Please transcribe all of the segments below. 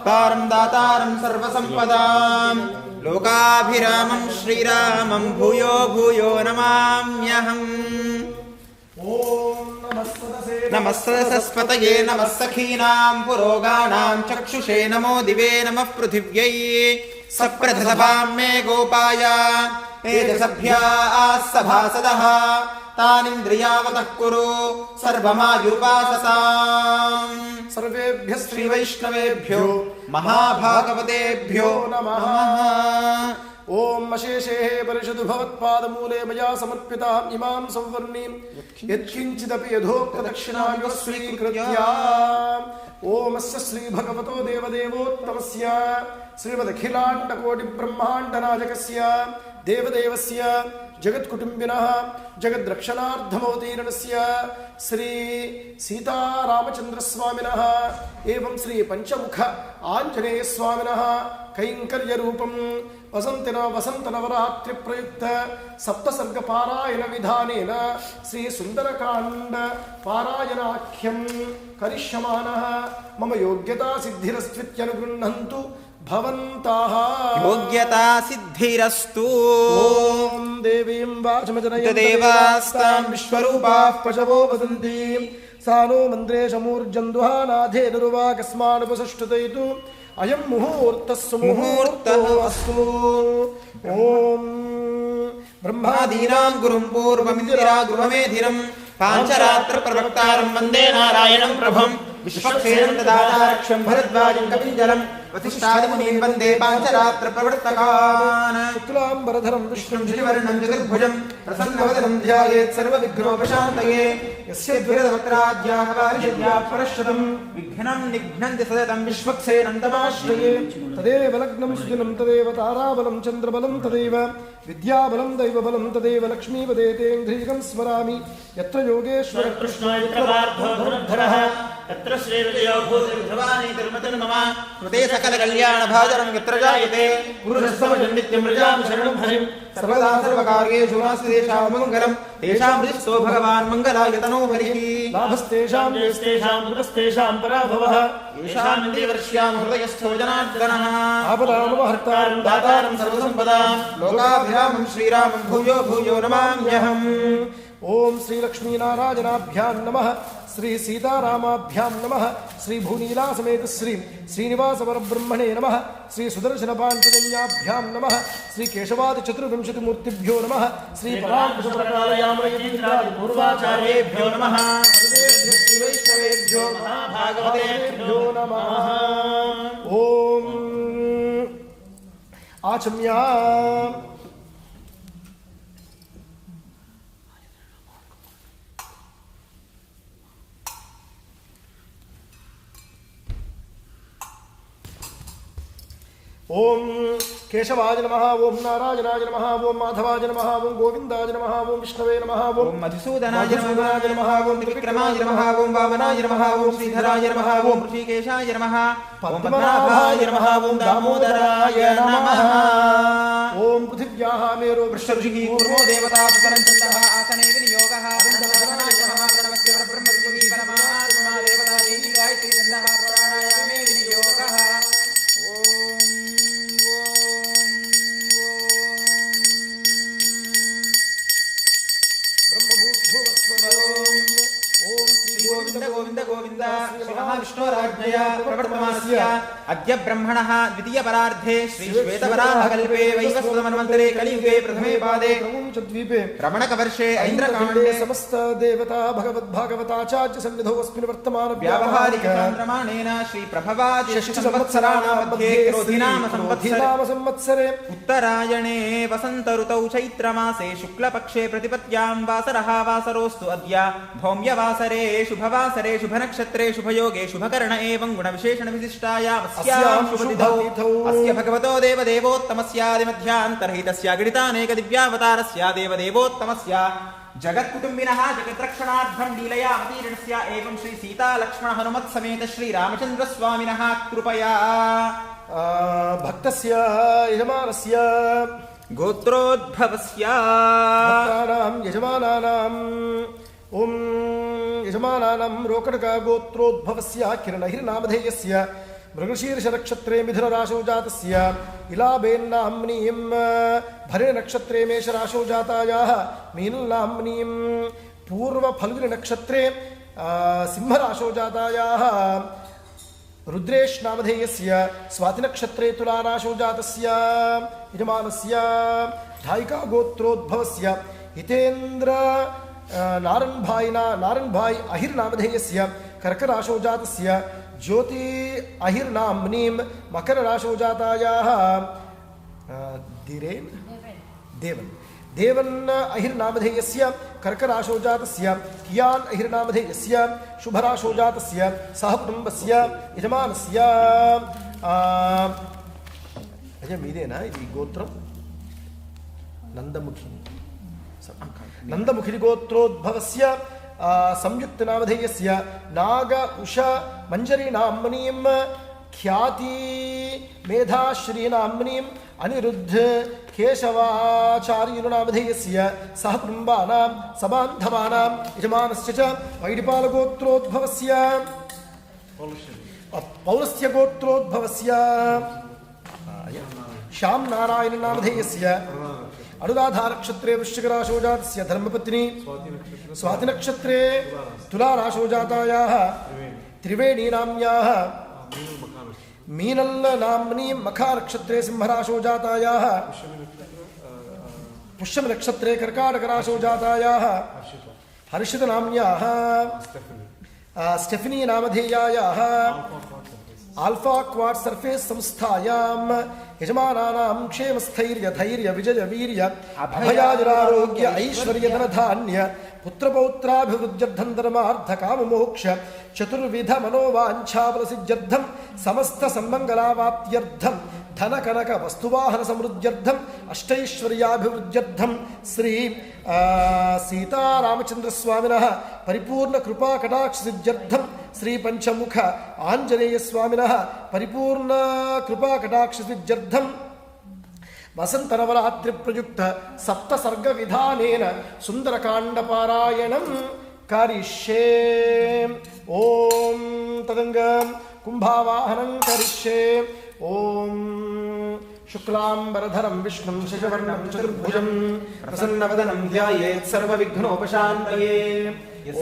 भवत्पारं दातारं सर्वसम्पदां लोकाभिरामं श्रीरामं भूयो भूयो नमाम्यहम्। नमस्सरस्वतये नमः सखीनां पुरोगाणां चक्षुषे नमो दिवे नमः पृथिव्यै सप्रथसभां मे गोपाय तेजसभ्या सभासदः तानिन्द्रियावतः कुरु सर्वमायुर्वाससाम्। सर्वेभ्यः श्रीवैष्णवेभ्यो महाभागवतेभ्यो नमः। ओम अशेषे परिषदु भवत्पादमूले मया समर्पिताम् इमां संवर्णीं यत्किञ्चिदपि यथोक्तदक्षिणां स्वीकृत्य ओम अस्य श्री भगवतो देवदेवोत्तमस्य श्रीमदखिलाण्डकोटिब्रह्माण्डनायकस्य देवदेवस्य जगत्कुटुम्बिनः जगद्रक्षणार्थमवतीर्णस्य श्री सीतारामचन्द्रस्वामिनः एवं श्री पंचमुख आञ्जनेयस्वामिनः कैङ्कर्यरूपं वसंत नवरात्रि प्रयुक्त सप्तसर्ग पारायण विधानेन श्री सुंदरकांड पारायणाख्यं करिष्यमानः मम योग्यता सिद्धिरस्त्वित्यनुगृह्णन्तु भवन्ताः। योग्यता सिद्धिरस्तु। ओम देवीं वाचमजनयन्तु देवास्तां विश्वरूपाः पशवो वदन्ति सानो मन्द्रेशमूर्जन्दुहानाधे निर्वाकस्मानुपसष्टुतैतु अयं मुहूर्तः सुमुहूर्तः अस्तु। ओम ब्रह्मादीनां गुरुं पूर्वमिन्द्रा गृहमेधिरं पांचरात्र प्रवक्तारं वन्दे नारायणं प्रभं विश्वक्षेणं ददातारक्षं भरद्वाजं कपिञ्जलं वसिष्ठादिमुनीन् वन्दे पांचरात्र प्रवर्तकान्। शुक्लाम्बरधरं विष्णुं शशिवर्णं चतुर्भुजं प्रसन्नवदनं ध्यायेत् सर्वविघ्नोपशान्तये यस्य द्विरदवक्त्राद्याः वारिषद्याः परश्रुतं विघ्नं निघ्नन्ति सततं विश्वक्सेनं तमाश्रये। तदेव लग्नं सुदिनं तदेव ताराबलं चन्द्रबलं तदेव विद्याबलं दैवबलं तदेव लक्ष्मीपदेतेन्द्रियं स्मरामि यत्र योगेश्वर कृष्णो यत्र पार्थो धनुर्धरः तत्र श्रीविजयो भूतिर्भवानी तिरुमतिर्मम कृते सकलकल्याणभाजनं यत्र जायते पुरुषस्तमजं नित्यं व्रजामि शरणं हरिं सर्वदा सर्वकार्येषु नास्ति तेषां मङ्गलं तेषां हृदिस्थो भगवान् मङ्गलाय तनो हरिः। लाभस्तेषां यस्तेषां नृपस्तेषां पराभवः येषां इन्द्रियवर्ष्यां हृदयस्थो जनार्दनः आपदामहर्तारं दातारं सर्वसम्पदां लोकाभिरामं श्रीरामं भूयो भूयो नमाम्यहम्। ओम श्री लक्ष्मीनारायणाभ्यां नमः श्री सीतारामाभ्यां नमः श्री भूनीला समेत श्री श्रीनिवास परब्रह्मणे नमः श्री सुदर्शन पांचजन्याभ्यां नमः श्री केशवादि चतुर्विंशतिमूर्तिभ्यो नमः श्री पूर्वाचार्येभ्यो नमः श्री वैष्णवेभ्यो महाभागवतेभ्यो नमः। ओम आचम्या ओम केशवाय नमः ओम नारायणाय नमः ओम माधवाय नमः ओम गोविंदाय नमः ओम विष्णवे नमः ओम मधुसूदनाय नमः ओम त्रिविक्रमाय नमः ओम वामनाय नमः ओम श्रीधराय नमः ओम ऋषिकेशाय नमः ओम पद्मनाभाय नमः ओम दामोदराय नमः। ओम पृथिव्याः मेरो वृषऋषिः कूर्मो देवता सुतरञ्चन्दः आसने विनियोगः वृन्दवदनाय नमः प्रणवस्य परब्रह्मज्योतिः परमात्मा देवता देवी गायत्री छन्दः प्राणायामे विनियोगः। गोविंद गोविंद महाविष्णोराज्ञया प्रवर्तमानस्य अद्य ब्रह्मणः द्वितीय परार्धे श्री श्वेतवराहकल्पे वैवस्वतमन्वन्तरे कलियुगे प्रथमे पादे द्वीपे रमणकवर्षे ऐन्द्रकाण्डे समस्त देवता भगवद्भागवताचार्य सन्निधौ अस्मिन् वर्तमान व्यावहारिक चान्द्रमाणेन श्री प्रभवादि षष्ठ संवत्सराणां मध्ये क्रोधिनाम संवत्सरे उत्तरायणे वसंत ऋतौ चैत्रमासे शुक्लपक्षे प्रतिपत्यां वासरः वासरोस्तु अद्य भौम्यवासरे शुभवासरे शुभनक्षत्रे शुभयोगे शुभकर्ण एवं गुणविशेषण विशिष्टायामस्यां शुभतिथौ अस्य भगवतो देवदेवोत्तमस्यादिमध्यान्तर्हितस्य गणितानेक दिव्यावतारस्य देवदेवोत्तमस्य जगत्कुटुम्बिनः जगद्रक्षणार्थं लीलया अवतीर्णस्य एवं श्री सीता लक्ष्मण हनुमत् समेत श्री रामचन्द्रस्वामिनः कृपया भक्तस्य यजमानस्य गोत्रोद्भवस्य यजमानानाम् यजमानानां रोकटका गोत्रोद्भवस्य किरणहिर्नामधेयस्य मृगशीर्ष नक्षत्रे मिथुन राशौ जातस्य इलाबेन्नाम्नीं भरे नक्षत्रे मेष राशौ जातायाः मीनल्नाम्नीं पूर्व फल्गुनि नक्षत्रे सिंह राशौ जातायाः रुद्रेश नामधेयस्य स्वाति नक्षत्रे तुला राशौ जातस्य यजमानस्य धायिका गोत्रोद्भवस्य हितेन्द्र नारन्भाई अहिर् नामधेयस्य कर्क राशौ जातस्य ज्योति अहिर् नाम्नीं मकर राशौ जातायाः देवन् अहिर् नामधेयस्य कर्क राशौ जातस्य कियान् अहिर् नामधेयस्य शुभ राशौ जातस्य सह कुटुम्बस्य यजमानस्य మీదేనా ఇది గోత్రం నందముఖి గోత్రోద్భవस्य संयुक्त नामधेयस्य नाग उष मंजरी नाम्नीं ख्याति मेधाश्री नाम्नीं अनिरुद्ध केशवाचार्य नामधेयस्य सह कुटुम्बानां सबान्धवानां यजमानस्य च वैडिपाल गोत्रोद्भवस्य पौलस्य गोत्रोद्भवस्य श्याम नारायण नामधेयस्य अनुराधा नक्षत्रे वृश्चिक राशौ जातस्य धर्मपत्नी स्वाति नक्षत्रे तुला राशौ जातायाः त्रिवेणी नाम्याः मीनल् नाम्नी मखा नक्षत्रे सिंह राशौ जातायाः पुष्यम नक्षत्रे कर्काटक राशौ जातायाः हर्षित नाम्याः स्टेफनी नामधेयायाः आल्फा क्वाड सर्फेस संस्थायां यजमानानां क्षेम स्थैर्य धैर्य विजय वीर्य अभयाजुरारोग्य ऐश्वर्य धन धान्य पुत्रपौत्राभिवृद्ध्यर्थं धर्मार्थ काम मोक्ष चतुर्विध मनोवांछाफलसिद्ध्यर्थं समस्त सम्मंगलावाप्त्यर्थं धन कनक वस्तुवाहन समृद्ध्यर्थं अष्टैश्वर्याभिवृद्ध्यर्थं श्री सीतारामचंद्र स्वामिनः परिपूर्ण कृपा कटाक्ष सिद्ध्यर्थं श्री पंचमुख आंजनेय स्वामिनः परिपूर्ण कृपा कटाक्ष सिद्ध्यर्थं वसंत नवरात्रि प्रयुक्त सप्त सर्ग विधानेन सुंदरकांड पारायणं करिष्ये। ओम तदंगं कुंभावाहनं करिष्ये। ओम शुक्लांबरधरं विष्णुं शशिवर्णं चतुर्भुजं प्रसन्नवदनं ध्यायेत् सर्वविघ्नोपशान्तये।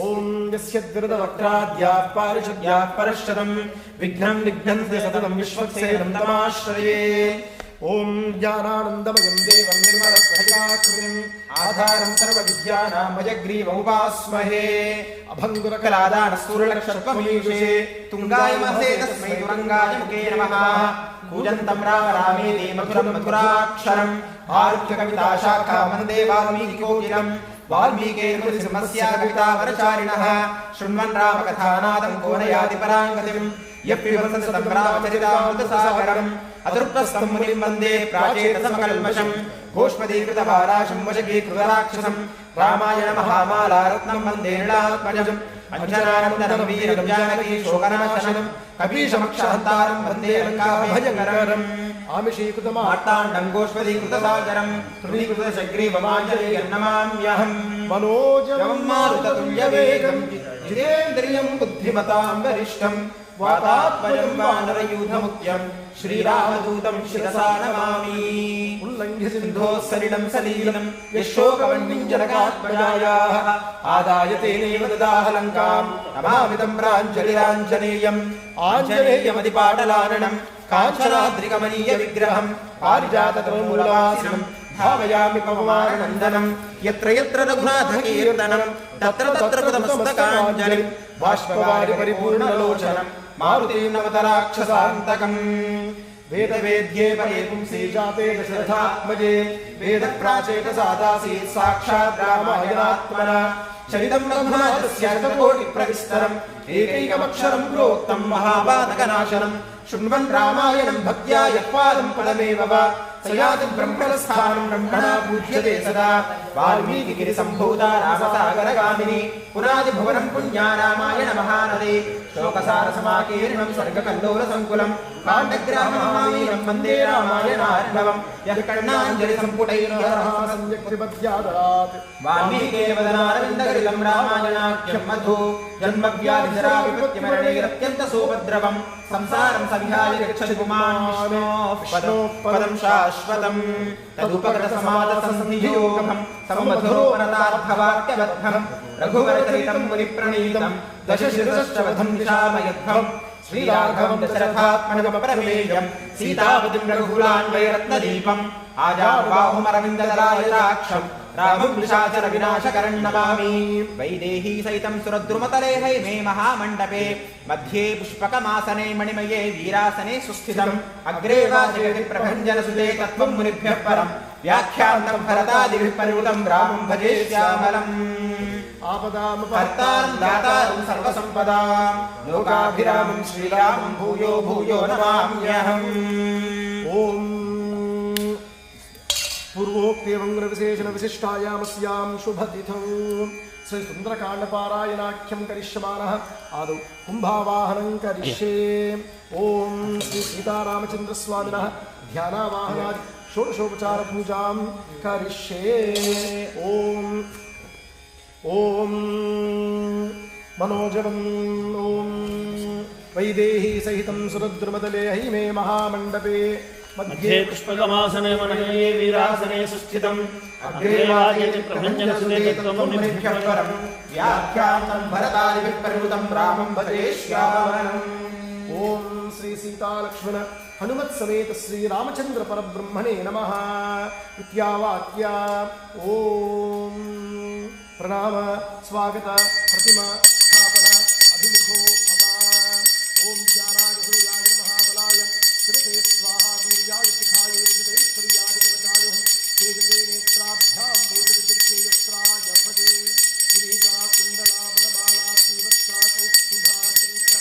ओम यस्य द्विरदवक्त्राद्याः पारिषद्याः परश्चदं विघ्नं निघ्नन्ति सततं विश्वक्सेनं तमाश्रये। ओम ज्ञानानन्दमयं देवं निर्मलस्फटिकाकृतिम् आधारं सर्वविद्यानां भजग्रीवमुपास्महे। अभङ्गुरकलादानस्तूर्णक्षर्पमीषे तुङ्गाय महसे तस्मै तुरङ्गाय मुखे नमः। कूजन्तं राम रामेति मधुरं मधुराक्षरम् आरुह्य कविताशाखा वन्दे वाल्मीकिकोकिलं। वाल्मीकिर्मुनिसिंहस्य कवितावरचारिणः शृण्वन् रामकथानादं को न याति पराङ्गतिम्। यः पिबन्ति सततं रामचरितामृतसागरम् अतृप्तस्तं मुनिं वन्दे प्राचेतसमकल्मषम्। गोष्पदीकृतभाराशं वशकीकृतराक्षसं रामायण महामाला रत्नं वन्दे नीलात्मजम्। अंजनानन्दनं वीरं जानकी शोकनाशनं कपीशमक्षहन्तारं वन्दे लङ्काभयङ्करम्। आमिषीकृतमार्ताण्डं गोष्पदीकृतसागरं तृणीकृतशग्रीवमाञ्जनेयं नमाम्यहम्। मनोजवं मारुततुल्यवेगं जितेन्द्रियं बुद्धिमतां वरिष्ठं वातात्मजं वानरयूथमुख्यं श्रीरामदूतं शिरसा नमामि। उल्लङ्घ्य सिन्धोः सलिलं सलीलं यशोकवह्निं जनकात्मजायाः आदाय तेनैव ददाह लङ्कां नमामि तं प्राञ्जलिराञ्जनेयम्। आञ्जनेयमधिपाटलाननं काञ्चनाद्रिकमनीयविग्रहं पारिजाततरुमूलवासिनं भावयामि पवमाननन्दनं। यत्र यत्र रघुनाथकीर्तनं तत्र तत्र कृतमस्तकाञ्जलिं बाष्पवारि परिपूर्णलोचनं मारुतिं नमत राक्षसान्तकम्। वेदवेद्ये परे पुंसे जाते दशरथात्मजे वेदप्राचेतसादासीत् साक्षात् रामायणात्मना। चरितं रघुनाथस्य शतकोटिप्रविस्तरम् एकैकमक्षरं प्रोक्तं महापातकनाशनं। शृण्वन् रामायणं भक्त्या यत्पादं पदमेव वा सयाति ब्रह्मणस्थानं ब्रह्मणा पूज्यते सदा वाल्मीकिगिरिसम्भूता रामसागरगामिनी पुनादिभुवनं पुण्या रामायण महानदी शोकसारसमाकीर्णं सर्गकल्लोलसङ्कुलं काण्डग्राममहावीरं वन्दे रामायणार्णवं यः कर्णाञ्जलिसम्पुटैर्यः वाल्मीकिर्वदनारविन्दगलितं रामायणाख्यं मधु जन्मव्याधिजरा विपत्तिमरणैरत्यन्तसोपद्रवं संसारं सविहाय गच्छति पुमान् पदं शाश्वतं तदुपगतसमादसन्धियोगं सममधुरोपरतार्थवाक्यबद्धं रघुवरचरितं मुनिप्रणीतं दशशिरश्चवधं दिशामयध्वं श्रीराघवं दशरथात्मनमप्रमेयं सीतापतिं रघुकुलान्वयरत्नदीपम् आजानुबाहुमरविन्ददलायताक्षं रामं वृषाचरविनाशकरं नमामि वैदेही सहितं सुरद्रुमतले हैमे महामण्डपे मध्ये पुष्पकमासने मणिमये वीरासने सुस्थितम् अग्रे वाजयति प्रभञ्जनसुते तत्त्वं मुनिभ्यः परं व्याख्यान्तं भरतादिभिः परिवृतं रामं भजे श्यामलम् भर्तारं दातारं सर्वसम्पदां लोकाभिरामं श्रीरामं भूयो भूयो नमाम्यहम् ॐ पूर्वोक्तेवं विशेषण विशिष्टायामस्यां शुभतिथौ श्री सुंदरकांड पारायणाख्यं करिष्यमानः आदौ कुंभावाहनं करिष्ये ओम श्री सीतारामचंद्र स्वामिनः ध्यानावाहनादि षोडशोपचार पूजां करिष्ये ओम ओम मनोजवं ओम वैदेही सहितं सुरद्रुमतले हैमे महामण्डपे मध्ये पुष्पकमासने मणिमये वीरासने सुस्थितम् अग्रे वाजयति प्रभञ्जनसुते तत्त्वं मुनिभ्यः परं व्याख्यान्तं भरतादिभिः परिवृतं रामं भजे श्यामलम् ओम श्री सीता लक्ष्मण हनुमत समेत श्री रामचंद्र परब्रह्मणे नमः इत्यावाक्या ओम प्रणाम स्वागत प्रतिमा स्थापना अभिमुखो भव ओम ज्ञानाय हृदयाय महाबलाय श्रीते स्वाहा वीर्याय शिखाय जगदेश्वर्याय कवचाय तेजसे नेत्राभ्यां भूतविचित्रेयस्त्राय फटे किरीटा कुण्डला बलमाला श्रीवत्सा कौस्तुभा शङ्ख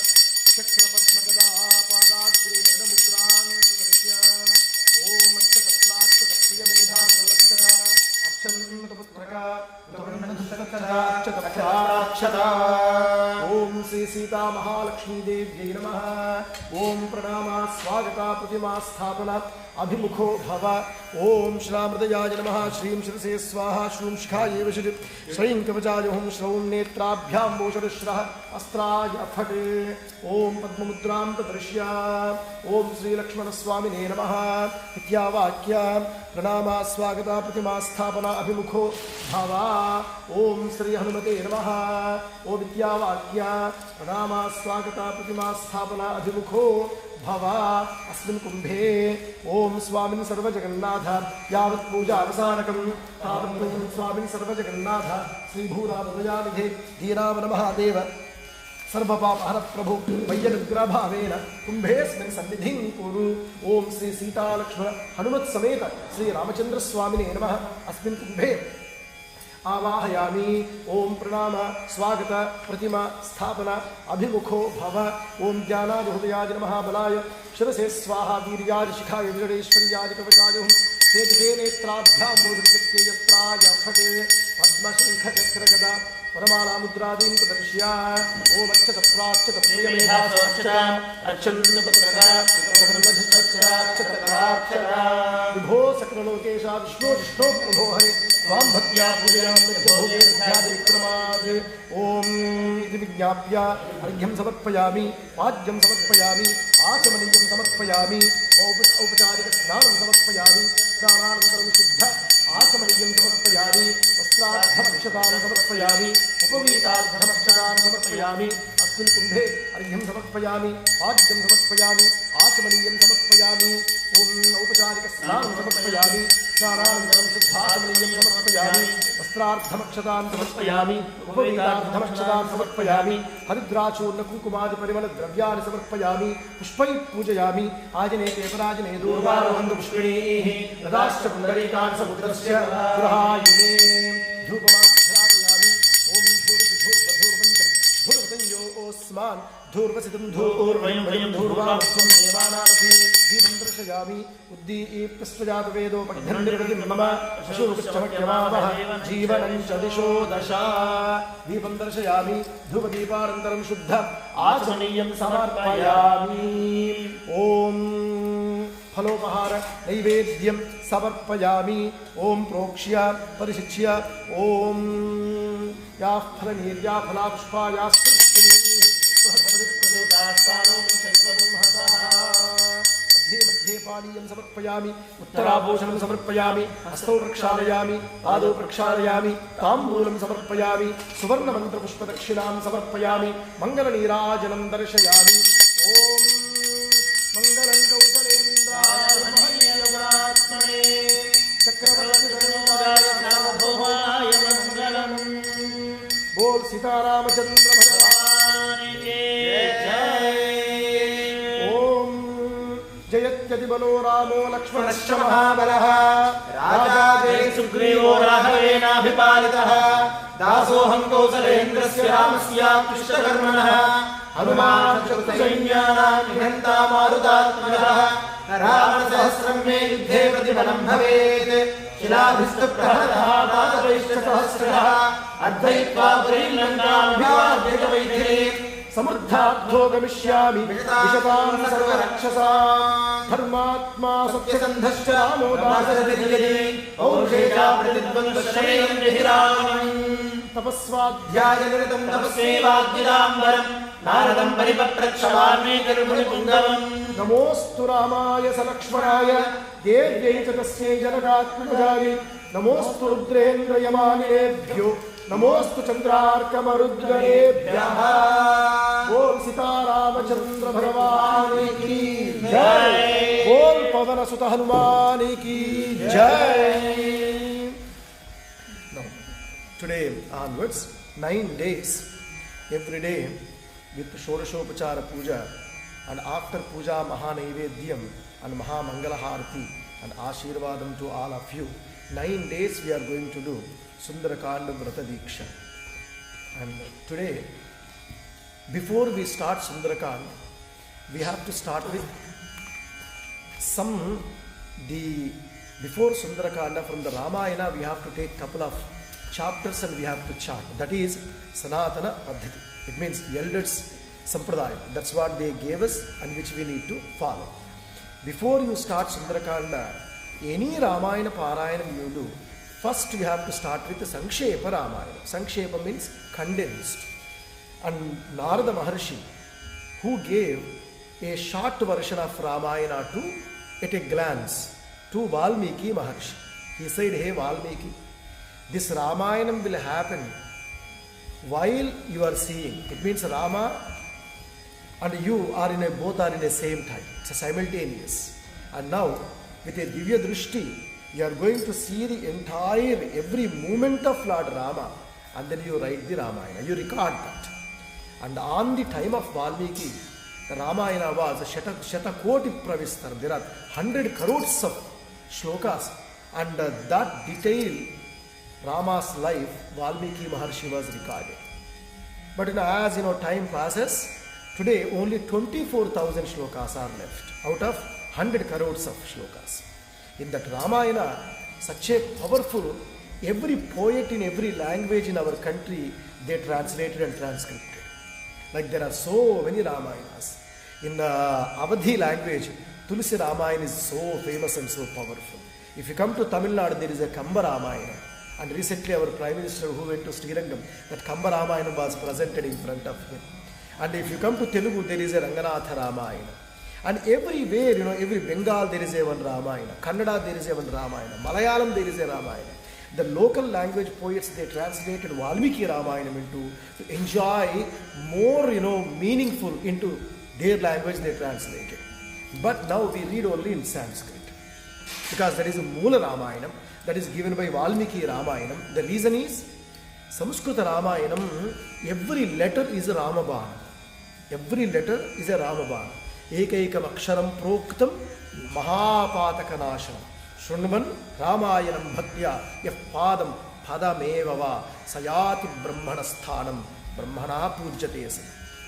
चक्रपद्मगदा पादाग्रे वरदमुद्रां प्रदर्श्य ॐ अक्षतत्राक्षतप्रियमेधा सर्वक्षता अक्षन्तपुत्रका ॐ श्री सीता महालक्ष्मी देव्यै नमः ॐ प्रणामा स्वागता प्रतिमा स्थापना अभिमुखो भव ओम श्रामृदयाय नमः श्रीं शिरसे स्वाहा श्रूं शिखायै वशि श्रीं कवचाय हुं श्रौं नेत्राभ्यां भूषणश्रः अस्त्राय फटे ओम पद्ममुद्रां प्रदर्श्य ओम श्रीलक्ष्मणस्वामिने नमः इत्यावाक्या प्रणामा स्वागता प्रतिमा स्थापना अभिमुखो भव ओम श्री हनुमते नमः ओम इत्यावाक्या प्रणामा स्वागता प्रतिमा स्थापना अभिमुखो भव अस्मिन् कुंभे ओम स्वामिन् सर्वजगन्नाथ यावत् पूजावसानकं तावत् स्वामिन् सर्वजगन्नाथ श्रीभूतापदयानिधे धीनाम नमः देव सर्वपापहर प्रभु वैयनुग्रहभावेन कुंभेऽस्मिन् सन्निधिं कुरु ओम श्री सीता लक्ष्मण हनुमत समेत श्री रामचंद्र स्वामिने नमः अस्मिन् कुंभे आवाहयामि ओम प्रणाम स्वागत प्रतिमा स्थापना अभिमुखो भव ओम ज्ञानाय हृदयाय नमः बलाय शिरसे स्वाहा वीर्याय शिखाय विजडेश्वर्याय कवचाय तेजसे नेत्राभ्यां बोधयस्त्राय फटे पद्मशङ्खचक्रगदा वरमाला मुद्रादीं प्रदर्श्य ओम अक्षतप्राक्षतप्रियमेधा विभो सकललोकेशा विष्णो विष्णो प्रभो हरे त्वां भक्त्या पूजयाम्यक्रमात् ओम इति विज्ञाप्य अर्घ्यं समर्पयामि पाद्यं समर्पयामि आचमनीयं समर्पयामि औपचारिकस्नानं समर्पयामि स्नानानन्तरं शुद्ध आचमनीयं समर्पयामि वस्त्रार्धमक्षतां समर्पयामि उपवीतार्धमक्षतां समर्पयामि अस्मिन् कुम्भे अर्घ्यं समर्पयामि पाद्यं समर्पयामि आचमनीयं समर्पयामि औपचारिकस्नानं समर्पयामि स्नानानन्तरं शुद्धाचमनीयं समर्पयामि वस्त्रार्धमक्षतां समर्पयामि उपवीतार्धमक्षतां समर्पयामि हरिद्राचूर्णकुङ्कुमादिपरिमलद्रव्याणि समर्पयामि पुष्पैः पूजयामि आजनेते पराजने दूर्वारोहन्तु पुष्पिणीः ददाश्च पुण्डरीकान् समुद्रस्य गृहायुने धूपमाघ्रापयामि ॐ धूर्वसितं धूर्वामस्वं देवानारसि दीपं दर्शयामि दर्शयामि उद्दीप्तस्वजातवेदोपघ्नन्निर्वृतिं मम शशुरुश्चमक्यमावः जीवनं च दिशो दशा दीपं दर्शयामि धूपदीपानन्तरं शुद्ध आचमनीयं समर्पयामि ॐ फलोपहार नैवेद्यं समर्पयामि ॐ प्रोक्ष्य परिशिच्य ॐ याः फलनीर्या फला पुष्पा मध्ये पानीयं समर्पयामि उत्तराभूषणं समर्पयामि हस्तौ प्रक्षालयामि पादौ प्रक्षालयामि ताम्बूलं समर्पयामि सुवर्णमन्त्रपुष्पदक्षिणां समर्पयामि मङ्गलनीराजनं दर्शयामि ॐ मङ्गलं कौसलेन्द्राय चक्रवर्तिधनुराय मङ्गलम् बोल सीतारामचंद्र भगवान की जय। ओम जयत्यति बलो रामो लक्ष्मणश्च महाबलः राजा जय सुग्रीवो राघवेनाभिपालितः दासोऽहं कौसलेन्द्रस्य रामस्य कृष्णकर्मणः हनुमान् शत्रुसैन्यानां निहन्ता मारुतात्मजः रावणसहस्रं मे युद्धे प्रतिफलं भवेत् शिलाभिस्तप्रहरः पादपैश्चसहस्रः अद्वैत्वा पुरीं लङ्कामभिवाद्यजवैथिरीं समृद्धार्थो गमिष्यामि विशतां सर्वरक्षसां धर्मात्मा सत्यसन्धश्च रामो दासरथिर्यदि पौरुषे च प्रतिद्वन्द्वश्रेयं जहिरामम् तपस्वाध्यायनिरतं तपस्यैवाग्निदाम्बरं नारदं परिपप्रच्छ वाल्मीकिर्मुनिपुङ्गवम् नमोऽस्तु रामाय सलक्ष्मणाय देव्यै च तस्यै जनकात्मजायै नमोऽस्तु रुद्रेन्द्रयमानिनेभ्यो नमोऽस्तु चन्द्रार्कमरुद्गणेभ्यः। बोल सीतारामचंद्र भगवान की जय। बोल पवन सुत हनुमान की जय। Now, today onwards 9 days every day with Shodashopachara puja and after puja Mahanaivedyam and Mahamangalaharati and Ashirvadam to all of you. 9 days we are going to do Sundarakanda Vrata Diksha. And today, before we start Sundarakanda, we have to start with before Sundarakanda from the Ramayana, we have to take couple of chapters and we have to chant. That is Sanatana Paddhati. It means elders Sampradaya. That's what they gave us and which we need to follow. Before you start Sundarakanda, any Ramayana Parayanam you do, first we have to start with the Sankshepa Ramayana. Sankshepa means condensed. And Narada Maharshi, who gave a short version of Ramayana at a glance to Valmiki Maharshi. He said, hey Valmiki, this Ramayanam will happen while you are seeing. It means Rama and you are both are in the same time. It's a simultaneous. And now, with a Divya Drishti, you are going to see the every movement of Lord Rama, and then you write the Ramayana, you record that. And on the time of Valmiki, the Ramayana was a Shatakoti Pravistar. There are 100 crores of shlokas, and that detail, Rama's life, Valmiki Maharshi was recorded. But as time passes, today only 24,000 shlokas are left out of 100 crores of shlokas. In that Ramayana, such a powerful, every poet in every language in our country, they translated and transcribed. Like there are so many Ramayanas. In the Awadhi language, Tulsi Ramayana is so famous and so powerful. If you come to Tamil Nadu, there is a Kamba Ramayana. And recently our Prime Minister who went to Srirangam, that Kamba Ramayana was presented in front of him. And if you come to Telugu, there is a Ranganatha Ramayana. And everywhere, every Bengal there is a one Ramayana. Kannada there is a one Ramayana. Malayalam there is a Ramayana. The local language poets, they translated Valmiki Ramayana to enjoy more, meaningful into their language they translated. But now we read only in Sanskrit. Because there is a Moola Ramayana that is given by Valmiki Ramayana. The reason is, Samskrita Ramayana, every letter is a Ramabana. Every letter is a Ramabana. Ekaikam aksharam proktam mahapatakanasanam. Shunman Ramayanam bhaktya yaf padam padamevava sayati brahmanasthanam brahmana pujyate.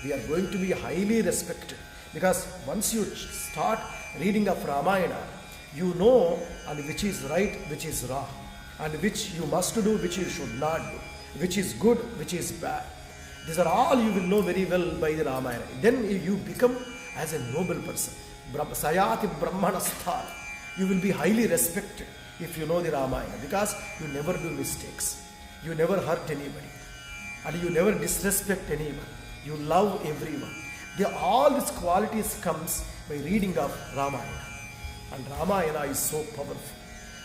We are going to be highly respected. Because once you start reading of Ramayana, you know and which is right, which is wrong, and which you must do, which you should not do, which is good, which is bad. These are all you will know very well by the Ramayana. Then you become as a noble person. Sayati Brahmanastha. You will be highly respected if you know the Ramayana, because you never do mistakes. You never hurt anybody. And you never disrespect anyone. You love everyone. All these qualities comes by reading of Ramayana. And Ramayana is so powerful.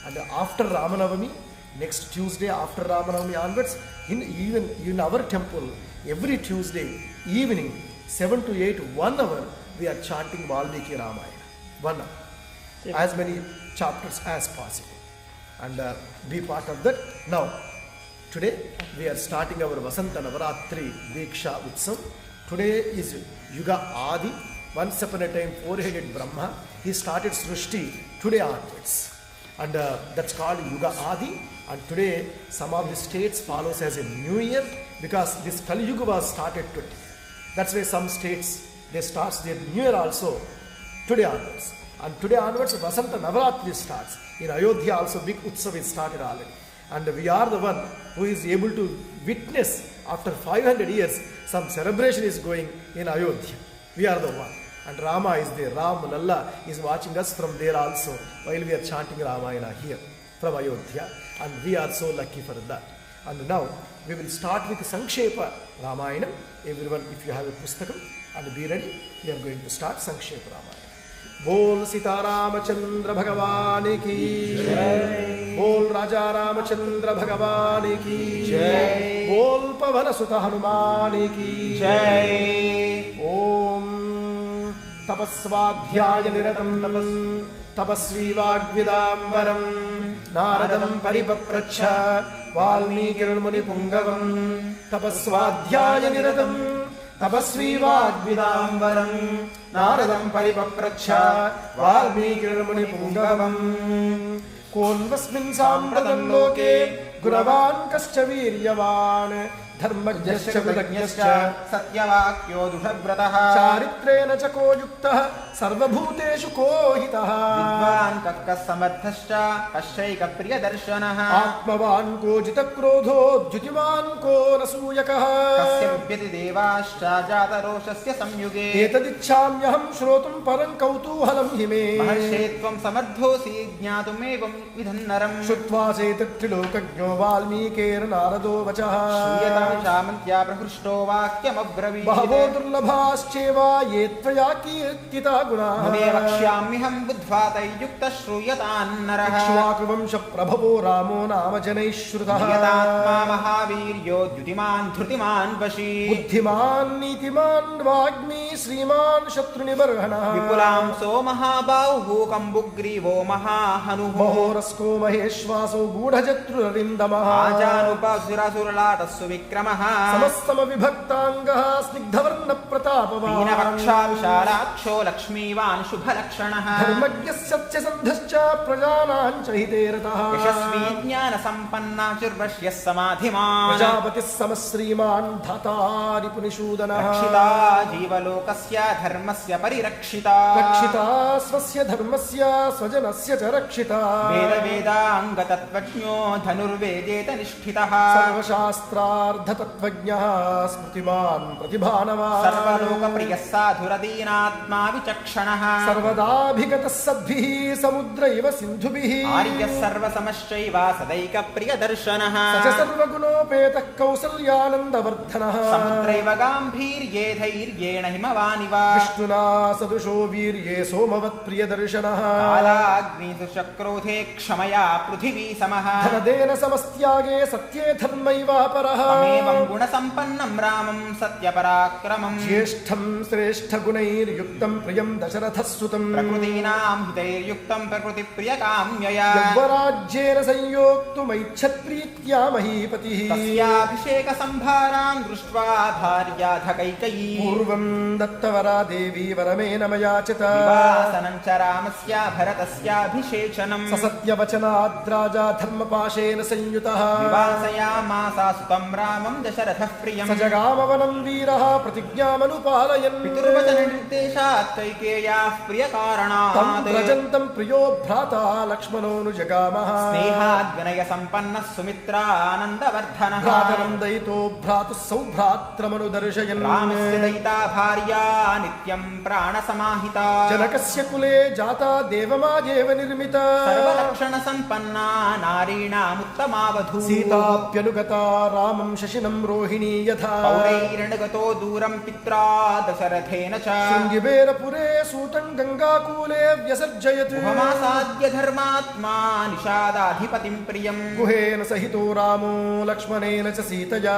And after Ramanavami, next Tuesday after Ramanavami onwards, even in our temple, every Tuesday evening, 7 to 8, 1 hour, we are chanting Valmiki Ramayana. 1 hour. As many chapters as possible. And be part of that. Now, today we are starting our Vasanta Navaraatri Diksha Utsav. Today is Ugadi. Once upon a time, 4-headed Brahma. He started Srushti today onwards. And that's called Ugadi. And today, some of the states follows as a new year, because this Kali Yuga was started today. That's why some states, they start their new year also today onwards. And today onwards, Vasanta Navaratri starts. In Ayodhya also, big Utsav is started already. And we are the one who is able to witness, after 500 years, some celebration is going in Ayodhya. We are the one. And Rama is there. Ram, Lalla is watching us from there also, while we are chanting Ramayana here from Ayodhya. And we are so lucky for that. And now, we will start with Sankshepa Ramayana. Everyone, if you have a Pushpaka and be ready, we are going to start Sankshepa Ramayana. बोल सीता रामचंद्र भगवान की जय, बोल राजा रामचंद्र भगवान की जय, बोल पवन सुत हनुमान की जय। ओम तपस्वाध्याय निरतं तपस्वी वाग्विदाम्बरं नारदं परिपप्रच्छ वाल्मीकिर्मुनिपुङ्गवं तपस्वाध्याय निरतं तपस्वी वाग्विदाम्बरं नारदं परिपप्रच्छ वाल्मीकिर्मुनिपुङ्गवं कोऽन्वस्मिन् साम्प्रतं लोके गुणवान् कश्च वीर्यवान् धर्मज्ञश्च कृतज्ञश्च सत्यवाक्यो दुषव्रतः चारित्रेण च को युक्तः सर्वभूतेषु को हितः विद्वान् कः समर्थश्च कश्चैकप्रियदर्शनः आत्मवान् को जितक्रोधो द्युतिमान् को नसूयकः कस्य मुह्यति देवाश्च जातरोषस्य संयुगे एतदिच्छाम्यहं श्रोतुं परं कौतूहलं हि मे महर्षे त्वं समर्थोऽसि ज्ञातुमेवं विधन्नरम् श्रुत्वा चेतत्त्रिलोकज्ञो वाल्मीकेर् नारदो वचः शामन्त्या प्रहृष्टो वाक्यमब्रवीत् बहवो दुर्लभाश्चैव ये त्वया कीर्तिता गुणाः वक्ष्याम्यहं बुद्ध्वा तैर्युक्तः श्रूयतान्नरः इक्ष्वाकुवंश प्रभवो रामो नाम जनैः श्रुतः यतात्मा महावीर्यो द्युतिमान् धृतिमान् वशी बुद्धिमान् नीतिमान् वाग्मी श्रीमान् शत्रुनिबर्हणः विपुलांसो महाबाहुः कम्बुग्रीवो महाहनुः महोरस्को महेश्वासो गूढजत्रुररिन्दमः आजानुपसुरसुरलाटः सुविक्रमः समस्तमविभक्ताङ्गः स्निग्धवर्णप्रतापवान् मीनवक्षा विशालाक्षो लक्ष्मीवान् शुभलक्षणः धर्मज्ञः सत्यसन्धश्च प्रजानां च हिते रतः यशस्वी ज्ञानसम्पन्नाचुर्वश्यः समाधिमान् प्रजापतिः समश्रीमान् धातारिपुनिषूदनः रक्षिता जीवलोकस्य धर्मस्य परिरक्षिता रक्षिता स्वस्य धर्मस्य स्वजनस्य च रक्षिता वेदवेदाङ्गतत्त्वज्ञो धनुर्वेदेत निष्ठितः सर्वशास्त्रार्थतत्त्वज्ञः स्मृतिमान् प्रतिभानवान् सर्वलोकप्रियः साधुरदीनात्मा विचक्षणः सर्वदाभिगतः सद्भिः समुद्र इव सिन्धुभिः आर्यः सर्वसमश्चैव सदैकप्रियदर्शनः स च सर्वगुणोपेतः कौसल्यानन्दवर्धनः समुद्रैव गाम्भीर्ये धैर्येण हिमवानिव विष्णुना सदृशो वीर्ये सोमवत्प्रियदर्शनः कालाग्निषु चक्रोधे क्षमया पृथिवी समः धनदेन समस्त्यागे सत्ये धर्मैवापरः तमेवं गुणसम्पन्नं रामं सत्यपराक्रमं ज्येष्ठं श्रेष्ठगुणैर्युक्तं प्रियं दशरथः सुतं प्रकृतीनां हितैर्युक्तं प्रकृति कृतिप्रियकाम्यया यौवराज्येन संयोक्तुमैच्छत्प्रीत्या महीपतिः तस्याभिषेकसम्भारान् दृष्ट्वा भार्याथ कैकेयी पूर्वं दत्तवरा देवी वरमेन मयाचित विवासनं च रामस्य भरतस्याभिषेचनम् ससत्यवचनाद्राजा धर्मपाशेन संयुतः विवासयामासा सुतं रामं दशरथः प्रियम् स जगामवनं वीरः प्रतिज्ञामनुपालयन् पितुर्वचननिर्देशात् कैकेय्याः प्रियकारणात् तं व्रजन्तं प्रियो भ्राता लक्ष्मणोऽनुजगामः स्नेहाद्विनयसम्पन्नः सुमित्रानन्दवर्धनः भ्रातरं दयितो भ्रातुः सौभ्रात्रमनुदर्शयन् रामस्य दयिता भार्या नित्यं प्राणसमाहिता जनकस्य कुले जाता देवमादेव निर्मिता सर्वलक्षणसम्पन्ना नारीणामुत्तमा वधू सीताप्यनुगता रामं शशिनं रोहिणी यथा पौरैरणगतो दूरं पित्रा दशरथेन च शृङ्गिबेरपुरे सूतं गङ्गाकूले व्यसर्जयत् गुहमासाद्य धर्मात्मा निषादाधिपतिं प्रियम् गुहेन सहितो रामो लक्ष्मणेन च सीतया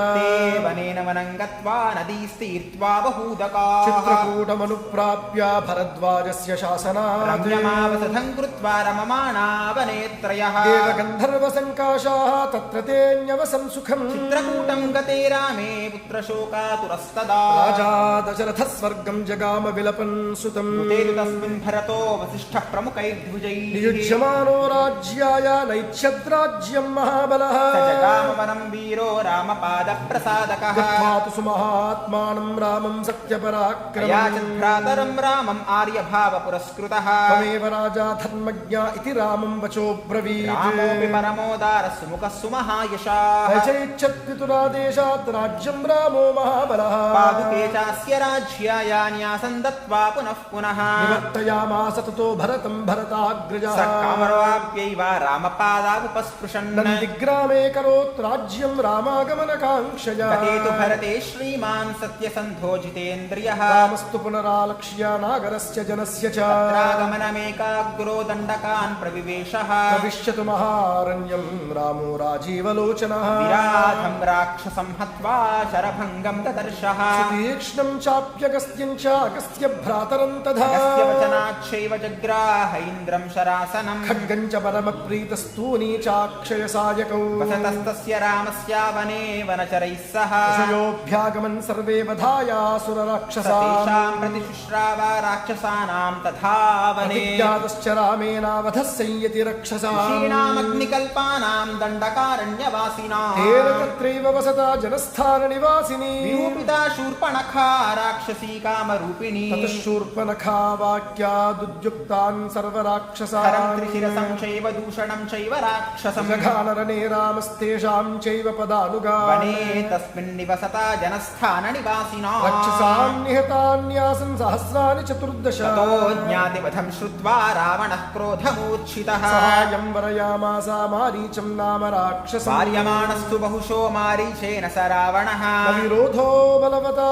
वनेन वनं गत्वा नदीस्तीर्त्वा बहूदका चित्रकूटमनुप्राप्य भरद्वाजस्य शासनात् रम्यमावसथं कृत्वा रममाणा वनेत्रयः देवगन्धर्वसङ्काशाः तत्र तेऽन्यवसं सुखम् चित्रकूटं गते रामे पुत्रशोकातुरस्तदा राजा दशरथः स्वर्गं जगाम विलपन् सुतम् तेतु तस्मिन् भरतो वसिष्ठः प्रमुखैर्द्विजैः नियुज्यमानो राज्याय नैच्छद्राज्यं महाबलः स जगामवनं वीरो रामपादप्रसादकः गत्वा तु सुमहात्मानं रामं सत्यपराक्रमम् याचत् भ्रातरं रामम् आर्यभावपुरस्कृतः त्वमेव राजा धर्मज्ञा इति रामं वचोब्रवीत् रामोऽपि परमोदारः सुमुखः सुमहायशाः चैच्छत्पितुरादेशात् राज्यं रामो महाबलः पादुके चास्य राज्यायान्यासन् दत्त्वा पुनः पुनः निवर्तयामास ततो भरतं भरताग्रजः स कामरवाप्यैव रामपादावुपस्पृशन् नन्दिग्रामे करोत् राज्यं रामागमनकाङ्क्षया गते तु भरते श्रीमान् सत्यसन्धो जितेन्द्रियः रामस्तु पुनरालक्ष्य नागरस्य जनस्य च तत्रागमनमेकाग्रो दण्डकान् प्रविवेशः प्रविश्यतु महारण्यं रामो राजीवलोचनः विराधं राक्षसं हत्वा शरभङ्गं ददर्शः तीक्ष्णं चाप्यगस्त्यं च अगस्त्य भ्रातरं तथा अगस्त्य वचनाच्छैव जग्राह इन्द्रं शरासनम् खड्गं च परमप्रीतस्तूनी चाक्षयसायकौ वसतस्तस्य रामस्य वने वनचरैः सह ऋषयोऽभ्यागमन् सर्वे वधायासुरराक्षसा तेषां प्रतिशुश्रावा राक्षसानां तथा वने अभिज्ञातश्च रामेणावधः संयति रक्षसा ऋषीणामग्निकल्पानां दण्डकारण्यवासिनां तेन तत्रैव वसता जनस्थाननिवासिनी विरूपिता शूर्पणखा राक्षसी कामरूपिणी ततः शूर्पणखा वाक्यादुद्युक्तान् सर्वराक्षसान् हरं त्रिशिरसं चैव दूषणं चैव राक्षसं जघानरणे रामस्तेषां चैव पदानुगा वने तस्मिन् निवसता जनस्थाननिवासिनां रक्षसां निहतान्यासन् सहस्राणि चतुर्दश ततो ज्ञातिवधं श्रुत्वा रावणः क्रोधमूर्च्छितः साहाय्यं वरयामासा मारीचं नाम राक्षसं वार्यमाणस्तु बहुशो मारीचेन स रावणः न विरोधो बलवता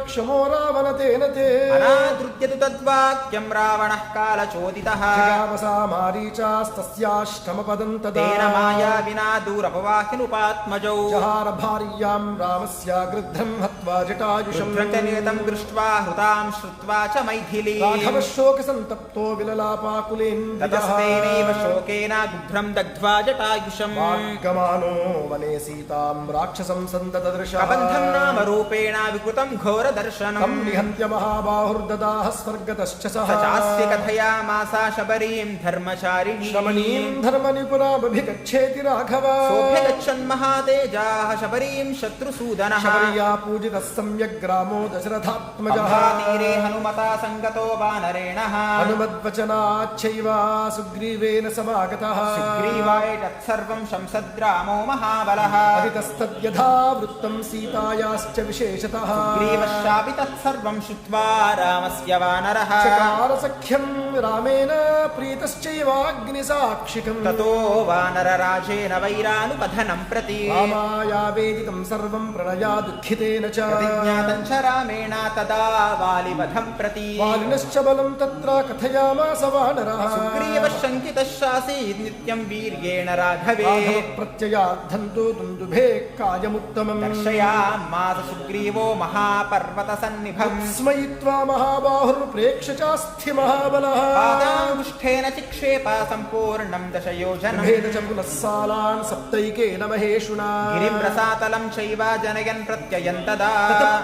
क्षमो रावणतेन ते अनादृत्य तु तद्वाक्यं रावणः कालचोदितः जगामसा मारीचास्तस्याष्टमपदं तदा तेन माया विना दूरपवाहिनुपात्मजौ जहार भार्यां रामस्य गृध्रं हत्वा जटायुषं नियतं दृष्ट्वा हृतां श्रुत्वा च मैथिली राघवः शोकसन्तप्तो विललापाकुलेन्द्रियः ततस्तेनैव शोकेन गुभ्रं दग्ध्वा जटायुषम् गमानो वने सीतां राक्षसं सन्ददर्श कबन्धं नाम रूपेण विकृतं घोरदर्शनम् तं निहन्त्य महाबाहुर्ददाह स्वर्गतश्च सः स चास्य कथयामासा शबरीं धर्मचारिणीं श्रमणीं धर्मनिपुरामभिगच्छेति राघव सोऽभ्यगच्छन् महातेजाः शबरीं शत्रुसूदनः शबर्या पूजितः सम्यग् रामो दशरथात्मजः अम्बातीरे हनुमता सङ्गतो वानरेणः हनुमद्वचनाच्छैव सुग्रीवेन समागतः सुग्रीवाय तत्सर्वं शंसद्रामो महाबलः अदितस्तद्यथा वृत्तं सीतायाश्च विशेषतः सुग्रीवश्चापि तत्सर्वं श्रुत्वा रामस्य वानरः चकार सख्यं रामेण प्रीतश्चैवाग्निसाक्षिकम् ततो वानरराजेन वैरानुपधनं प्रति रामाया वेदितं सर्वं प्रणया दुःखितेन च प्रतिज्ञातं च रामेण तदा वालिवधं प्रति वालिनश्च बलं तत्र कथयामास वानरः सुग्रीवश्च शङ्कितश्शासी नित्यं वीर्येण राघवे प्रत्ययाद्धन्तु दुन्दुभे कायमुत्तमम् दर्शयामास सुग्रीवो महापर्वतसन्निभम् स्मयित्वा महाबाहुर्प्रेक्ष्य चास्थि महाबलः पादाङ्गुष्ठेन चिक्षेप सम्पूर्णं दशयोजनम् भेद च पुनः सालान् सप्तैकेन महेशुना गिरिं रसातलं चैव जनयन् प्रत्ययन् तदा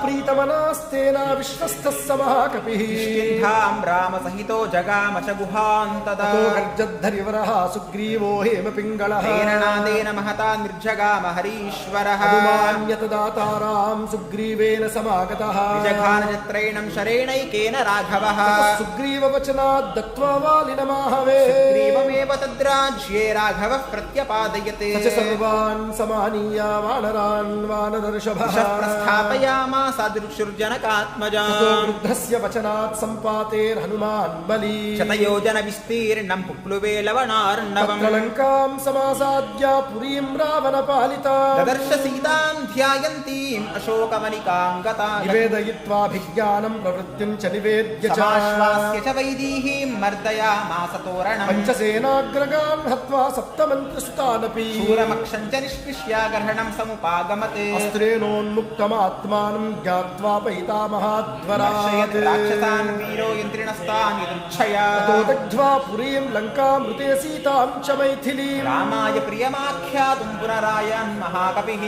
प्रीतमनास्तेन विश्वस्तः स महाकपिः किष्किन्धां रामसहितो जगाम च गुहां तदा गर्जद्धरिवरः सुग्रीवो हेमपिङ्गलः तेन नादेन महता निर्जगाम हरीश्वरः हनुमान्यतदातारां सुग्रीवेन समागतः निजघानजत्रैणं शरेणैकेन राघवः सुग्रीववचनात् दत्त्वा वालिनमाहवे सुग्रीवमेव तद्राज्ये राघवः प्रत्यपादयते स च सर्वान् समानीय वानरान् वानरर्षभः प्रस्थापयामास दुर्जनकात्मजा वृद्धस्य वचनात् सम्पातेर्हनुमान् बली शतयोजन विस्तीर्णं पुप्लुवे लवणार्णवम् लङ्कां समासाद्य पुरीं रावणपालिता ददर्श सीतां ध्यायन्तीम् अशोकवनिकां गता निवेदयित्वाभिज्ञानं प्रवृत्तिं च निवेद्य च समाश्वास्य च वैदेहीं मर्दयामास तोरणम् पञ्चसेनाग्रगान् हत्वा सप्तमन्त्रिसुतानपि शूरमक्षं च निष्कृष्यागर्हणं समुपागमते अस्त्रेणोन्मुक्तमात्मानं ज्ञात्वा पैतामहाध्वरात् राक्षसान् वीरो यन्त्रिणस्तान् यदुच्छया ततो दग्ध्वा पुरीं लङ्कामृते सीतां च मैथिलीं रामाय प्रियमाख्यातुं पुनरायान् महाकपिः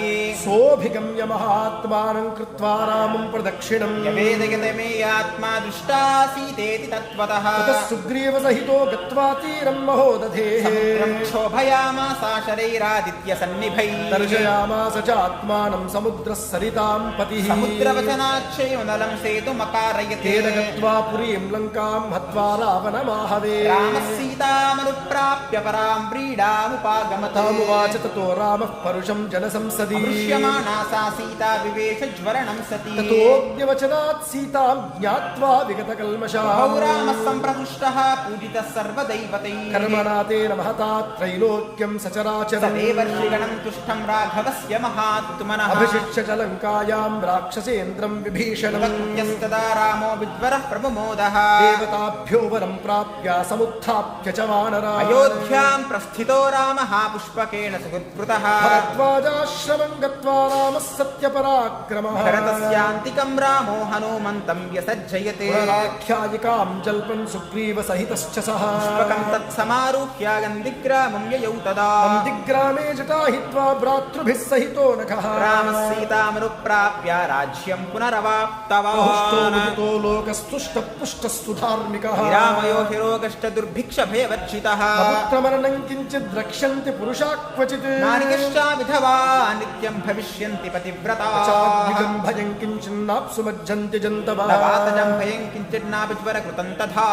सोऽभिगम्य महात्मानं कृत्वा रामं प्रदक्षिणम् यवेदयते मे आत्मा दृष्टा सीतेति तत्त्वतः ततः सुग्रीवसहितो गत्वा तीरं महोदधेः समुद्रं क्षोभयामासा शरैरादित्यसन्निभैः दर्शयामास च आत्मानं समुद्रः सरितां पतिः समुद्रवचनाक्षयोनलं सेतुमकारयते तेन गत्वा पुरीं लङ्कां हत्वा रावणमाहवे रामः सीतामनुप्राप्य परां व्रीडामुपागमत तामुवाच ततो रामः परुषं जनसंसदि दृश्यमाना सा सीता विवेश ज्वरणं सती ततोऽग्निवचनात् सीतां ज्ञात्वा विगतकल्मषा रामः सम्प्रहृष्टः पूजितः सर्वदैवतैः कर्मणा तेन महता त्रैलोक्यं सचराचरम् देवर्षिगणं तुष्टं राघवस्य महात्मनः अभिषिच्य च लङ्कायां राक्षसेन्द्रं विभीषणम् यस्तदा रामो विद्वरः प्रमुमोदः देवताभ्यो वरं प्राप्य समुत्थाप्य च वानरा अयोध्यां प्रस्थितो रामः पुष्पकेन सुहृत्कृतः भरद्वाजाश्रमं गत्वा रामः सत्यपराक्रमः भरतस्यान्तिकं रामो हनुमन्तं व्यसज्जयते पुनराख्यायिकां जल्पन् सुग्रीवसहितश्च सः पुष्पकं तत्समारूह्य गन्धिग्रामं ययौ तदा गन्धिग्रामे जटाहित्वा भ्रातृभिः सहितो नखः रामः सीतामनुप्राप्य राज्यं पुनरवाप्तवान् लोकस्तुष्टपुष्टस्तु धार्मिकः रामयो हिरोगश्च दुर्भिक्षभयवर्जितः पुत्रमरणं किञ्चित् रक्ष्यन्ति पुरुषा क्वचित् नारिकश्च विधवा नित्यं भविष्यन्ति पतिव्रताः चाद्विकं भयं किञ्चिन्नाप्सु मज्जन्ति जन्तवः नवातजं भयं किञ्चिन्नाभिज्वरकृतं तथा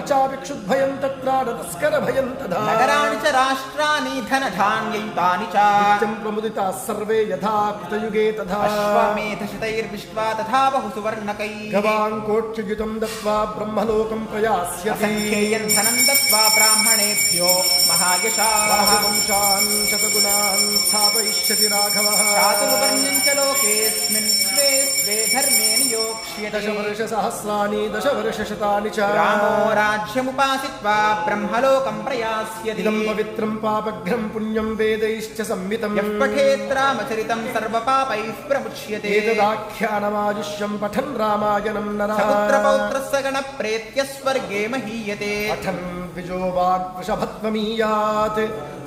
चाभिक्षुद्भयं तत्राडतस्करभयं तथा नगराणि च राष्ट्राणि धनधान्ययुतानि च नित्यं प्रमुदिताः सर्वे यथा कृतयुगे तथा अश्वमेधशतैर्विश्वा तथा बहुसुवर्णकैः गवाङ्कोट्युतं दत्त्वा ब्रह्मलोकं प्रयास्यति असङ्ख्येयं धनं दत्त्वा ब्राह्मणेभ्यो महायशाः वंशान् शतगुणान् स्थापयिष्यति राघवः चातुर्वर्ण्यं च लोकेऽस्मिन् स्वे स्वे धर्मे नियोक्ष्यते दशवर्षसहस्राणि दशवर्षशतानि च रामो राज्यमुपासित्वा ब्रह्मलोकं प्रयास्यति इदं पवित्रं पापघ्नं पुण्यं वेदैश्च संवितं यः पठेत् रामचरितं सर्वपापैः प्रमुच्यते एतदाख्यानमायुष्यं पठन् रामायणं नरः सपुत्रपौत्रस्य गणप्रेत्य स्वर्गे महीयते पठन् द्विजो वाग्वृषभत्वमीयात्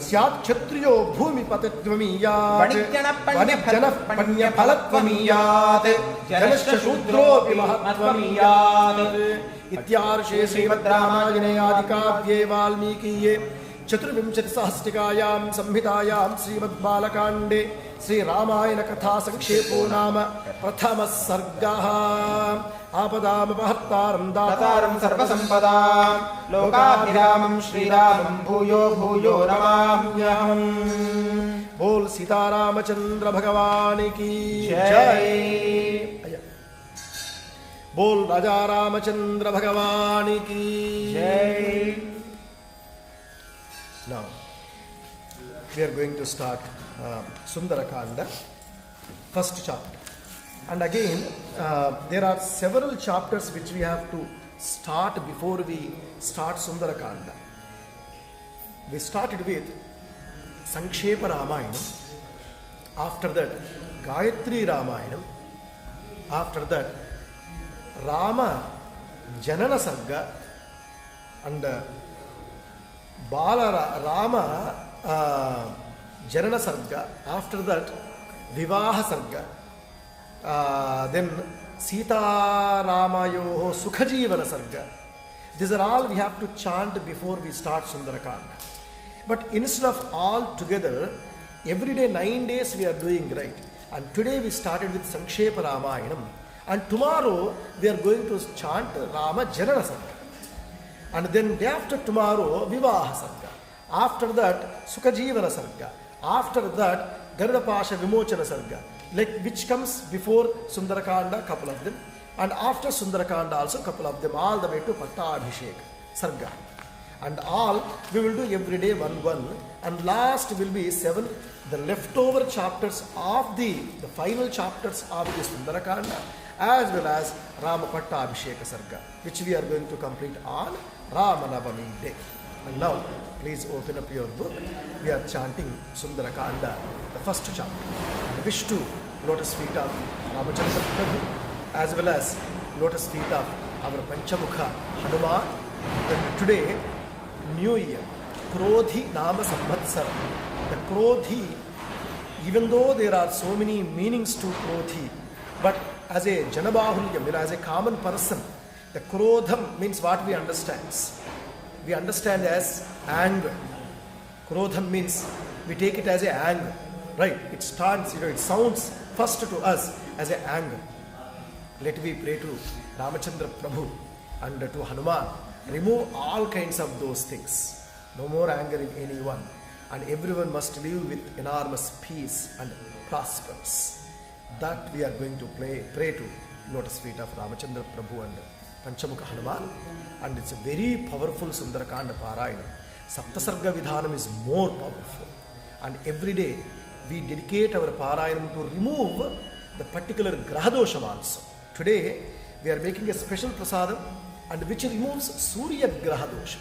स्यात् क्षत्रियो भूमिपतित्वमीयात् वणिज्जनः पण्यफलत्वमीयात् जनश्च शूद्रोऽपि महत्त्वमीयात् इत्यार्षे श्रीमद्रामायणे आदिकाव्ये वाल्मीकीये चतुर्विंशतिसहस्रिकायां संहितायां श्रीमद्बालकाण्डे श्रीरामायणकथा संक्षेपो नाम प्रथमः सर्गः। आपदामपहर्तारं दातारं सर्वसम्पदां लोकाभिरामं श्रीरामं भूयो भूयो नमाम्यहम्। बोल सीतारामचंद्र भगवान की जय। बोल राजा रामचंद्र भगवान की जय। Now we are going to start Sundarakanda, first chapter. And again, there are several chapters which we have to start before we start Sundarakanda. We started with Sankshepa Ramayanam. After that, Gayatri Ramayanam. After that, Rama Janana Sarga and Bala Rama Janana Sarga. After that, Vivaha Sarga. Then Sita Ramayo Sukhajivana Sarga. These are all we have to chant before we start Sundarakanda. But instead of all together, every day 9 days we are doing right. And today we started with Sankshepa Ramayanam. And tomorrow we are going to chant Rama Janana Sarga. And then day after tomorrow, Vivaha Sarga. After that, Sukhajivana Sarga. After that, Garuda Pasha Vimochana Sarga. Like which comes before Sundarakanda, couple of them. And after Sundarakanda also couple of them, all the way to Pattabhishek Sarga. And all we will do every day one. And last will be 7, the leftover chapters of the final chapters of the Sundarakanda, as well as Rama Pattabhisheka Sarga, which we are going to complete on Ramanavami day. And now, please open up your book. We are chanting Sundarakanda, the first chapter. I wish to lotus feet of Ramachandra Prabhu, as well as lotus feet of our Panchamukha Hanuman. And today, New Year, Krodhi Nama Samvatsara. The Krodhi, even though there are so many meanings to Krodhi, but as a Janabahulyam, as a common person, the Krodham means what we understand. We understand as anger. Krodham means we take it as a anger, right? It starts, it sounds first to us as a anger. Let me pray to Ramachandra Prabhu and to Hanuman. Remove all kinds of those things. No more anger in anyone. And everyone must live with enormous peace and prosperous. That we are going to pray to lotus feet of Ramachandra Prabhu and Panchamukha Hanuman. And it's a very powerful Sundarakanda Parayanam. Saptasarga Vidhanam is more powerful. And every day we dedicate our Parayanam to remove the particular Grahadosham also. Today we are making a special prasadam and which removes Surya Grahadosham.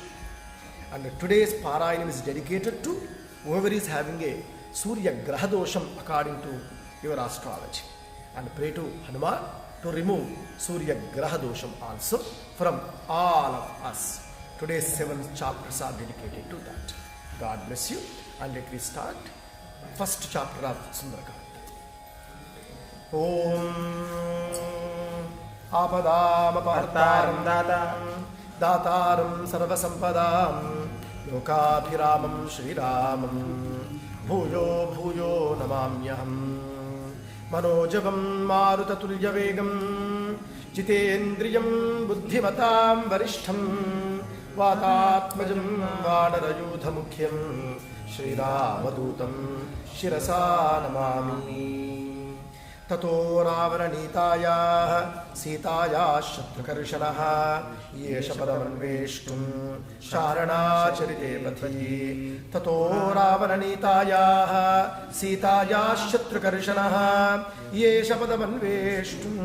And today's Parayanam is dedicated to whoever is having a Surya Grahadosham according to your astrology. And pray to Hanuman to remove Surya Grahadosham also from all of us. Today's 7 chapters are dedicated to that. God bless you, and let me start first chapter of Sundarakanda. Om Apadam Apartaram Dataram Sarvasampadam Lokabhiramam Shriramam Bhuyo Bhuyo Namamyaham Manojavam Marutatulyavegam Jitendriyam Buddhimatam Varishtham Vatatmajam Vadarayudhamukhyam Shri Ramadutam Shirasa Namami Tato Ravaranitaya Sitaya Shatrakarshanaha Yesha Padamanveshtum Sharana Charite Pathi Tato Ravaranitaya Sitaya Shatrakarshanaha Yesha Padamanveshtum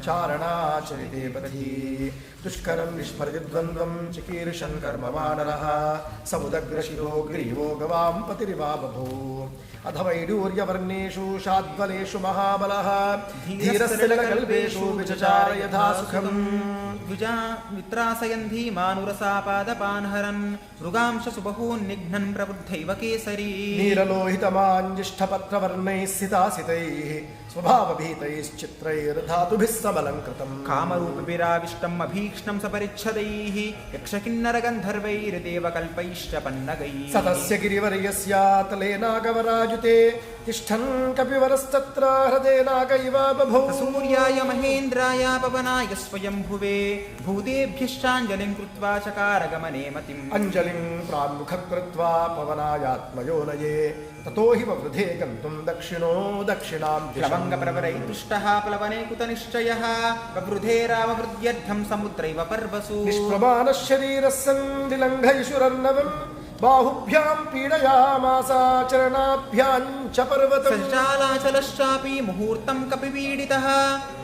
Charana Charite Pathi Dushkaram Nishparidvandvam Chikirshan Karmavanaraha Samudagrashiro Grivo Gavam Patirivababhu Adhavaidurya Varneshu Shadvaleshu Mahabalaha Dhirasthilkalpeshu Vichachara Yatha Sukham Vija Mitrasayandhi Manurasapad Panharan Rugamsha Subahun Nignan Prabuddhaiva Kesari Niralohitamān Jishtapatra Varnais Sita Sitai Swabhava Bhitais Chitrair Dhatubhis Samalankritam Kamarupa Viravishtam Abhikshnam Saparichadaihi Yakshakinnara Gandharvair Deva Kalpaishya Pannagai Satasya Girivaryasya Talena Gavarajute Tishtan Kapivarastattra Hradena Gaiva Babho Suryaya Mahendraya Pavanaya Swayambhuve Bhutebhyashchanjalim Krutva Chakara Gamane Matim Anjalim Pramukha Krutva Pavanayatmayonaye Tato hi Vavridhe Gantum Dakshino Dakshinam Plavanga Pravarai Tushtaha Plavane Kutanishchayaha Vavrudhe Rama Vrudyadham Samudraiva Parvasu Nishprabhana Sharirasam Dilangha Yishurarnavam बाहुभ्यां पीडयामास चरणाभ्यां च पर्वतम् सञ्चालाचलश्चापि मुहूर्तं कपिपीडितः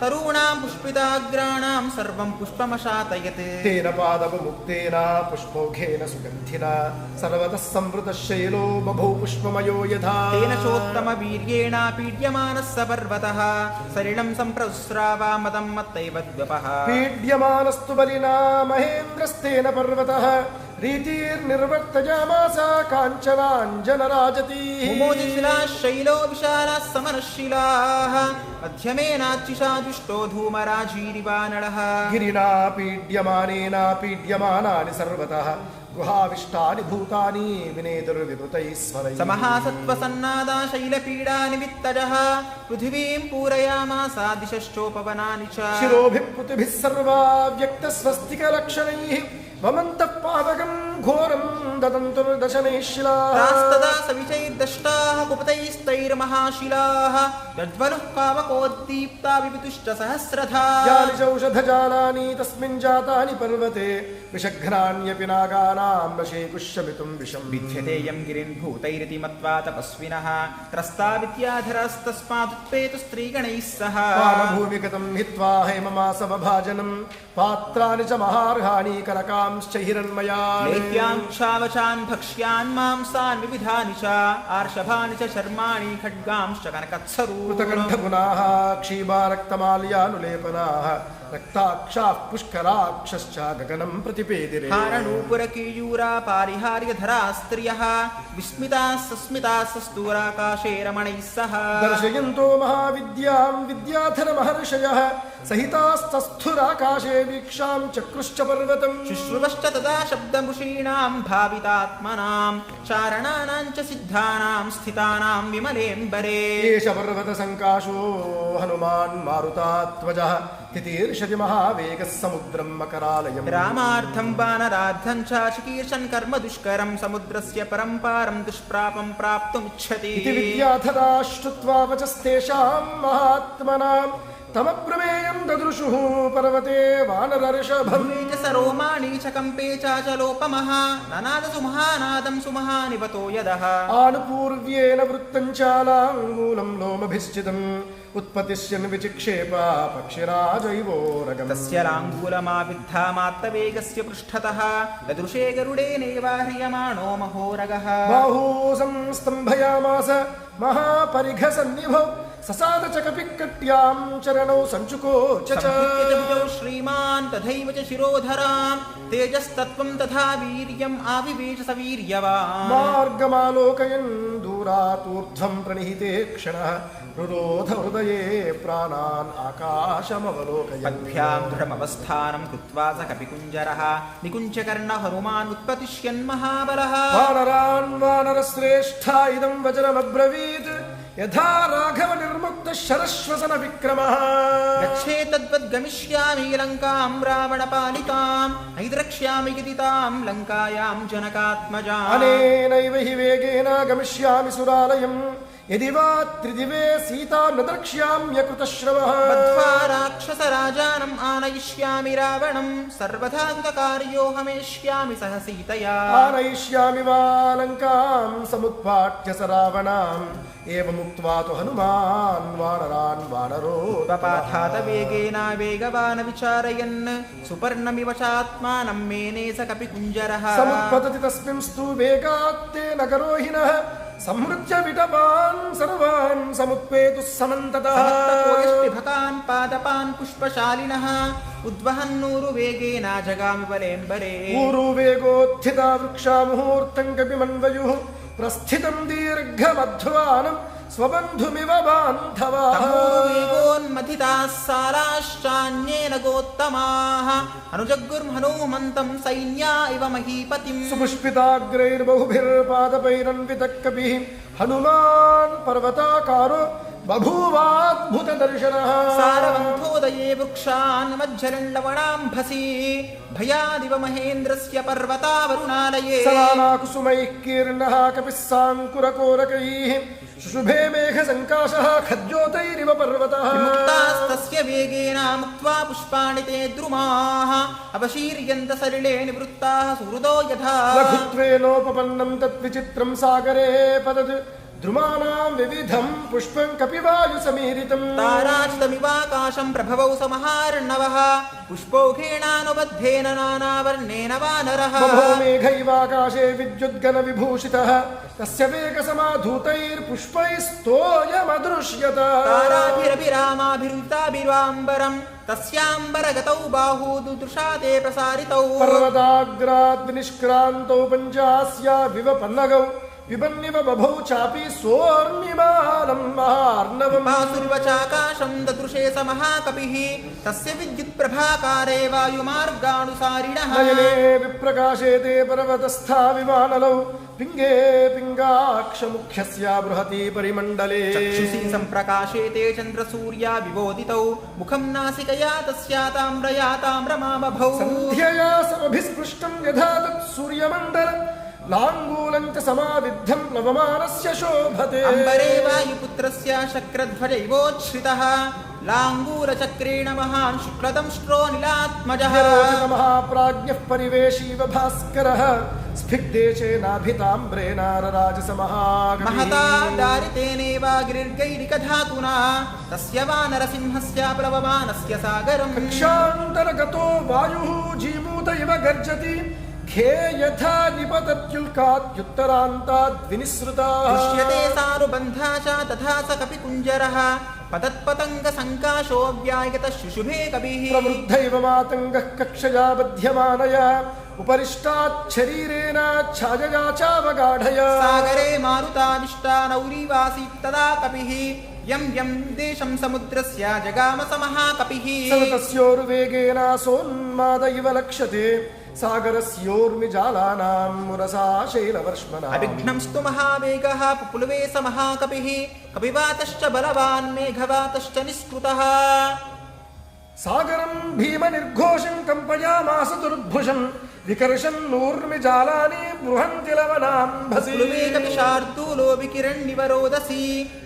तरूणां पुष्पिताग्राणां सर्वं पुष्पमशातयत् तेन पादवमुक्तेन पुष्पौघेन सुगन्धिना सर्वतः संवृतशैलो बभौ पुष्पमयो यथा तेन चोत्तमवीर्येण पीड्यमानः स पर्वतः सलिलं सम्प्रस्रावामदं मत्तैव द्वपः पीड्यमानस्तु बलिना महेन्द्रस्तेन पर्वतः रीतिर्निर्वर्तयामास काञ्चनाञ्जनराजती मुमोजशिलाः shallow विशालाः समनशिलाः मध्यमेनाच्युषा दुष्टो धूमराजीरिवानलः गिरिना पीड्यमानानि सर्वतः गुहाविष्टानि भूतानि विनेतुर्विवृतैः स्वरैः समहासत्त्वसन्नादा शैलपीडानिमित्तजः पृथिवीं पूरयामास दिशश्चोपवनानि च शिरोभिः पुतिभिः सर्वा व्यक्तस्वस्तिकलक्षणैः ममन्तः पावकं घोरं ददन्तुर्दशनैः शिलाः तास्तदा सविचैर्दष्टाः कुपतैस्तैर्महाशिलाः यद्वनुः कावकोद्दीप्ता विवितुश्च सहस्रधा यानि चौषधजालानि तस्मिन् जातानि पर्वते विषघ्नान्यपि नागानां वशीकुष्यमितुं विषम् विद्यतेयं गिरिन् भूतैरिति मत्वा तपस्विनः त्रस्ता विद्याधरास्तस्मादुत्पेतु स्त्रीगणैः सह पानभूमिगतं हित्वा हेममासवभाजनं पात्राणि च महार्हाणि करकांश्च हिरण्मयान् लेह्याङ्क्षावचान् भक्ष्यान् मांसान् विविधानि च आर्षभानि च चर्माणि खड्गांश्च कनकत्सरू कृतकण्ठगुणाः क्षीबारक्तमाल्यानुलेपनाः रक्ताक्षाः पुष्कराक्षश्च गगनं प्रतिपेदिरे हारणूपुरकेयूरा पारिहार्यधरा स्त्रियः विस्मिताः सस्मिताः सस्तूराकाशे रमणैः सह दर्शयन्तो महाविद्यां विद्याधरमहर्षयः सहितास्तस्थुराकाशे वीक्षां चक्रुश्च पर्वतम् शुश्रुवश्च तदा शब्दमुषीणां भावितात्मनां चारणानां च सिद्धानां स्थितानां विमलेऽम्बरे एष पर्वतसङ्काशो हनुमान् मारुतात्वजः तितीर्षति महावेगः समुद्रं मकरालयम् रामार्थं वानरार्थं च चिकीर्षन् कर्म दुष्करं समुद्रस्य परम्पारं दुष्प्रापं प्राप्तुमिच्छति इति विद्याधरा श्रुत्वा वचस्तेषां महात्मनां तमप्रमेयं ददृशुः पर्वते वानरर्षभम् च सरोमाणि च कम्पे चाचलोपमः ननाद सुमहानादं सुमहानिपतो यदः आनुपूर्व्येन वृत्तं चालाङ्गूलं लोमभिश्चितम् उत्पतिष्यन् विचिक्षेप पक्षिराजैवोरगम् तस्य लाङ्गूलमाविद्धामात्तवेगस्य पृष्ठतः ददृशे गरुडेनैवाह्रियमाणो महोरगः बाहू संस्तम्भयामास महापरिघसन्निभौ ससाद च कपिकट्यां चरणौ सञ्चुकोच च भुजौ श्रीमान् तथैव च शिरोधरां तेजस्तत्त्वं तथा वीर्यम् आविवेश सवीर्यवान् मार्गमालोकयन् दूरातूर्ध्वं प्रणिहिते क्षणः रुरोध हृदये प्राणान् आकाशमवलोकयन् पद्भ्यां दृढमवस्थानं कृत्वा स कपिकुञ्जरः निकुञ्चकर्ण हनुमान् उत्पतिष्यन् महाबलः वानरान् वानरश्रेष्ठा इदं वचनमब्रवीत् यथा राघव निर्मुक्तः शरश्वसन विक्रमः गच्छेतद्वद्गमिष्यामि लङ्कां रावणपालितां नैद्रक्ष्यामि यदि तां लङ्कायां जनकात्मजाम् अनेनैव हि वेगेन गमिष्यामि सुरालयम् यदि वा त्रिदिवे सीतां न द्रक्ष्याम्यकृतश्रवः बद्ध्वा राक्षसराजानम् आनयिष्यामि रावणं सर्वथा कृतकार्यो हमेष्यामि सह सीतया आनयिष्यामि वा लङ्कां समुत्पाट्य स रावणाम् एवमुक्त्वा तु हनुमान् वानरान् वानरोपपाठात वेगेन वेगवान् विचारयन् सुपर्णमिव चात्मानं मेने स कपिकुञ्जरः समुत्पतति तस्मिंस्तु वेगात्ते नगरोहिणः संहृत्य विटपान् सर्वान् समुत्पेतुः समन्ततः विभकान् पादपान् पुष्पशालिनः उद्वहन्नूरुवेगेन जगामि बलेम्बरे ऊरुवेगोत्थिता वृक्षा मुहूर्तं कपिमन्वयुः प्रस्थितं दीर्घमध्वानं स्वबन्धुमिव बान्धवाः वेगोन्मथिताः साराश्चान्येन गोत्तमाः अनुजग्गुर्हनुमन्तं सैन्या इव महीपतिम् सुपुष्पिताग्रैर्बहुभिर्पादपैरन्वितः कपिः हनुमान् पर्वताकारो बभूवाद्भुतदर्शनः सारवन्थोदये वृक्षान् मज्जलण्लवणाम्भसि भयादिव महेन्द्रस्य पर्वतावरुणालये सलानाकुसुमैः कीर्णः कपिः साङ्कुरकोरकैः शुशुभे मेघसङ्काशः खद्योतैरिव पर्वतः विमुक्तास्तस्य वेगेन मुक्त्वा पुष्पाणि ते द्रुमाः अवशीर्यन्त सलिले निवृत्ताः सुहृदो यथा लघुत्वेनोपपन्नं तद्विचित्रं सागरे पतत् द्रुमाणां विविधं पुष्पं कपिवायुसमीरितं ताराचितमिवाकाशं प्रभवौ समहार्णवः पुष्पौघेणानुबद्धेन नानावर्णेन वानरः बभो मेघैवाकाशे विद्युद्गणविभूषितः तस्य वेगसमाधूतैर्पुष्पैस्तोयमदृश्यत ताराभिरभिरामाभिरुताभिर्वाम्बरं तस्याम्बरगतौ बाहू दुदृशा ते प्रसारितौ पर्वताग्राद् विनिष्क्रान्तौ पञ्चास्या विवपन्नगौ विपन्निव बभौ चापि सोऽर्णिमालं महार्णवम् पासुर्वचाकाशं ददृशे स महाकपिः तस्य विद्युत्प्रभाकारे वायुमार्गानुसारिणः नयने विप्रकाशे ते पर्वतस्था विमानलौ पिङ्गे पिङ्गाक्षमुख्यस्य बृहति परिमण्डले चक्षुषी सम्प्रकाशे ते चन्द्रसूर्या विबोधितौ मुखं नासिकया तस्या ताम्रया ताम्रमाबभौ सन्ध्यया समभिस्पृष्टं यथा तत् सूर्यमण्डल लाङ्गूलं च समाविद्धं प्लवमानस्य शोभते अम्बरे वायुपुत्रस्य शक्रध्वजैवोच्छ्रितः लाङ्गूलचक्रेण महान् शुक्लदंष्ट्रो नीलात्मजः महाप्राज्ञः परिवेशीव भास्करः स्फिग्देशेनाभिताम्ब्रेणारराजसमः महता दारितेनेव गिरिर्गैरिकधातुना तस्य वानरसिंहस्य प्लवमानस्य सागरम् कक्षान्तरगतो वायुः जीमूत इव गर्जति खे यथा निपतत्युल्कात्युत्तरान्ताद्विनिसृताः दृश्यते सानुबन्धा च तथा स कपिकुञ्जरः पतत्पतङ्गसङ्काशो व्यायतः शुशुभे कपिः प्रवृद्धैव मातङ्गः कक्षया बध्यमानया उपरिष्टाच्छरीरेण छायया चावगाढया सागरे मारुताविष्टा नौरीवासीत् तदा कपिः यं यं देशं समुद्रस्य जगाम स महाकपिः सततस्योर्वेगेन सोन्माद इव लक्ष्यते सागरस्योर्मिजालानां मुरसा शैलवर्ष्मणा अभिघ्नंस्तु महावेगः पुप्लुवे स महाकपिः कपिवातश्च बलवान् मेघवातश्च निष्कृतः सागरं भीमनिर्घोषं कम्पयामास दुर्भुषं विकर्षन्नूर्मिजालानि बृहन्ति लवनाम्भसि पुप्लुवे कपिशार्दूलो विकिरण्निवरोदसी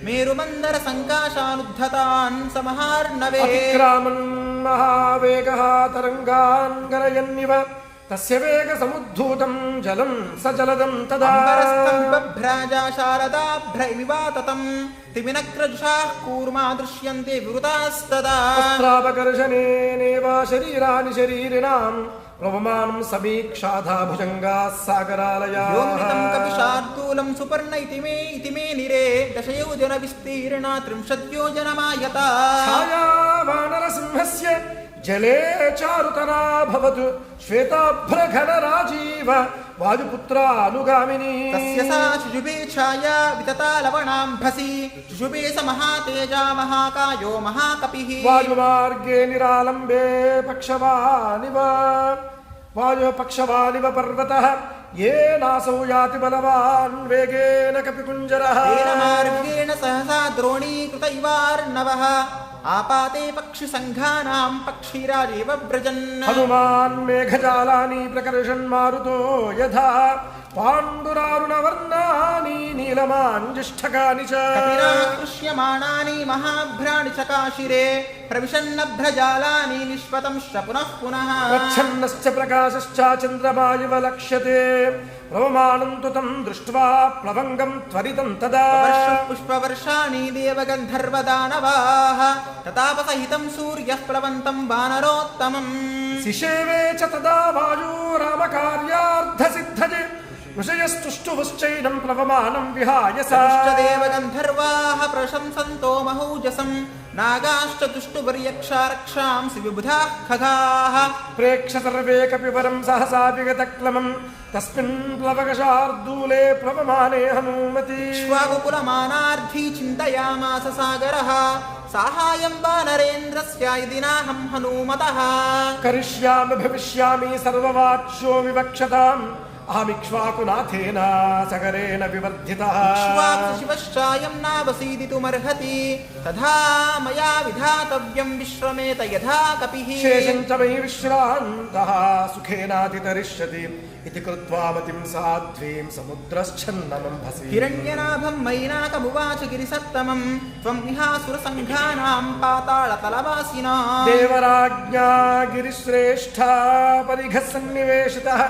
मेरुमन्दरसङ्काशानुद्धतान् स महार्णवे अतिक्रामन् महावेगः तरङ्गान् गरयन्निव तस्य वेगसमुद्धूतं जलं स जलदं तदा अम्बरस्थं बभ्राजा शारदाभ्रैमिवाततं तिमिनक्रजुषाः कूर्मा दृश्यन्ते विवृतास्तदा अस्त्रावकर्षणेनेव शरीराणि शरीरिणां प्लवमानं समीक्षाधा भुजङ्गाः सागरालयाः योमितं कपिशार्दूलं सुपर्ण इति मे निरे दशयोजनविस्तीर्णा 30 योजनमायता छाया वानरसिंहस्य जले चारुतना भवतु श्वेताभ्रघनराजीव वायुपुत्रानुगामिनी तस्य सा शुशुभे छाया वितता लवणाम्भसि शुशुभे स महातेजा महाकायो महाकपिः वायुमार्गे निरालम्बे पक्षवानिव पर्वतः येनासौ याति बलवान् वेगेन कपिकुञ्जरः तेन मार्गेण सहसा द्रोणीकृत इवार्णवः आपाते पक्षिसङ्घानां पक्षिराजेव व्रजन् हनुमान् मेघजालानि प्रकर्षन् मारुतो यथा पाण्डुरारुणवर्णानि नीलमाञ्जिष्ठकानि च कपिनाकृष्यमाणानि महाभ्राणि चकाशिरे प्रविशन्नभ्रजालानि निष्पतंश्च पुनः पुनः प्रच्छन्नश्च प्रकाशश्च चन्द्रमा इव लक्ष्यते प्रवमानं तु तं दृष्ट्वा प्लवङ्गं त्वरितं तदा पुष्पवर्षाणि देवगन्धर्वदानवाः ततापसहितं सूर्यः प्लवन्तं वानरोत्तमम् सिषेवे च तदा वायो रामकार्यार्थसिद्धये ऋषयस्तुष्टुवश्चैनं प्लवमानं विहाय सा देवगन्धर्वाः प्रशंसन्तो महौजसं नागाश्च तुष्टुवर्यक्षा रक्षांसि विबुधाः खगाः प्रेक्ष सर्वे कपिवरं सहसा विगतक्लमं तस्मिन् प्लवकशार्दूले प्लवमाने हनूमति श्वाकुकुलमानार्थी चिन्तयामास सागरः साहाय्यं वानरेन्द्रस्य यदि नाहं हनूमतः करिष्यामि भविष्यामि सर्ववाच्यो विवक्षताम् अहमिक्ष्वाकुनाथेन सगरेण विवर्धितः शिवश्चायं नावसीदितुमर्हति तथा मया विधातव्यं विश्रमेत यथा कपिः शेषं च मयि विश्रान्तः सुखेनातितरिष्यति इति कृत्वा मतिं साध्वीं समुद्रश्छन्नमम्भसि हिरण्यनाभं मैनाकमुवाच गिरिसत्तमं त्वं निहासुरसङ्घानां पातालतलवासिना देवराज्ञा गिरिश्रेष्ठा परिघसन्निवेशितः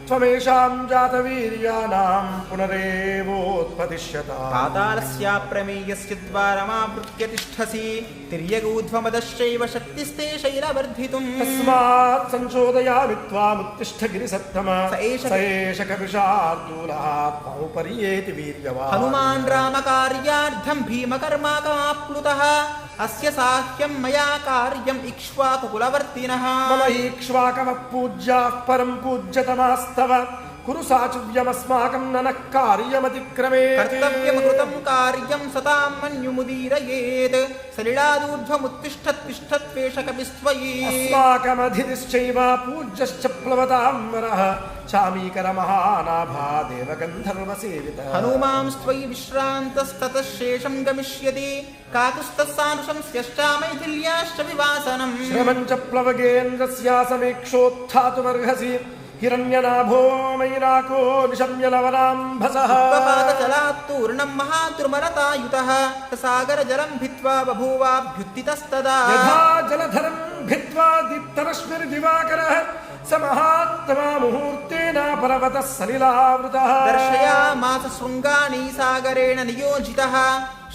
त्वमेषां जातवीर्याणां पुनरेवोत्पतिष्यता पातालस्याप्रमेयस्य द्वारमावृत्य तिष्ठसि तिर्यगूध्वमदश्चैव शक्तिस्ते शैलवर्धितुम् तस्मात् संशोधयामि त्वामुत्तिष्ठ गिरिसत्तम स एष कपिशार्दूलः त्वमुपर्येति वीर्यवान् हनुमान् रामकार्यार्थं भीमकर्माकमाप्लुतः अस्य साह्यं मया कार्यम् इक्ष्वाकुकुलवर्तिनः मम ईक्ष्वाकमपूज्याः परं पूज्यतमास्तव कुरु साचुव्यमस्माकं ननः कार्यमतिक्रमेत् कर्तव्यमकृतं कार्यं सतां मन्युमुदीरयेत् सलिलादूर्ध्वमुत्तिष्ठत्तिष्ठत्वेष कपिस्त्वयि अस्माकमधितिश्चैव पूज्यश्च प्लवतां वरः चामीकरमहानाभा देवगन्धर्वसेवितः हनुमांस्त्वयि विश्रान्तस्ततः शेषं गमिष्यति काकुस्तस्सानुशंस्यश्च मैथिल्याश्च विवासनम् श्रमं च प्लवगेन्द्रस्यासमीक्षोत्थातुमर्हसि हिरण्यनाभो मैनाको निशम्य लवनाम्भसः जलात्तूर्णं महाद्रुमरतायुतः सागरजलं भित्त्वा बभूवाभ्युत्थितस्तदा यथा जलधरं भित्त्वा दीप्तरश्मिर्दिवाकरः स महात्मा मुहूर्तेन पर्वतः सलिलावृतः दर्शयामास शृङ्गाणि सागरेण नियोजितः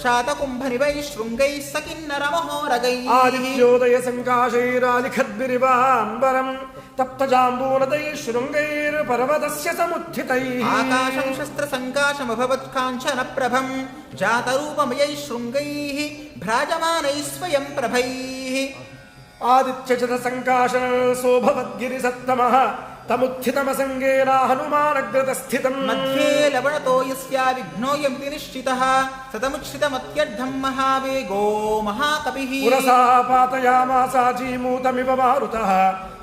शातकुम्भनिवैः शृङ्गैः स किन्नरमहोरगैः आदित्योदय सङ्काशैरालिखद्भिरिवाम्बरम् तप्तजाम्बूनदैः शृङ्गैर्पर्वतस्य समुत्थितैः आकाशं शस्त्रसङ्काशमभवत् काञ्चनप्रभं जातरूपमयैः शृङ्गैः भ्राजमानैः स्वयं प्रभैः आदित्यशतसङ्काशसोऽभवद्गिरिसत्तमः तमुत्थितमसङ्गेन हनुमानग्रतस्थितम् मध्ये लवणतो यस्या विघ्नोऽयं निश्चितः सतमुच्छ्रितमत्यर्धं महावेगो महाकपिः पुरसा पातयामासाजीमूतमिव मारुतः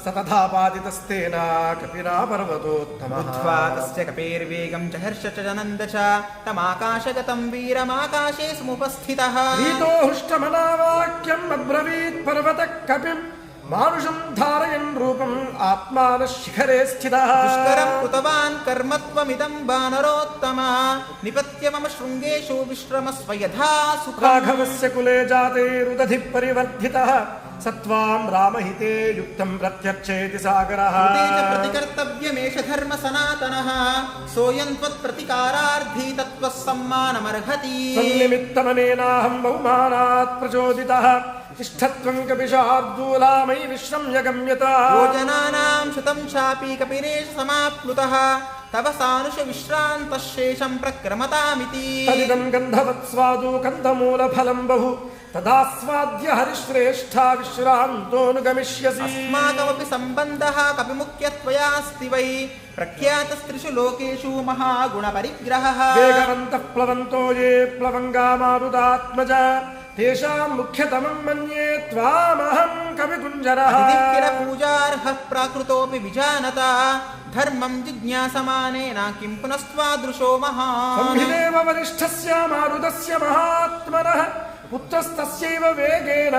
स तथा पातितस्तेन कपिना पर्वतोत्तमः बुद्ध्वा तस्य कपेर्वेगं च हर्ष च नन्द च तमाकाशगतं वीरमाकाशे समुपस्थितः प्रीतो हृष्टमनावाक्यम् अब्रवीत् पर्वतः कपिम् मानुषं धारयन् रूपम् आत्मानः शिखरे स्थितः दुष्करं कृतवान् कर्मत्वमिदं वानरोत्तमा निपत्य मम शृङ्गेषु विश्रमस्व यथा सुखम् राघवस्य कुले जातेरुदधिः परिवर्धितः सत्वां रामहिते युक्तं प्रत्यर्चेति सागरः प्रतिकर्तव्यमेष धर्म सनातनः सोऽयं त्वत्प्रतिकारार्थी तत्त्वः सम्मानमर्हति तन्निमित्तमनेनाहं बहुमानात् प्रचोदितः तिष्ठत्वं कपिशार्दूला मयि विश्रम्य गम्यता योजनानां शतं चापि कपिरेष समाप्लुतः तव सानुष विश्रान्तः शेषं प्रक्रमतामिति तदिदं गन्धवत्स्वादु कन्दमूलफलं बहु तदास्वाद्य हरिश्रेष्ठा विश्रान्तोऽनुगमिष्यसि अस्माकमपि सम्बन्धः कपिमुख्यत्वयास्ति वै प्रख्यातस्त्रिषु लोकेषु महागुणपरिग्रहः वेगवन्तः प्लवन्तो ये प्लवङ्गामारुदात्मज तेषां मुख्यतमं मन्ये त्वामहं कविकुञ्जरः किल पूजार्हः प्राकृतोऽपि विजानता धर्मं जिज्ञासमानेन किं पुनस्त्वादृशो महान् संहिदेव वरिष्ठस्य मारुतस्य महात्मनः पुत्रस्तस्यैव वेगेन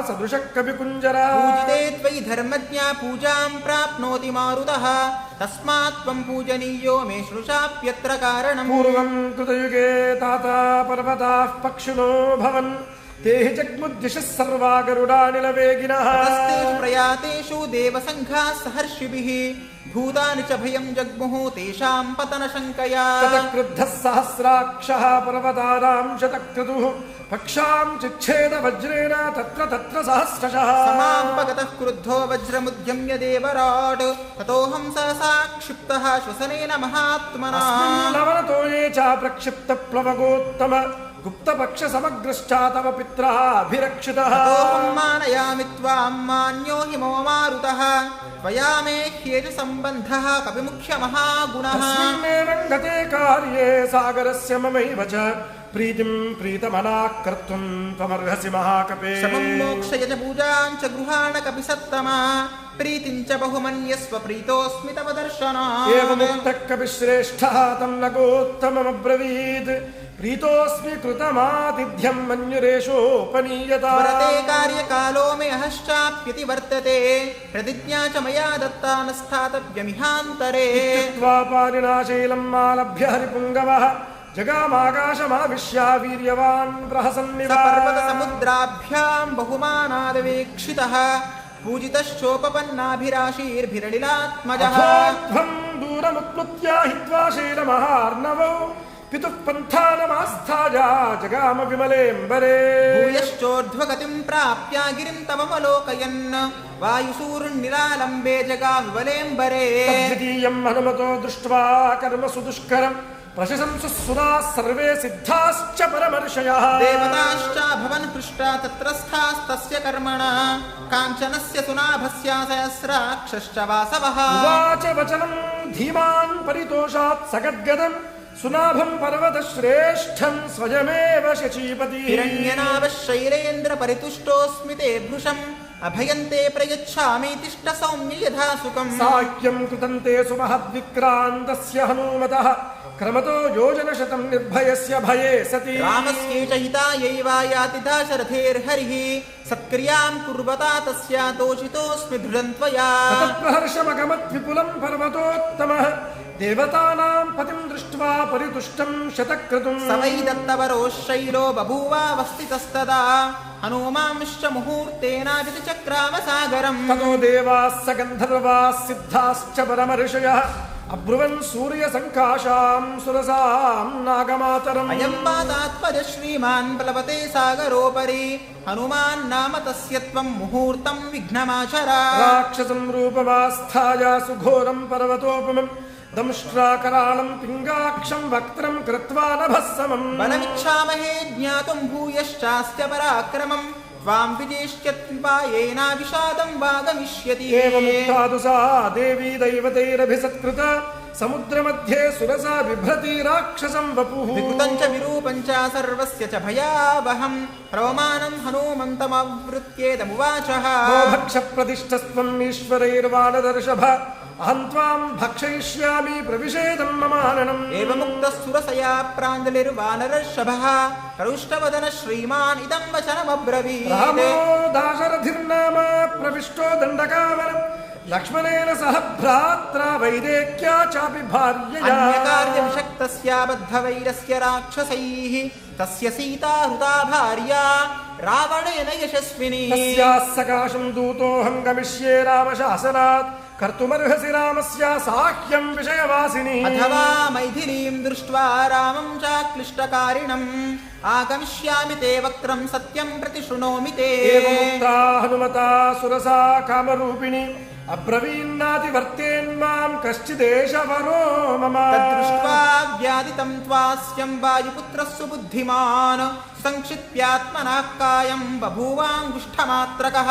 सदृशः कविकुञ्जरः पूजिते त्वयि धर्मज्ञा पूजां प्राप्नोति मारुतः तस्मात् त्वं पूजनीयो मे श्रुषाप्यत्र कारणम् पूर्वं कृतयुगे ताता पर्वताः पक्षिणो भवन् ते हि जग्मुद्दिशः सर्वा गरुडानिलवेगिनः तस्तेषु प्रयातेषु देवसङ्घाः सहर्षिभिः भूतानि च भयं जग्मुः तेषां पतनशङ्कया ततः क्रुद्धः सहस्राक्षः पर्वतानां शतक्रतुः पक्षां चिच्छेद वज्रेण तत्र तत्र सहस्रशः समापगतः क्रुद्धो वज्रमुद्यम्य देवराट् ततोऽहं सहसा क्षिप्तः श्वसनेन महात्मना लवनतो ये च प्रक्षिप्तप्लवगोत्तम गुप्तपक्षसमग्रश्चा तव पित्राभिरक्षितः ततोऽहं मानयामि त्वां मान्यो हि मम मारुतः त्वया मे ह्येष सम्बन्धः कविमुख्यमहागुणः तस्मिन्नेवं गते कार्ये सागरस्य ममैव च प्रीतिं प्रीतमनाः कर्तुं त्वमर्हसि महाकपे शमं मोक्षयज पूजां च गृहाण कपि सत्तमा प्रीतिं च बहुमन्यस्व प्रीतोऽस्मि तव दर्शनात् एवमुक्तः कपिश्रेष्ठः तं नगोत्तममब्रवीत् प्रीतोऽस्मि कृतमातिथ्यं मन्युरेषोपनीयता वरते कार्यकालो मे अहश्चाप्यति वर्तते प्रतिज्ञा च मया दत्ता न स्थातव्यमिहान्तरे इत्युक्त्वा पारिणाशीलं आलभ्य हरिपुङ्गवः जगामाकाशमाविश्या वीर्यवान् प्रहसन्निव पर्वतसमुद्राभ्यां बहुमानादवेक्षितः पूजितश्चोपपन्नाभिराशीर्भिरलिलात्मजः ध्वं दूरमुत्प्लुत्य हित्वा शीलमहार्णवौ पितुः पन्थानमास्थाय जगाम विमलेऽम्बरे भूयश्चोर्ध्वगतिं प्राप्य गिरिं तवमलोकयन् वायुसूर्निरालम्बे जगाविमलेऽम्बरे तद्वितीयं हनुमतो दृष्ट्वा कर्म सुदुष्करम् प्रशंसुः सर्वे सिद्धाश्च परमर्षयः देवताश्च भवन् पृष्टा तत्रस्थास्तस्य कर्मणा काञ्चनस्य सुनाभस्य सहस्राक्षश्च वासवः उवाच वचनं धीमान् परितोषात् सगद्गदम् सुनाभं पर्वतश्रेष्ठं स्वयमेव शचीपतिः हिरण्यनाभः शैलेन्द्र परितुष्टोऽस्मि ते भृशम् अभयन्ते प्रयच्छामि तिष्ठ सौम्य यथा सुखम् साह्यं कृतं ते सुमहद्विक्रान्तस्य हनूमतः क्रमतो योजनशतं निर्भयस्य भये सति रामस्य च हितायैवायाति दाशरथेर्हरिः सत्क्रियां कुर्वता तस्या तोषितोऽस्मि दृढं त्वया तत्प्रहर्षमगमद्विपुलं पर्वतोत्तमः देवतानां पतिं दृष्ट्वा परितुष्टं शतक्रतुं स वै दत्तवरोः शैलो बभूवावस्थितस्तदा हनूमांश्च मुहूर्तेनाभिचक्रामसागरम् ततो देवाः स गन्धर्वाः सिद्धाश्च परमर्षयः अब्रुवन् सूर्यसङ्काशां सुरसां नागमातरम् अयं वातात्मज श्रीमान् प्लवते सागरोपरि हनुमान् नाम तस्य त्वं मुहूर्तं विघ्नमाचर राक्षसं रूपमास्थाय सुघोरं पर्वतोपमम् दंष्ट्राकराळं पिङ्गाक्षं वक्त्रं कृत्वा नभस्समम् बलमिच्छामहे ज्ञातुं भूयश्चास्य पराक्रमम् त्वां विजेष्यत्पायेना विषादं वागमिष्यति एवमुक्तादु सा देवी दैवतैरभिसत्कृत समुद्रमध्ये सुरसा बिभ्रति राक्षसं वपुः विकृतं च विरूपं च सर्वस्य च भयावहं प्रवमानं हनूमन्तमवृत्येदमुवाचः भक्षप्रतिष्ठस्त्वम् ईश्वरैर्वानदर्शभ अहं त्वां भक्षयिष्यामि प्रविशेदं ममाननम् एवमुक्तस्सुरसया प्राञ्जलिर्वानरर्षभः करुष्टवदन श्रीमान् इदं वचनमब्रवीत् रामो दाशरथिर्नाम प्रविष्टो दण्डकावनम् लक्ष्मणेन सह भ्रात्रा वैदेक्या चापि भार्यया अन्यकार्यं शक्तस्याबद्धवैरस्य राक्षसैः तस्य सीता हृता भार्या रावणेन यशस्विनी तस्याः सकाशं दूतोऽहं गमिष्ये रामशासनात् कर्तुमर्हसि रामस्य साह्यं विषयवासिनी अथवा मैथिलीं दृष्ट्वा रामं चाक्लिष्टकारिणम् आगमिष्यामि ते वक्त्रं सत्यं प्रतिशृणोमि ते एवमुक्ता हनुमता सुरसा कामरूपिणी अब्रवीन्नातिवर्तेन्मां कश्चिदेशवरो मम तद्दृष्ट्वा व्यादितं त्वास्यं वायुपुत्रः सुबुद्धिमान् संक्षिप्यात्मनः कायं बभूवाङ्गुष्ठमात्रकः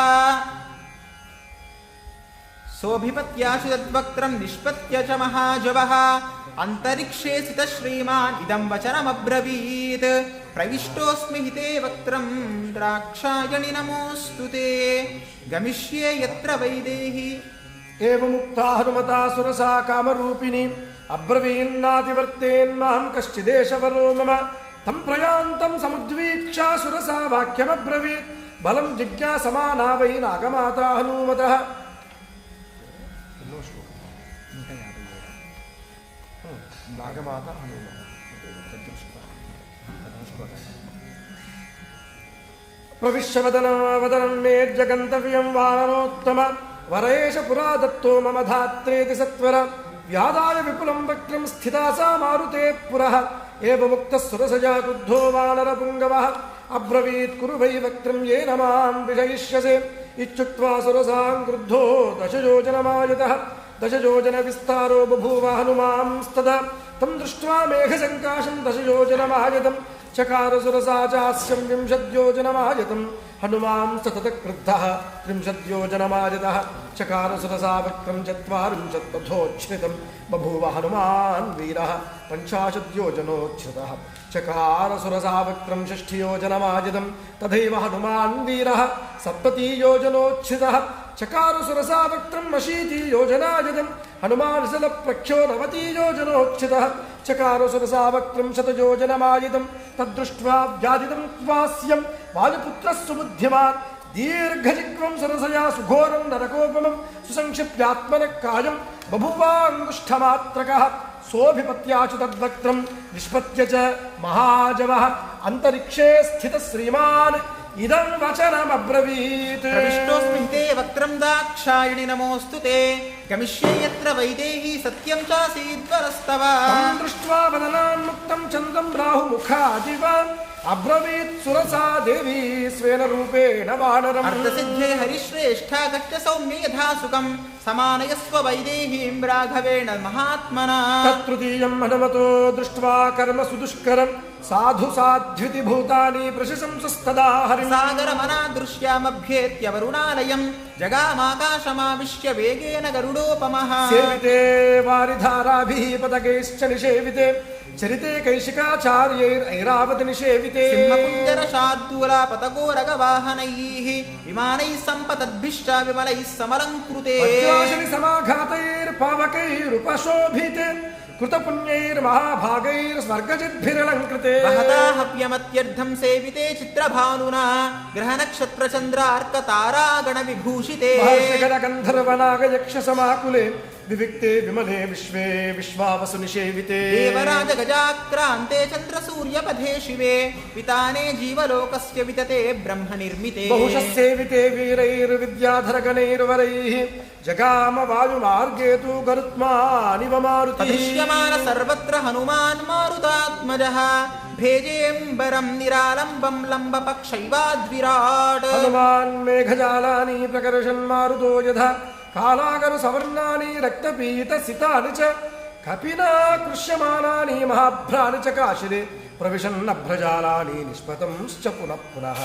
सोऽभिपत्याशु तद्वक्त्रं निष्पत्य च महाजवः अन्तरिक्षे स्थितः श्रीमान् इदं वचनमब्रवीत् प्रविष्टोऽस्मि हिते वक्त्रं द्राक्षायणि नमोऽस्तु ते गमिष्ये यत्र वैदेही एवमुक्ता हनुमता सुरसा कामरूपिणी अब्रवीन्नातिवर्तेन्मां कश्चिदेशवरो मम तं प्रयान्तं समुद्वीक्ष्य सुरसा वाक्यमब्रवीत् बलं जिज्ञासमाना वै नागमाता हनूमतः नागमाता हनूमतः प्रविश्य वदनं मे जगन्तव्यं वानरोत्तम वरेश पुरा दत्तो मम धात्रेति सत्वर व्यादाय विपुलं वक्त्रं स्थिता सा मारुते पुरः एवमुक्तः सुरसजा क्रुद्धो वानरपुङ्गवः अब्रवीत् कुरु वै वक्त्रं येन मां विजयिष्यसे इत्युक्त्वा सुरसां क्रुद्धो दशयोजनमायतः दशयोजनविस्तारो बभूव हनुमांस्तदा तं दृष्ट्वा मेघसङ्काशं दशयोजनमायतं चकार सुरसा चास्यं 20 योजनमायतं हनुमान् सतत क्रुद्धः 30 योजनमायतः चकार सुरसा वक्त्रं 40 पथोच्छ्रितं बभूव हनुमान् वीरः 50 योजनोच्छ्रितः चकार सुरसा वक्त्रं 60 योजनमायतं तथैव हनुमान् वीरः 70 योजनोच्छ्रितः चकार सुरसा वक्त्रं 80 योजनायतं हनुमान् शलप्रख्यो 90 योजनोच्छ्रितः चकार सुरसा वक्त्रं 100 योजनमायतं तद्दृष्ट्वा व्याधितं क्वास्यं वायुपुत्रः सुबुद्धिमान् दीर्घजिह्वं सरसया सुघोरं नरकोपमं सुसंक्षिप्यात्मनः कायं बभूवाङ्गुष्ठमात्रकः सोऽभिपत्याचु तद्वक्त्रं निष्पत्य च महाजवः अन्तरिक्षे स्थितः श्रीमान् इदं वचनमब्रवीत् प्रविष्टोऽस्मिन् ते वक्त्रं दाक्षायणि नमोऽस्तु ते गमिष्ये यत्र वैदेही सत्यं चासीद्वरस्तव तं दृष्ट्वा वदनान्मुक्तं चन्द्रं राहुमुखादिव अब्रवीत् सुरसा देवी स्वेन रूपेण वानरम् अर्थसिद्धे हरिश्रेष्ठा गच्छ सौम्ये यथा सुखं समानयस्व वैदेहीं राघवेण महात्मना तत्तृतीयं हनुमतो दृष्ट्वा कर्म सुदुष्करं साधु साध्विति भूतानि प्रशंसस्तदा हरिं सागरमनादृश्यामभ्येत्य वरुणालयं जगामाकाशमाविश्य वेगेन गरुडोपमः सेविते वारिधाराभिः पदकैश्च निषेविते चरिते कैशिकाचार्यैरावति निषेविते सिंहकुञ्जरशार्दूलापतगोरगवाहनैः विमानैः सम्पतद्भिश्च विमलैः समलङ्कृते समाघातैर्पावकैरुपशोभिते कृतपुण्यैर्महाभागैर्स्वर्गजिद्भिरलङ्कृते महता हव्यमत्यर्थं सेविते चित्रभानुना ग्रहनक्षत्रचन्द्रार्कतारागणविभूषिते महर्षिगणगन्धर्वनागयक्षसमाकुले विविक्ते विमले विश्वे विश्वावसु निषेविते देवराज गजाक्रान्ते चन्द्रसूर्यपथे शिवे विताने जीवलोकस्य वितते ब्रह्म निर्मिते बहुशः सेविते वीरैर्विद्याधरगणैर्वरैः जगाम वायुमार्गे तु गरुत्मानिव मारुतिः दृश्यमान सर्वत्र हनुमान् मारुतात्मजः भेजेऽम्बरं निरालम्बं लम्बपक्षैवाद्विराट् हनुमान् मेघजालानि प्रकर्षन् मारुतो यथा कालागरु सवर्णानि रक्तपीतसितानि च कपिना कृष्यमानानि महाभ्रानि च काशिरे प्रविशन्नभ्रजालानि निष्पतंश्च पुनः पुनः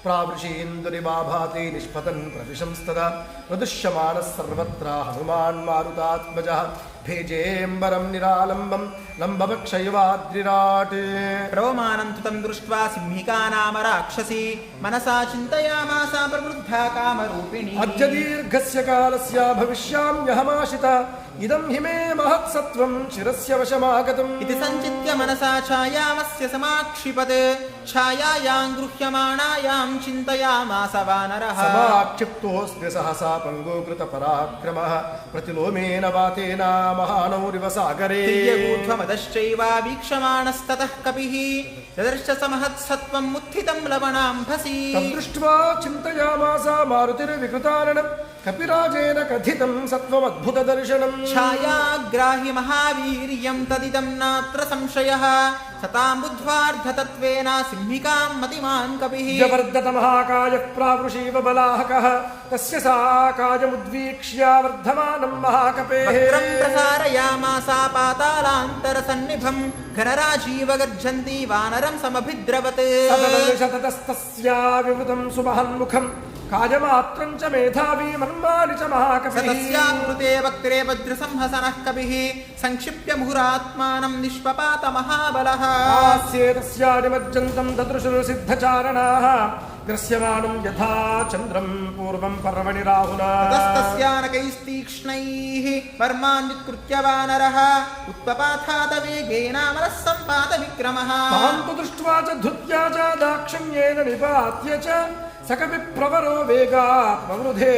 प्रावृषीन्दुरिवाभाति निष्पतन् प्रविशंस्तदा प्रदुष्यमानः सर्वत्र हनुमान् मारुतात्मजः भेजेऽम्बरं निरालम्बं लम्बवक्षैवाद्रिराट् प्रोमानन्तु तं दृष्ट्वा सिंहिका नाम राक्षसी मनसा चिन्तयामासा प्रवृद्धा कामरूपिणी अद्य दीर्घस्य कालस्य भविष्याम्यहमाशिता इदं हि मे महत्सत्वं चिरस्य वशमागतम् इति सञ्चित्य मनसा छायामस्य समाक्षिपत् छायायां गृह्यमाणायां चिन्तयामास वानरः समाक्षिप्तोऽस्मि सहसा पङ्गुकृतपराक्रमः प्रतिलोमेन वातेन महानौरिव सागरे ऊर्ध्वमदश्चैव वीक्षमाणस्ततः कपिः ददर्श समहत्सत्त्वम् उत्थितं लवणाम्भसि तद्दृष्ट्वा चिन्तयामास मारुतिर्विकृतारणं कपिराजेन कथितं सत्त्वमद्भुतदर्शनम् छायाग्राहि महावीर्यं तदिदं नात्र संशयः सतां बुद्ध्वार्धतत्त्वेन सिंहिकां मतिमान् कपिः जवर्धत महाकायः प्रावृषीव बलाहकः तस्य सा कायमुद्वीक्ष्य वर्धमानं महाकपेः वक्त्रं प्रसारयामासा पातालान्तरसन्निभं घनराजीव गर्जन्ति वानरं समभिद्रवत् शततस्तस्या विवृतं सुमहन्मुखं कायमात्रं च मेधावी मन्मानि च महाकपिः तस्याकृते वक्त्रे वज्रसंहसनः कपिः संक्षिप्य मुहुरात्मानं निष्पपात महाबलः आस्ये तस्या निमज्जन्तं ददृशुसिद्धचारणाः ग्रस्यमानं यथा चन्द्रं पूर्वं पर्वणि राहुना ततस्तस्यानकैस्तीक्ष्णैः पर्मान्युत्कृत्य वानरः उत्पपाथात वेगेनामरः सम्पात विक्रमः तां तु दृष्ट्वा च धृत्या च दाक्षिण्येन निपात्य च सकपि प्रवरो वेगात् प्रवृधे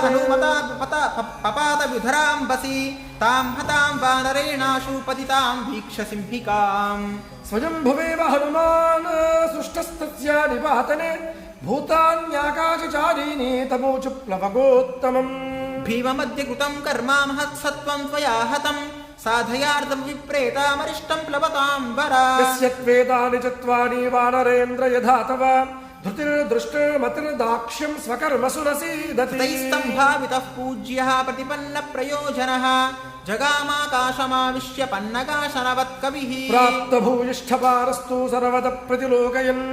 हनुमता पपात विधराम्बसि तां हतां वानरेणाशु पतितां वीक्ष सिंहिकाम् स्वयं भुवेव हनुमान् सृष्टस्तस्या निपातने भूतान्याकाशचारीणि तमोचु प्लवगोत्तमम् भीममध्ये कृतं कर्मा महत्सत्त्वं त्वया हतम् साधयार्धं विप्रेतामरिष्टं प्लवतां वरा यस्य त्वेतानि चत्वारि वानरेन्द्र यथा तव धृतिर्दृष्टिर्मतिर्दाक्ष्यं स्वकर्मसु न सीदति तैस्तम्भावितः पूज्यः प्रतिपन्न प्रयोजनः जगामाकाशमाविश्य पन्नगाशनवत्कविः प्राप्तभूयिष्ठपारस्तु सर्वत प्रतिलोकयन्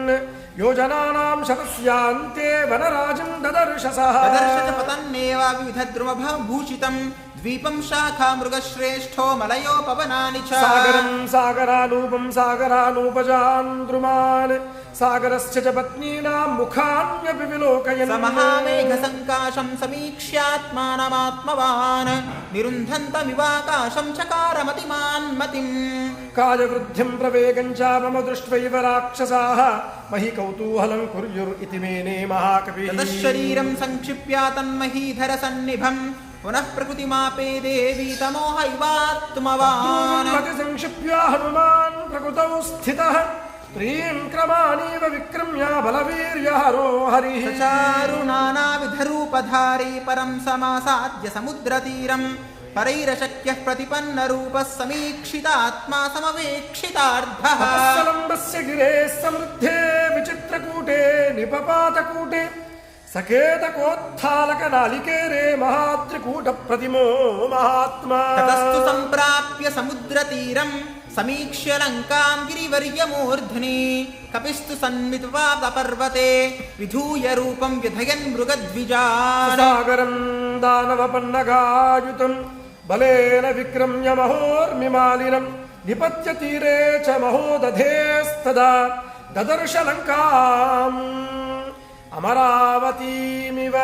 योजनानां शतस्यान्ते वनराजं ददर्शसः ददर्श च पतन्नेव विविधद्रुमभूषितम् द्वीपं शाखा मृगश्रेष्ठो मलयोपवनानि च सागरं सागरानूपं सागरानूपजान् द्रुमान् सागरस्य च पत्नीनां मुखान्यपि विलोकयन् स महामेघसङ्काशं समीक्ष्यात्मानमात्मवान् निरुन्धन्तमिवाकाशं चकारमतिमान् मतिम् कायवृद्धिं प्रवेगं च मम दृष्ट्वैव राक्षसाः महि कौतूहलं कुर्युर् इति मेने महाकविः ततः शरीरं संक्षिप्य तन्महीधरसन्निभम् पुनः प्रकृतिमापेदे वीतमोहैवात्मवान् संक्षिप्य हनुमान् प्रकृतौ स्थितः त्रीन् क्रमाणीव विक्रम्य बलवीर्यहरो हरिः चारुनानाविधरूपधारी परं समासाद्य समुद्रतीरं परैरशक्यः प्रतिपन्नरूपः समीक्षितात्मा समवेक्षितार्धः तपस्सलम्बस्य गिरेः समृद्धे विचित्रकूटे निपपातकूटे सकेतकोत्थालकनालिकेरे महात्रिकूटप्रतिमो महात्मा ततस्तु सम्प्राप्य समुद्रतीरं समीक्ष्य लङ्कां गिरिवर्यमूर्ध्नि कपिस्तु सन्मित्वादपर्वते विधूय रूपं व्यथयन् मृगद्विजान् सागरं दानवपन्नगायुतं बलेन विक्रम्य महोर्मिमालिनं निपत्य तीरे च महोदधेस्तदा ददर्श लङ्काम् अमरावतीमिव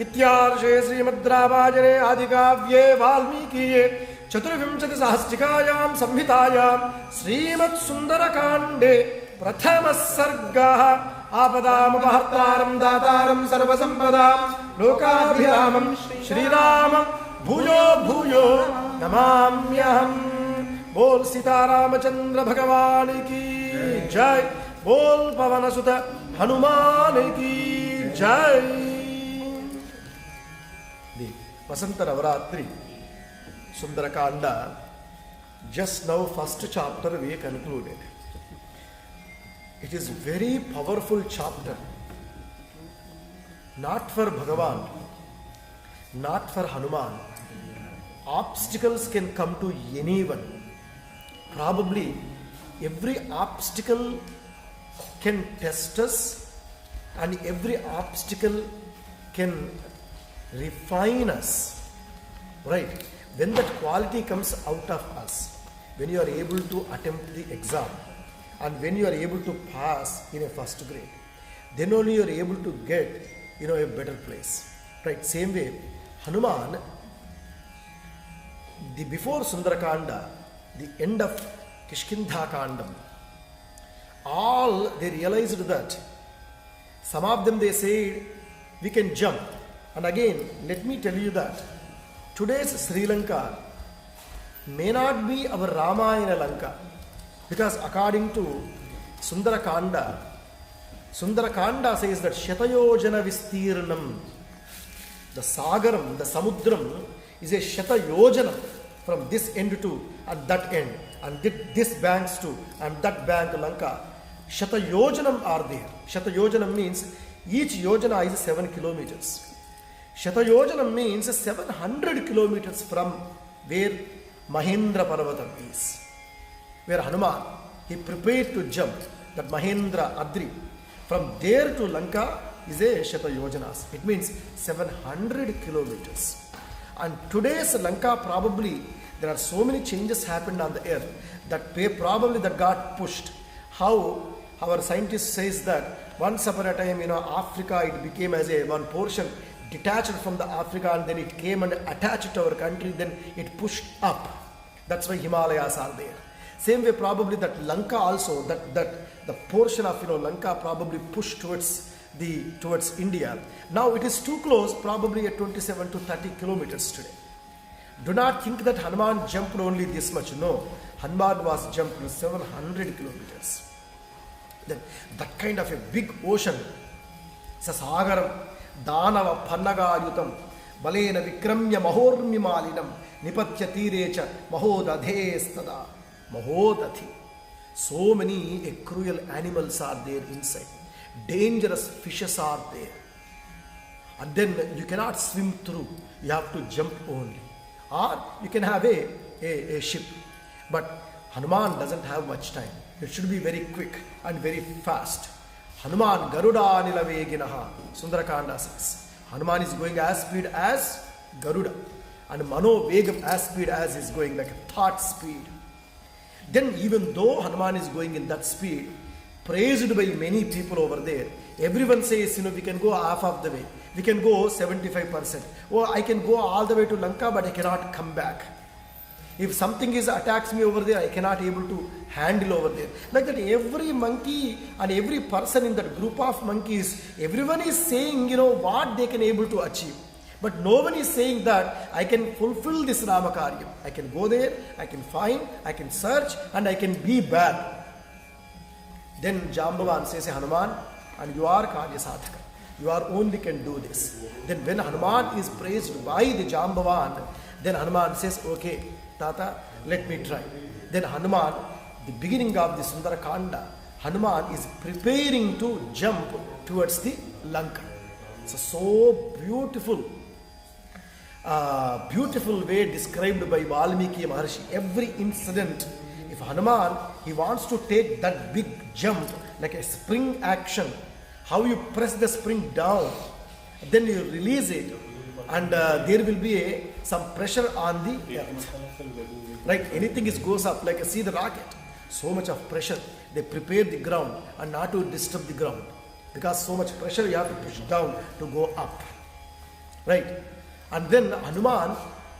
इत्यार्षे श्रीमद् रामायणे आदिकाव्ये वाल्मीकीये चतुर्विंशतिसहस्रिकायां संहितायां श्रीमत् सुन्दरकाण्डे प्रथमः सर्गः आपदामुपहर्तारं दातारं सर्वसम्पदां लोकाभिरामं श्रीरामं भूयो भूयो नमाम्यहम्। बोल सीतारामचंद्र भगवान की जय। बोल पवन सुत हनुमान की जय। The Vasanta Navaraatri Sundarakanda, just now first chapter we concluded. It is very powerful chapter, not for Bhagavan, not for Hanuman. Obstacles can come to anyone. Probably every obstacle can test us, and every obstacle can refine us, right? When that quality comes out of us, when you are able to attempt the exam and when you are able to pass in a first grade, then only you are able to get a better place, right? Same way Hanuman, the before Sundarakanda, the end of Kishkindha Kandam, all they realized that some of them they say we can jump. And again, let me tell you that today's Sri Lanka may not be our Ramayana Lanka, because according to Sundarakanda says that Shatayojana Vistirnam, the Sagaram, the Samudram is a Shatayojana from this end to at that end, and this banks to and that bank Lanka. Shatayojanam are there. Shatayojanam means each yojana is 7 kilometers. Shatayojanam means 700 kilometers from where Mahendra Parvatam is, where Hanuman, he prepared to jump that Mahendra Adri. From there to Lanka is a Shatayojanas. It means 700 kilometers. And today's Lanka, probably there are so many changes happened on the earth that probably that got pushed. How our scientist says that once upon a time, Africa, it became as a one portion detached from the Africa, and then it came and attached to our country, then it pushed up. That's why Himalayas are there. Same way probably that Lanka also, that the portion of Lanka probably pushed towards India. Now it is too close, probably at 27 to 30 kilometers today. Do not think that Hanuman jumped only this much. No, Hanuman was jumped 700 kilometers. Then that kind of a big ocean, Sasagaram, Danava Pannagayutam, Balena Vikramya Mahormimalinam, Nipatya Tirecha, Mahodadhestada, Mahodathi. So many cruel animals are there inside. Dangerous fishes are there. And then you cannot swim through. You have to jump only. or you can have a ship. But Hanuman doesn't have much time. It should be very quick and very fast. Hanuman Garuda Nilaveginaha, Sundarakanda says. Hanuman is going as speed as Garuda, and Mano Vegam as speed as is going, like a thought speed. Then even though Hanuman is going in that speed, praised by many people over there, everyone says, we can go half of the way. We can go 75%. Oh, I can go all the way to Lanka, but I cannot come back. If something attacks me over there, I cannot able to handle over there. Like that, every monkey and every person in that group of monkeys, everyone is saying, what they can able to achieve. But no one is saying that I can fulfill this Ramakaryam. I can go there, I can find, I can search, and I can be bad. Then Jambavan says, Hanuman, and you are Karya Sadhaka. You are only can do this. Then when Hanuman is praised by the Jambavan, then Hanuman says, okay, Tata, let me try. Then Hanuman, the beginning of the Sundarakanda, Hanuman is preparing to jump towards the Lanka. It's a so beautiful way described by Valmiki Maharshi. Every incident, if Hanuman, he wants to take that big jump, like a spring action, how you press the spring down, then you release it, and there will be some pressure on the earth. Right? Anything goes up, like see the rocket, so much of pressure. They prepare the ground and not to disturb the ground, because so much pressure you have to push down to go up. Right? And then Hanuman,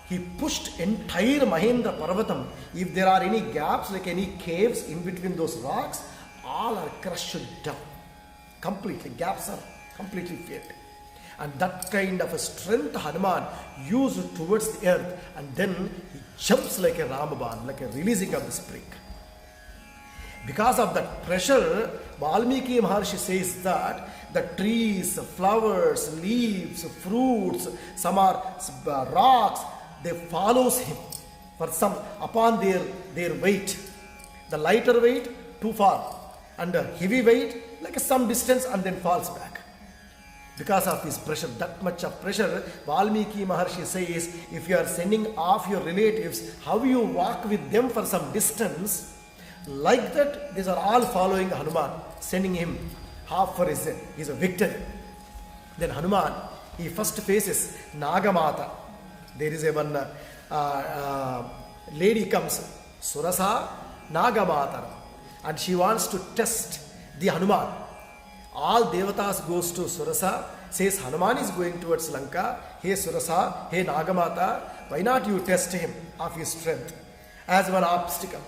he pushed entire Mahendra Parvatam. If there are any gaps, like any caves in between those rocks, all are crushed down. Completely, gaps are completely filled. And that kind of a strength Hanuman used towards the earth, and then he jumps like a Ramaban, like a releasing of the spring. Because of that pressure, Valmiki Maharshi says that the trees, flowers, leaves, fruits, some are rocks, they follows him for some upon their weight. The lighter weight too far, and the heavy weight like some distance and then falls back. Because of his pressure, that much of pressure, Valmiki Maharshi says, if you are sending off your relatives, how you walk with them for some distance, like that, these are all following Hanuman, sending him half for his he's a victory. Then Hanuman, he first faces Nagamata. There is a one lady comes, Surasa Nagamata, and she wants to test the Hanuman. All Devatas goes to Surasa, says Hanuman is going towards Lanka. Hey Surasa, hey Nagamata, why not you test him of his strength as one obstacle?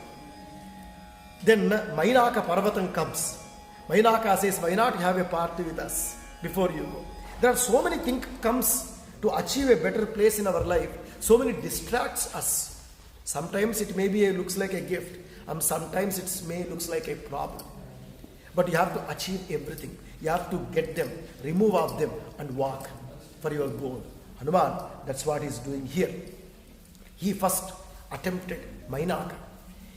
Then Mainaka Parvatam comes. Mainaka says, why not have a party with us before you go? There are so many things comes to achieve a better place in our life. So many distracts us. Sometimes it may be looks like a gift, and sometimes it may looks like a problem. But you have to achieve everything. You have to get them, remove of them, and walk for your goal. Hanuman, that's what he's doing here. He first attempted Mainaka.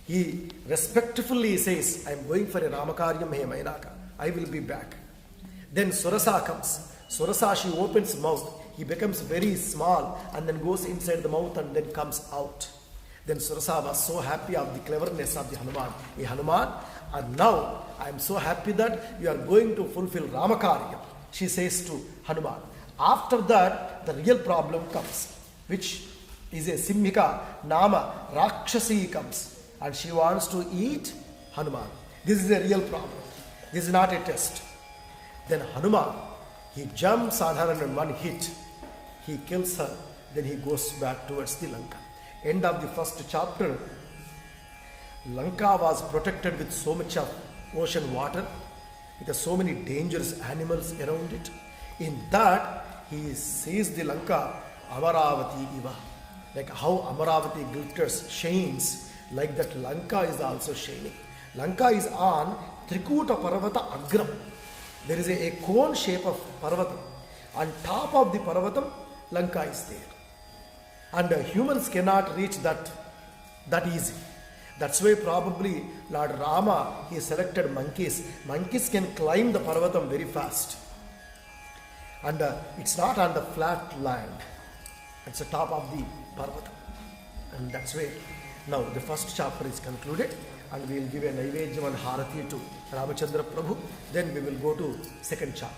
He respectfully says, I am going for a Ramakaryam, hey Mainaka, I will be back. Then Surasa comes. Surasa, she opens mouth. He becomes very small and then goes inside the mouth and then comes out. Then Surasa was so happy of the cleverness of the Hanuman. Hey Hanuman, and now I am so happy that you are going to fulfill Ramakaryam, she says to Hanuman. After that, the real problem comes, which is a Simhika, Nama, Rakshasi comes. And she wants to eat Hanuman. This is a real problem. This is not a test. Then Hanuman, he jumps on her and in one hit, he kills her. Then he goes back towards the Lanka. End of the first chapter. Lanka was protected with so much of ocean water, with so many dangerous animals around it. In that, he sees the Lanka, Amaravati Iva. Like how Amaravati glitters, shines, like that Lanka is also shining. Lanka is on Trikuta Parvata Agram. There is a cone shape of Parvatam. On top of the Parvatam, Lanka is there. And humans cannot reach that easy. That's why probably Lord Rama, he selected monkeys. Monkeys can climb the Parvatam very fast. And it's not on the flat land. It's the top of the Parvatam. And that's where now the first chapter is concluded, and we will give a Naivedyam and Harati to Ramachandra Prabhu. Then we will go to second chapter.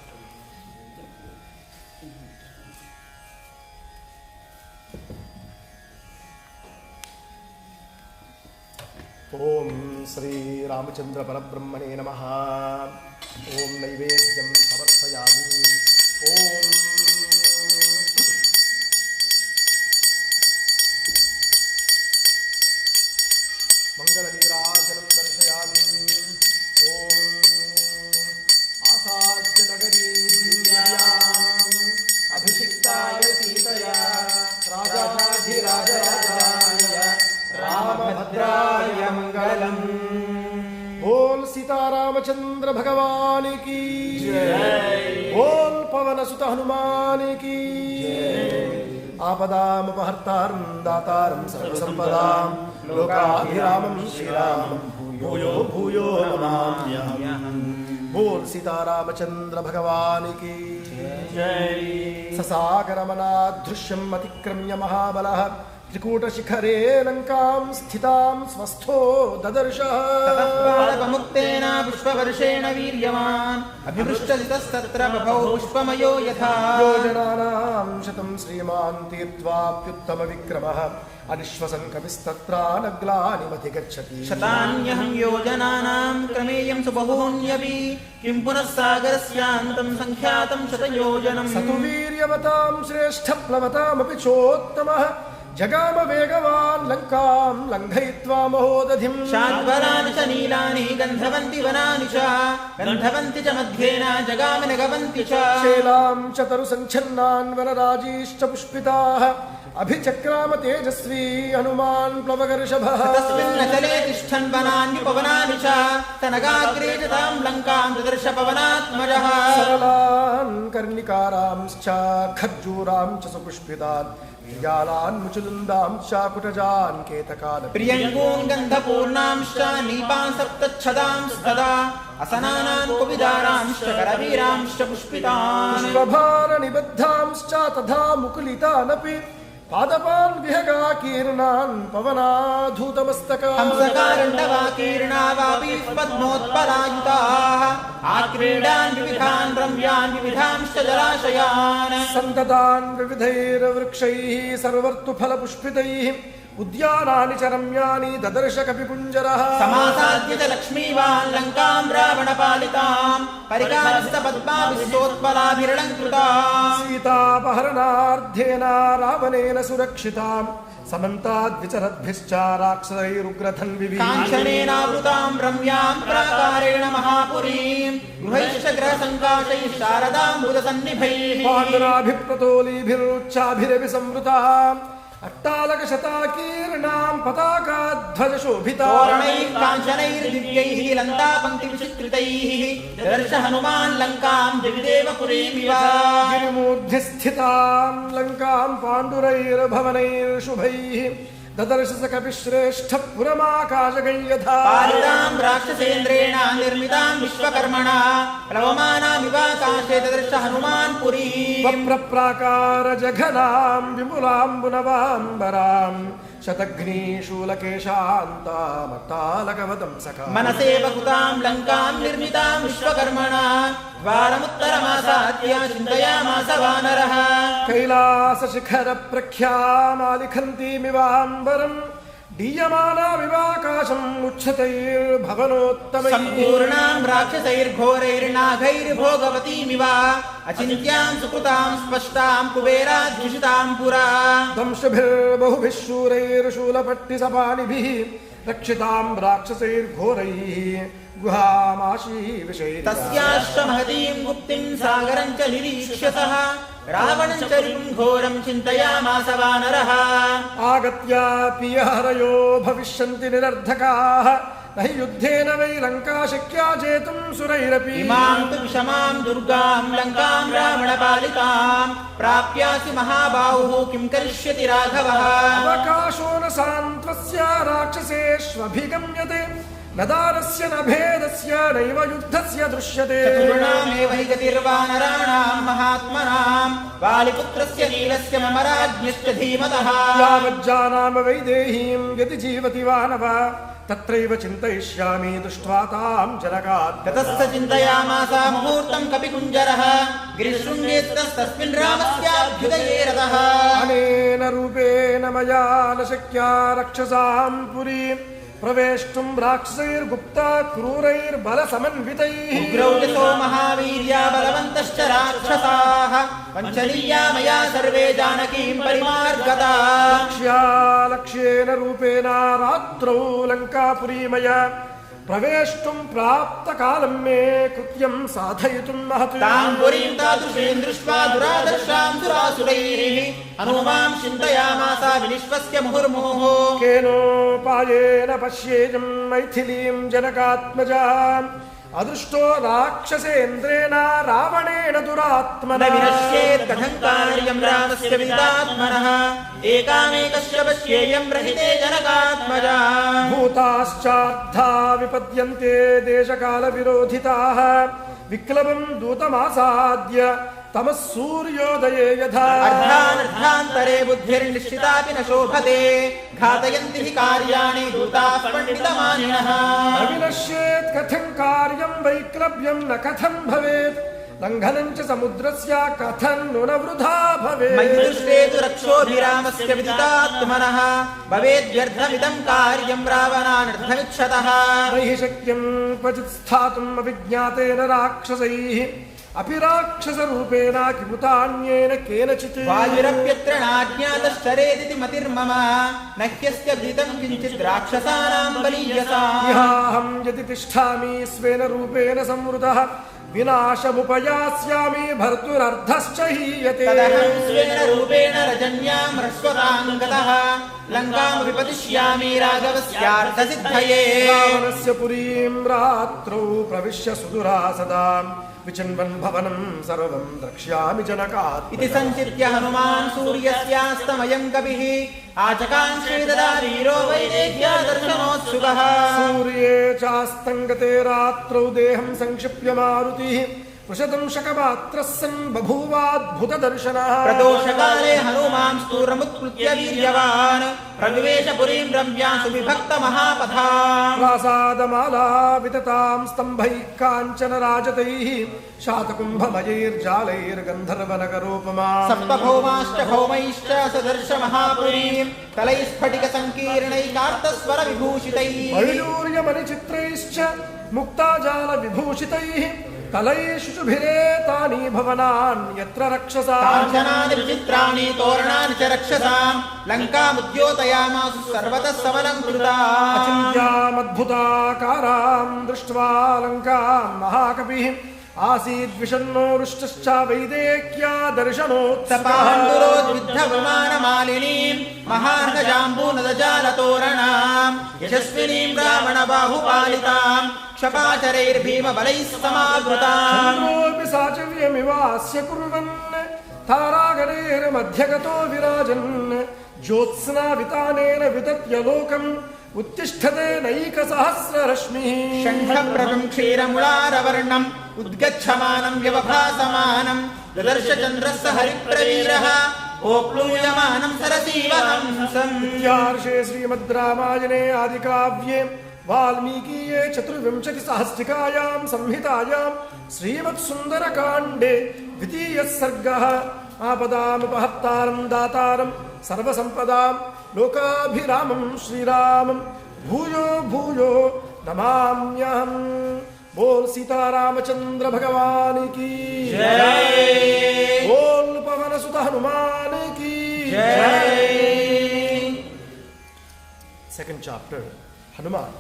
Om Sri Ramachandra Parabrahmane Namaha. Om Naivedyam Samarthayami. Om Mangala Nirajanam Darshayami. Om Asajya Nagari Divyam Abhishiktaya Sitaya Rajajadi Rajajaya Ramabhadraya Mangalam. Bol Sita Ramachandra Bhagavan ki Jai. Bol Pavana Sutta Hanuman ki Jai. Apadam Apahartaram Dataram Sarvasampadam Lokabhiramam Shriramam Bhuyo Bhuyo Namamyaham. Bol Sita Ramachandra Bhagavan ki Jai. Sasagaramana Drishyam Atikramya Mahabalaha Trikuta Shikhare Lankam Sthitam Swastho Dadarshah. Tatapalapamuktena Pushpavarshena Viryaman Abhivrishtalitastatra Babhau Pushpamayo Yatha Yojananam Shatam Sriman Tirtvapyuttama Vikramaha Adishvasan Kavistatra Naglani Mathigachati. Shatanyaham yojananam krameyam subahunyapi kim punasagarasyantam sankhyatam shatayojanam. Satuviryavatam Shresthaplavatam api chottamaha Jagama Vegavan Lankam Langhayitva Mahodadhim. Shadvarani cha nilani gandhavanti vanani cha gandhavanti cha madhyena jagami nagavanti cha. Shelam Chataru Sanchannan Vanarajishcha Pushpitaha Abhichakrama Tejasvi Hanuman Plavagarashabha. Tasminnachale tishthan vanani pavanani cha tanagagre jatam lankam darsha pavanatmajaha. Saralan Karnikaramscha Khajjuram cha Supushpitan Jalan Muchulundam cha Kutajan Ketakan. Priyangun gandhapurnamscha nipan saptachadam sada asananan kuvidaramscha karaviramscha pushpitan. Pushpabhara nibaddhamscha tadha mukulitanapi Padapan Vihaga Kirnan Pavana Dhutamastaka. Hamsakarandava kirnavapi padmotpalayutaha akridan vividhan ramyan vividhamscha jarashayan. Santadan vividhair vrikshaihi sarvartu phala pushpitaihi Udyanani charamyani dadarsha kapi punjaraha. Samasadya cha lakshmivan lankam ravana palitam parikarasta padma vistotpalabhiralankrutam. Sita paharanardhena ravanena surakshitam Samantad vicharadbhischa rakshasairugradan vivim. Kanchanenavrutam ramyam prakarena mahapurim gruhaisha grahasankashai sharadam budasannibhaihi. Pandurabhipratolibhirucchabhiravi samvrutam Attalaka shatakirnam pataka dhvaja shobhita. Toranai kanchanair divyaihi lanta pankti vichikritaihi darsha Hanuman lankam divideva purimiva. Girimurdhisthhitam lankam pandurair bhavanair shubhaihi Dadarsha sakapi shrestha puramakashaganyatha. Palitam rakshasendrena nirmitam vishwakarmana plavamana kashe darsha Hanuman purim. Vapraprakara jaghanam vimulam bunavambaram Shatagni shulakeshantam attalakavatam sakam. Manaseva kutam lankam nirmitam vishwakarmana varamuttaramasadya chintayamasa vanaraha. Kailasa shikhara prakhyam alikhanti mivambaram Diyamana vivakasham uchchatair bhavanottamai. Sampurnam rakshasair ghorair nagair bhogavati miva achintyam sukutam spashtam kuberat jishitam pura. Damshabhir bahubhih shurair shulapatti sapanibhih Rakshitam rakshasair ghoraih guhamashi vishayita. Tasyasya mahatim guptim sagarancha nirikshyasaha ravanancharim ghoram chintayamasa vanaraha. Agatya piyaharayo bhavishanti nirardhakaha nahi yuddhena vai lanka shakya jetum surairapi. Imam tu vishamam durgam lankam ravana palitam prapyasi mahabahu kim karishyati raghavaha. Avakasho na santvasya rakshaseshvabhigamyate నదారస్య నభేదస్య నైవ యుద్ధస్య దృశ్యతే చతుర్ణామేవ హి గతిర్వానరాణాం మహాత్మనాం వాలిపుత్రస్య నీలస్య మమ రాజ్ఞశ్చ ధీమతః యావజ్జానామ వైదేహీం యతి జీవతి వానవ తత్రైవ చింతయిష్యామి దృష్ట్వా తాం జనకాత్ తతస్స చింతయామాస ముహూర్తం కపికుంజరః గిరిశృంగేస్తస్మిన్ రామస్యాభ్యుదయే రథః అనేన రూపేణ మయా న శక్యా రక్షసాం పురీం ప్రవేష్టుం రాక్షసైర్గుప్త క్రూరైర్బలసమన్వితైః ఉగ్రౌజసో మహావీర్యా బలవంతశ్చ రాక్షసాః పంచనీయా మయా survey జానకీం పరిమార్గతాః లక్ష్యేన రూపేణ రాత్రౌ లంకాపురీమయ ప్రవేష్టుం ప్రాప్త కాలం మే కృత్యం సాధయితుం మహత్ తాం పురీం తాదృశీం దృష్ట్వా దురాదర్శాం సురాసురైః హనుమాన్ చింతయామాస వినిశ్వస్య ముహుర్ముహుః కేనోపాయేన పశ్యేయం మైథిలీం జనకాత్మజాం అదృష్టో రాక్షసేంద్రేణ రావణేన దురాత్మనా వినశ్యేత్ కథం కార్యం రామస్య విదితాత్మనః ఏకామేకస్య పశ్యేయం రహితే జనకాత్మజా భూతాశ్చార్థా విపద్యంతే దేశకాల విరోధితాః విక్లవం దూతమాసాద్య తమః సూర్యోదయే యథా అర్ధానర్ధాంతరే బుద్ధిర్నిశ్చితాపి న శోభతే ఘాతయంతి హి కార్యాణి దూతాః పండితమానినః అవినశ్యేత్ కథం కార్యం వైక్లవ్యం న కథం భవేత్ లంఘనం చ సముద్రస్య కథం ను న వృథా భవేత్ మయి దృష్టే తు రక్షోభిరామస్య విదితాత్మనః భవేద్వ్యర్థమిదం కార్యం రావణానర్థమిచ్చతః నహి శక్యం క్వచిత్ స్థాతుం అవిజ్ఞాతేన రాక్షసైః అపి రాక్షసరూపేణ కిముతాన్యేన కేనచిత్ వాయురప్యత్ర నాజ్ఞాతశ్చరేదితి మతిర్మమ నహ్యస్య విదితం కించిత్ రాక్షసానాం బలీయసా ఇహాహం యది తిష్ఠామి స్వేన రూపేణ సంవృతః వినాశముపయాస్యామి భర్తురర్ధశ్చ హీయతే తదహం స్వేన రూపేణ రజన్యాం హ్రస్వతాం గతః లంకాం విపతిష్యామి రాఘవస్యార్థసిద్ధయే రావణస్య పురీం రాత్రౌ ప్రవిశ్య సుదురా సదా విచిన్వన్ భవనం సర్వం ద్రక్ష్యామి జనకాత్ इति संचित्य हनुमान् सूर्यस्यास्तमयं कविः आचकांक्षे तदा वीरो वैदेह्या दर्शनोत्सुकः సూర్యే చాస్తంగతే రాత్రౌ దేహం సంక్షిప్య మారుతిః వృషదంశకమాత్రः సన్ బభూవాద్భుత దర్శనः प्रदोषकाले हनुमान् स्तूरमुत्प्लुत्य वीर्यवान् प्रविवेश पुरीं रम्यां सुविभक्त महापथाम् प्रासादमाला विततां स्तम्भैः काञ्चन राजतैः शातकुम्भमयैर्जालैर्गन्धर्वनगरोपमा सप्तभौमाश्च भौमैश्च सदर्श महापुरीं तलैः स्फटिकसङ्कीर्णैकार्तस्वरविभूषितैः मयूर्यमणिचित्रैश्च मुक्ताजालविभूषितैः कलैः शुचुभिरेतानि भवनानि यत्र रक्षसा काञ्चनानि विचित्राणि तोरणानि च रक्षसाम् लङ्कामुद्योतयामासु सर्वतः सबलङ्कृता अचिन्त्यामद्भुताकारां दृष्ट्वा लङ्कां महाकविः आसीद्विषण्णो रुष्टश्च वैदेह्या दर्शनोत्सपाण्डुरोद्विद्धविमानमालिनीं महार्घजाम्बूनदजालतोरणां यशस्विनीं रावणबाहुपालितां क्षपाचरैर्भीमबलैः समावृताम् चन्द्रोऽपि साचव्यमिवास्य कुर्वन् तारागणैर्मध्यगतो विराजन् ज्योत्स्नावितानेन वितत्य लोकम् उत्तिष्ठते नैकसहस्ररश्मिः शङ्खप्रभं क्षीरमुलारवर्णम् उद्गच्छमानं व्यवभासमानं ददर्श चन्द्रस्य हरिप्रवीरः ओप्लूयमानं सरसीवहंसम् इत्यार्षे श्रीमद् रामायणे आदिकाव्ये वाल्मीकीये चतुर्विंशतिसहस्रिकायां संहितायां श्रीमत् सुन्दरकाण्डे द्वितीयः सर्गः आपदामुपहर्तारं दातारं सर्वसम्पदां लोकाभिरामं श्रीरामं भूयो भूयो नमाम्यहम्। बोल सीतारामचंद्र भगवान की जय। बोल पवन सुत हनुमान की जय। Second chapter, Hanuman.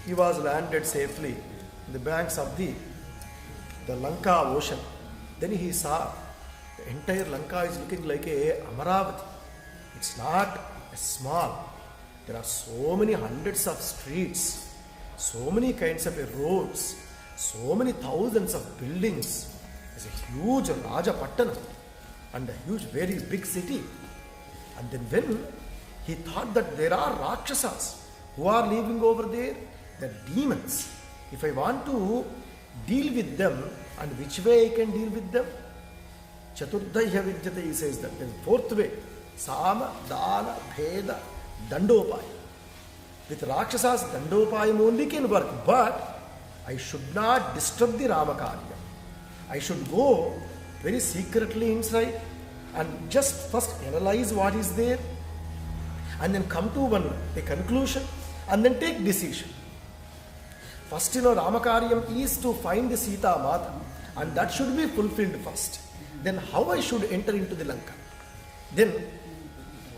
He was landed safely in the banks of the Lanka ocean. Then he saw the entire Lanka is looking like a Amaravati. It's not a small. There are so many hundreds of streets, so many kinds of roads, so many thousands of buildings. It's a huge Rajapattanam and a huge, very big city. And then when he thought that there are Rakshasas who are living over there, the demons, if I want to deal with them, and which way I can deal with them? Chaturdhaya vidyate, he says that. The fourth way, Sama, Dana, Bheda, Dandopaya. With Rakshasas, Dandopayam only can work, but I should not disturb the Ramakarya. I should go very secretly inside and just first analyze what is there and then come to a conclusion and then take decision. First, Ramakaryam is to find the Sita Mata, and that should be fulfilled first. Then how I should enter into the Lanka? Then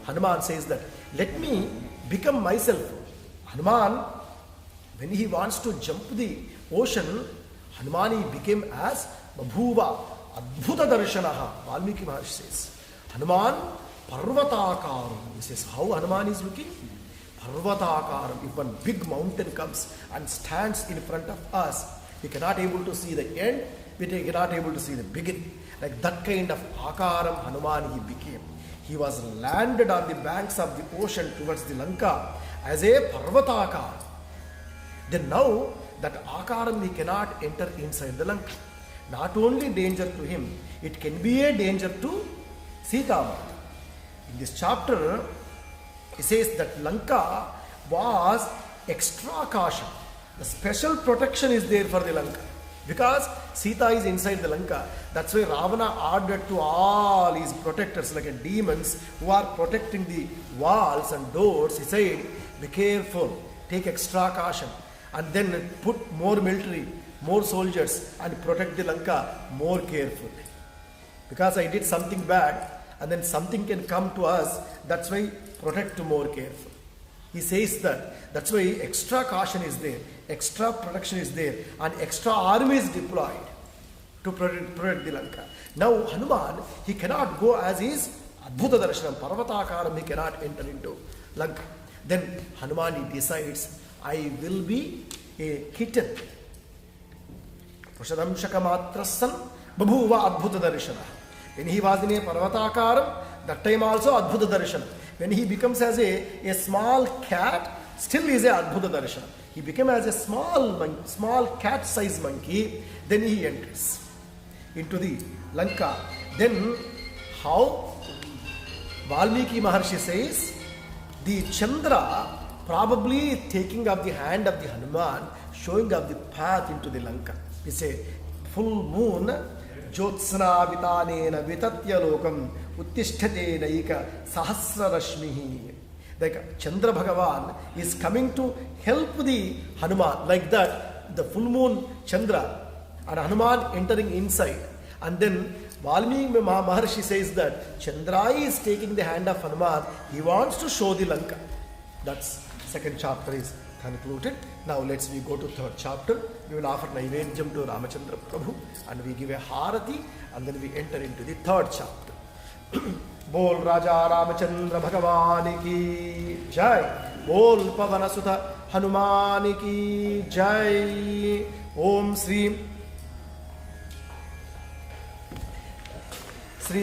Hanuman says that, let me become myself. Hanuman, when he wants to jump the ocean, Hanuman he became as Babhuva, Adbhuta Darshanaha. Valmiki Maharshi says, Hanuman Parvatakaram. He says, how Hanuman is looking? Parvatakaram. If one big mountain comes and stands in front of us, we cannot able to see the end, we cannot able to see the beginning. Like that kind of Akaram Hanuman he became. He was landed on the banks of the ocean towards the Lanka as a Parvatakar. Then now that Akaram he cannot enter inside the Lanka. Not only danger to him, it can be a danger to Sita. In this chapter, he says that Lanka was extra caution. The special protection is there for the Lanka. Because Sita is inside the Lanka. That's why Ravana ordered to all his protectors, like demons who are protecting the walls and doors. He said, be careful, take extra caution, and then put more military, more soldiers, and protect the Lanka more carefully. Because I did something bad, and then something can come to us, that's why protect more careful. He says that, that's why extra caution is there, extra protection is there, and extra army is deployed to protect the Lanka. Now Hanuman, he cannot go as his Adbhuta Darshanam, Parvatakaram, he cannot enter into Lanka. Then Hanuman, he decides, I will be a kitten. Prashadam Shakamatrasan Babhuva Adbhuta Darshana. When he was in a Parvatakaram, that time also Adbhuta Darshana. When he becomes as a small cat, still is a Adbhuta Darshana. He became as a small cat-sized monkey, then he enters into the Lanka. Then how Valmiki Maharshi says, the Chandra probably taking up the hand of the Hanuman, showing up the path into the Lanka. It's a full moon, Jyotsna Vitanena Vitatya Lokam Uttishthate Naika Sahasra Rashmihi. Like Chandra Bhagavan is coming to help the Hanuman. Like that, the full moon Chandra and Hanuman entering inside. And then Valmiki Maharshi says that Chandra is taking the hand of Hanuman. He wants to show the Lanka. That's second chapter is concluded. Now let's we go to third chapter. We will offer Naivedyam to Ramachandra Prabhu and we give a Harati and then we enter into the third chapter. Bol Raja Ramachandra Bhagavani ki Jai. Bol Pavana Sutha Hanumani ki Jai. Om Sri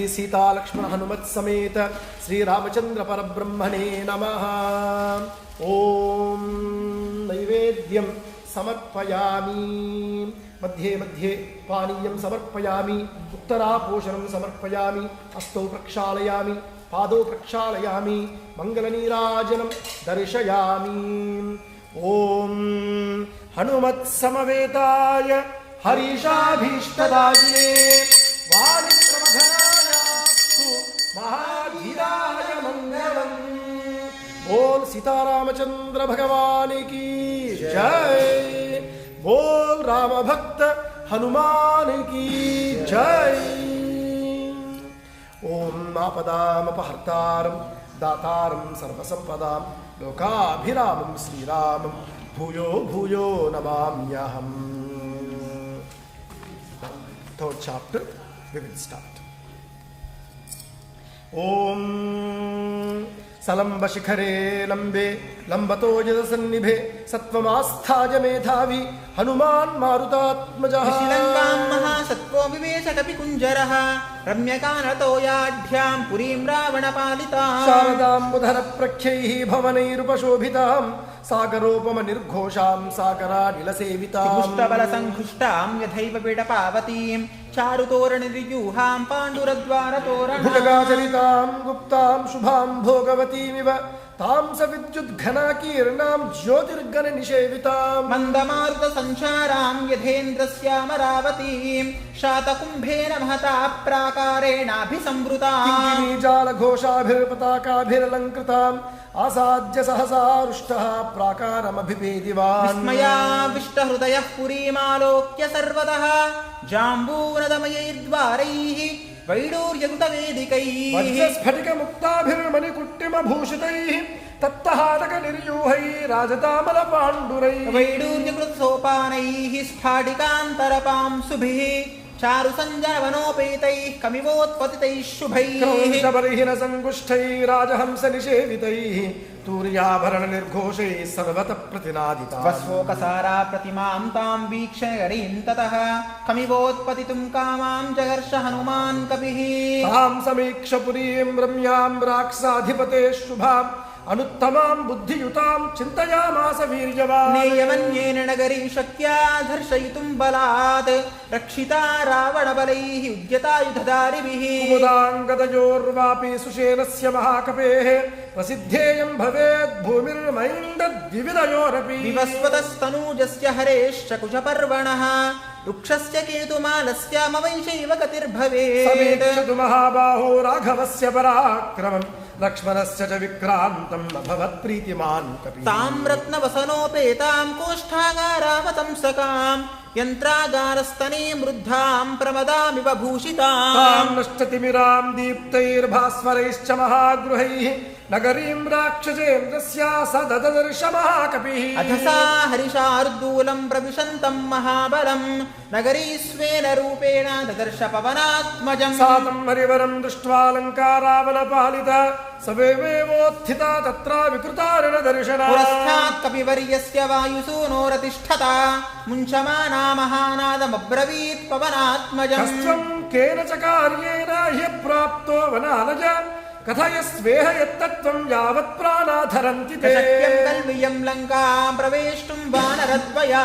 Sita Lakshmana Hanumat Sameta Sri Ramachandra Parabrahmane Namaha. Om Naivedyam Samarpayami. Madhye Madhye Paniyam Samarpayami. Uttara Poshanam Samarpayami. Asto Prakshalayami. Pado Prakshalayami. Mangalanirajanam Darishayami. Om Hanumat Samavetaya Harishabhishtadajine Vanitramadhanaya Mahadhiraya Mangalam. Bol Sita Ramachandra Bhagavani ki Jai. Bol Rama Bhakta Hanuman ki Jai. Om Apadam Apahartaram Dataram Sarvasampadam Lokabhiramam Sri Ramam Bhuyo Bhuyo Namamyaham. Third chapter, we will start. Om Salamba Shikhare Lambe लंबतो यदसन्निभे सत्वमास्थाय मेधावी हनुमान् मारुतात्मजः श्रीलङ्कां महासत्त्वो विवेश कपिकुञ्जरः रम्यकानतोयाढ्यां पुरीं रावणपालितां शारदाम्बुधर प्रख्यैः भवनैरुपशोभितां सागरोपमनिर्घोषां सागरानिलसेवितां पुष्पबलसङ्घुष्टां यथैव विडपावतीं चारुतोरणनिर्यूहां पाण्डुरद्वारतोरणा भुजगाचरितां गुप्तां शुभां भोगवतीमिव तां सविद्युद्घनाकीर्णां ज्योतिर्गणनिषेवितां मन्दमारुतसञ्चारां यथेन्द्रस्यामरावतीं शातकुम्भेन महता प्राकारेणाभिसंवृतां किङ्किणीजालघोषाभिर्पताकाभिरलङ्कृताम् आसाद्य सहसा रुष्टः प्राकारमभिपेदिवान् विस्मयाविष्टहृदयः पुरीमालोक्य सर्वतः जाम्बूनदमयैर्द्वारैः वैडूर्यकृतवेदिकैः वज्रस्फटिकमुक्ताभिर्मणिकुट्टिमभूषितैः तत्तहाटकनिर्यूहैः राजतामलपाण्डुरैः वैडूर्यकृतसोपानैः स्फाटिकान्तरपांसुभिः चारुसञ्जनवनोपेतैः कमिवोत्पतितैः शुभैः क्रौञ्चबर्हिणसङ्गुष्ठैः राजहंसनिषेवितैः तूर्याभरणनिर्घोषैः सर्वतः प्रतिनादिताः वस्वोकसारा प्रतिमां तां वीक्ष्य नगरीं ततः कमिवोत्पतितुं कामां जगर्ष हनुमान् कपिः तां समीक्ष पुरीं रम्यां राक्षसाधिपतेः शुभाम् अनुत्तमां बुद्धियुतां चिन्तयामास वीर्यवान् नेयमन्येन नगरीं शक्या धर्षयितुं बलात् रक्षिता रावणबलैः उद्यतायुधधारिभिः कुमुदाङ्गदयोर्वापि सुषेणस्य महाकपेः प्रसिद्धेयं भवेत् भूमिर्मैन्दद्विविधयोरपि विवस्वतस्तनूजस्य हरेश्च कुशपर्वणः वृक्षस्य केतुमालस्यामवैषैव गतिर्भवेत् समीक्षतु महाबाहो राघवस्य पराक्रमम् लक्ष्मणस्य च विक्रान्तम् अभवत् प्रीतिमान् कपिः तां रत्नवसनोपेतां कोष्ठागारावतंसकां यन्त्रागारस्तनीं वृद्धां प्रमदामिव भूषितां तां नष्टतिमिरां दीप्तैर्भास्वरैश्च महागृहैः नगरीं राक्षसेन्द्रस्या स ददर्श महाकपिः अधसा हरिशार्दूलं प्रविशन्तं महाबलं नगरी स्वेन रूपेण ददर्श पवनात्मजम् सा तं हरिवरं दृष्ट्वा लङ्का रावणपालिता सवेवेवोत्थिता तत्र विकृतारणदर्शना पुरस्तात् कपिवर्यस्य वायुसूनोरतिष्ठता मुञ्चमाना महानादमब्रवीत् पवनात्मजम् कस्त्वं केन च कार्येण ह्यप्राप्तो वनालज कथयस्वेह यत्तत्त्वं यावत् प्राणाधरन्ति ते शक्यं कल्वियं लङ्कां प्रवेष्टुं वानरद्वया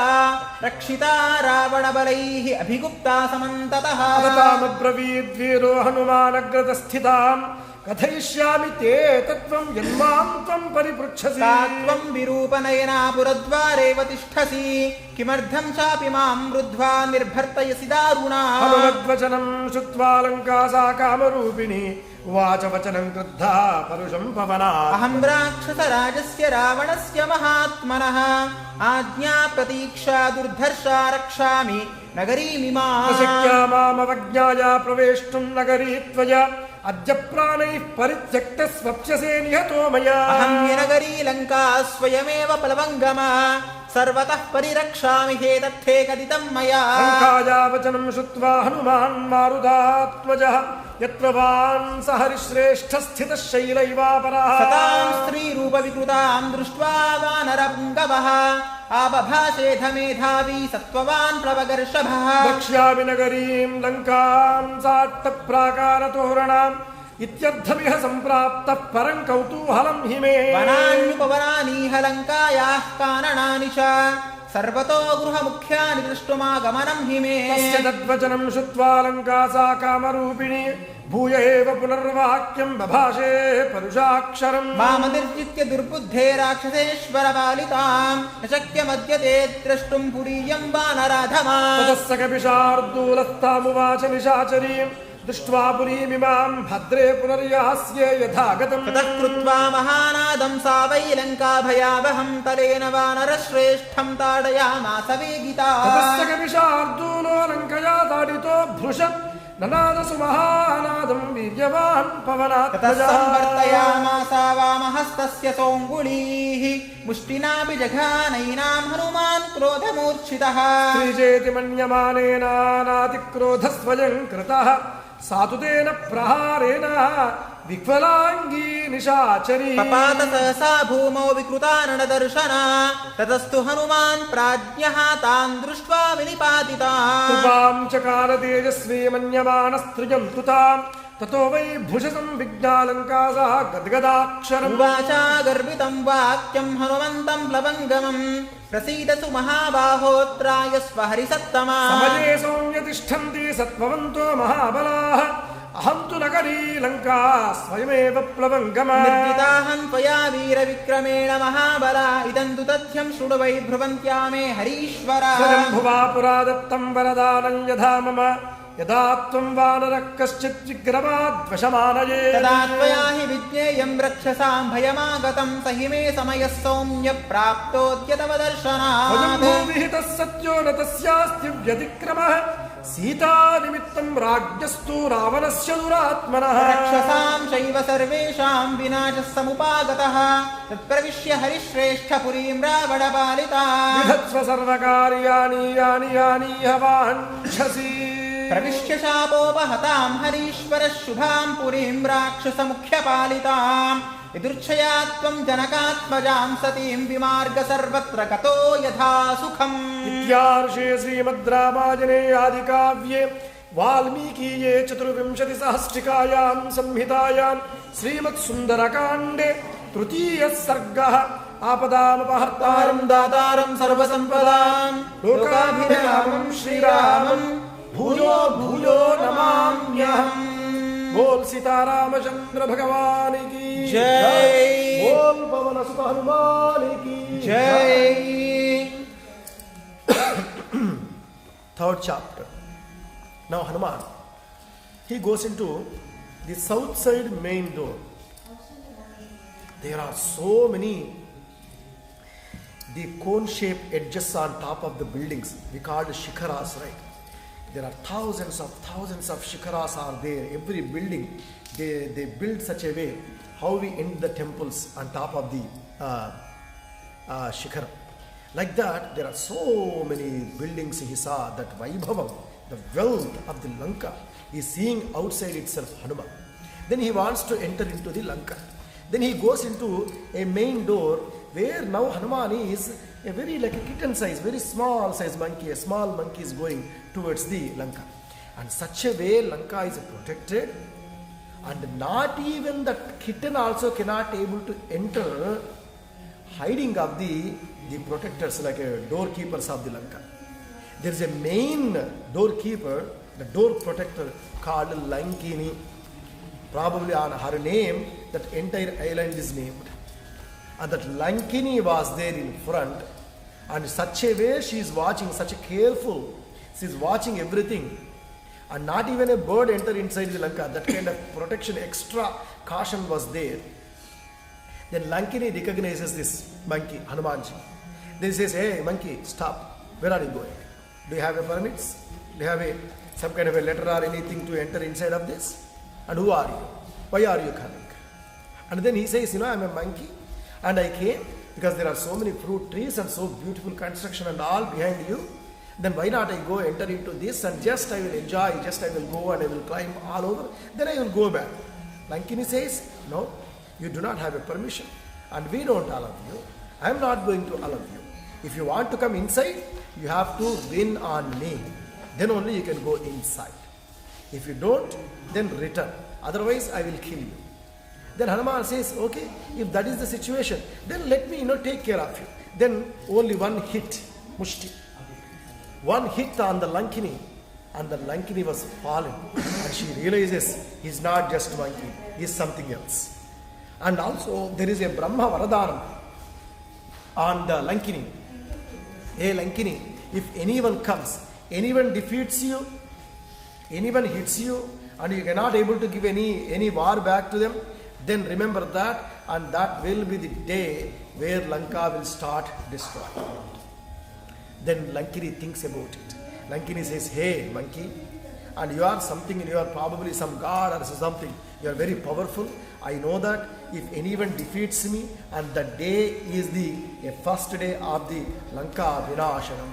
रक्षिता रावणबलैः अभिगुप्ता समन्ततः तामब्रवीद्वीरो हनुमानग्रतस्थिताम् कथयिष्यामि ते तत्त्वं यन्मां त्वं परिपृच्छसि सा त्वं विरूपनयना पुरद्वारेव तिष्ठसि किमर्थं चापि मां वृद्ध्वा निर्भर्तयसि दारुणा हनुमद्वचनं श्रुत्वा लङ्का सा कामरूपिणी उवाच वचनं क्रुद्धा परुषं पवना अहं राक्षसराजस्य रावणस्य महात्मनः आज्ञा प्रतीक्षा दुर्धर्षा रक्षामि नगरीमिमाम् शक्या मामवज्ञाय प्रवेष्टुं नगरी त्वया अद्य प्राणैः परित्यक्तः स्वप्स्यसे निहतो मया अहं हि लङ्का स्वयमेव प्लवङ्गमा सर्वतः परिरक्षामि हेतत्थे कथितं मया लङ्काया वचनं श्रुत्वा हनुमान् मारुतात्मजः यत्र वान् स हरिश्रेष्ठः स्थितः शैलैवापरः सतां स्त्रीरूपविकृतां दृष्ट्वा वानरपुङ्गवः आबभाषेध मेधावी सत्त्ववान् प्लवगर्षभः द्रक्ष्यामि नगरीं लङ्कां साट्टप्राकारतोरणाम् इत्यर्थमिह सम्प्राप्तः परं कौतूहलं हि मे वनान्युपवनानीह लङ्कायाः काननानि च सर्वतो गृहमुख्यानि दृष्टुमागमनं हि मे तस्य तद्वचनं श्रुत्वा लङ्का सा कामरूपिणी भूय एव पुनर्वाक्यं बभाषे परुषाक्षरम् मामनिर्जित्य दुर्बुद्धे राक्षसेश्वरपालितां न शक्यमद्य ते द्रष्टुं पुरीयं वानराधमा ततस्य कपिशार्दूलस्तामुवाच निशाचरीं दृष्ट्वा पुरीमिमां भद्रे पुनर्यास्ये यथागतम् ततः कृत्वा महानादं सा वै लङ्का भयावहं तलेन वानरश्रेष्ठं ताडयामास वेगिता ततस्य कपिशार्दूलो लङ्कया ताडितो भृशत् ननादसु महानादं वीर्यवान् पवनात्मजः संवर्तयामासा वामहस्तस्य सोऽङ्गुलीः मुष्टिनापि जघानैनां हनुमान् क्रोधमूर्छितः स्त्रीचेति मन्यमानेन नातिक्रोधस्वयं कृतः सातु तेन प्रहारेण Vikvalangi Nishachari. Papata sahasa bhumau vikrutanana darshana. Tatastu Hanuman prajnaha tan društva vinipatita. Krupam chakara tejasvi manyamanastriyam tutam. Tato vai bhushasam vignalankasa gadgadaksharam. Uvacha garbitam vakyam Hanumantam plavangamam. Prasidasu mahabahotraya svaharisatama. Samaje somyatishtanti satvavanto mahabalaha. Aham tu nagari Lanka swayameva plavangama. Nirjitahan tvaya veera vikramena mahabala. Idantu tadhyam shrudavai bhruvantyame harishvara. Swayambhuva puradattam varadanam yadha mama. Yada tvam vanarakkashchit vigramaad vashamanaye. Tada tvaya hi vijneyam rakshasam bhayamagatam. Sahime samayas somya praptodyatava darshanaat. Svayambhu vihitas satyo natasyasti vyadikramah. Sita nimittam rajyastu ravanasya duratmanah. Rakshasam shaiva sarvesham vinashas samupagataha. Tatpravishya harishreshtha purim ravadapalita. Vidhatsva sarvakaryani yani yani havanchasi. Pravishya shapopahatam harishvara shubham purim rakshasa mukhya palitam. Idurchayatvam janakatmajam satim vimarga sarvatra kato yatha sukham. Ityarche Srimad Ramayane Adikavye Valmikiye Chaturvimshati Sahasrikayam Samhitayam Srimad Sundarakande Trutiya Sargaha Apadam Apahartaram Dataram sarvasampadam lokabhiramam Shriramam bhuyo bhuyo namamyaham. Bol Sitaramachandra Bhagavan ki Jai. Bol Pavanasuta Hanuman ki Jai. Third chapter. Now Hanuman, he goes into the south side main door. There are so many the cone-shaped edges on top of the buildings. We call it shikharas, right? There are thousands of shikharas are there. Every building, they build such a way how we end the temples on top of the shikhara. Like that, there are so many buildings he saw, that Vaibhavam, the wealth of the Lanka, is seeing outside itself Hanuman. Then he wants to enter into the Lanka. Then he goes into a main door where now Hanuman is a very like a kitten size, very small size monkey, a small monkey is going towards the Lanka. And such a way Lanka is protected, and not even the kitten also cannot able to enter, hiding of the protectors like doorkeepers of the Lanka. There is a main doorkeeper, the door protector called Lankini. Probably on her name, that entire island is named. And that Lankini was there in front, and such a way she is watching, such a careful, she is watching everything, and not even a bird enter inside the Lanka. That kind of protection, extra caution was there. Then Lankini recognizes this monkey, Hanumanji. Then he says, "Hey monkey, stop. Where are you going? Do you have a permits? Do you have some kind of a letter or anything to enter inside of this? And who are you? Why are you coming?" And then he says, "I am a monkey, and I came because there are so many fruit trees and so beautiful construction and all behind you. Then why not I go enter into this and just I will enjoy, just I will go and I will climb all over, then I will go back." Lankini says, "No, you do not have a permission, and we don't allow you. I am not going to allow you. If you want to come inside, you have to win on me. Then only you can go inside. If you don't, then return. Otherwise, I will kill you." Then Hanuman says, "Okay, if that is the situation, then let me take care of you." Then only one hit, mushti. One hit on the Lankini, and the Lankini was fallen. And she realizes he's not just monkey, he's something else. And also there is a Brahma Varadanam on the Lankini. Hey Lankini, if anyone comes, anyone defeats you, anyone hits you, and you cannot able to give any war back to them, then remember that, and that will be the day where Lanka will start destroying. Then Lankini thinks about it. Lankini says, "Hey monkey, and you are something, you are probably some god or something, you are very powerful. I know that if anyone defeats me, and the day is the first day of the Lanka Vinashanam.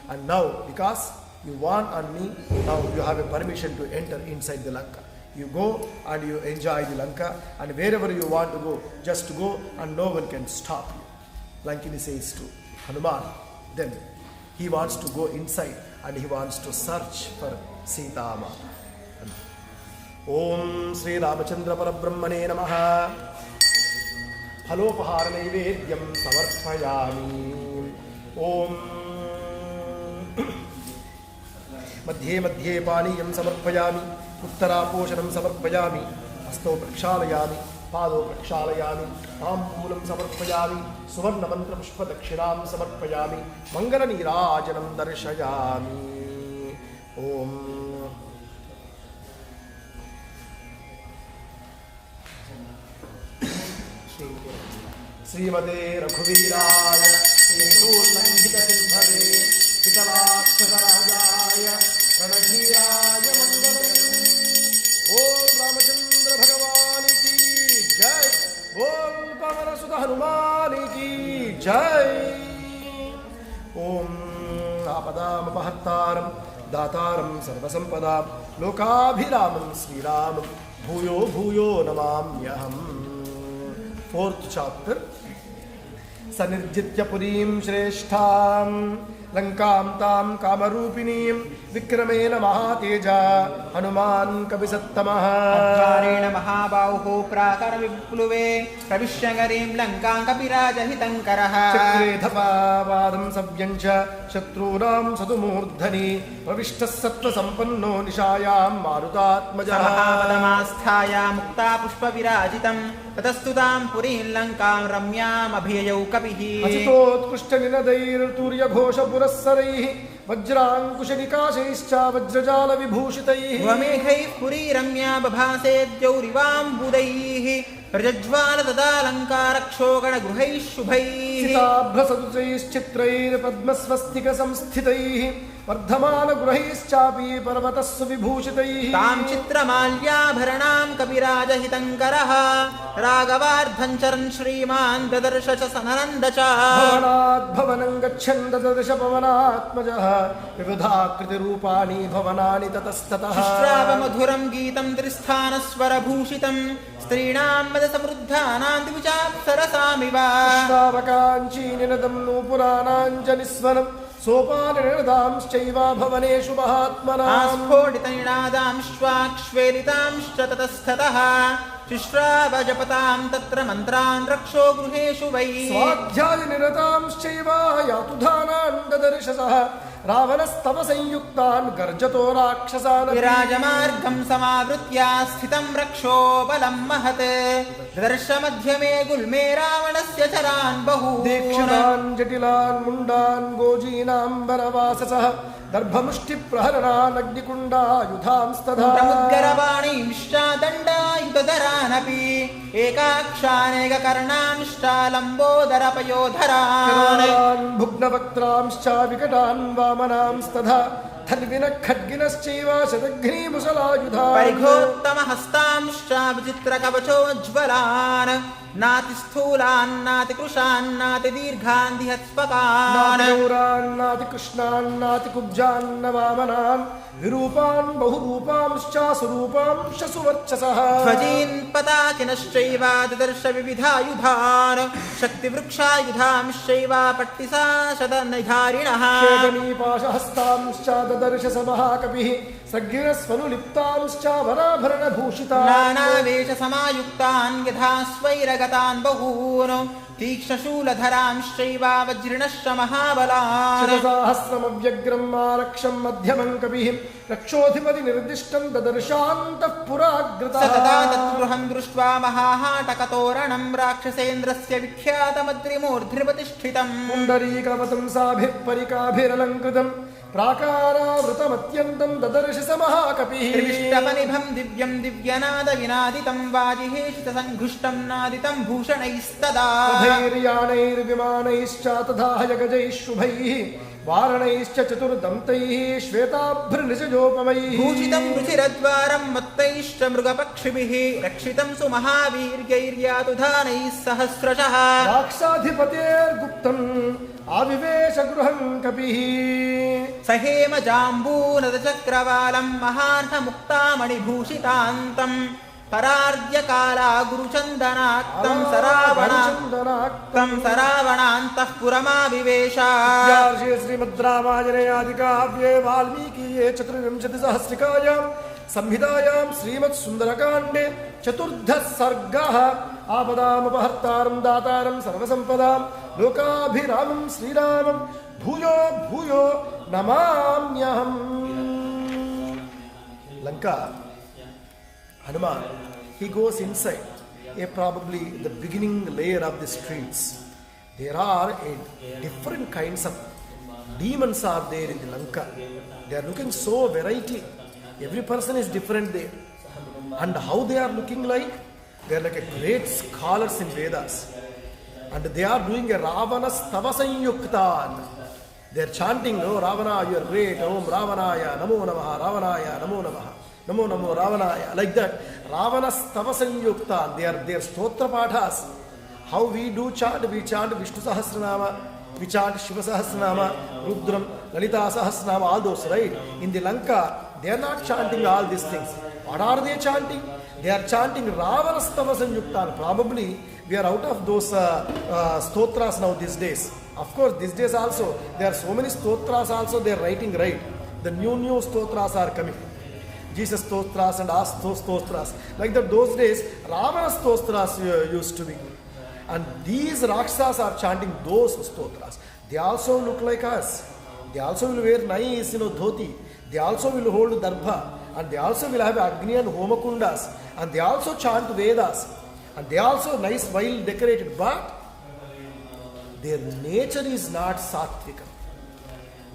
And now, because you won on me, now you have a permission to enter inside the Lanka. You go and you enjoy the Lanka, and wherever you want to go, just go and no one can stop you. Lankini says to Hanuman, then he wants to go inside and he wants to search for Sita Mata. Om Sri Ramachandra Parabrahmane Namaha. Halopahara Naivedyam Samarpayami. Om Madhye Madhye Paniyam Samarpayami. Uttara Poshanam Samarpayami. Asto Prakshalayami. Pado Prakshalayami. Tambulam Samarpayami. Suvarna Mantra Pushpa Dakshinam Samarpayami. Mangala Nirajanam Darshayami. Om Srimate Raghuviraya Sritulanghita Siddhave Vitalakshasarajaya Ranadhiraya Mangalam. Om Ramachandra Bhagavani ki Jai. Om Pavanasuta Hanumani ki Jai. Om Apadam Apahattaram Dataram Sarvasampadam Lokabhiramam Sriramam Bhuyo Bhuyo Namamyaham. Fourth chapter. Sanirjitya Purim Shreshtham Lankam Tam Kamarupinim Vikramena Mahateja Hanuman Kavisattamaha Advarena Mahabahu Prakara Vipluve Pravishyangarim Lankam Kapiraja Hitankaraha Chakre Dhapa Vadam Sabyancha Shatrunam Sadumurdhani Pravishtas Sattva Sampanno Nishayam Marutatmajaha Sahapadamastaya Mukta Pushpa Virajitam Tatastutam Purim Lankam Ramyam Abhiyau Kapihi Asitot Kushtaninadir Turya Ghosha Purasaraihi Vajrankushanikashaischa Vajrajala Vibhushitaihi Vamekhaih Puri Ramya Babhaset Jaurivam Budaihi Rajajvala Tadalankaraksho Gruhaish Shubhaihi Sitabhrasadujais Chitrair Padmasvastika Samsthitaihi Vardhamana Gruhaischapi Parvatassu Vibhushitaihi Tam Chitramalya Bharanam Kapiraja Hitankaraha Ragavardhancharan Shriman Dadarshacha Sananandacha Bhavanat Bhavanam Gacchanda Dadarsha Pavanatmajaha Vivadhakriti Rupani Bhavanani Tatastataha Shishrava Madhuram Geetam Tristhana Bhushitam Strinam Madasamruddhanam Divichapsarasamiva Shravakanchi Ninadam Nupurananjanisvanam Sopaninadam Shaiva Bhavaneshu Mahatmanam Asphoditaninadam Shvakshvelitam Shtatastataha Shishrava Japatam Tatra Mantran Raksho Gruheshu Vai Swadhyayiniratam Shaiva Yatudhanan Dadarishasah Ravanastava Sanyuktan Garjato Rakshasan Virajamargam Samavritya Sthitam Raksho Balam Mahate Darsha Madhyame Gulme Ravanasya Charan Bahu Dikshinan Jatilan Mundan Gojinam Baravasasah Darbhamushti Praharanan Agnikunda Yudham Stadha Pramudgarabani Mishta Danda Yudadaranapi Ekakshanega Karnam Mishta Lambodara Payodharan Bhugnavaktram Shcha Vikatan Vamanam Stadha Thalvina Khadginaschiva Shadagni Musala Yudha Parighotama Hastam Mishta Vijitra Kavacho Jvalan Nati Sthulan Nati Krushan Nati Dirghan Dihatspakan Nati Gauran Nati Krishnan Nati Kubjan Navamanan Virupan Bahurupam Shcha Surupam Shasuvarchasaha Tvajin Patakinashchaiva Dadarsha Vividhayudhan Shakti Vrukshayudham Shaiva Pattisa Shadanidharinaha Shedani Pasha Hastam Shcha Dadarsha Samahakapihi Sagyirasvanuliptam Shcha Varabharana Bhushita Nana Vesha Samayuktan Yadha Svairagatan Bahun Tikshashooladharam Shaiva Vajrinasha Mahabalan Shadasahasramavyagram Maraksham Madhyamam Kapihim Rakshodhipati Nirdishtam Dadarshantav Puragrata Satata Tatruham Drushva Mahahatakatoranam Rakshasendrasya Vikhyatamadrimurdhripatishthritam Pundarikavatam Sabhir Parikabhiralankritam Prakara Vrutamatyandam Dadarshi Samahakapihi Trivishtapanibham Divyam Divyanada Vinaditam Vajiheshita Sanghushtam Naditam Bhushanais-tada Dhairyanayir Vimanaischa Tadhaya Gajaishubhaihi Varanaischa Chaturdamtaihi Shvetabhrinishajopamaihi Bhujitam Ruchiradvaram Mattaishta Mrugapakshibihi Rakshitam Sumahavirgairyatudhanais Sahasrashaha Rakshadhipatir Guptam आविवेश गृहं कपिः सहेम जाम्बूनदचक्रवालं महार्हमुक्तामणिभूषितान्तं परार्ध्यकाला गुरुचन्दनाक्तं सरावणान्तः पुरमाविवेश। श्रीमद् रामायणे आदिकाव्ये वाल्मीकीये चतुर्विंशतिसहस्रिकायां संहितायां Shrimad सुन्दरकाण्डे 4th सर्गः। आपदामपहर्तारं दातारं सर्वसम्पदां लोकाभिरामं श्रीरामं भूयो भूयो नमाम्यहम्। Lanka, Hanuman, he goes inside, probably the beginning layer of the streets. There are different kinds of demons are there in the Lanka. They are looking so variety. Every person is different there. And how they are looking like? They are like a great scholars in Vedas. And they are doing a Ravana Stavasanyuktan. They are chanting, "Oh Ravana, you are great. Om Ravanaya, Namo Namaha, Ravanaya, Namo Namaha, Namo Namo Ravanaya." Like that, Ravana Stavasanyuktan. They are their stotra pathas. How we do chant? We chant Vishnu Sahasranama, we chant Shiva Sahasranama, Rudram, Lalita Sahasranama, all those, right? In the Lanka, they are not chanting all these things. What are they chanting? They are chanting Ravana Stavasanyuktan. Probably we are out of those stotras now these days. Of course, these days also, there are so many stotras also they are writing, right? The new stotras are coming. Jesus stotras and stotras. Like that, those days, Ravana stotras used to be. And these Rakshas are chanting those stotras. They also look like us. They also will wear nice, dhoti. They also will hold darbha. And they also will have Agni and Homakundas. And they also chant Vedas. And they also nice, well decorated. But their nature is not Sattvika.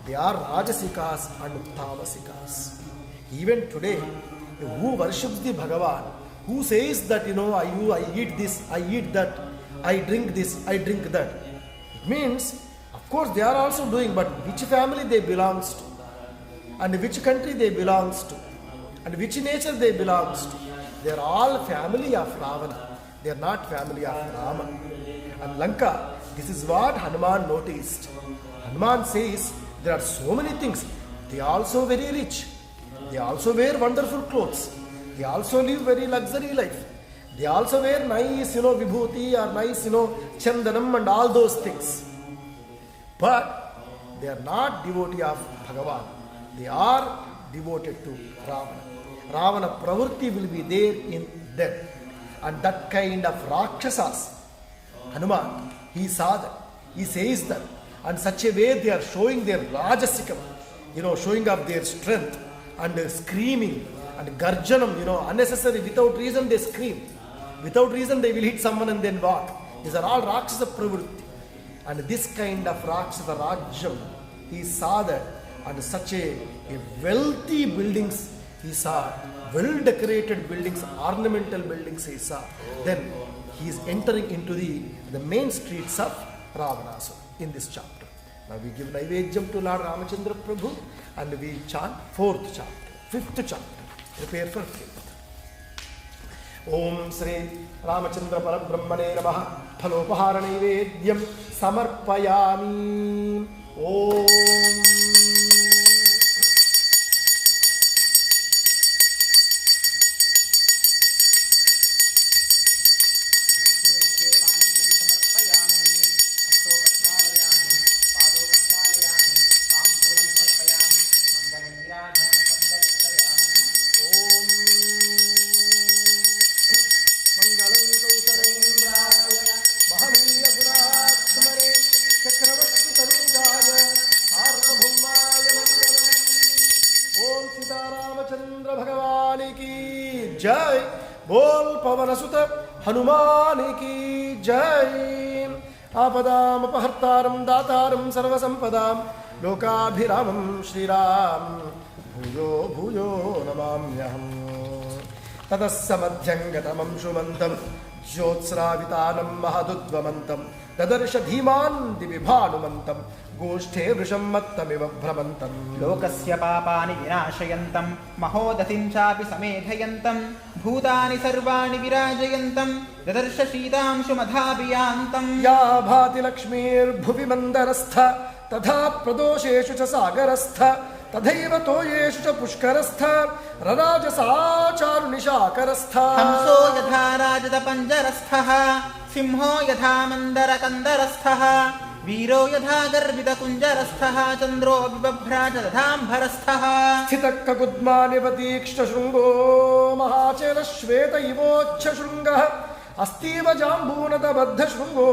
They are Rajasikas and Tamasikas. Even today, who worships the Bhagavan, who says that, I eat this, I eat that, I drink this, I drink that. It means, of course, they are also doing, but which family they belongs to, and which country they belongs to, and which nature they belongs to. They are all family of Ravana. They are not family of Rama. And Lanka, this is what Hanuman noticed. Hanuman says, there are so many things. They are also very rich. They also wear wonderful clothes. They also live very luxury life. They also wear nice, vibhuti or nice, chandanam and all those things. But they are not devotee of Bhagavan. They are devoted to Ravana. Ravana pravritti will be there in them. And that kind of Rakshasas, Hanuman, he saw that. He says that. And such a way they are showing their Rajasikam, showing up their strength and screaming and garjanam, unnecessary, without reason they scream. Without reason they will hit someone and then walk. These are all Rakshasa pravritti. And this kind of Rakshasa Rajyam, he saw that. And such a wealthy buildings he saw, well decorated buildings, ornamental buildings he saw. Then he is entering into the main streets of Ravanasura in this chapter. Now we give Naivedyam to Lord Ramachandra Prabhu and we chant 4th chapter, 5th chapter. Prepare for 5th. Om Sri Ramachandra Parabrahmane Namaha Phalopahara Naivedyam Samarpayami. Om जय बोल पवन सुत हनुमान की जय। आपदाम अपहर्तारं दातारं सर्वसंपदां लोकाभिरामं श्रीराम भूयो भूयो नमाम्यहम्। ततस्य मध्यङ्गतमं शुमन्तं ज्योत्स्रावितानं महदुद्वमन्तं ददर्श धीमान् दिविभानुमन्तं गोष्ठे वृषं मत्तमिव भ्रमन्तं। लोकस्य पापानि विनाशयन्तं महोदधिं चापि समेधयन्तं भूतानि सर्वाणि विराजयन्तं ददर्श शीतांशुमधाभियान्तम् या भाति लक्ष्मीर्भुवि मन्दरस्थ तथा प्रदोषेषु च सागरस्थ तथैव तोयेषु च पुष्करस्थ रराजसा चारुनिशाकरस्थ हंसो यथा राजदपञ्जरस्थः सिंहो यथा मन्दरकन्दरस्थः वीरो यथा गर्वितकुञ्जरस्थः चन्द्रो बिबभ्राट तथाम्भरस्थः स्थितककुद्मानिव तीक्ष्णशृङ्गो महाचलश्वेत इवोच्छशृङ्गः अस्तीव जाम्बूनतबद्धशृङ्गो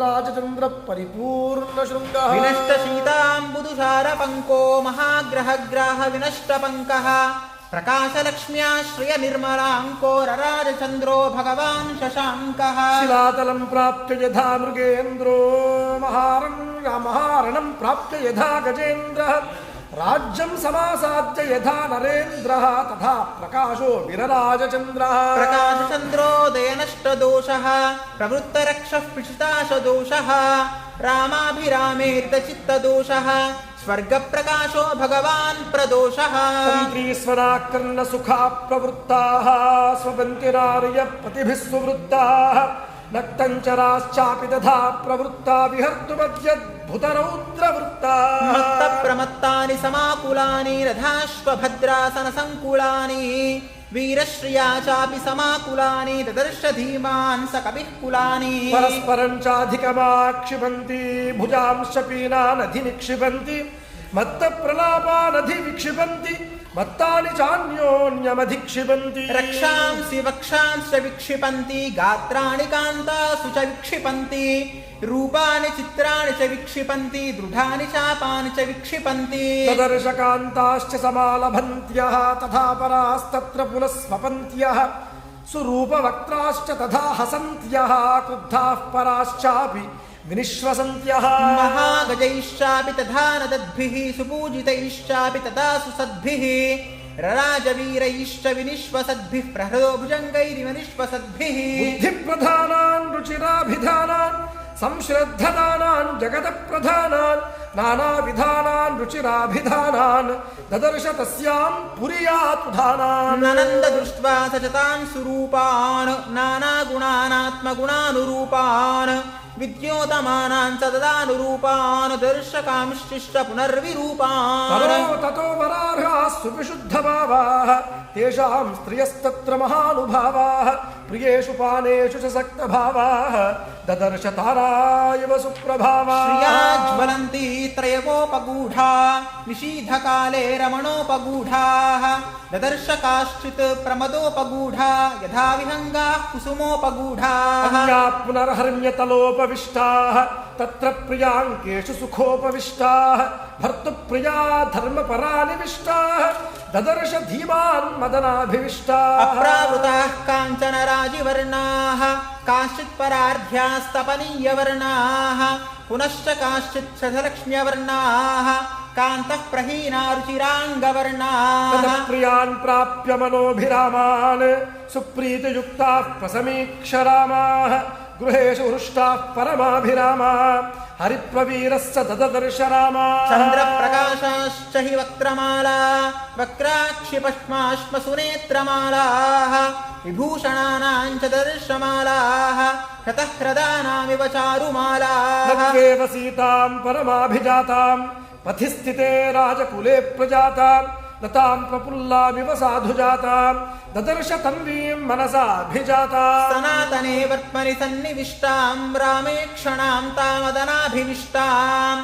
राजचन्द्रपरिपूर्णशृङ्गः विनष्टशीताम्बुदुसारपङ्को महाग्रहग्राहविनष्टपङ्कः प्रकाशलक्ष्म्याश्रयनिर्मलाङ्को रराजचन्द्रो भगवान् शशाङ्कः शिलातलं प्राप्य यथा मृगेन्द्रो महारणं प्राप्य यथा गजेन्द्रः राज्यं समासाद्य यथा नरेन्द्रः तथा प्रकाशो विरराजचन्द्रः प्रकाशचन्द्रोदयनष्टदोषः प्रवृत्तरक्षः पिशिताशदोषः रामाभिरामेरितचित्तदोषः स्वर्गप्रकाशो भगवान् प्रदोषः तन्त्रीस्वराकर्णसुखा प्रवृत्ताः स्वपन्तिरार्यपतिभिः सुवृत्ताः नक्तञ्चराश्चापि तथा प्रवृत्ता विहर्तुमद्यद्भुतरौद्रवृत्ताः मत्तप्रमत्तानि समाकुलानि रथाश्वभद्रासनसङ्कुलानि वीरश्रिया चापि समाकुलानि ददर्श धीमान् स कपिः कुलानि परस्परं चाधिकमाक्षिपन्ति भुजांश्च पीनानधिनिक्षिपन्ति मत्तप्रलापानधिविक्षिपन्ति मत्तानि चान्योन्यमधिक्षिपन्ति रक्षांसि वक्षांश्च विक्षिपन्ति गात्राणि कान्तासु च विक्षिपन्ति रूपाणि चित्राणि च विक्षिपन्ति दृढानि चापानि च विक्षिपन्ति तदर्शकान्ताश्च समालभन्त्यः तथा परास्तत्र पुनः स्वपन्त्यः सुरूपवक्त्राश्च तथा हसन्त्यः क्रुद्धाः पराश्चापि विनिश्वसन्त्यः महागजैश्चापि तथा नदद्भिः सुपूजितैश्चापि तथा सुसद्भिः रराजवीरैश्च विनिश्वसद्भिः प्रहृदो भुजङ्गैरिव निश्वसद्भिः बुद्धिप्रधानान् रुचिराभिधानान् संश्रद्धदानान् जगतप्रधानान् नानाविधानान् रुचिराभिधानान् ददर्श तस्यां पुरीयातुधानान् ननन्द दृष्ट्वा स च तान् सुरूपान् नानागुणानात्मगुणानुरूपान् विद्योतमानान् स तदानुरूपान् दर्शकांश्चिष्ट पुनर्विरूपान् ततो वरार्हाः सुविशुद्धभावाः तेषां स्त्रियस्तत्र महानुभावाः प्रियेषु पानेषु च सक्तभावाः ददर्श तारा इव सुप्रभावाः श्रिया ज्वलन्ति त्रयवोपगूढा निशीधकाले रमणोपगूढाः ददर्श काश्चित् प्रमदोपगूढा यथा विहङ्गाः कुसुमोपगूढाः पुनर्हर्म्यतलोपविष्टाः तत्र प्रियाङ्केषु सुखोपविष्टाः भर्तुप्रिया धर्मपरानिविष्टाः ददर्श धीमान् मदनाभिविष्टाः अप्रावृताः काञ्चन राजिवर्णाः काश्चित् परार्ध्यास्तपनीयवर्णाः पुनश्च काश्चित् शतलक्ष्म्यवर्णाः कान्तः प्रहीना रुचिराङ्गवर्णाः प्रियान् प्राप्य मनोभिरामान् सुप्रीतियुक्ताः प्रसमीक्ष रामाः गृहेषु हृष्टाः परमाभिरामा हरिप्रवीरस्य ददर्श रामा चन्द्रप्रकाशाश्च हि वक्त्रमाला वक्राक्षिपश्माश्म सुनेत्रमालाः विभूषणानां च दर्शमालाः शतह्रदानामिव चारुमालाः तत्त्वेव सीतां परमाभिजातां पथि स्थिते राजकुले प्रजातां लतां प्रफुल्लामिव साधुजातां ददर्श तन्वीं मनसाभिजातां सनातने वर्त्मनि सन्निविष्टां रामे क्षणां तामदनाभिविष्टां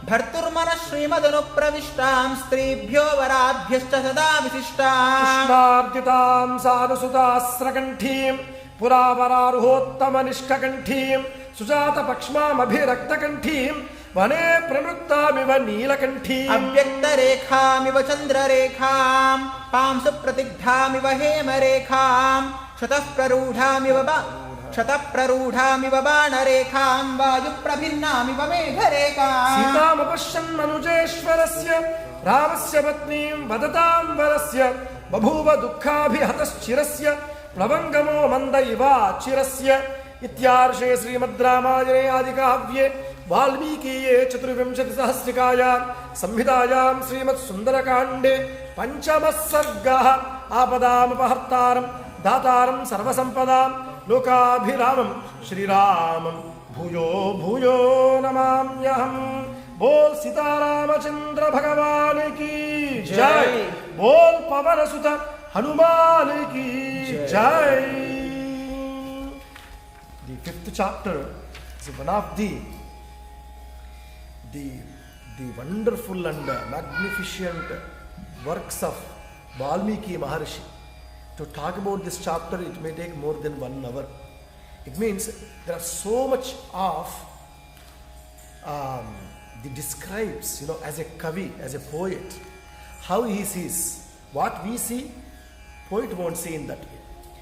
भर्तुर्मनः श्रीमदनुप्रविष्टां स्त्रीभ्यो वराभ्यश्च सदा विशिष्टां कृष्णार्जितां सानुसुतास्रकण्ठीं पुरावरारुहोत्तमनिष्ठकण्ठीं सुजातपक्ष्मामभिरक्तकण्ठीं वने प्रवृत्तामिव नीलकण्ठीम् अव्यक्तरेखामिव चन्द्ररेखां पांसु प्रतिग्धामिव हेमरेखां शतप्ररूढामिव बाणरेखां वायुप्रभिन्नामिव मेघरेखाम् सीतामपश्यन्मनुजेश्वरस्य रामस्य पत्नीं वदतां वरस्य बभूव दुःखाभिहतश्चिरस्य प्लवङ्गमो मन्द इवाचिरस्य इत्यार्षे श्रीमद् रामायणे आदिकाव्ये वाल्मीकिये चतुर्विंशतिसहस्रिकायां संहितायां श्रीमत् सुंदरकांडे पंचमः सर्गः आपदामपहर्तारं दातारं सर्वसंपदां लोकाभिरामं श्रीरामं भूयो भूयो नमाम्यहम्। बोल सीतारामचंद्र भगवान की जय। बोल पवन सुत हनुमान की जय। The fifth chapter is one of the wonderful and magnificent works of Valmiki Maharshi. To talk about this chapter, it may take more than 1 hour. It means there are so much of the describes, as a kavi, as a poet, how he sees. What we see, poet won't see in that way.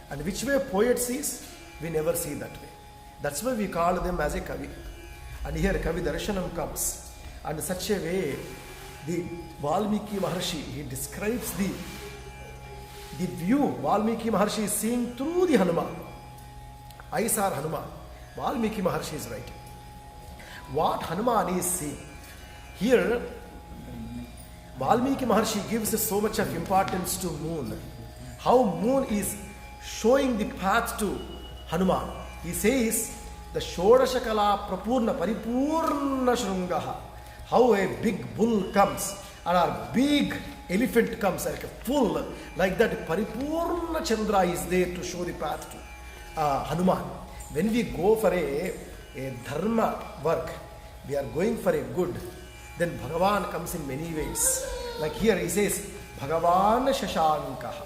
And which way poet sees, we never see that way. That's why we call them as a kavi. And here Kavi Darshanam comes. And such a way, the Valmiki Maharshi, he describes the view Valmiki Maharshi is seeing through the Hanuman. Eyes are Hanuman. Valmiki Maharshi is writing. What Hanuman is seeing. Here, Valmiki Maharshi gives so much of importance to moon. How moon is showing the path to Hanuman. He says, the Shodashakala Prapurna Paripurna Shrungaha. How a big bull comes and a big elephant comes like a full, like that Paripurna Chandra is there to show the path to Hanuman. When we go for a dharma work, we are going for a good, then Bhagavan comes in many ways. Like here he says, Bhagavan Shashankaha.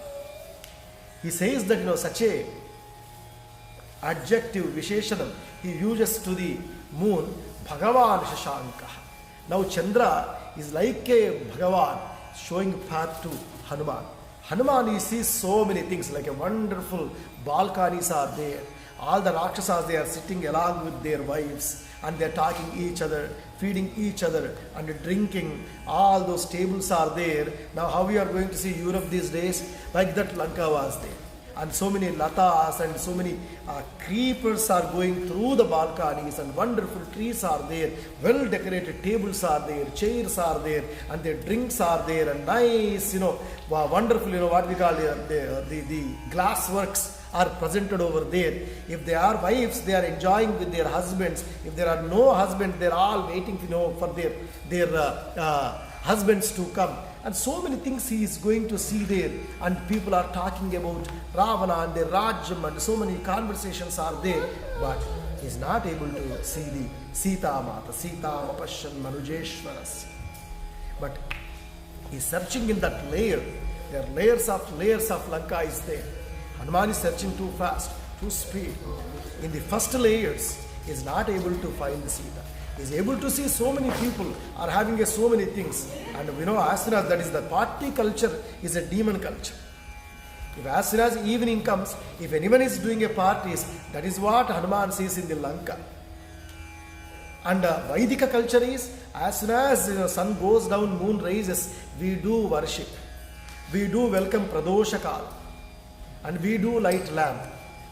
He says that such a adjective Visheshanam he uses to the moon, Bhagavan Shashankaha. Now Chandra is like a Bhagavan showing path to Hanuman. Hanuman, he sees so many things, like a wonderful balconies are there. All the Rakshasas, they are sitting along with their wives and they are talking each other, feeding each other and drinking. All those tables are there. Now how we are going to see Europe these days? Like that Lanka was there. And so many latas and so many creepers are going through the balconies and wonderful trees are there. Well decorated tables are there, chairs are there and their drinks are there and nice, wonderful, what we call the glass works are presented over there. If they are wives, they are enjoying with their husbands. If there are no husbands, they are all waiting for their husbands to come. And so many things he is going to see there. And people are talking about Ravana and their Rajyam and so many conversations are there. But he is not able to see the Sita Mata, Sita Mapashan Manujeshwaras. But he is searching in that layer. There are layers of Lanka is there. Hanuman is searching too fast, too speed. In the first layers, he is not able to find the Sita. He is able to see so many people are having so many things. And as soon as that is the party culture is a demon culture. If as soon as evening comes, if anyone is doing a parties, that is what Hanuman sees in the Lanka. And Vaidika culture is, as soon as sun goes down, moon rises, we do worship. We do welcome Pradoshakal. And we do light lamp.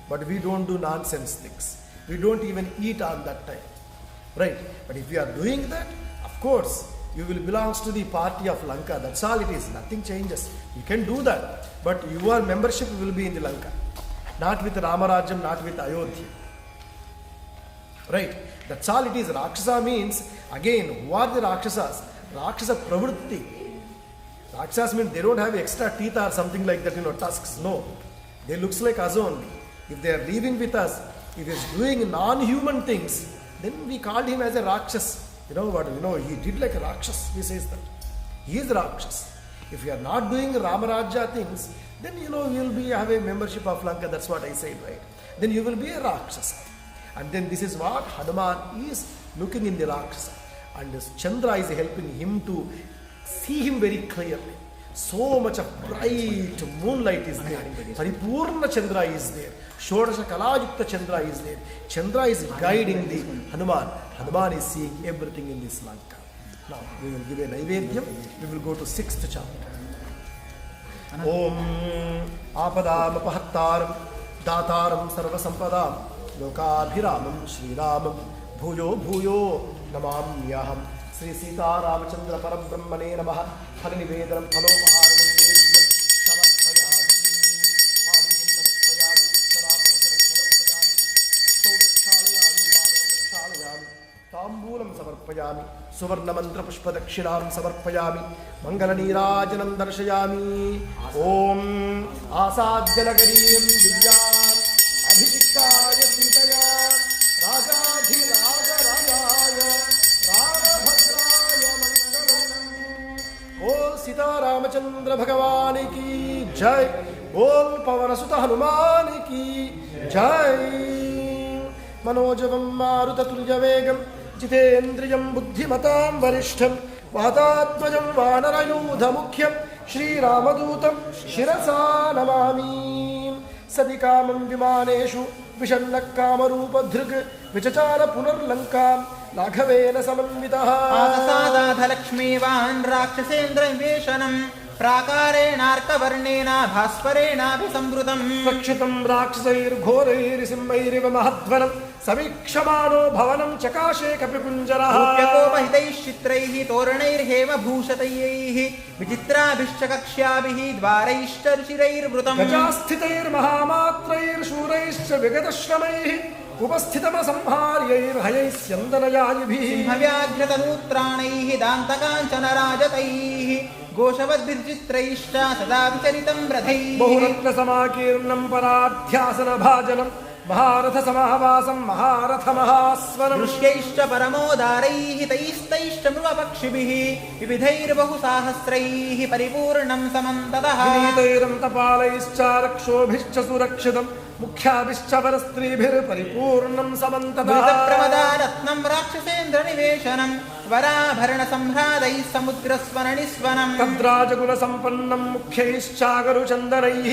But we don't do nonsense things. We don't even eat on that time. Right? But if you are doing that, of course, you will belong to the party of Lanka. That's all it is. Nothing changes. You can do that. But your membership will be in the Lanka. Not with Ramarajam, not with Ayodhya. Right? That's all it is. Rakshasa means, again, who are the Rakshasas? Rakshasa pravritti. Rakshasas mean they don't have extra teeth or something like that, tusks. No. They looks like us only. If they are living with us, if he is doing non-human things, then we called him as a Rakshas. He did like a Rakshas, he says that. He is Rakshas. If you are not doing Ramaraja things, then you will have a membership of Lanka. That's what I said, right? Then you will be a Rakshasa. And then this is what Hanuman is looking in the Rakshasa. And this Chandra is helping him to see him very clearly. So much of bright moonlight is there. Paripurna Chandra is there. Shodasha Kalajukta Chandra is there. Chandra is guiding the Hanuman. Hanuman is seeing everything in this Lanka. Now we will give a Naivedyam. We will go to 6th chapter. Om Apadam Apahattaram Dataram Sarva Sampadam Lokabhiramam Shri Ramam Bhuyo Bhuyo नमाम्यहम्। श्री सीतारामचंद्र परब्रह्मणे नमः। फल निवेदनं फलोपहारणं नैवेद्यं समर्पयामि। पानीयं समर्पयामि, उत्तराभूषणं समर्पयामि, हस्तौ प्रक्षालयामि, पादौ प्रक्षालयामि, ताम्बूलं समर्पयामि, सुवर्णमन्त्रपुष्पदक्षिणां समर्पयामि, मङ्गलनीराजनं दर्शयामि। ॐ आसाद्यनगरीं दिव्याम् अभिषिक्ताय सीतया राजाधिराजराजाय रामभद्राय मङ्गलम्। बोल सीतारामचंद्र भगवान की जय। बोल पवनसुत हनुमान की जय। मनोजवं मारुततुल्यवेगं जितेन्द्रियं बुद्धिमतां वरिष्ठं वातात्मजं वानरयूथमुख्यं श्रीरामदूतं शिरसा नमामि। सदिकामं विमानेषु विषण्णकामरूपधृक् विचचार पुनर्लङ्कां लाघवेन समन्वितः। आसादाधलक्ष्मीवान् राक्षसेन्द्रनिवेशनं प्राकारेणार्कवर्णेन भास्वरेणाभिसंवृतं रक्षितं राक्षसैर्घोरैर्सिंहैरिव महध्वनं समीक्षमाणो भवनं चकाशे कपिकुञ्जरः। रूप्यकोपहितैः चित्रैः तोरणैर्हेमभूषतैः विचित्राभिश्च कक्ष्याभिः द्वारैश्च रुचिरैर्वृतं गजास्थितैर्महामात्रैर्शूरैश्च विगतश्रमैः उपस्थितमसंहार्यैर्हयैः स्यन्दनयायिभिः सिंहव्याघ्रतनूत्राणैः दान्तकाञ्चनराजतैः घोषवद्भिर्चित्रैश्च सदा विचरितं रथैः बहुरत्नसमाकीर्णं पराध्यासनभाजनं महारथसमावासं महारथमहास्वरम् दृश्यैश्च परमोदारैः तैस्तैश्च मृगपक्षिभिः विविधैर्बहुसाहस्रैः परिपूर्णं समन्ततः विनीतैरन्तपालैश्च रक्षोभिश्च सुरक्षितं मुख्याभिश्च परस्त्रीभिर्परिपूर्णं समन्ततः प्रमदारत्नं राक्षसेन्द्रनिवेशनं वराभरणसम्भ्रादैः समुद्रस्वननिस्वनं तद्राजगुणसम्पन्नं मुख्यैश्चागरुचन्दनैः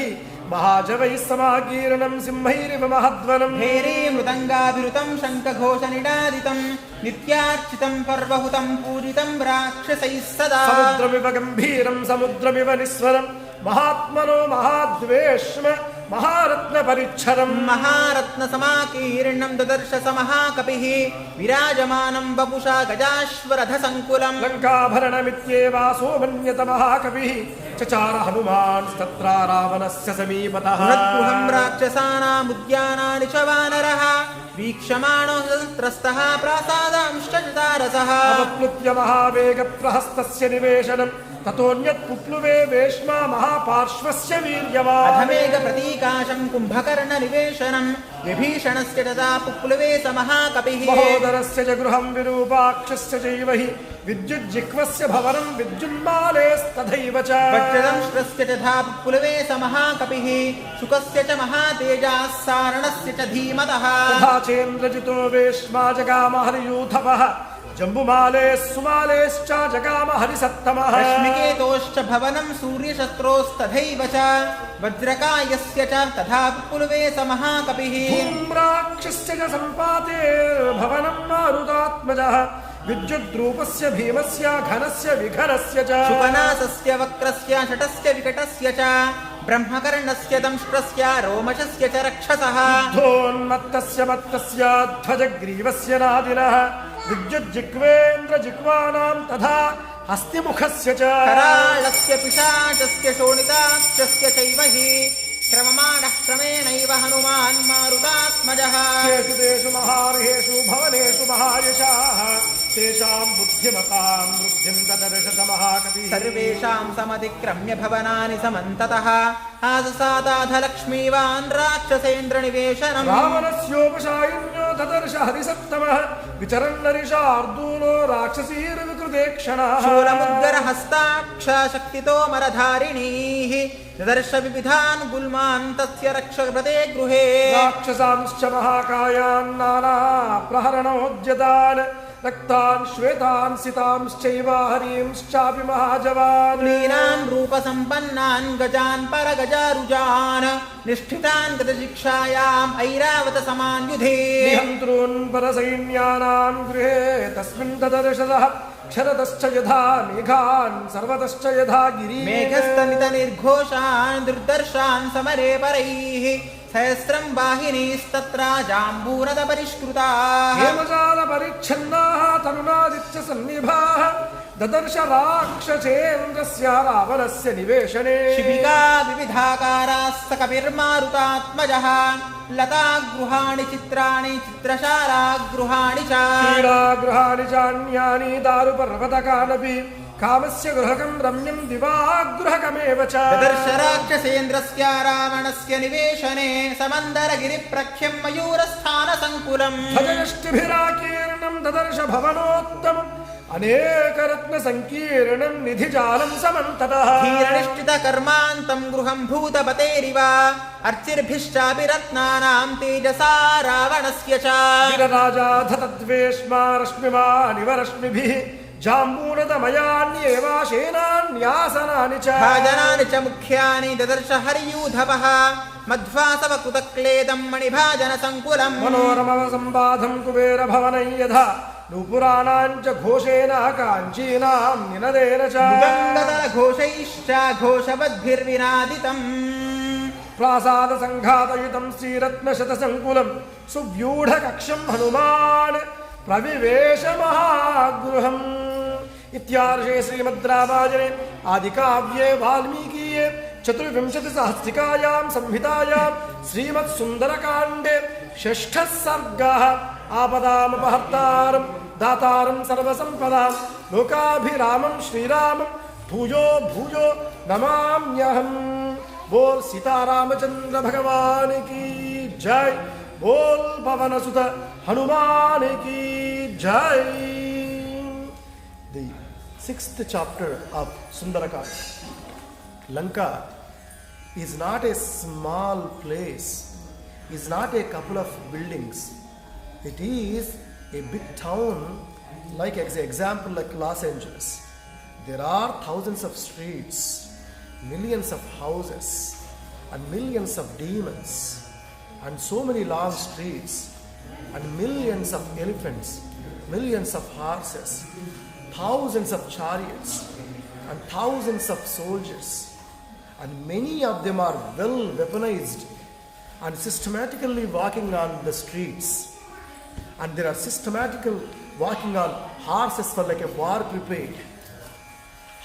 महाजवैः समाकीर्णं सिंहैरिव महध्वनं भेरे मृदङ्गाभिरुतं शङ्खघोषनिडादितं नित्यार्चितं पर्वहुतं पूजितं राक्षसैः सदा समुद्रमिव गम्भीरं समुद्रमिव निस्वरं महात्मनो महाद्वेष्म महारत्नपरिच्छरं महारत्नसमाकीर्णं ददर्श स महाकपिः विराजमानं वपुषा गजाश्वरथसङ्कुलं लङ्काभरणमित्येवासो मन्यत महाकविः चचार हनुमांस्तत्र रावणस्य समीपतः बृहद्गृहं राक्षसानामुद्यानानि च वानरः वीक्षमाणो संत्रस्तः प्रासादांश्च चतारसः अपप्लुत्य महावेगप्रहस्तस्य निवेशनं ततोऽन्यत् पुप्लुवे वेश्मा महापार्श्वस्य वीर्यवान् अधमेघप्रतीकाशं कुम्भकर्णनिवेशनं विभीषणस्य तथा पुप्लुवे स महाकपिः महोदरस्य च गृहं विरूपाक्षस्य चैव हि विद्युज्जिह्वस्य भवनं विद्युन्मालेस्तथैव च वज्रदंष्ट्रस्य तथा पुप्लुवे स महाकपिः शुकस्य च महातेजाः सारणस्य च धीमतः तथा चेन्द्रजितो वेश्मा जगाम हरियूथवः जम्बुमाले सुमालेश्च जगाम हरिसत्तमः रश्मिकेतोश्च भवनं सूर्यशस्त्रोस्तथैव च वज्रकायस्य च तथा पुप्लुवे स महाकपिः धूम्राक्षस्य च सम्पातेर्भवनं मारुतात्मजः विद्युद्रूपस्य भीमस्य घनस्य विघनस्य च शुकनासस्य वक्रस्य शटस्य विकटस्य च ब्रह्मकर्णस्य दंष्ट्रस्य रोमशस्य च रक्षसः धोन्मत्तस्य मत्तस्य ध्वजग्रीवस्य नादिनः विद्युज्जिह्वेन्द्रजिह्वानां तथा हस्तिमुखस्य च कराळस्य पिशाचस्य शोणिताक्षस्य चैव हि क्रममाणः क्रमेणैव हनुमान् मारुतात्मजः तेषु तेषु महार्हेषु भवनेषु महायशाः तेषां बुद्धिमतां वृद्धिं ददर्श स महाकविः सर्वेषां समतिक्रम्य भवनानि समन्ततः आससादाधलक्ष्मीवान् राक्षसेन्द्रनिवेशनम् रावणस्योपशायिन्यो ददर्श हरिसत्तमः विचरन्नरिषार्दूलो राक्षसीर्विकृते क्षणः शूलमुद्गरहस्ताक्ष शक्तितोमरधारिणीः ददर्श विविधान् गुल्मान् तस्य रक्षप्रदे गृहे राक्षसांश्च महाकायान् नाना प्रहरणोद्यतान् रक्तान् श्वेतान् सितांश्चैव हरींश्चापि महाजवान् लीनान् रूपसम्पन्नान् गजान् परगजारुजान् निष्ठितान् गतशिक्षायाम् ऐरावत समान युधे निहन्तॄन् परसैन्यानां गृहे तस्मिन् तदर्शदः क्षरतश्च यथा मेघान् सर्वतश्च यथा गिरि मेघस्तनितनिर्घोषान् दुर्दर्शान् समरे परैः सहस्रं वाहिनीस्तत्र जाम्बूरद परिष्कृताः हेमजाल परिच्छन्नाः तरुणादित्य सन्निभाः ददर्श राक्षसेन्द्रस्य रावणस्य निवेशने शिबिका विविधाकारास्त कपिर्मारुतात्मजः लतागृहाणि चित्राणि चित्रशालागृहाणि च क्रीडागृहाणि चान्यानि दारुपर्वतकानपि कामस्य गृहकं रम्यं दिवागृहकमेव च ददर्श राक्षसेन्द्रस्य रावणस्य निवेशने समन्दरगिरिप्रख्यं मयूरस्थानसङ्कुलम् भजयष्टिभिराकीर्णं ददर्श भवनोत्तमम् अनेकरत्नसङ्कीर्णं निधिजालं समन्ततः धीरनिष्ठितकर्मान्तं गृहं भूतपतेरिव अर्चिर्भिश्चापि रत्नानां तेजसा रावणस्य च वीरराजा धतद्वेष्मा रश्मिमानिव रश्मिभिः जाम्बूनदमयान्येवाशेनान्यासनानि च भाजनानि च मुख्यानि ददर्श हरियूधवः मध्वासवकुतक्लेदं मणिभाजनसङ्कुलम् मनोरमसम्बाधं कुबेरभवनं यथा नूपुराणाञ्च घोषेण काञ्चीनां निनदेन च घोषैश्च घोषवद्भिर्विनादितम् प्रासादसङ्घातयुतं श्रीरत्नशतसङ्कुलं सुव्यूढकक्षं हनुमान् प्रविवेश महागृहम् इत्यार्षे श्रीमद् रामायणे आदिकाव्ये वाल्मीकीये चतुर्विंशतिसहस्रिकायां संहितायां श्रीमत् सुन्दरकाण्डे षष्ठः सर्गः आपदामपहर्तारं दातारं सर्वसम्पदां लोकाभिरामं श्रीरामं भूयो भूयो नमाम्यहम् बोल सीतारामचंद्र भगवान की जय बोल पवनसुत हनुमान की जय The 6th chapter of Sundarakanda. Lanka is not a small place, is not a couple of buildings. It is a big town, like example like Los Angeles. There are thousands of streets, millions of houses, and millions of demons, and so many long streets, and millions of elephants, millions of horses, thousands of chariots, and thousands of soldiers, and many of them are well weaponized and systematically walking on the streets, and there are systematical walking on horses for like a war prepared.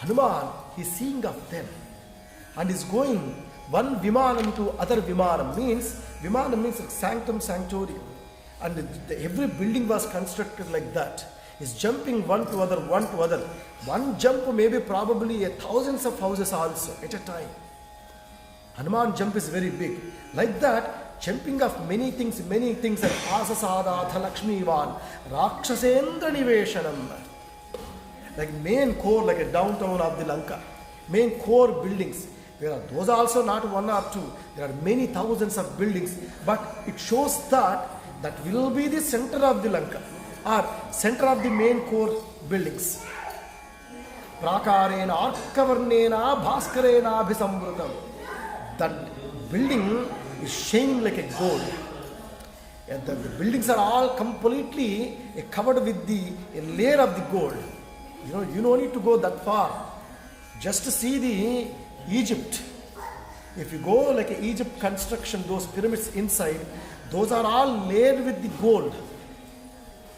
Hanuman is seeing of them and is going one vimanam to other vimanam. Vimanam means like sanctum sanctorium, and every building was constructed like that. Is jumping one to other. One jump maybe probably thousands of houses also at a time. Hanuman jump is very big. Like that, jumping of many things like Asasadatha Lakshmivan, Rakshasendra Niveshanam. Like main core, like a downtown of the Lanka. Main core buildings. There are those also not one or two. There are many thousands of buildings. But it shows that will be the center of the Lanka. Or center of the main core buildings. Prakarena Arkavarnena Bhaskarena Abhisamrutam. That building is shining like a gold. And the buildings are all completely covered with a layer of the gold. You don't need to go that far. Just to see the Egypt. If you go like a Egypt construction, those pyramids inside, those are all layered with the gold.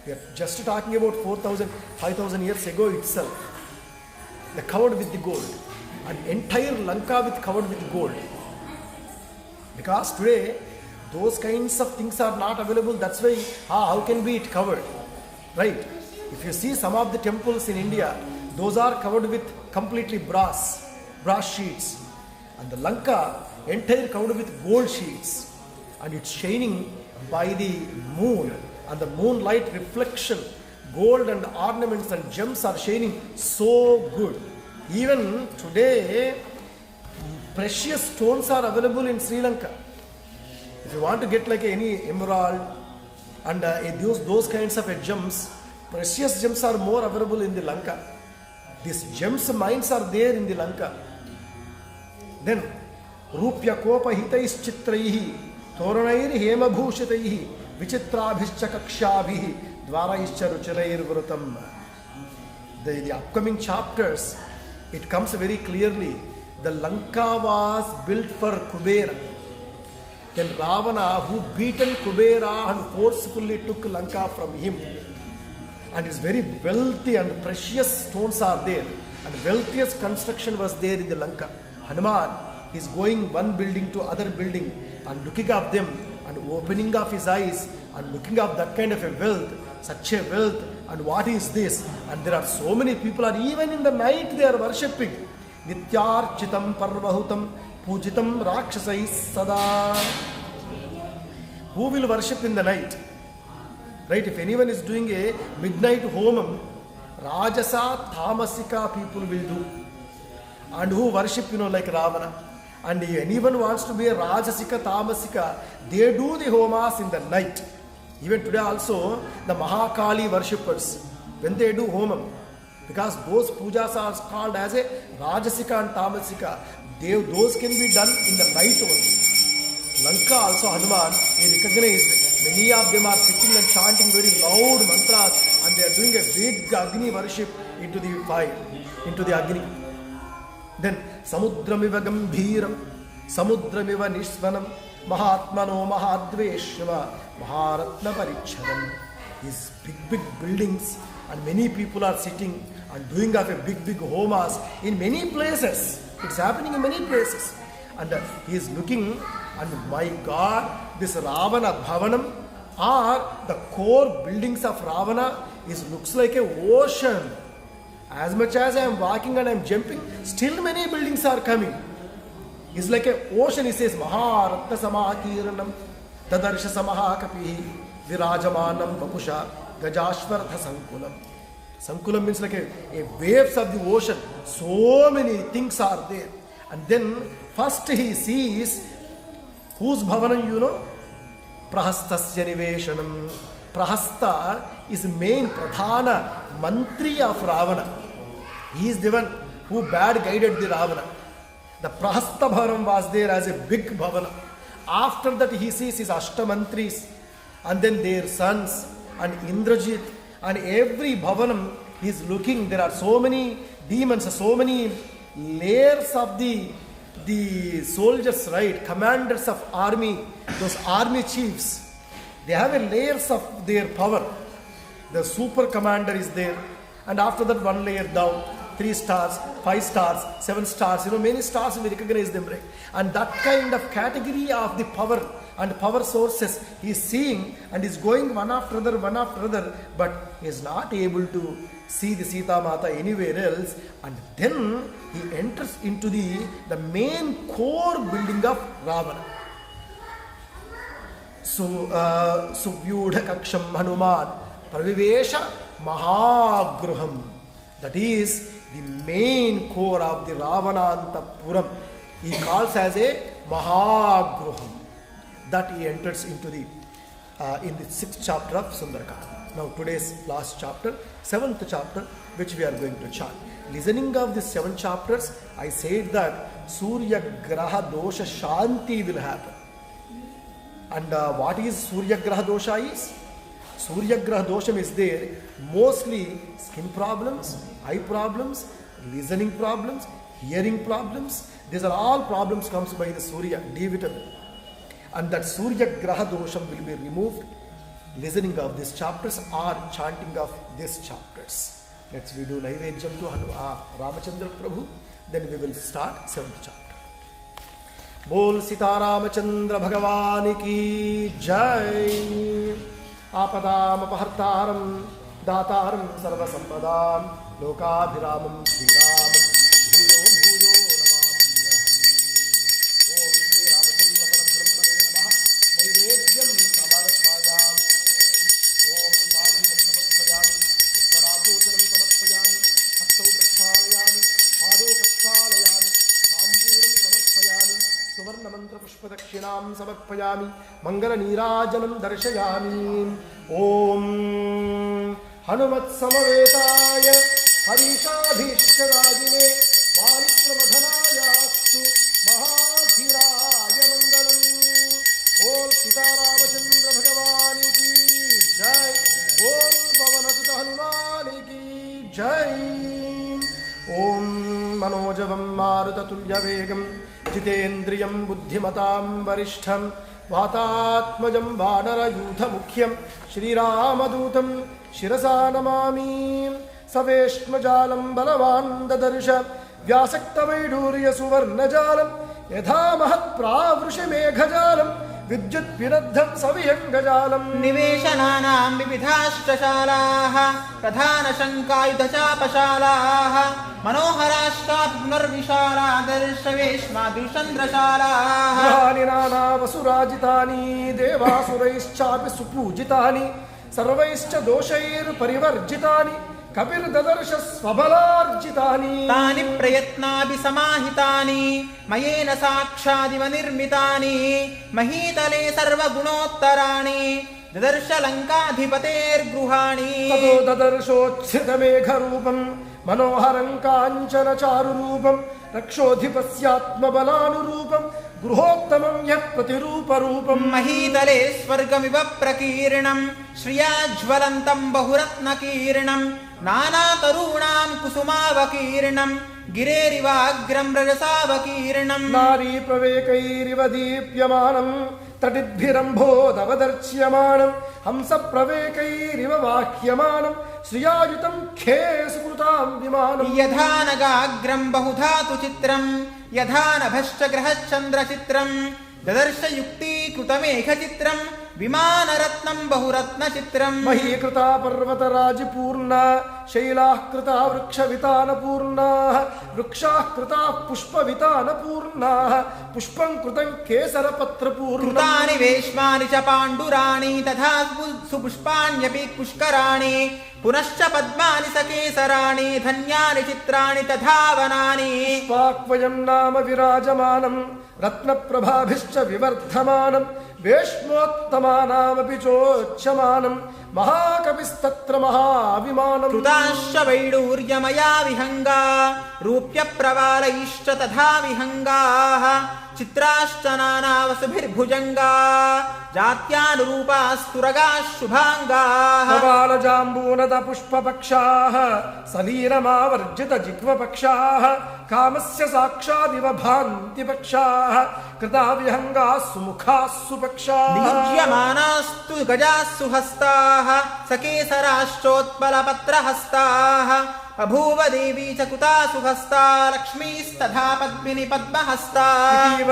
We are just talking about 4,000, 5,000 years ago itself. They covered with the gold. An entire Lanka covered with gold. Because today, those kinds of things are not available. That's why, how can be it covered? Right? If you see some of the temples in India, those are covered with completely brass sheets. And the Lanka, entire covered with gold sheets. And it's shining by the moon. And the moonlight reflection, gold and ornaments and gems are shining so good. Even today, precious stones are available in Sri Lanka. If you want to get like any emerald and those kinds of gems, precious gems are more available in the Lanka. These gems mines are there in the Lanka. Then, Rupya Kopa Hitais Chitraihi, Toranair Hema Bhushitaihi, Vichitrabhischa Kakshabhi, Dvaraischa Ruchirair Vrutam. The upcoming chapters, it comes very clearly. The Lanka was built for Kubera. then Ravana, who beaten Kubera and forcefully took Lanka from him, and it's very wealthy and precious stones are there, and wealthiest construction was there in the Lanka. Hanuman is going one building to other building and looking up them and opening up his eyes and looking up that kind of a wealth, such a wealth, and what is this? And there are so many people, and even in the night they are worshipping. Nityarchitam parvahutam pujitam rakshasai sada. Who will worship in the night? Right? If anyone is doing a midnight homam, Rajasa, Tamasika people will do. And who worship, like Ravana. And if anyone wants to be a Rajasika, Tamasika, they do the homas in the night. Even today also, the Mahakali worshippers, when they do homam, because those pujas are called as a Rajasika and Tamasika, those can be done in the night only. Lanka also, Hanuman, he recognized many of them are sitting and chanting very loud mantras, and they are doing a big Agni worship into the fire, into the Agni. Then Samudramiva Gambhiram, Samudramiva Nishvanam, Mahatmano Mahadveshva, Maharatna Parichadam. These big buildings, and many people are sitting and doing up a big homas in many places. It's happening in many places. And he is looking, and my God, this Ravana Bhavanam, or the core buildings of Ravana, looks like a ocean. As much as I am walking and I am jumping, still many buildings are coming. It's like an ocean. He says, Maharatta Samakiranam, Tadarsha Samahakapi, Virajamanam Vapusha, Gajashvartha Sankulam. Sankulam means like a waves of the ocean. So many things are there. And then first he sees, whose Bhavanam Prahastasya Niveshanam. Prahasta is main Pradhana Mantri of Ravana. He is the one who bad guided the Ravana. The Prahasta Bhavanam was there as a big Bhavana. After that he sees his Ashtamantris, and then their sons, and Indrajit, and every Bhavanam he is looking. There are so many demons, so many layers of the soldiers, right? Commanders of army, those army chiefs. They have a layers of their power. The super commander is there, and after that one layer down, 3 stars, 5 stars, 7 stars, many stars we recognize them, right? And that kind of category of the power and power sources he is seeing, and is going one after other, but he is not able to see the Sita Mata anywhere else. And then he enters into the main core building of Ravana. Suvyudha Kaksham Hanuman Pravivesha Mahagruham. That is the main core of the Ravanantapuram. He calls as a Mahagruham. That he enters into in the 6th chapter of Sundarakanda. Now today's last chapter, 7th chapter, which we are going to chant. Listening of these 7 chapters, I said that Surya Graha Dosha Shanti will happen. And what is Surya Graha Dosha is? Surya Graha Dosham is there mostly skin problems, eye problems, listening problems, hearing problems. These are all problems comes by the Surya, D vitamin. And that Surya Graha Dosham will be removed. Listening of these chapters or chanting of these chapters. Let's we do Naivedjam to Ramachandra Prabhu. Then we will start 7th chapter. Bol Sita Ramachandra Bhagavani ki Jai. Apadam Apahartaram Dataram Sarva Sampadam Lokabhiramam Sri Ram Bhuyo Bhuyo Namamyaham. Om Sri Ramachandra Parabrahmane Namaha. Naivedjam Samarpayam. Om Padam Samarpayami. Uttaraputanam Samarpayami. Hattau Prakshalayami. Pado Prakshalayami. Samburam Samarpayami. Suvarna Mantra Pushpadakshinam Samarpayami. Mangala Nirajanam Darshayami. Om Hanumat Samavetaya Harishadhishkarajine Varipramadhanayastu Mahadhiraya Mangalam. Bol Sita Ramachandra Bhagavani ki Jai. Bol Pavanatuta Hanumani ki Jai. Om Manojavam Marutatulya Vegam Jitendriyam Buddhimatam Varishtham వాతాత్మజం వానరయూథముఖ్యం శ్రీరామదూతం శిరసా నమామి. సవేష్మజాలం బలవాన్ దదర్శ వ్యాసక్తవైఢూర్య సువర్ణజాలం యథా మహత్ప్రావృషి మేఘజాలం విద్యుత్ విరద్ధం సవిహంగజాలం. నివేశనానాం వివిధాశ్చశాలాః ప్రధాన శంకాయుధచాపశాలాః మనోహరాశ్చాపి పునర్విశాలా దర్శవేష్మాదృశంద్రశాలాః. గృహాణి నానావసురాజితాని దేవాసురైశ్చాపి సుపూజితాని సర్వైశ్చ దోషైర్పరివర్జితాని కపిర్దదర్శ స్వబలార్జితాని. తాని ప్రయత్నాభి సమాహితాని మయేన సాక్షాదివ నిర్మితాని మహీతలే సర్వగుణోత్తరాణి దదర్శ లంకాధిపతేర్గృహాణి. తతో దదర్శోచ్ఛ్రితమేఘరూపం మనోహరం కాంచనచారురూపం రక్షోధిపస్యాత్మబలానురూపం గృహోత్తమం యత్ప్రతిరూపరూపం. మహీతలే స్వర్గమివ ప్రకీర్ణం శ్రియాజ్వలంతం బహురత్నకీర్ణం నానాతరూణాం కుసుమావకీర్ణం గిరేరివాగ్రం రజసావకీర్ణం. నారీ ప్రవేకైరివ దీప్యమానం తటిద్భిరంభోదవదర్చ్యమానం హంస ప్రవేకైరివ వాహ్యమానం శ్రియాయుతం ఖే సుకృతాం విమానం. యథా నగాగ్రం బహుధాతు చిత్రం యథా నభశ్చ గ్రహశ్చంద్రచిత్రం దదర్శ యుక్తీకృతమేఘ చిత్రం విమానరత్నం బహురత్న చిత్రం. మహీకృతా పర్వతరాజిపూర్ణ శైలాః కృతా వృక్షవితానపూర్ణాః వృక్షాః కృతాః పుష్పవితానపూర్ణాః పుష్పం కృతం కేసరపత్రపూర్ణం. కృతాని వేష్మాని చ పాండురాణి తథా సుపుష్పాణ్యపి పుష్కరాణి పునశ్చ పద్మాని సకేసరాణి ధన్యాని చిత్రాణి తథా వనాని. పుష్పాక్వయం నామ విరాజమానం రత్నప్రభాభిశ్చ వివర్ధమానం వేష్మోత్తమానామపి చోచ్యమానం మహాకవిస్తత్ర మహావిమానం. కృతాశ్చ వైడూర్యమయా విహంగా రూప్య ప్రవాలైశ్చ తథా విహంగాః చిత్రాశ్చ నానావసుభిర్భుజంగా జాత్యానురూపాస్తురగాః శుభాంగాః. కపాలజాంబూనత పుష్పపక్షాః సలీలమావర్జిత జిహ్వపక్షాః కామస్య సాక్షాదివ భాంతి పక్షాః కృతా విహంగాః సుముఖాః సుపక్షాః. నియుజ్యమానాస్తు గజాః సుహస్తాః సకేసరాశ్చోత్పలపత్రహస్తాః బభూవ దేవీ చ కుతా సుహస్తా లక్ష్మీస్తథా పద్మిని పద్మహస్తా.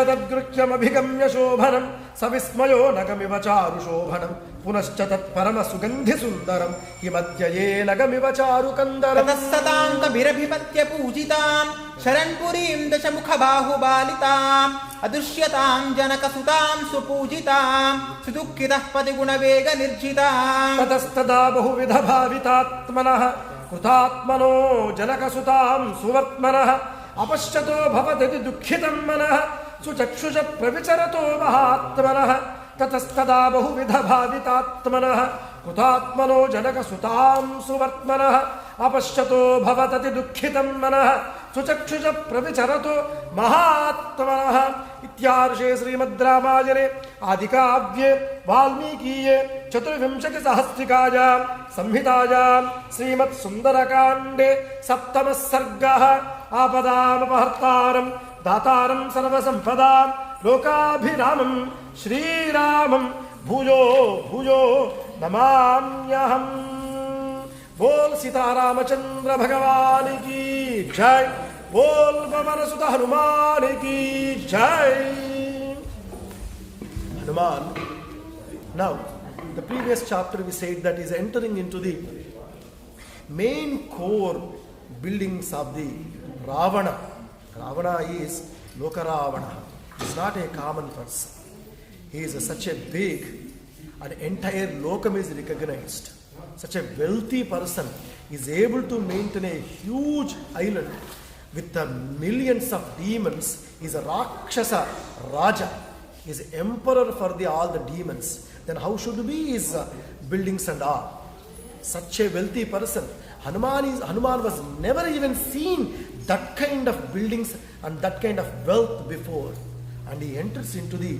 తద్గృహ్యమభిగమ్య శోభనం సవిస్మయో నగమివ చారు శోభనం పునశ్చ తత్పరమ సుగంధి సుందరం హిమధ్యయే నగమివ చారు కందరం. తతస్తతాం కవిరభిపత్య పూజితాం శరణ్పురీం దశముఖ బాహుబాలితాం అదృశ్యతాం జనకసుతాం సుపూజితాం సుదుఃఖితః పతిగుణవేగ నిర్జితాం. తతస్తదా బహువిధ భావితాత్మనః కృతాత్మనో జనకసుతాం సువర్త్మనః అపశ్యతో భవతి దుఃఖితం మనః సుచక్షుష ప్రవిచరతో మహాత్మనః. తతస్తదా బహువిధ భావితాత్మనః కృతాత్మనో జనకసుతాం సువర్త్మనః అపశ్యతో భవతి దుఃఖితం మనః సుచక్షుష ప్రవిచరతో మహాత్మనః. ఇత్యార్షే శ్రీమద్ రామాయణే ఆదికావ్యే వాల్మీకీయే చతుర్వింశతి సహస్రికాయాం సంహితాయాం శ్రీమత్ సుందరకాండే సప్తమః సర్గః. ఆపదామపహర్తారం దాతారం సర్వసంపదాం లోకాభిరామం శ్రీరామం భూయో భూయో నమామ్యహం. बोल सीतारामचंद्र भगवान की जय. बोल पवन सुत हनुमान की जय. Hanuman. Now, the previous chapter we said that is entering into the main core buildings of the Ravana. Ravana is Lokaravana. He is not a common person. He is such a big, an entire lokam is recognized. Such a wealthy person is able to maintain a huge island with the millions of demons. He is a Rakshasa Raja. He is emperor for all the demons. Then how should be his buildings and all? Such a wealthy person. Hanuman was never even seen that kind of buildings and that kind of wealth before. And he enters into the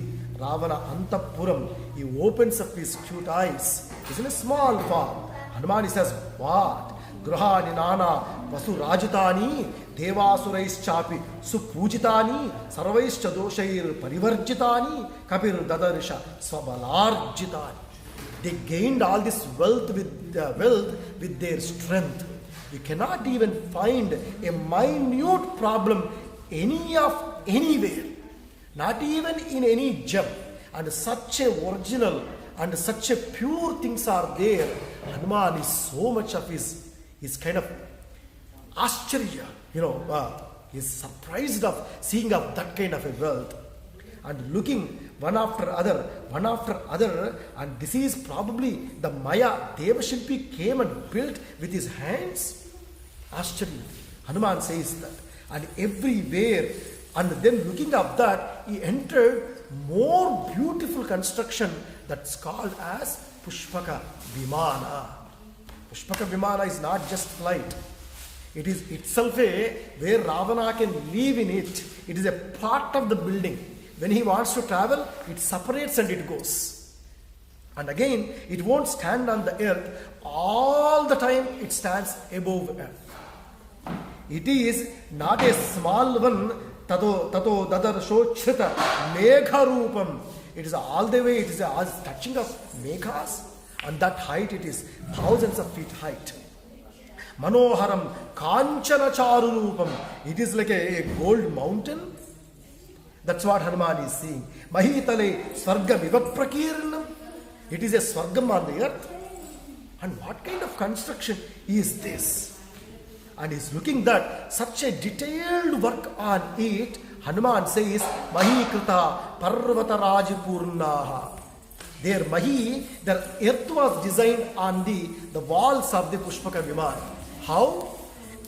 Ravana Antapuram. He opens up his cute eyes. He's in a small form. Hanuman says, what? Grahani nana vasu rajitani Devasuraischapi supujitani sarvaischa doshair parivarjitani kapir dadarisha swabalarjitani. They gained all this wealth with their strength. You cannot even find a minute problem anywhere, not even in any gem. And such a original and such a pure things are there. Hanuman is so much of his kind of Ascharya, is surprised of seeing of that kind of a wealth and looking one after other, and this is probably the Maya Devashilpi came and built with his hands. Ascharya. Hanuman says that. And everywhere, and then looking up that, he entered more beautiful construction that's called as Pushpaka Vimana. Pushpaka Vimana is not just flight. It is itself where Ravana can live in it. It is a part of the building. When he wants to travel, it separates and it goes. And again, it won't stand on the earth. All the time, it stands above earth. It is not a small one. Tato dadarsho chrita megha roopam. It is all the way, it is touching of meghas. And that height, it is thousands of feet height. Manoharam kanchana charu roopam. It is like a gold mountain. That's what Hanuman is seeing. Mahitale swarga vivaprakirnam. It is a swargam on the earth. And what kind of construction is this? And he's looking that such a detailed work on it. Hanuman says, Mahikrita Parvata Rajipurnaha. Their Mahi, their earth was designed on the walls of the Pushpaka Vimana. How?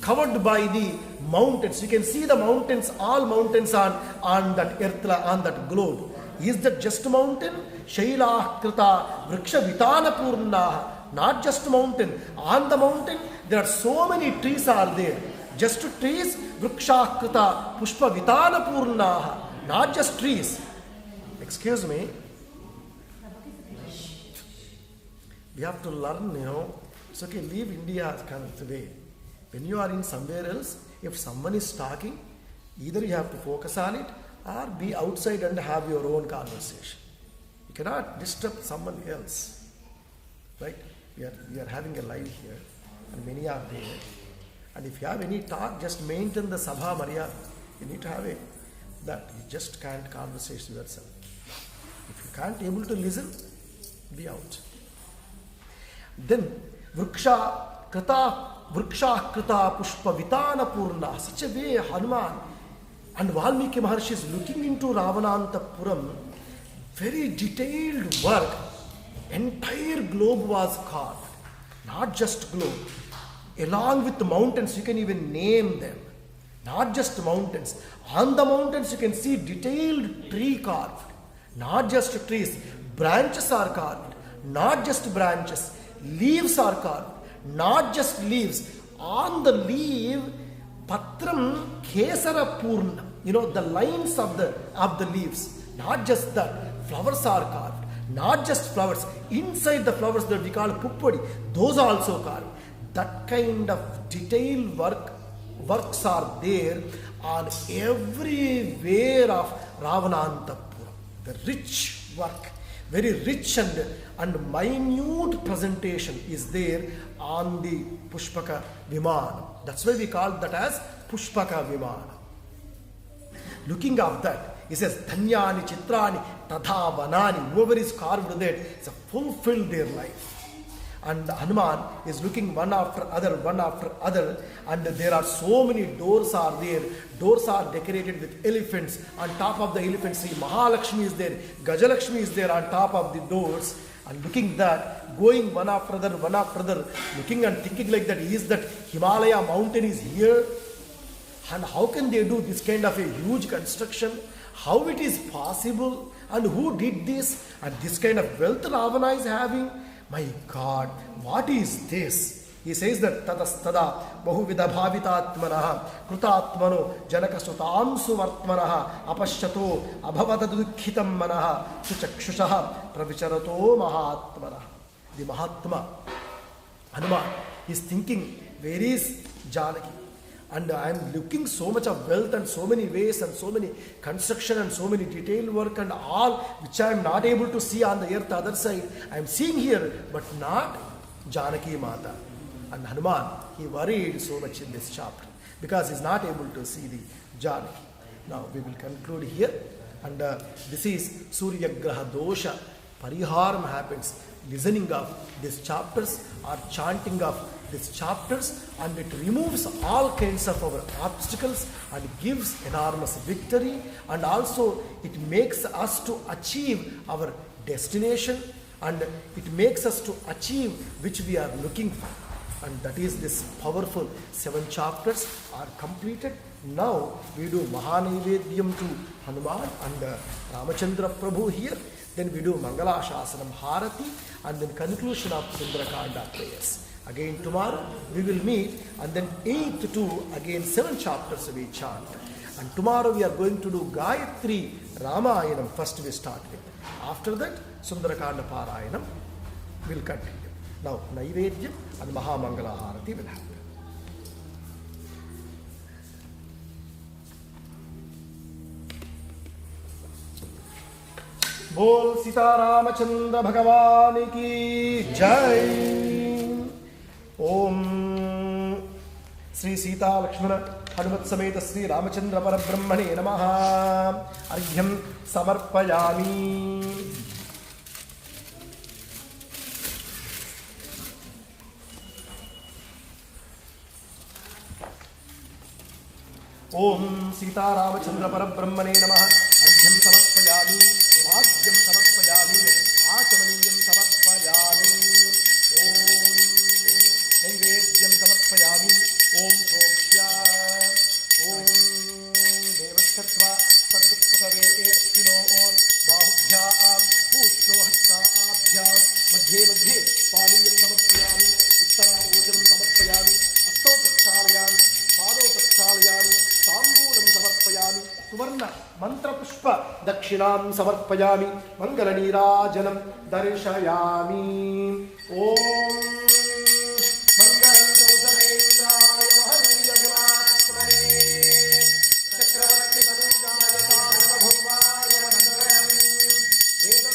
Covered by the mountains. You can see the mountains, all mountains on that earth, on that globe. Is that just a mountain? Shaila Krita Vriksha Vitana Purnaha. Not just mountain. On the mountain, there are so many trees are there. Just trees, Vriksha Krita Pushpa Vitana Purnaha. Not just trees. Excuse me. We have to learn, It's okay, leave India today. When you are in somewhere else, if someone is talking, either you have to focus on it or be outside and have your own conversation. You cannot disturb someone else. Right? We are having a live here and many are there. And if you have any talk, just maintain the Sabha Maryada. You need to have that. You just can't conversate yourself. If you can't able to listen, be out. Then Vriksha Krita Pushpa Vitana Purna. Such a way Hanuman and Valmiki Maharshi is looking into Ravanantapuram. Very detailed work. Entire globe was carved. Not just globe. Along with the mountains, you can even name them. Not just mountains. On the mountains, you can see detailed tree carved. Not just trees. Branches are carved. Not just branches. Leaves are carved. Not just leaves. On the leaf, Patram Kesara Purna. The lines of the leaves. Not just that. Flowers are carved. Not just flowers. Inside the flowers that we call puppadi, those are also carved. That kind of detailed works are there on everywhere of Ravanantapuram. The rich work, very rich and minute presentation is there on the Pushpaka Vimana. That's why we call that as Pushpaka Vimana. Looking at that, he says, Dhanyani Chitrani Tadha Vanani. Whoever is carved there, it's fulfilled their life. And Hanuman is looking one after other, and there are so many doors are there. Doors are decorated with elephants. On top of the elephants, Sri Mahalakshmi is there, Gajalakshmi is there on top of the doors. And looking that, going one after other, looking and thinking like that, is that Himalaya mountain is here? And how can they do this kind of a huge construction? How it is possible? And who did this? And this kind of wealth Ravana is having? My God, what is this? He says that Tatastada Bahuvida Bhavitatmanaha Krutatmano Janakasutam Suvartmanaha Apashyato Abhavadadukhitam Manaha Suchakshushaha Pravicharato Mahatmanaha. The Mahatma Hanuman is thinking, where is Janaki? And I am looking so much of wealth and so many ways and so many construction and so many detailed work and all which I am not able to see on the earth other side. I am seeing here, but not Janaki Mata. And Hanuman, he worried so much in this chapter because he is not able to see the Janaki. Now we will conclude here. And this is Surya Graha Dosha. Pariharam happens. Listening of these chapters or chanting of these chapters, and it removes all kinds of our obstacles and gives enormous victory, and also it makes us to achieve our destination, and it makes us to achieve which we are looking for. And that is this powerful 7 chapters are completed. Now we do Mahanivedyam to Hanuman and Ramachandra Prabhu here. Then we do Mangala Shasanam Harati, and then conclusion of Sundarakanda prayers. Again tomorrow we will meet, and then 8 to again 7 chapters we chant. And tomorrow we are going to do Gayatri Ramayanam first we start with. After that Sundarakanda Parayanam will continue. Now Naivedyam and Mahamangala Harati will happen. बोल सीतारामचंद्र भगवान की जय। ओम श्री सीता लक्ष्मण हनुमत समेत श्री रामचंद्र परब्रह्मणे नमः। अर्घ्यं समर्पयामि। ओम सीतारामचंद्र परब्रह्मणे नमः। अर्घ्यं समर्पयामि। आद्यं समर्पयामि। आचमनीयं समर्पयामि। ओम नैवेद्यं समर्पयामि। ओम प्रोक्ष्या। ओम देवस्तत्वा सवितुक्तवे अस्मिनो बाहुभ्यां पूष्णो हस्ताभ्यां मध्ये मध्ये पानीयं समर्पयामि। उत्तराभोजनं समर्पयामि। हस्तौ प्रक्षालयामि। पादौ प्रक्षालयामि। ताम्बूलं समर्पयामि। सुवर्ण मंत्रपुष्प दक्षिणां समर्पयामि। मंगलनीराजनं दर्शयामि। ओम मंगलं कौसलेन्द्राय महनीयगुणात्मने चक्रवर्तितनूजाय सार्वभौमाय मंगलं।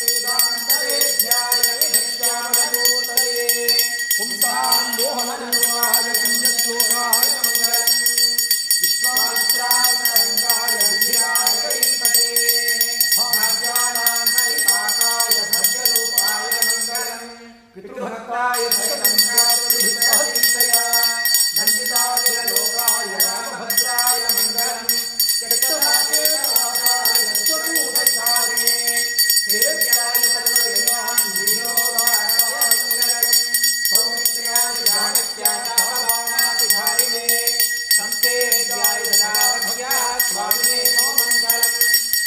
वेदान्तवेद्याय वेदश्यामलमूर्तये पुंसां मोहनरूपाय पुण्यश्लोकाय मंगलं। विश्वामित्राय तरङ्गाय विद्याय गणपते भाग्यानां परिपाकाय भद्ररूपाय मंगलं। पितृभक्ताय सततं भ्रातृभिर्चिन्तया नन्दिताखिललोकाय रामभद्राय मंगलं। चक्रराजेन्द्राय स्वरूपचारिणे सेव्याय सर्ववेदान् विनोदाय मंगलं। सौमित्र्याय जानक्याय तावानातिधारिणे संसेव्याय ददाभव्या स्वामिने नो मंगलं।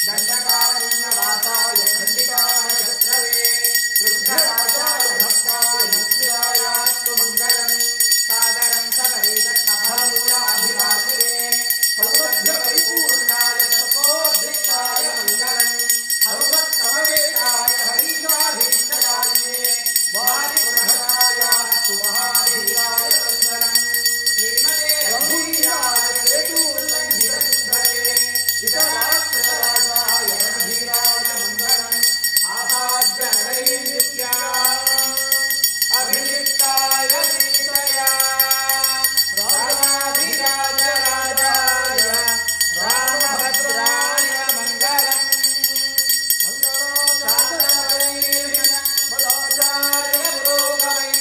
दण्डकारण्यवासाय खण्डिकामणिशत्रवे रुद्रराजाय भक्ताय मुक्तिदायास्तु मंगलं। सादरं सपरिदत्तफलमूलाभिराजिने सौरभ्यपरिपूर्णाय सततोद्रिक्ताय मंगलं। हनुमत्तमवेदाय हरीशाभीष्टदायिने वादिप्रभरायास्तु महाधीराय मंगलं। श्रीमते रघुवीराय सेतुल्लङ्घितसुन्दरे जितराष्ट्रराजाय रणधीराय मंगलं। आसाद्यनरेन्द्रित्याम् अभिषिक्ताय सीतया राजाधिराज राजाय रामभद्राय मंगलं। मंगलोचारणवैर्य मदाचार्य पुरोगमैः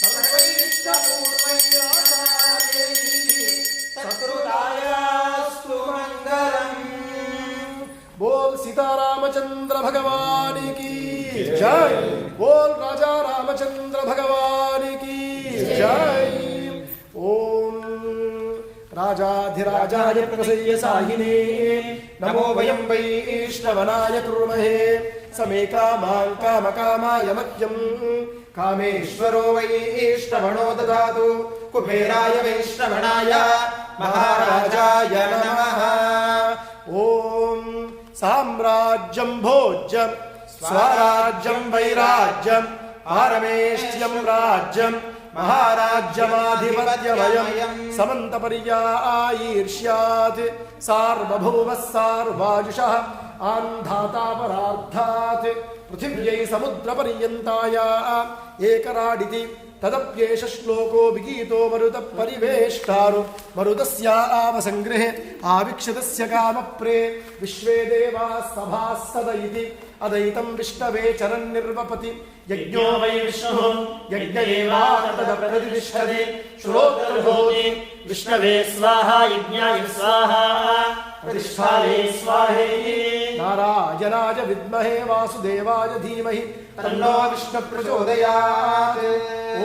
सर्वैश्च पूर्वैराचार्यैः सत्कृतायास्तु मंगलम्। बोल सीतारामचंद्र भगवान की जय। बोल राजा रामचंद्र भगवान की जय। ओम राजाधिराजाय प्रसय्यसाहिने नमो वयं वैष्णवनाय कुर्महे। समे कामां कामकामाय मह्यं कामेश्वरो वैष्णवनो ददातु। कुबेराय वैष्णवनाय महाराजाय नमः। ओम साम्राज्यं भोज्यं स्वराज्यं वैराज्यं पारमेष्ट्यं राज्यं महाराज्यमाधिपत्यमयम् समन्तपर्यायीर्ष्यात् सार्वभौमः सार्वाजुषः आन्धातापरार्धात् पृथिव्यै समुद्रपर्यन्ताया एकराडिति तदप्येष श्लोको विगीतो मरुतः परिवेष्टारु मरुतस्य आवसङ्ग्रहे आविक्षतस्य कामप्रे विश्वे देवाः सभाः सद इति अदैतं विष्णवे चरन्निर्वपति यज्ञो वै विष्णुः यज्ञ एवातदप्रतिष्ठते श्रोत्रभूति विष्णवे स्वाहा यज्ञाय स्वाहा प्रतिष्ठाये स्वाहेति नारायणाय विद्महे वासुदेवाय धीमहि तन्नो विष्णु प्रचोदयात्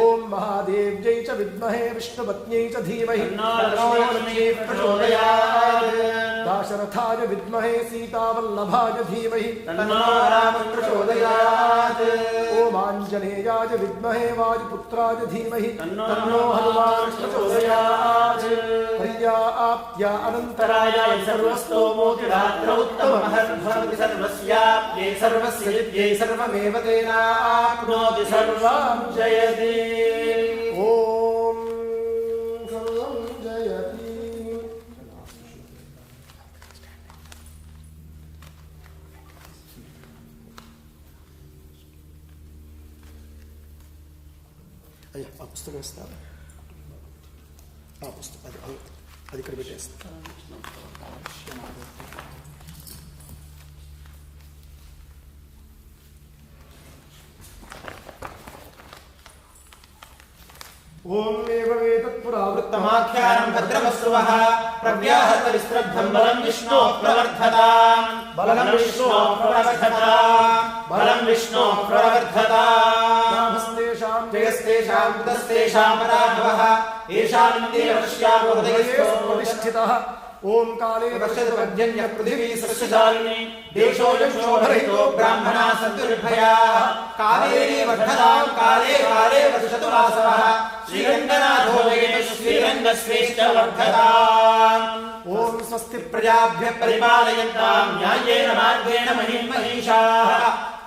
ओम महादेव्यै च विद्महे विष्णुपत्न्यै च धीमहि तन्नो लक्ष्मी प्रचोदयात् दाशरथाय विद्महे सीतावल्लभाय धीमहि तन्नो राम प्रचोदयात् ओम आञ्जनेयाय विद्महे वायुपुत्राय धीमहि तन्नो हनुमान प्रचोदयात् पर्याप्त्या अनन्तराय सर्वस्तोमोतिरात्र उत्तममहद्भवति सर्वस्याप्ये सर्वस्य विद्ये सर्वमेव तेनाप्नोति सर्वं जयति ओम सर्वं जयति అయ్యా ఆ పుస్తకం ఇస్తారా ఆ పుస్తకం అది ఇక్కడ పెట్టేస్తా ओम एवमेतत्पुरावृत्तमाख्यानं भद्रमस्रुवः प्रव्याहत विस्रब्धं बलं विष्णो प्रवर्धताम् बलं विष्णो प्रवर्धताम् बलं विष्णो प्रवर्धताम् नामस्तेषां जयस्तेषां कुतस्तेषां पराभवः येषामिन्द्रिय वक्ष्यामो हृदयस्थो प्रतिष्ठितः ओम काले वर्षतु पर्जन्यः पृथिवी सस्यशालिनी देशोऽयं शोभरहितो ब्राह्मणाः सन्तु निर्भयाः कालेरी वर्धतां काले काले वर्षतु वासवः श्रीरङ्गनाथो जयतु श्रीरङ्गश्रेष्ठ वर्धताम् ओम स्वस्ति प्रजाभ्यः परिपालयन्तां न्याय्येन मार्गेण महीं महिषाः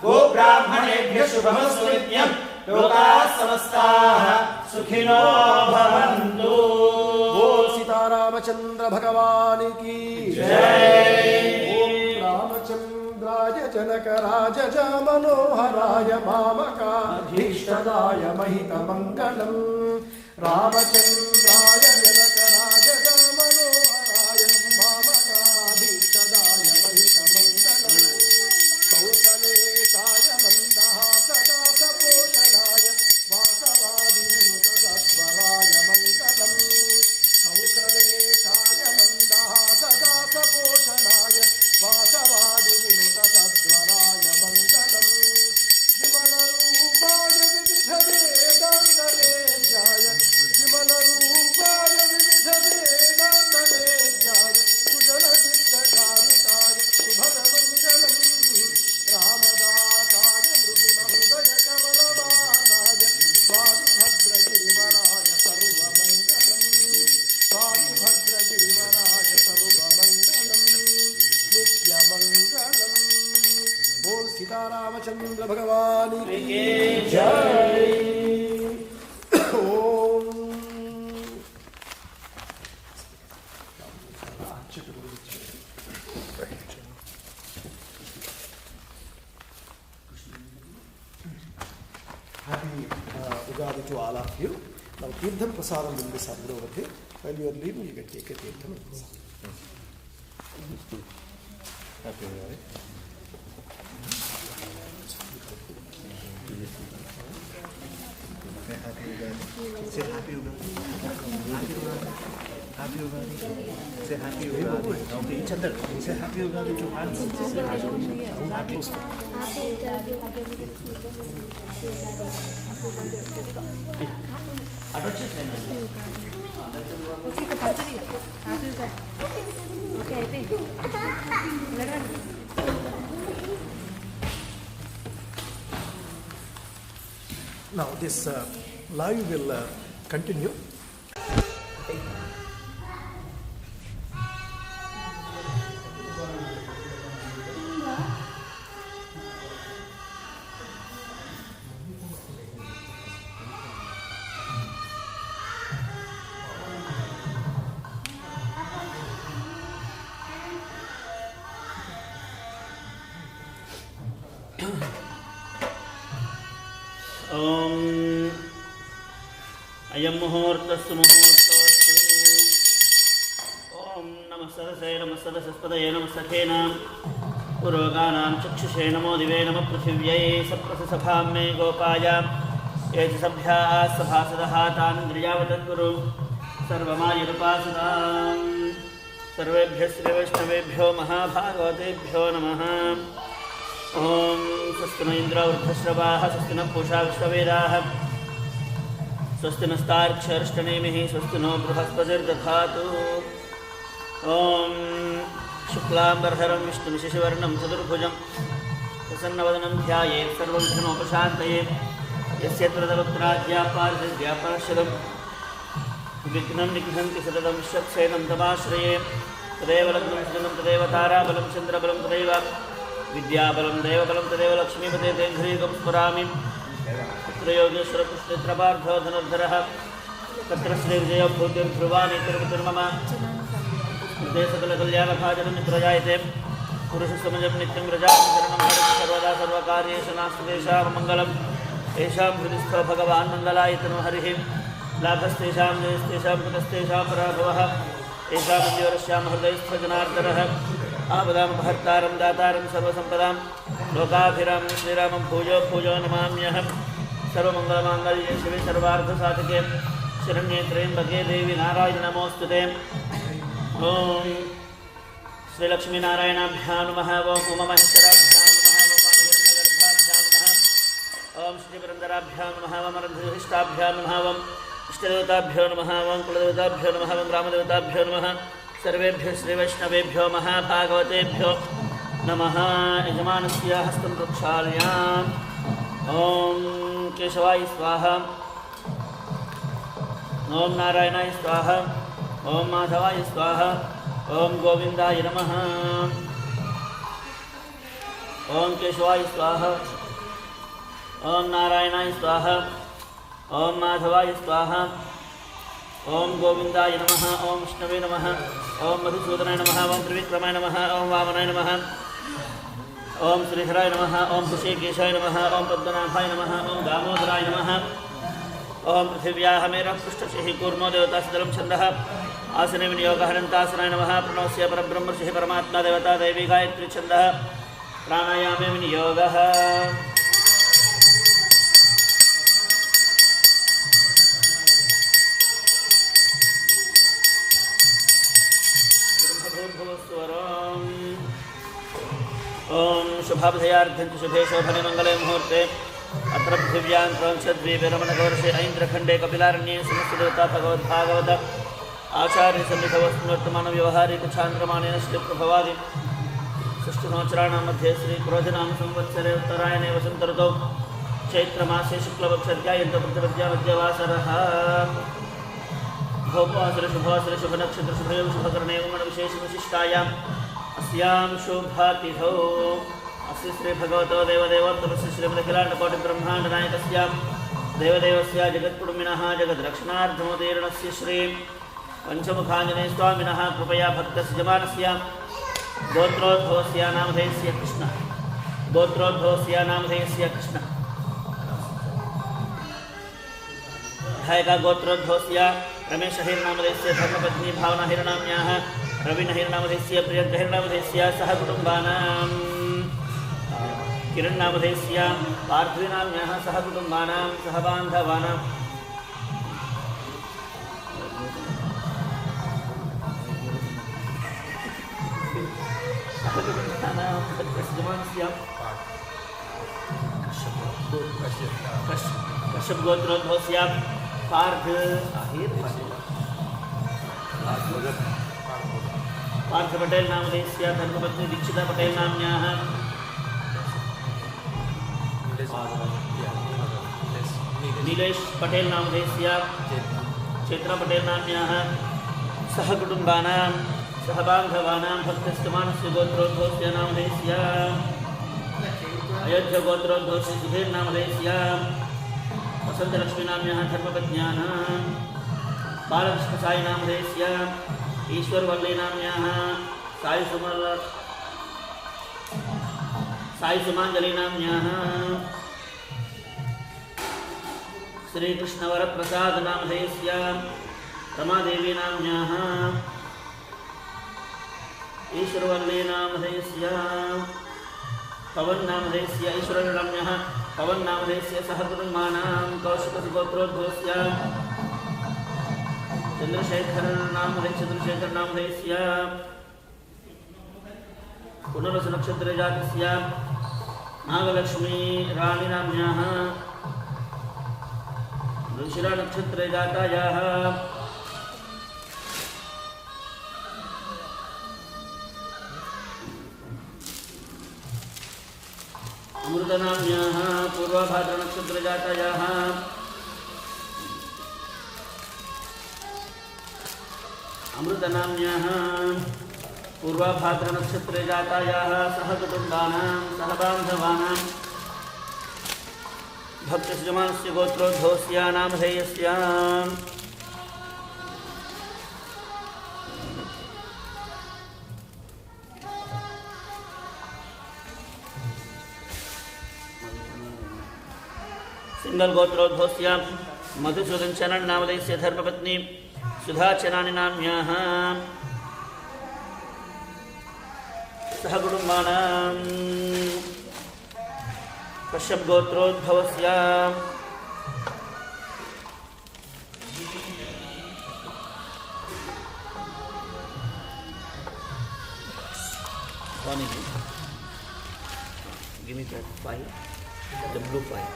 गो ब्राह्मणेभ्यः शुभमस्तु नित्यं लोकाः समस्ताः सुखिनो भवन्तु। रामचंद्र भगवान की जय। ओम रामचंद्राय जनकराज मनोहराय मामकाधीष्टदाय महितमंगलम् रामचंद्राय जनकराज मनोहराय मामकाधीष्टदाय महितमंगलम् कौसलेशाय मंदहासदा सपोषणाय वासवादिविनुतसत्वराय मंगलम् कौसलेशाय मंदहासदा सपोषणाय वासवादिविनुतसत्वराय मंगलम् विमलरूपाय विविधवेदान्तवेद्याय विमलरूपाय विविधवेदान्तवेद्याय सुजनचित्तकामिताय शुभमङ्गलम् रामदासाय मृदुलहृदयकमलवासाय स्वामिभद्रगिरिवराय सर्वमङ्गलम् स्वामिभद्रगिरिवराय सर्वमङ्गलम् नित्यमङ्गलम् बोल सीतारामचंद्र भगवान की जय। ओम happy Ugadi to all of you. Now Tirtham Prasadam will be served over there. While you are leaving, you can take a Tirtham and Prasadam. Happy Ugadi. Happy Ugadi. Say happy Ugadi. Happy Ugadi. Say happy Ugadi. Okay, each other. Say happy Ugadi to hands. Happy Ugadi. Now this live will continue. अयं मुहूर्तस्सु मुहूर्तोऽस्तु। ॐ नमः सरसे नमः सरसस्पतये नमः सखेनां पुरोगानां चक्षुषे नमो दिवे नमः पृथिव्यै सप्रससभां मे गोपाय ये च सभ्याः सभासदः तानिन्द्रियावतद्गुरु सर्वमायुरुपासदां सर्वेभ्यः श्रीवैष्णवेभ्यो महाभागवतेभ्यो नमः। ॐ स्वस्ति न इन्द्रो वृद्धश्रवाः स्वस्ति न पूषा विश्ववेदाः स्वस्ति नस्तार्क्ष्यर्ष्टनेमिः स्वस्ति नो बृहस्पतिर्दधातु। ॐ शुक्लाम्बरधरं विष्णुशशिवर्णं चतुर्भुजं प्रसन्नवदनं ध्यायेत् सर्वविघ्नोपशान्तये यस्य त्वदवक्त्राद्यापारशदं विघ्नं निघ्नन्ति सततं विश्वक्सेनं तमाश्रये। तदेव लग्नं सुजनं तदेव ताराबलं चन्द्रबलं तदैव विद्याबलं देवबलं तदेव लक्ष्मीपते तेऽङ्घ्रीकं स्मरामि। तत्र योगेश्वरकृष्णेत्रपार्थो धनुर्धरः तत्र श्रीविजयो भूतिर्ध्रुवानि तिरुपतिर्मम हृदे सकलकल्याणभाजनं मित्रजायते पुरुषसमजं नित्यं व्रजामि शरणं हरिं सर्वदा सर्वकार्येषु नास्ति तेषां मङ्गलं तेषां हृदिस्थो भगवान् मङ्गलायतनो हरिः लाभस्तेषां जयस्तेषां पुनस्तेषां पराभवः तेषां मन्योरस्यां हृदयस्थो जनार्दनः आपदामपहर्तारं दातारं सर्वसम्पदां लोकाभिरामं श्रीरामं भूयो भूयो नमाम्यहम्। सर्वमङ्गलमाङ्गल्ये शिवे सर्वार्थसाधके शरण्ये त्र्यम्बके देवी नारायणि नमोऽस्तुते। ॐ श्रीलक्ष्मीनारायणाभ्यां नमः। ॐ उमामहेश्वराभ्यां नमः। ॐ वाणिहिरण्यगर्भाभ्यां नमः। ॐ श्रीपुरन्दराभ्यां नमः। ॐ रन्ध्रविशिष्टाभ्यां नमः। ॐ इष्टदेवताभ्यो नमः। ॐ कुलदेवताभ्यो नमः। ॐ ग्रामदेवताभ्यो नमः। सर्वेभ्यो श्रीवैष्णवेभ्यो महाभागवतेभ्यो नमः। यजमानस्य हस्तं प्रक्षाल्याम्। ॐ केशवाय स्वाहा। ॐ नारायणाय स्वाहा। ॐ माधवाय स्वाहा। ॐ गोविन्दाय नमः। ॐ केशवाय स्वाहा। ॐ नारायणाय स्वाहा। ॐ माधवाय स्वाहा। ॐ गोविन्दाय नमः। ॐ विष्णवे नमः। ॐ मधुसूदनाय नमः। ॐ त्रिविक्रमाय नमः। ॐ वामनाय नमः। ॐ श्रीधराय नमः। ॐ ऋषिकेशाय नमः। ॐ पद्मनाभाय नमः। ॐ दामोदराय नमः। ॐ पृथिव्याः मेरः पृष्ठशिः कूर्मो देवतासिदलं छन्दः आसने विनियोगः अनन्तासनाय नमः। प्रणवस्य परब्रह्म ऋषिः परमात्मा देवता दैवी गायत्री छन्दः प्राणायामे विनियोगः। ॐ शुभाभयार्ध्यन्तु शुभे शोभने मङ्गले मुहूर्ते अत्र पृथिव्यां क्रौंशद्वीपे रमणकवर्षे ऐन्द्रखण्डे कपिलारण्ये समस्तदेवता भगवद्भागवत आचार्यसन्निधवस्वर्तमानव्यवहारिकछान्द्रमानेन श्रीप्रभवादि षष्ठसंवत्सराणां मध्ये श्रीक्रोधनाम संवत्सरे उत्तरायणे वसन्तऋतौ चैत्रमासे शुक्लपक्षद्यायन्तो प्रतिपद्या मध्यवासरः भोपवासरे शुभवासरे शुभनक्षत्रशुभयोः शुभकर्णे उमणविशेषविशिष्टायाम् अस्यां शुभातिथौ अस्य श्रीभगवतो देवदेवोत्तमस्य श्रीमदखिलाण्डकोटिब्रह्माण्डनायकस्य देवदेवस्य जगत्कुटुम्बिनः जगद्रक्षणार्थमुदीर्णस्य श्री पञ्चमुखाञ्जनेयस्वामिनः कृपया भक्तस्य जमानस्य गोत्रोद्भवस्य नामधेयस्य कृष्ण गोत्रोद्भवस्य नामधेयस्य कृष्ण विधायका गोत्रोद्भवस्य रमेशहिर्नामधेयस्य धर्मपत्नी भावनाहिर्नाम्याः रविनहिर्नामधेयस्य प्रियङ्कहिर्नामधेयस्य सह कुटुम्बानां किरण्नामधेयस्य पार्थिवीनाम्याः सह कुटुम्बानां सह बान्धवानां कश्यप गोत्रोद्भवस्य पार्थ पटेल नामधेयस्य धर्मपत्नी दीक्षिता पटेल नाम्याः नीलेश पटेल नामधेयस्य चेत्रा पटेल नाम्याः सह कुटुम्बानां सह बान्धवानां भक्तस्तमानस्य गोत्रोद्भवस्य नामधेयस्य अयोध्या गोत्रोद्भवस्य सुधीर नामधेयस्य वसन्तलक्ष्मीनाम्याः धर्मपत्न्याः बालकृष्णसाई नामधेयस्य ईश्वरवल्लीनाम्याः साई सुमाञ्जलीनाम्याः श्रीकृष्णवरप्रसादनामधेयस्य रमादेवी नाम्न्याः ईश्वरवल्लीनामधेयस्य पवन्नामधेयस्य ईश्वरनाम्न्यः पवन्नामधेयस्य सहकुटुम्बानां कौशिकगोत्रोद्भवस्य चन्द्रशेखरनामधेयस्य पुनरसनक्षत्रजातस्य नागलक्ष्मी राणीनाम्न्याः ऋषिरानक्षत्रजातायाः अमृतनाम्न्याः पूर्वभाद्रनक्षत्रजातायाः अमृतनाम्न्याः पूर्वभाद्रनक्षत्रजातायाः सहकुटुम्बानां सहबान्धवानां भक्तश्रमास्य गोत्रोद्भवस्य नामधेयस्य सिंगल गोत्रोद्भवस्य मधुसूदन चरण नामधेयस्य धर्मपत्नी सुधाचनानि नाम्न्याः सहकुटुम्बानां Kashyap गोत्रोद्भवस्य give me that file, the blue file.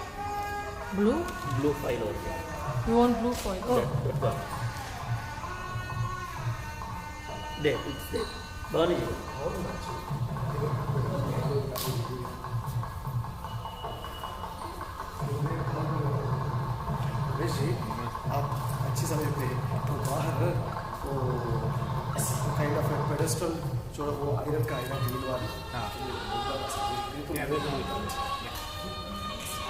Blue? Blue file over there. You want blue foil? Oh. That one. There, it's there. Burn it. Ramesh ji आप अच्छी समय पे तो बाहर वो काइंड ऑफ पेडेस्टल जो वो आयरन का आयरन डील वाली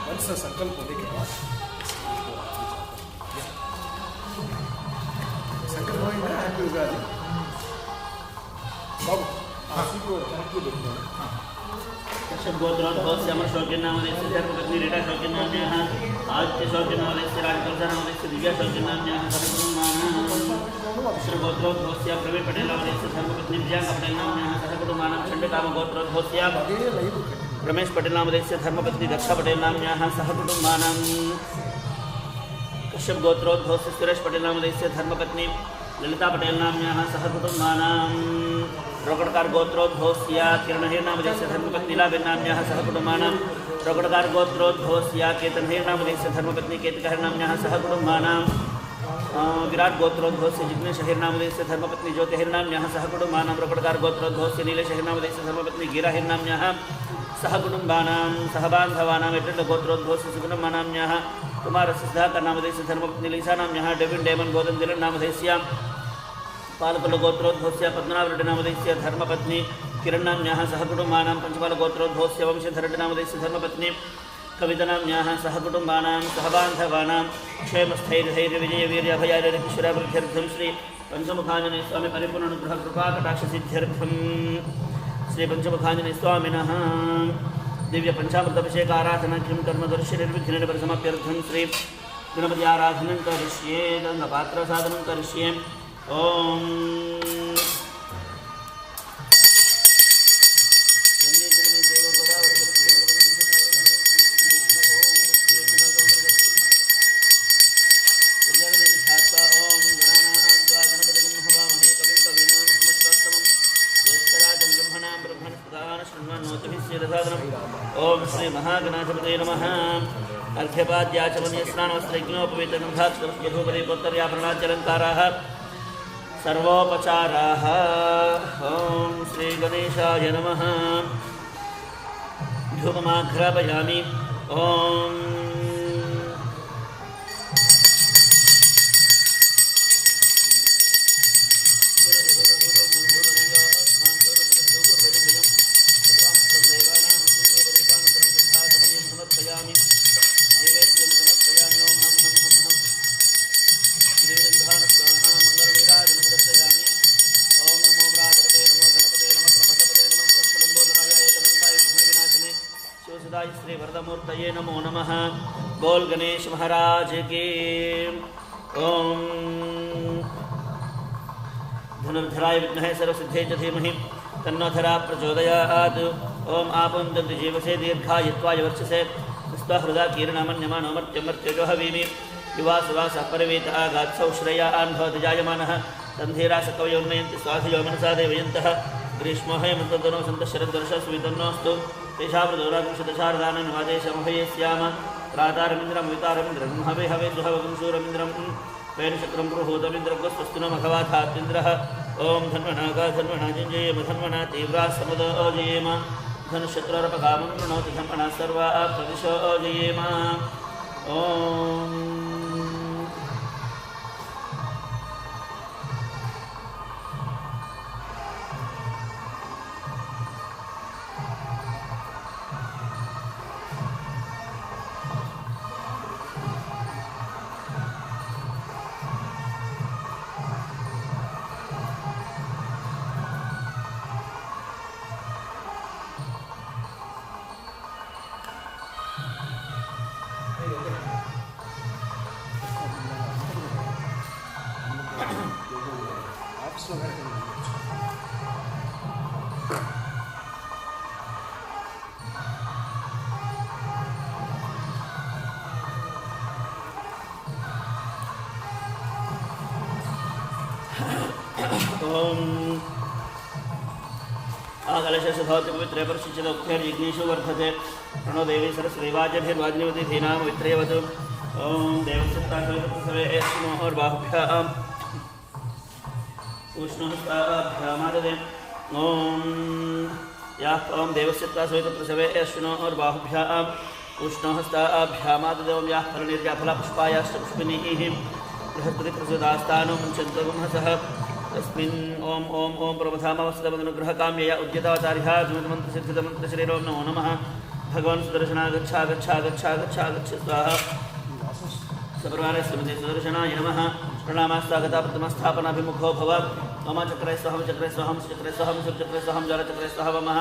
वंश संकल्प होने के बाद संकल्प होने में हैप्पी उगादी बाबू आसी को थैंक यू देखो कश्यप गोत्रोद्भवस्य अमर शौक्य नामधेयस्य धर्मपत्नी रेटा शौक्य नाम्न्याः आदित्य शौक्य नामधेयस्य राजकल्सा नामधेयस्य दिव्या शौक्य नाम्न्याः सहकुटुम्बानां गोत्रोद्भवस्य प्रवीण पटेल नामधेयस्य धर्मपत्नी प्रियंका पटेल नाम्न्याः सहकुटुम्बानां चण्डकाम गोत्रोद्भवस्य रमेश पटेल नामधेयस्य धर्मपत्नी दक्षा पटेल नाम्न्याः सहकुटुम्बानां कश्यप गोत्रोद्भवस्य सुरेश पटेल नामधेयस्य धर्मपत्नी ललिता पटेल नाम्न्याः सहकुटुम्बानां रोकड़कार गोत्रोद्भवस्य किरणहेर नामधेयस्य धर्मपत्नी लीलाबेन नाम्न्याः सहकुटुम्बानां रोकड़कार गोत्रोद्भवस्य केतनहेर नामधेयस्य धर्मपत्नी केतकहेर नाम्न्याः सहकुटुम्बानां विराट गोत्रोद्भवस्य जिग्नेशहेर नामधेयस्य धर्मपत्नी ज्योतिहेर नाम्न्याः सहकुटुम्बानां रोकड़कार गोत्रोद्भवस्य नीलेशहेर नामधेयस्य धर्मपत्नी गीराहेर नाम्न्याः सहकुटुम्बानां सहबान्धवानां एट्टल गोत्रोद्भवस्य सुगुणम्मा नाम्न्याः कुमारस्य सिद्धार्थ नामधेयस्य धर्मपत्नी लीसा नाम्न्याः डेविड डेमन गोदन दिलन नामधेयस्य पालकुल गोत्रोद्भवस्य पद्मनाभरेड्डी नामधेयस्य धर्मपत्नी किरण नाम्न्याः सहकुटुम्बानां पंचपाल गोत्रोद्भवस्य वंशधरेड्डी नामधेयस्य धर्मपत्नी कविता नाम्न्याः सहकुटुम्बानां सहबान्धवानां क्षेमस्थैर्यधैर्य विजय वीर्य अभयार्यकिशोराभिवृद्ध्यर्थं श्री पंचमुखाञ्जनेय स्वामी परिपूर्णानुग्रह कृपा कटाक्षसिद्ध्यर्थं श्री पंचमुखाञ्जनेय स्वामिनः दिव्य पंचामृताभिषेक आराधना किं कर्म दर्श्य निर्विघ्नेन परिसमाप्त्यर्थं श्री गणपति आराधनं करिष्ये गंगापात्र साधनं करिष्ये ओम ओम श्री महागणाधिपतये नमः अर्घ्यपाद्याचमनीय स्नानवस्त्रयज्ञोपवीतगन्धाक्षरस्यधूपदीपोत्तर्याभरणाच्यलङ्काराः सर्वोपचाराः ओम श्री गणेशाय नमः धूपमाघ्रापयामि ओम साई श्री वरदमूर्तये नमो नमः। बोल गणेश महाराज की। ओम धनुर्धराय विद्महे सर्वसिद्धे च धीमहि तन्नो धरा प्रचोदयात्। ओम आपं दद्विजीवसे दीर्घायुत्वाय वर्चसे स्वहृदा कीर्णमन्यमानोमर्त्यमर्त्यजो हवीमि। युवासुवासः परवेत आगात्सौ श्रेयान् भवति जायमानः। तन्धीरासकवयोन्नयन्ति स्वाधियो मनसा देवयन्तः। ग्रीष्मो हेमन्तनो सन्तः शरद्वर्षस्मितन्नोऽस्तु तेषावृतोरागुंशदशारदानन्वादेशमहये स्याम। त्रातारमिन्द्रं वितारमिन्द्रं हवे हवे सुहवगं शूरमिन्द्रं वैनशक्रं पुरुहूतमिन्द्रं स्वस्ति नो मघवाथात्मिन्द्रः। ओं धन्वनागा धन्वना जिञ्जयेम धन्वना तीव्रा समुदो जयेम। धनुशत्रुरपकामं वृणोति धन्वना सर्वा प्रदिशो जयेम। ओम आकलशभवति पवित्रे परिशिचितोक्तिर्यज्ञेषु वर्धते। प्रणो देवी सरस्वतीवाजभिर्वाजिनीवती धीनां पवित्रेवत्। ओं देवसत्तासवे एष्णोर्बाहुभ्याम् उष्णोस्ताभ्यामाददे। ओं याः ओं देवसत्तासवे प्रसवे एष्णोर्बाहुभ्याम् उष्णोस्ताभ्यामाददे। ओं याः फलनिर्याफला पुष्पायाश्च पुष्पिनीः बृहस्पति प्रसुदास्तानो मुञ्चन्तगुंहसः। तस्मिन् ओम ओम ओम प्रवधामवस्तमनुग्रहकाम्यया उद्यतावतारिहा मंत्रसिद्धितमन्त्रशरीरों नमो नमः। भगवान् सुदर्शना गच्छा गच्छा गच्छा गच्छा गच्छ स्वाहा। सपरिवारे श्रीमते सुदर्शनाय नमः। प्रणामास्तागता प्रथमस्थापनाभिमुखो भव। मम चक्रे स्वहं चक्रे स्वहं चक्रे स्वहं शिवचक्रे स्वहं ज्वालचक्रे स्वह वमः।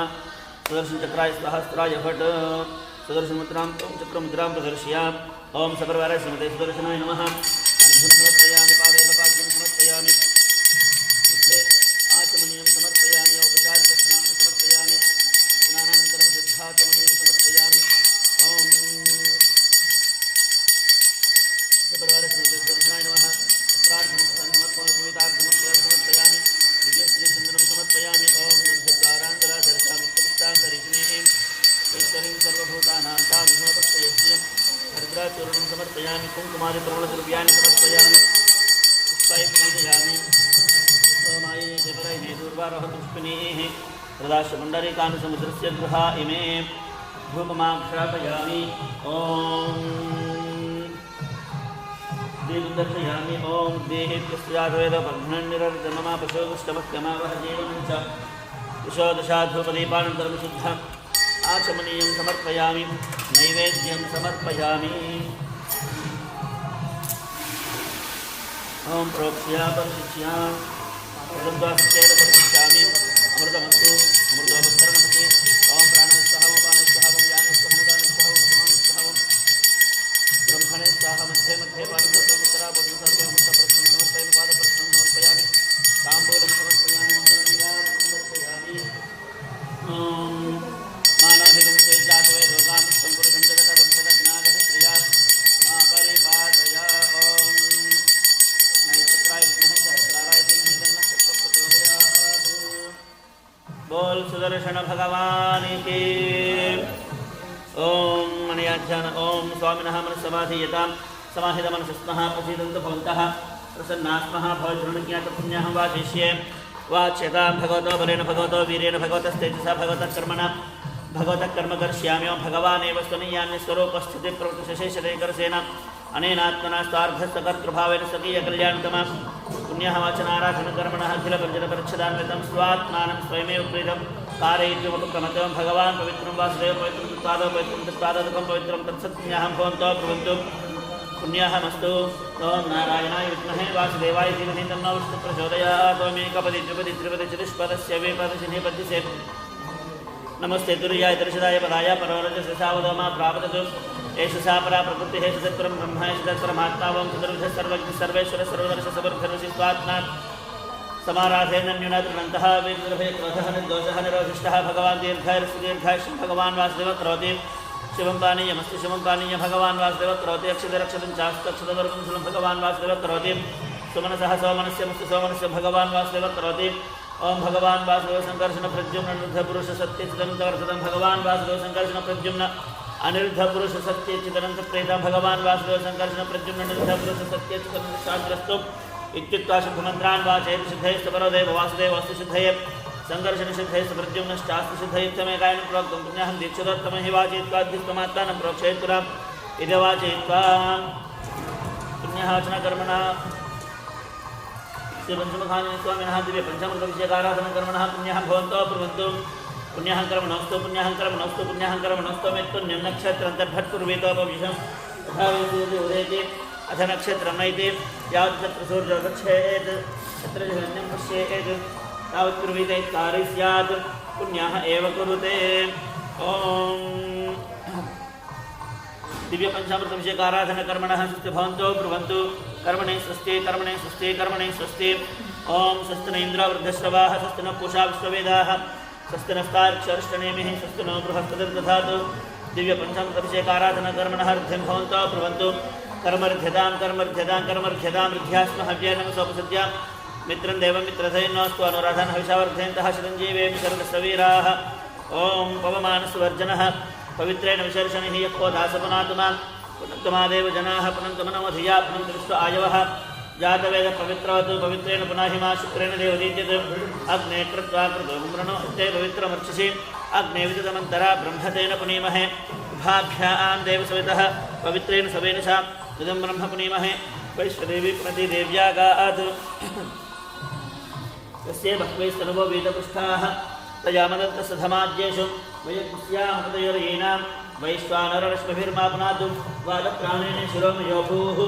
सुदर्शन चक्राय स्वाहास्त्राय फट्। सुदर्शनमुद्रां चक्रमुद्रां प्रदर्शयामि। ओम सपरिवारे श्रीमते सुदर्शनाय नमः। अर्घ्यं समर्पयामि पादेह पाद्यं समर्पयामि। आचमनीयं समर्पयामि। औपचारिकस्नानं समर्पयामि। स्नानानन्तरं शुद्धाचमनीयं समर्पयामि। ओम सपरिवारे श्रीमते सुदर्शनाय नमः। प्रार्थनार्थं समर्पयामि। दिव्यश्रीचन्दनं समर्पयामि। ओम गन्धद्वारान्तरा दर्शयामि। कपित्तान्तरिक्ष्णीं ईश्वरीं सर्वभूतानां तामिहोपश्रयश्रियं हरिद्राचूर्णं समर्पयामि। कुङ्कुमादि प्रवलद्रव्याणि समर्पयामि। पुष्पाय पूजयामि। सोमायै देवरैः दूर्वारोहपुष्पिनीः प्रदाशपुण्डरीकानुसमुद्रस्य गृहा इमे धूपमां श्रापयामि। ॐ दीपं दर्शयामि। ॐ देहेभ्यस्याद्वैतबन्धननिरर्जममा पशोगुष्टमत्यमावह जीवनं च कुशोदशाधूपदीपानन्तरं शुद्धम् आचमनीयं समर्पयामि। नैवेद्यं समर्पयामि। ॐ प्रोक्ष्या परिशिष्या परिशिष्यामि। अमृतमस्तु अमृतोपस्तरणमस्ति। ॐ प्राणः स्वः पानः स्वः ज्ञानः स्वः मुदानः स्वः समानः स्वः ब्रह्मणे स्वः मध्ये मध्ये पादसर्वमुत्तराबोधं सर्वमुत्तप्रश्नं समर्पयामि। पादप्रश्नं समर्पयामि। ताम्बूलं समर्पयामि। समर्पयामि। ॐ मानवहितं स्वेच्छात्वे रोगां सम्पुरुषं जगतवंशदज्ञातः स्त्रिया मा परिपातय। ॐ नैचक्राय विद्महे सहस्राराय धीमहि तन्नः चक्रः प्रचोदयात्। बोल सुदर्शन भगवान की। ओम मनयाध्यान। ओम स्वामिनः मनस्समाधीयतां समाहितमनसस्मः प्रसीदन्तु भवन्तः प्रसन्नास्मः भवद्रुणज्ञातपुण्याहं वाचिष्ये। वाच्यतां भगवतो बलेन भगवतो वीरेण भगवतस्तेजसा भगवतः कर्मणा भगवतः कर्म करिष्यामि। भगवानेव स्वनीयान्यस्वरूपस्थितिप्रवृत्तिशेषरेकरसेन अनेनात्मना स्वार्धस्तकर्तृभावेन स्वकीयकल्याणतमां पुण्यः वाचनाराधनकर्मणः अखिलपञ्चनपरिच्छदान्वितं स्वात्मानं स्वयमेव प्रीतं कारयित्युपक्रमतं। भगवान् पवित्रं वासुदेव पवित्रं तत्पादौ पवित्रं तत्पादकं पवित्रं तत्सत्पुण्याहं भवन्तो ब्रुवन्तु। पुण्याहमस्तु। ओम नारायणाय विद्महे वासुदेवाय धीमहि तन्नो विष्णुः प्रचोदयात्। ओमेकपदी द्विपदी त्रिपदी चतुष्पदस्य वेपदशनिपद्यसे नमस्ते तुर्याय दर्शदाय पदाय परोरजस्य सावधमा प्रापदतु एष सा परा प्रकृतिः एष सत्वरं ब्रह्म एष तत्परमात्मा वं चतुर्विधः सर्वज्ञ सर्वेश्वर सर्वदर्श सर्वधर्मसि स्वात्मा समाराधेन न्यूनातिनन्तः वेदर्भे क्रोधः निर्दोषः निरोधिष्ठः भगवान् दीर्घायुः भगवान् वासुदेव करोति शिवं पानीयमस्ति शिवं पानीय भगवान् वासुदेव करोति अक्षतरक्षतं चास्तक्षतवर्गं शिवं भगवान् वासुदेव करोति सुमनसः सोमनस्यमस्ति सोमनस्य भगवान् वासुदेव करोति ओम भगवान वासुदेव संकर्षण प्रद्युम्न अनिरुद्ध पुरुष सत्य चिदंत वर्ततं भगवान वासुदेव संकर्षण प्रद्युम्न अनिरुद्ध पुरुष सत्य चिदंत प्रेता भगवान वासुदेव संकर्षण प्रद्युम्न अनिरुद्ध पुरुष सत्य चिदंत शास्त्रस्तु इत्युक्त्वा शुद्धमन्त्रान् वाचयति सिद्धये स्तपरोदेव वासुदेव अस्तु सिद्धये संकर्षण सिद्धये प्रद्युम्नश्चास्तु सिद्धये तमेकायनं प्रोक्तं पुण्यहं दीक्षितोत्तमं हि वाचयित्वाद्युक्तमात्मानं प्रोक्षयित्वा इति वाचयित्वा पुण्यहाचनकर्मणा पंचमुखानि स्वामिनः दिव्य पंचामृतविषयकाराधनकर्मणः पुण्यः भवन्तो ब्रुवन्तु पुण्यः कर्मणोऽस्तु पुण्यः कर्मणोऽस्तु पुण्यः कर्मणोऽस्तु मेत्पुण्यं नक्षत्रन्तर्भट्कुर्वीतोपविशं तथा वेदयति उदेति अथ नक्षत्रं नैति यावत् तत्र सूर्यो गच्छेत् तत्र जगन्यं पश्येत् तावत् कुर्वीत इत्कारि स्यात् पुण्यः एव कुरुते ॐ दिव्य पंचामृत विषयकाराधनकर्मणः स्वस्ति भवन्तो ब्रुवन्तु कर्मणे स्वस्ति कर्मणे स्वस्ति कर्मणे स्वस्ति ओम स्वस्ति न इन्द्रो वृद्धश्रवाः स्वस्ति न पूषा विश्ववेदाः स्वस्ति नस्तार्क्ष्यर्ष्टनेमिः स्वस्ति नो बृहस्पतिर्दधातु दिव्य पंचामृत विषयकाराधनकर्मणः ऋद्धिं भवन्तो ब्रुवन्तु कर्मर्ध्यतां कर्मर्ध्यतां कर्मर्ध्यतां ऋद्ध्यास्म हव्येनमसोपसद्या मित्रं देवं मित्रधैर्नोऽस्तु अनुराधान् हविषावर्धयन्तः चिरञ्जीवेमि सर्वसवीराः ओम पवमानसुवर्जनः पवित्रेण विशर्षणिः यः को दासपुनातुमां पुनन्तुमादेव जनाः पुनन्तमनमधिया पुनन्त विश्व आयवः जातवेद पवित्रवतु पवित्रेण पुनाहिमा शुक्रेण देवदीत्यत् अग्ने कृत्वा कृतो गुम्रणो ते पवित्रमर्चिषि अग्ने विदितमन्तरा ब्रह्मतेन पुनीमहे उभाभ्यां देवसवितः पवित्रेण सवेनशा इदं ब्रह्म पुनीमहे वैश्वदेवी प्रतिदेव्यागात् तस्य बह्वैस्तनुभो वेदपृष्ठाः तयामदन्तसधमाज्येषु वयकुस्यामतयोर्येनां वैश्वानररश्मिभिर्मा पुनातु वादप्राणेन शिरोमयोभूः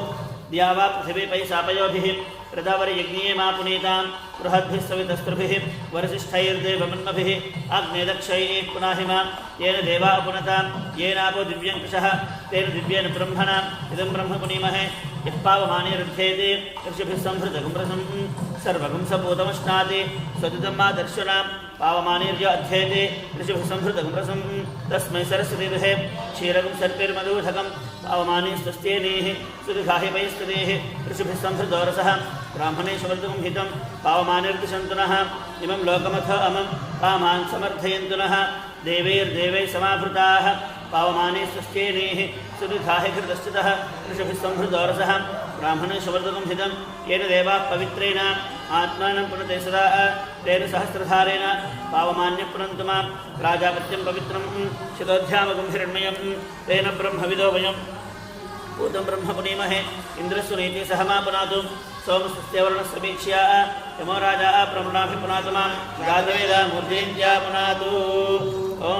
द्यावा पृथिवी पैसापयोभिः प्रदावरयज्ञे मा पुनीतां बृहद्भिः सवितस्त्रिभिः वरसिष्ठैर्देवमन्मभिः अग्नेदक्षैः पुनाहिमा येन देवा पुनतां येनापो दिव्यङ्कृशः तेन दिव्येन ब्रह्मणा इदं ब्रह्म पुनीमहे यः पावमाने रुध्येते ऋषिभिः संहृतगुम्रसं सर्वगं सपूतमश्नाति स्वदितं मा दर्शनां पावमानेर्य अध्येते ऋषिभिः संहृतगुम्रसं तस्मै सरस्वतीभिः क्षीरगं सर्पिर्मधूषकं पावमाने स्वस्त्येनेः सुदुघाहि वैस्तदेः ऋषिभिः संहृतोरसः ब्राह्मणेषु वर्तुं हितं पावमानिर्दिशन्तु नः इमं लोकमथ अमं पामान् समर्थयन्तु नः देवैर्देवैः समाभृताः पावमाने स्वस्त्येनेः सुदुघाहि घृतश्चितः ऋषिभिः संहृतोरसः ब्राह्मणेषु वर्तुं हितं येन देवाः पवित्रेण आत्मानं पुनते सदा तेन सहस्रधारेण पावमान्यः पुनन्तु मां प्राजापत्यं पवित्रं शितोध्यामगं हिरण्मयं तेन ब्रह्मविदो वयं भूतं ब्रह्म पुनीमहे इन्द्रस्य नीति सह मा पुनातु सोमस्त्यवर्णस्वीक्ष्या यमो राजा प्रमुणाभिपुनातु मां जातवेदा मूर्धेन्द्या पुनातु ॐ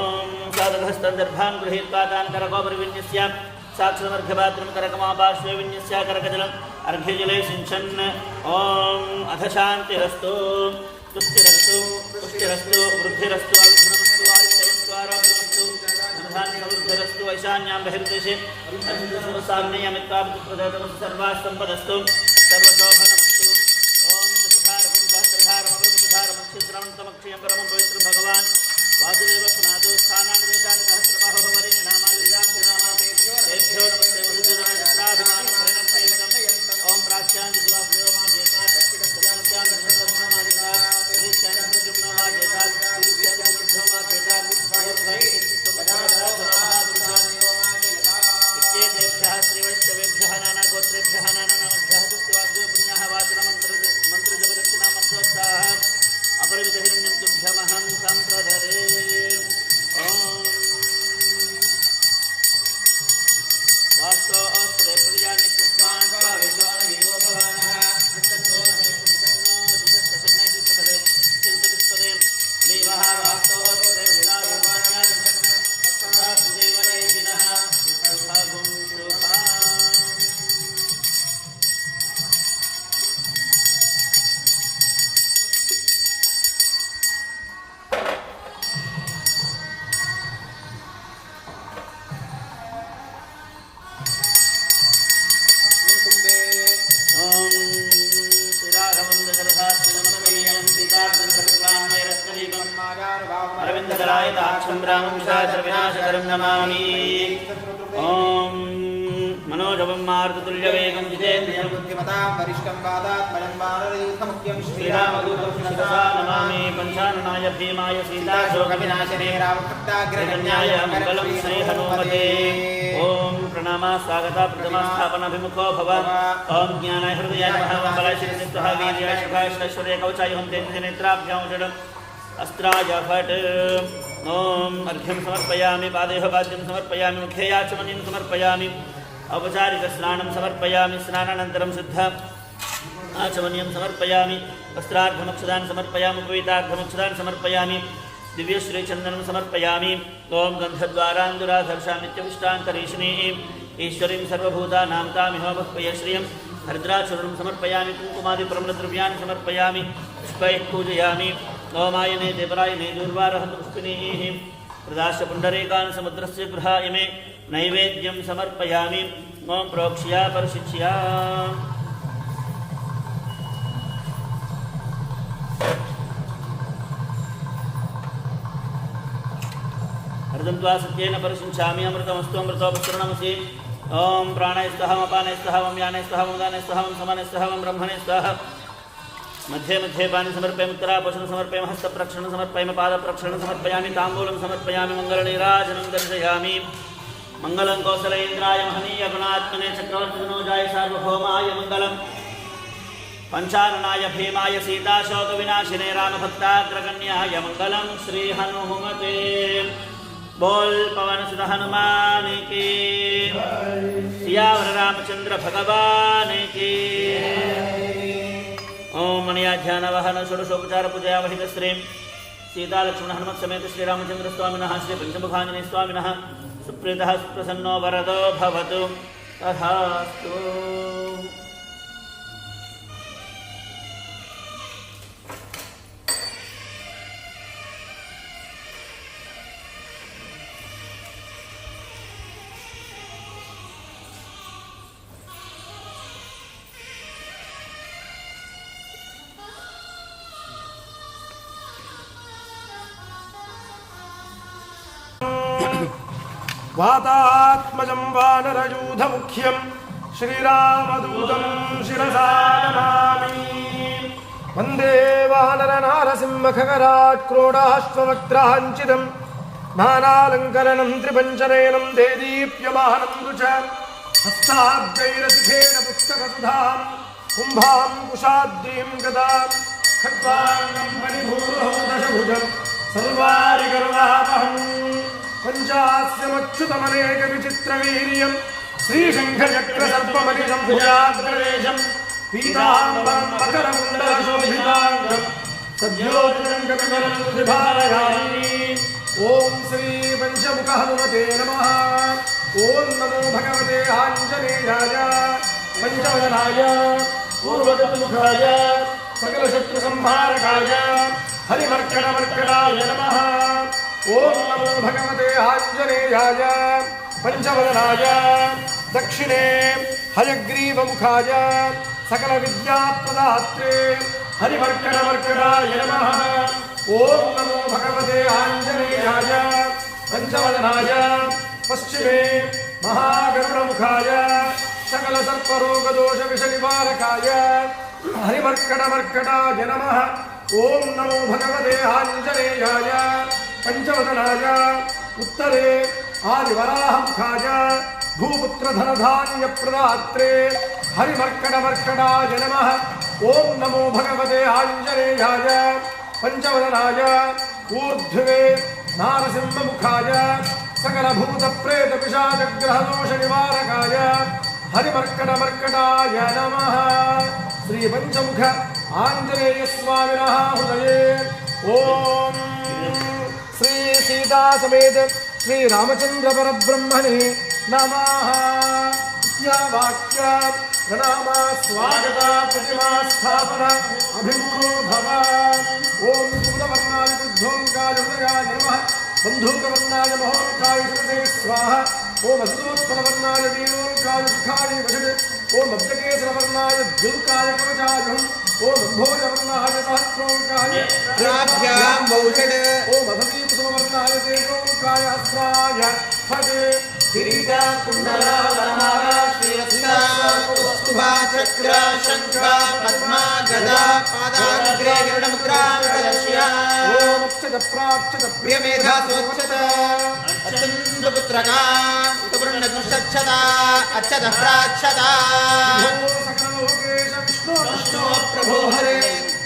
साधकहस्तन्दर्भान् गृहीत्वा तान् करकोपरिविन्यस्य साक्षरमर्घ्यपात्रं करकमापार्श्वे विन्यस्य करकजलम् अर्घ्यजले सिञ्चन् ॐ अथ शान्तिरस्तु तुष्टिरस्तु पुष्टिरस्तु वृद्धिरस्तु अविघ्नमस्तु आयुष्यस्तु आरोग्यमस्तु धनधान्यसमृद्धिरस्तु ऐशान्यां बहिर्देशे अर्जुनसुरसाग्नेयमित्वाभिप्रदतमस्तु सर्वाः सम्पदस्तु सर्वशोभनमस्तु ॐ चतुर्धारकं सहस्रधारमकृतधारमक्षिद्रमन्तमक्षयं परमं पवित्रं भगवान् वासुदेव पुनातो स्थानानि देशानि सहस्रबाहो वरेण्य नामाविदां नामापेभ्यो नमस्ते वरुदराजत्राभिमानं परिणम्यैकम् ॐ प्राच्यान्ति शिवासुदेव मा जेता दक्षिणस्यान्ति सर्वमादिका परीक्षानं प्रजुम्नो मा जेता परीक्षानं प्रजुम्नो मा जेता इत्येतेभ्यः श्रीवैष्णवेभ्यः नानागोत्रेभ्यः नानानामभ्यः वीरायताक्षं रामं विनाशकरं नमामि ॐ मनोजवं मारुततुल्यवेगं जितेन्द्रियं बुद्धिमतां वरिष्ठं वादात्मजं वानरयूथमुख्यं श्रीरामदूतं शिरसा नमामि पञ्चाननाय भीमाय सीताशोकविनाशिने रामभक्ताग्रगण्याय मङ्गलं श्री हनुमते ॐ प्रणमा स्वागता प्रथमा स्थापनाभिमुखो भव ॐ ज्ञानाय हृदयाय महामङ्गलाय श्रीनित्यः वीर्याय सुखाय ऐश्वर्याय कवचाय हं तेजसे नेत्राभ्यां षड् अस्त्राय फट् ॐ अर्घ्यं समर्पयामि पादेह पाद्यं समर्पयामि मुखे याचमनीं समर्पयामि औपचारिकस्नानं समर्पयामि स्नानानन्तरं शुद्ध आचमनीयं समर्पयामि वस्त्रार्घमक्षदान् समर्पयामि उपवीतार्घमक्षदान् समर्पयामि दिव्यश्रीचन्दनं समर्पयामि ॐ गन्धद्वारान्दुराधर्षां नित्यविष्टान्तरीशिनीं ईश्वरीं सर्वभूतानां तामिहोपक्वयश्रियं हरिद्राचूर्णं समर्पयामि कुङ्कुमादिप्रमलद्रव्याणि समर्पयामि पुष्पैः पूजयामि ओमायने देवरायने दूर्वारहन्तु पुष्पिनीः प्रदास्य पुण्डरीकान् समुद्रस्य गृहाय मे नैवेद्यं समर्पयामि ॐ प्रोक्ष्या परशिक्ष्या अर्धन्त्वा सत्येन परिशिञ्चामि अमृतमस्तु अमृतोपसरणमसि ॐ प्राणाय स्तः अपानाय स्तः व्यानाय स्तः उदानाय स्तः समानाय स्तः ब्रह्मणे स्तः मध्ये मध्ये पानि समर्पयामि उत्तरापोषणं समर्पयामि हस्तप्रक्षणं समर्पयामि पादप्रक्षणं समर्पयामि ताम्बूलं समर्पयामि मङ्गलनीराजनं दर्शयामि मङ्गलं कौसलेन्द्राय महनीय गुणात्मने चक्रवर्तितनूजाय सार्वभौमाय मङ्गलं पंचाननाय भीमाय सीताशोकविनाशिने रामभक्ताग्रगण्याय मङ्गलं श्रीहनुमते बोल पवन सुत हनुमान की सियावर रामचंद्र भगवान की ओम मणियाध्यान वहन षोडशोपचार पूजया वहित श्री सीता लक्ष्मण हनुमत समेत श्री रामचंद्र स्वामिनः श्री पंचमुखांजनेय स्वामिनः सुप्रीतः सुप्रसन्नो वरदो भवतु तथास्तु। वातात्मजं वानरयूथमुख्यं श्रीरामदूतं शिरसा नमामि वन्दे वानरनारसिंहखगराक्रोडाश्ववक्त्राञ्चितं नानालङ्करणं त्रिपञ्चनयनं देदीप्यमानं च हस्ताब्जैरसिखेन पुस्तकसुधां कुम्भां कुशाद्रीं गदां खड्वाङ्गं मणिभूरुहं दशभुजं सर्वारिगर्वापहम् पंचास्यमच्युतमनेकविचित्रवीर्यं श्रीशङ्खचक्रसर्पमणिजं भुजाग्रवेशं पीताम्बरं मकरकुण्डलशोभिताङ्गं सद्योतिरङ्गकमलं विभावयामि। ॐ श्रीपञ्चमुखहनुमते नमः। ॐ नमो भगवते आञ्जनेयाय पञ्चवदनाय पूर्वगतमुखाय सकलशत्रुसंहारकाय हरिमर्कटमर्कटाय नमः। ओम नमो भगवते आञ्जनेयाय पंचवदनाय दक्षिणे हयग्रीवमुखाय सकलविद्याप्रदात्रे हरिमर्कटमर्कटाय नमः। ओम नमो भगवते आञ्जनेयाय पंचवदनाय पश्चिमे महागरुडमुखाय सकलसर्परोगदोषविषनिवारकाय हरिमर्कटमर्कटाय नमः। ओम नमो भगवते आञ्जनेयाय पंचवदनाय उत्तरे आदिवराहमुखाय भूपुत्रधनधान्यप्रदात्रे हरिमर्कटमर्कटाय नमः। ओम नमो भगवते आञ्जनेयाय पंचवदनाय ऊर्ध्वे नारसिंहमुखाय सकलभूतप्रेतपिशाचग्रहदोषनिवारकाय हरिमर्कटमर्कटाय नमः। श्रीपञ्चमुख आञ्जनेयस्वामिनः हृदये ओम श्री सीता समेत श्री रामचंद्र परब्रह्मणे नमः। या वाक्य प्रणामा स्वागता प्रतिमा स्थापना अभिमुखो भव। ओम दूतवर्णाय बुद्धोंकाय हृदयाय नमः। बंधूकवर्णाय महोंकाय श्रुते स्वाहा। ओम अस्तोत्पलवर्णाय वीरोंकाय सुखाय वशते ओम अब्जकेसरवर्णाय द्युल्काय कवचायुः ओम भोजवर्णाय सहस्रोल्काय प्राभ्यां वौषड ओम अधमीकुसुमवर्णाय तेजोल्काय अस्त्राय फट् किरीटा कुण्डला वरमाला श्रीवत्सा कौस्तुभा चक्र शङ्ख पद्मा गदा पादाग्रे गरुडमुद्रा प्रदर्श्य ओम अक्षतप्राक्षत प्रियमेधा स्वच्छत अच्युतपुत्रका उत्तपुण्यदुष्टच्छता अच्युतप्राक्षता सकललोकेश विष्णो विष्णो प्रभो हरे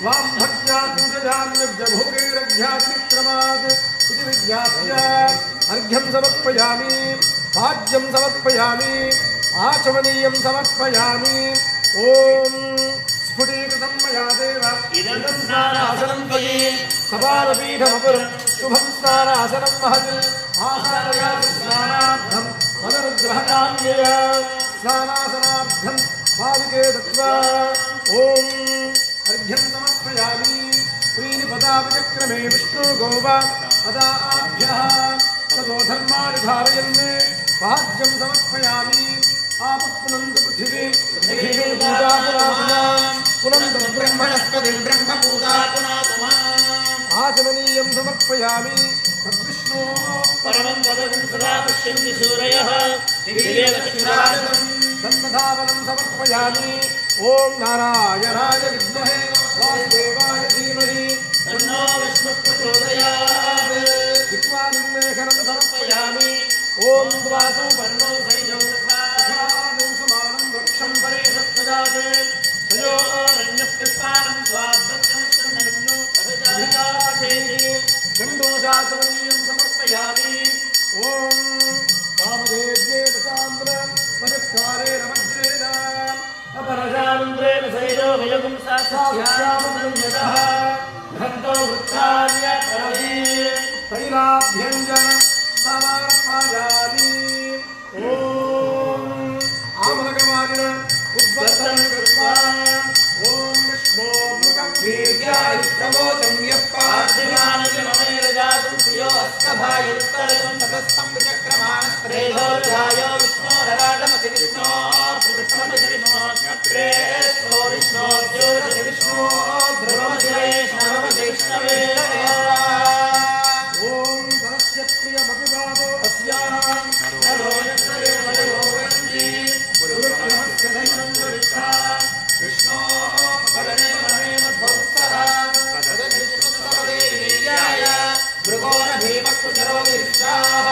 वां भक्त्या पूजयाम्यभोगैरध्यात्मिक्रमात् इति विज्ञाप्य अर्घ्यं समर्पयामि भाज्यं समर्पयामि आचमनीयं समर्पयामि ओम स्फुटीकृतं मया देव इदं स्नानासनं त्वयि सपादपीठमपुरं शुभं स्नानासनं महत् आसादयामि स्नानार्थं मनरुग्रहकाम्यय स्नानासनार्थं पादुके दत्त्वा ओम अर्घ्यं समर्पयामि त्रीणि पदाभिचक्रमे विष्णुगोवा पदाभ्यः ततो धर्माणि धारयन् भाज्यं समर्पयामि आपः पृथिवीं पूजा पुनन्दं ब्रह्मणस्पतिं ब्रह्मपूजा पुनातुमाम् आचमनीयं समर्पयामि तद्विष्णो परमं पदं सदा पश्यन्ति सूरयः दिव्यलक्ष्मीराजनं तन्मधावनं समर्पयामि ओम नारायणाय विद्महे वासुदेवाय धीमहि तन्नो विष्णुः प्रचोदयात् विद्वानिर्लेखनं समर्पयामि ओम द्वासो वर्णो सैजौ तथा वर्णं समानं वृक्षं परिषत्पदात् तयोरन्यप्यस्तानं स्वाद्वत्तमश्चन्दनम्नो तथाशेति गण्डोशाचमनीयं समर्पयामि ओम वामदेव्येन साम्र वजत्कारेण वज्रेण अपरजामन्द्रेण सैजो भयगुं सास्यामन्दं यतः घ्रन्तो वृत्तान्यपरवी तैलाभ्यञ्जन समर्पयामि ओम आमलकमालिन उद्वर्तनं कृत्वा ओम विष्णोर्मुखं वीर्याय प्रमोदं यः पार्थिवानजममेरजातं प्रियो अस्तभायुत्तरकं ततस्थं विचक्रमाणस्त्रेधोर्जायो विष्णोरराटमति विष्णो कृष्णमति विष्णोऽग्रे सो विष्णोऽद्योतति विष्णो ध्रुवमति वैष्णवमति ओम तस्य प्रियमपि पादो अस्याः नरो यत्रयो वयो वन्ति गुरुब्रह्मस्य दैवं वरिष्ठा विष्णो भरणे महे मद्भवत्सः तदविष्णुस्तवदेवीर्याय मृगो न भीमकुचरो गिरिष्ठाः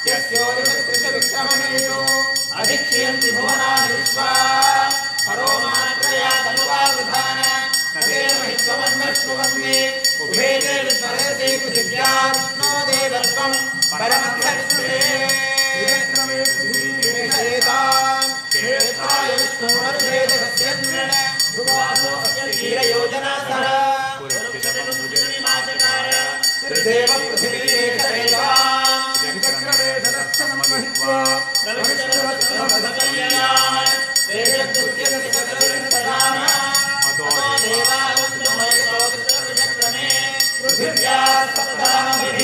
यस्योदिषत्रिषविक्रमणेषु अधिक्ष्यन्ति भुवनानि विश्वा परो मात्रया तनुवावृधान तदेव हि त्वमन्वश्नुवन्ति उभे ते विद्मरसे पृथिव्या विष्णो देवत्वं परमत्सविष्णुते विक्रमे क्षेतां क्षेत्राय विष्णुमनुषेदकस्यन्वेन ध्रुवासो अस्य वीरयोजनासः त्रिदेव पृथिवीरेशदेवां विक्रमे दर्शनं महित्वा पृथिव्या सप्तामभिः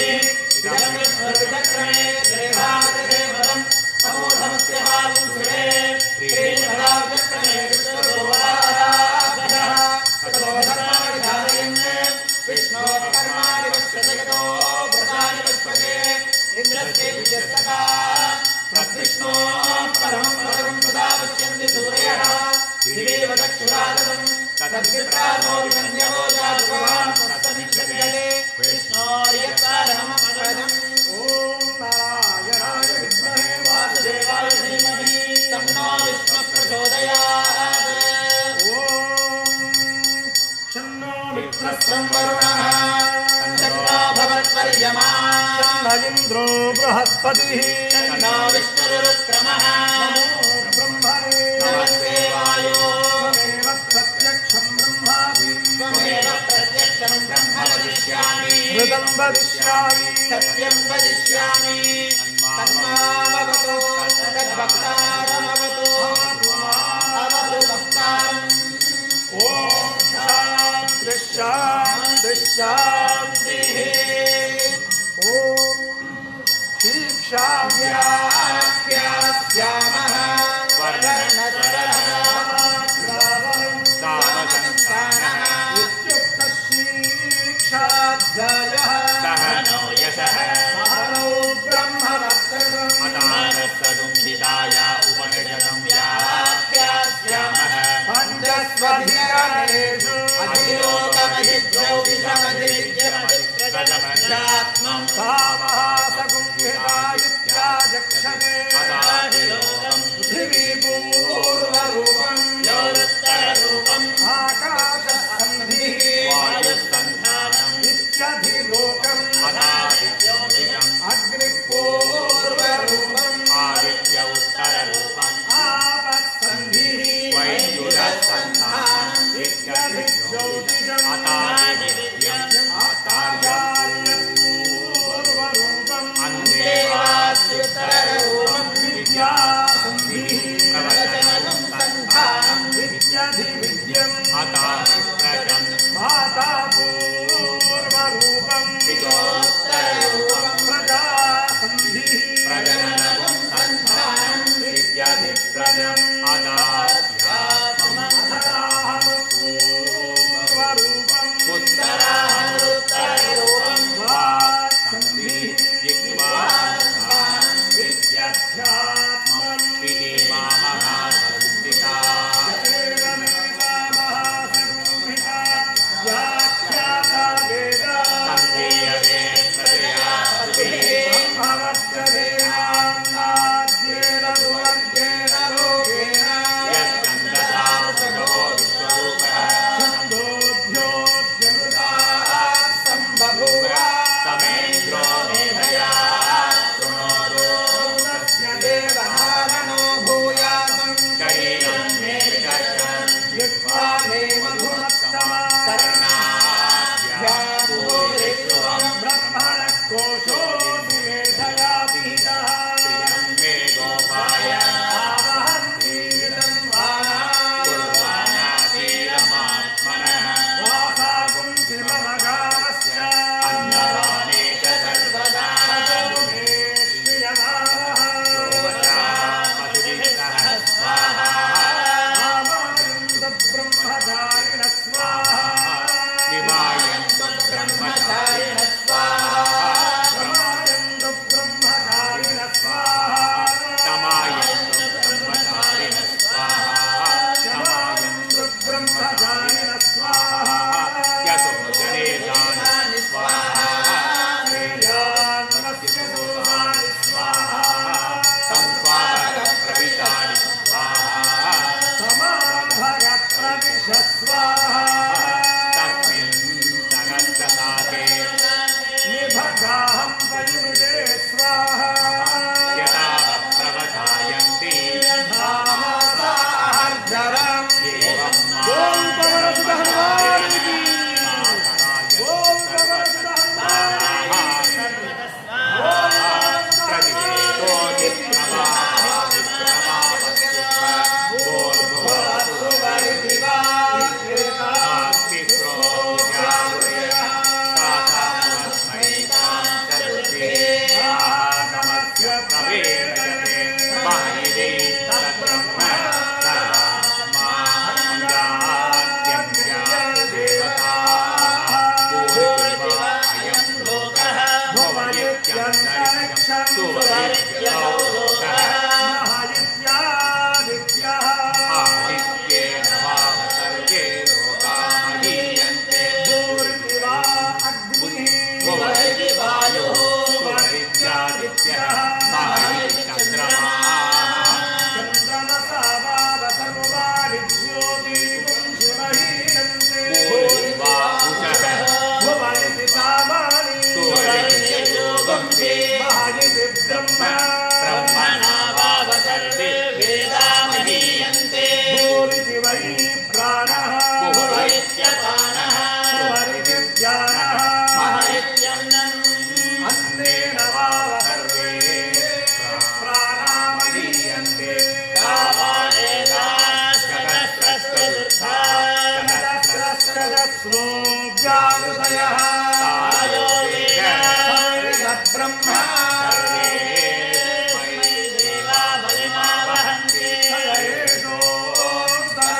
इदं विष्णुर्विचक्रमे देवादिदेवतं समूढमस्य वायुंसुरे त्रीणिपदाचक्रमे विष्णुर्गोवाराभ्यः ततो धर्माणि धारयन् विष्णोः कर्माणि पश्यते यतो व्रतानि पश्यते इन्द्रस्य विजयस्तका तद्विष्णोः परमं पदं सदा पश्यन्ति सूरयः दिवेव चक्षुरादनं तद्विप्रासो विकन्यवो जातवान् तत्समिच्छते विष्णोर्यत्परमपदम् ओम नारायणाय विद्महे वासुदेवाय धीमहि तन्नो विष्णुः प्रचोदयात् ओम शन्नो मित्रः संवरुणः शन्नो भवत्वर्यमा न इन्द्रो बृहस्पतिः शन्नो विष्णुरुक्रमः ब्रह्मणे नमस्ते वायो त्वमेव प्रत्यक्षं ब्रह्मासि त्वमेव प्रत्यक्षं ब्रह्म वदिष्यामि मृतं वदिष्यामि सत्यं वदिष्यामि तन्मामवतु तद्भक्तारमवतु अवतु भक्तारम् ओम शान्तिः शान्तिः शान्तिः ओम दीक्षाभ्या व्याख्यास्यामः वर्णचरणः सूर्यन्तरिक्षं सुवरित्यसौ लोकः महादित्यादित्यः आदित्येन वाव सर्वे लोका महीयन्ते भूरिवा अग्निः सुवरिति वायुः सुवरित्यादित्यः चन्द्रमाः चन्द्रमसा वाव सर्वाणि ज्योतिपुंसि महीयन्ते भूरिवाहुचः भुवनिति सामानि सुवरित्ययोगंसि महायति ब्रह्म ब्रह्मणा वाव सर्वे वेदा महीयन्ते भूरिति वै प्राणः भुवैत्यपानः सुवरिति ज्ञानः महैत्यन्नम् अन्नेन वाव सर्वे प्राणा महीयन्ते तावा एकाश्चतस्रस्वदुर्धा सहस्रस्रो व्याहृदयः आयो वेद ब्रह्म देवा बलिमा वहन्ति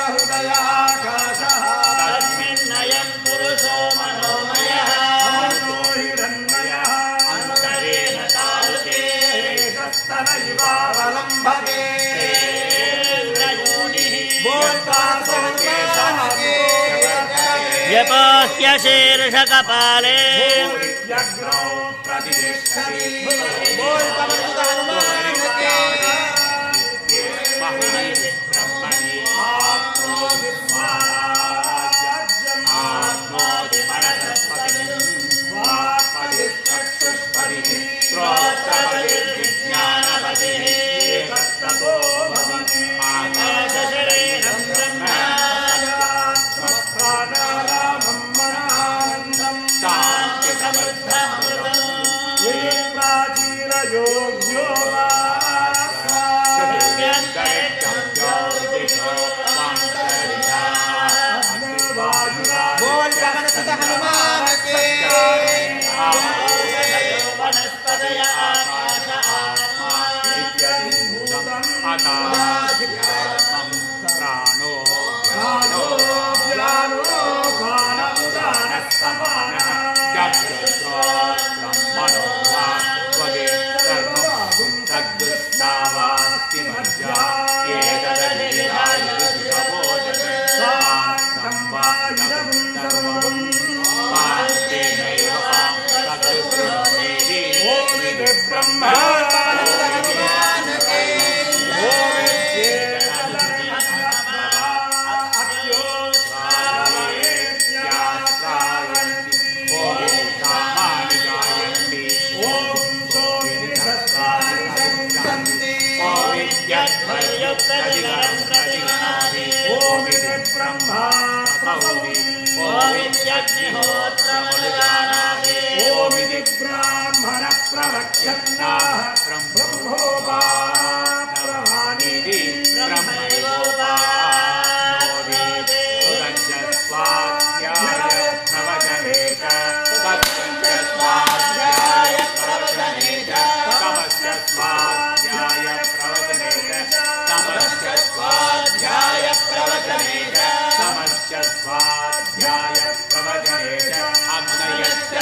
हृदयाकाशः तस्मिन्नयं पुरुषो मनोमयः अमृतो हिरण्मयः अन्तरेण तारुके स्तन इवावलम्बते व्यपाह्य शीर्षकपाले यज्ञो प्रतिष्ठति आप्नोति स्वाराज्यम् आत्मोति मनसस्पतिम् स्वात्मदिश्चक्षुष्पतिः श्रोत्रपतिर्विज्ञानपतिः तत्ततो भवति आकाशशरीरं ब्रह्म प्राणायामं मनानन्दम् शान्तिसमृद्धमृतम् ये प्राचीनयोग्यो वा पृथिव्यन्तरिक्षं ज्योतिषो हनुमान के वनस्पतय आकाश आत्मा प्राणो ब्रह्मणो वा त्वगे सर्वं तद्दुष्टावास्ति मज्जा ओमिति ब्राह्मण प्रवक्ष्यन्नाः ब्रह्मोपा प्रमाणिति स्वाध्याय प्रवचने च अग्नयश्च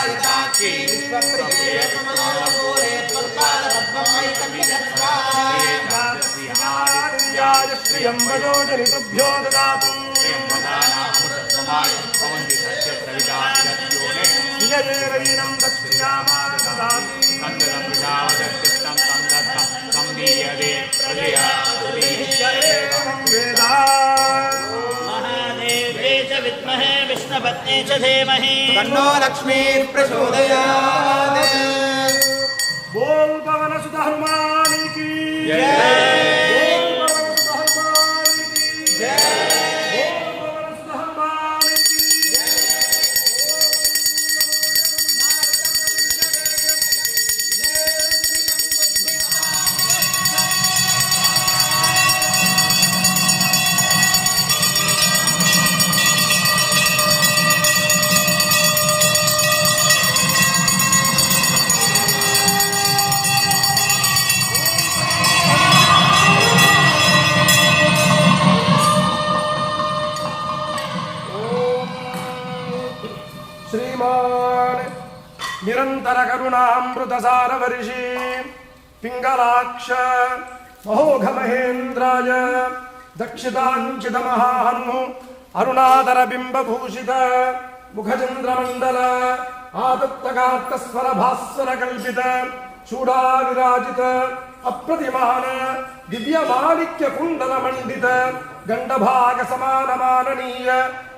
विश्वप्रिये त्वमनोरघोरे त्वत्पादपद्मं मयि सन्निधत्स्व श्रियं वदो जनितुभ्यो ददातु श्रियदेवैनं दक्षिणामाददाति महादेव्ये च विद्महे विष्णुपत्न्यै च धीमहि तन्नो लक्ष्मीः प्रचोदयात्। बोल पवन सुत हनुमान की जय। निरंतर करुणामृतसार वर्षी पिंगलाक्ष महोघ महेन्द्राय दक्षितांचित महाहनु अरुणाधर बिंबभूषित मुखचंद्रमंडल आदत्तगात्तस्वर भास्वर कल्पित चूड़ा विराजित अप्रतिमान दिव्य माणिक्य कुंडल मंडित गंडभाग समान माननीय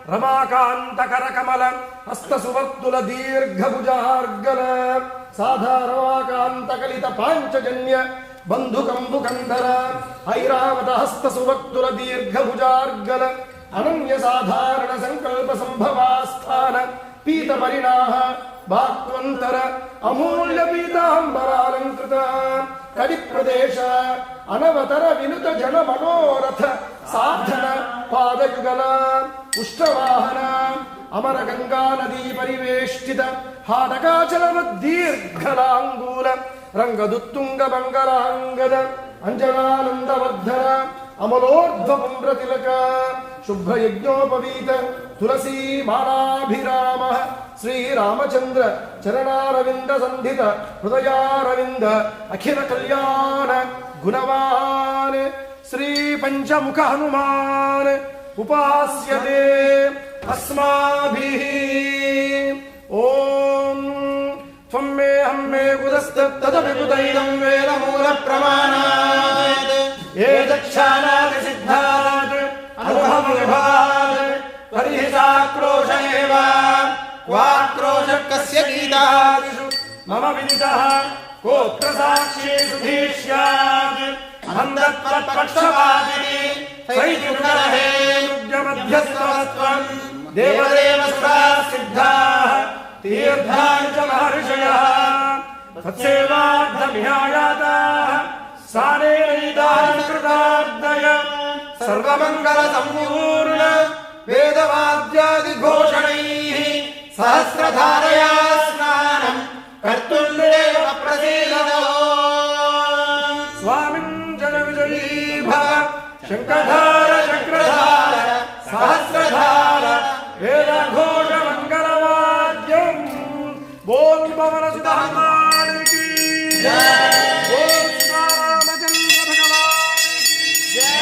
रमाकांत कर कमल हस्त सुवर्तुल दीर्घ भुजार्गल साधा रमाकांत कलित पांचजन्य बंधु कंबुकंधर ऐरावत हस्त सुवर्तुल दीर्घ भुजार्गल अनन्य साधारण संकल्प संभवास्थान पीत परिणाह भाक्वंतर अमूल्य पीतांबरालंकृत कवि प्रदेश अनवतर विनुत जन मनोरथ साधन पादयुगल उष्टवाहन अमर गंगा नदी परिवेष्टित हाटकाचलवद्दीर्घलांगूल रंगदुत्तुंग बंगलांगद अंजनानंदवर्धन अमलोर्ध्वपुंड्रतिलक शुभ्र यज्ञोपवीत तुलसी मालाभिराम श्री रामचंद्र चरणारविंद संधित हृदयारविंद अखिल कल्याण गुणवान श्री पंचमुख हनुमान उपास्यते अस्माभिः। ओम त्वं मे हम मे कुतस्तत्तदभिकुतैनं वेदमूल प्रमाणात् ये दक्षानादि सिद्धात् अनुभवविभात् परिहिताक्रोश एव क्वाक्रोशः कस्य गीतादिषु मम विदितः कोऽत्र साक्षी सुधीष्यात् अन्धत्वत्पक्षपातिनी सैतुकरहे मध्यस्थवस्त्वं देवदेवसुराः सिद्धाः तीर्थानि च महर्षयः तत्सेवार्थमिहायाताः सानेनैतान्कृतार्दय सर्वमङ्गलसम्पूर्ण वेदवाद्यादिघोषणैः सहस्रधारया स्नानं कर्तुं देव प्रसीदतो। स्वामिन् जनविजयी भव शङ्खधार चक्रधार सहस्रधार वेदघोषमङ्गलवाद्यं बोल पवन सुत हनुमान की जय। बोल रामचंद्र भगवान की जय।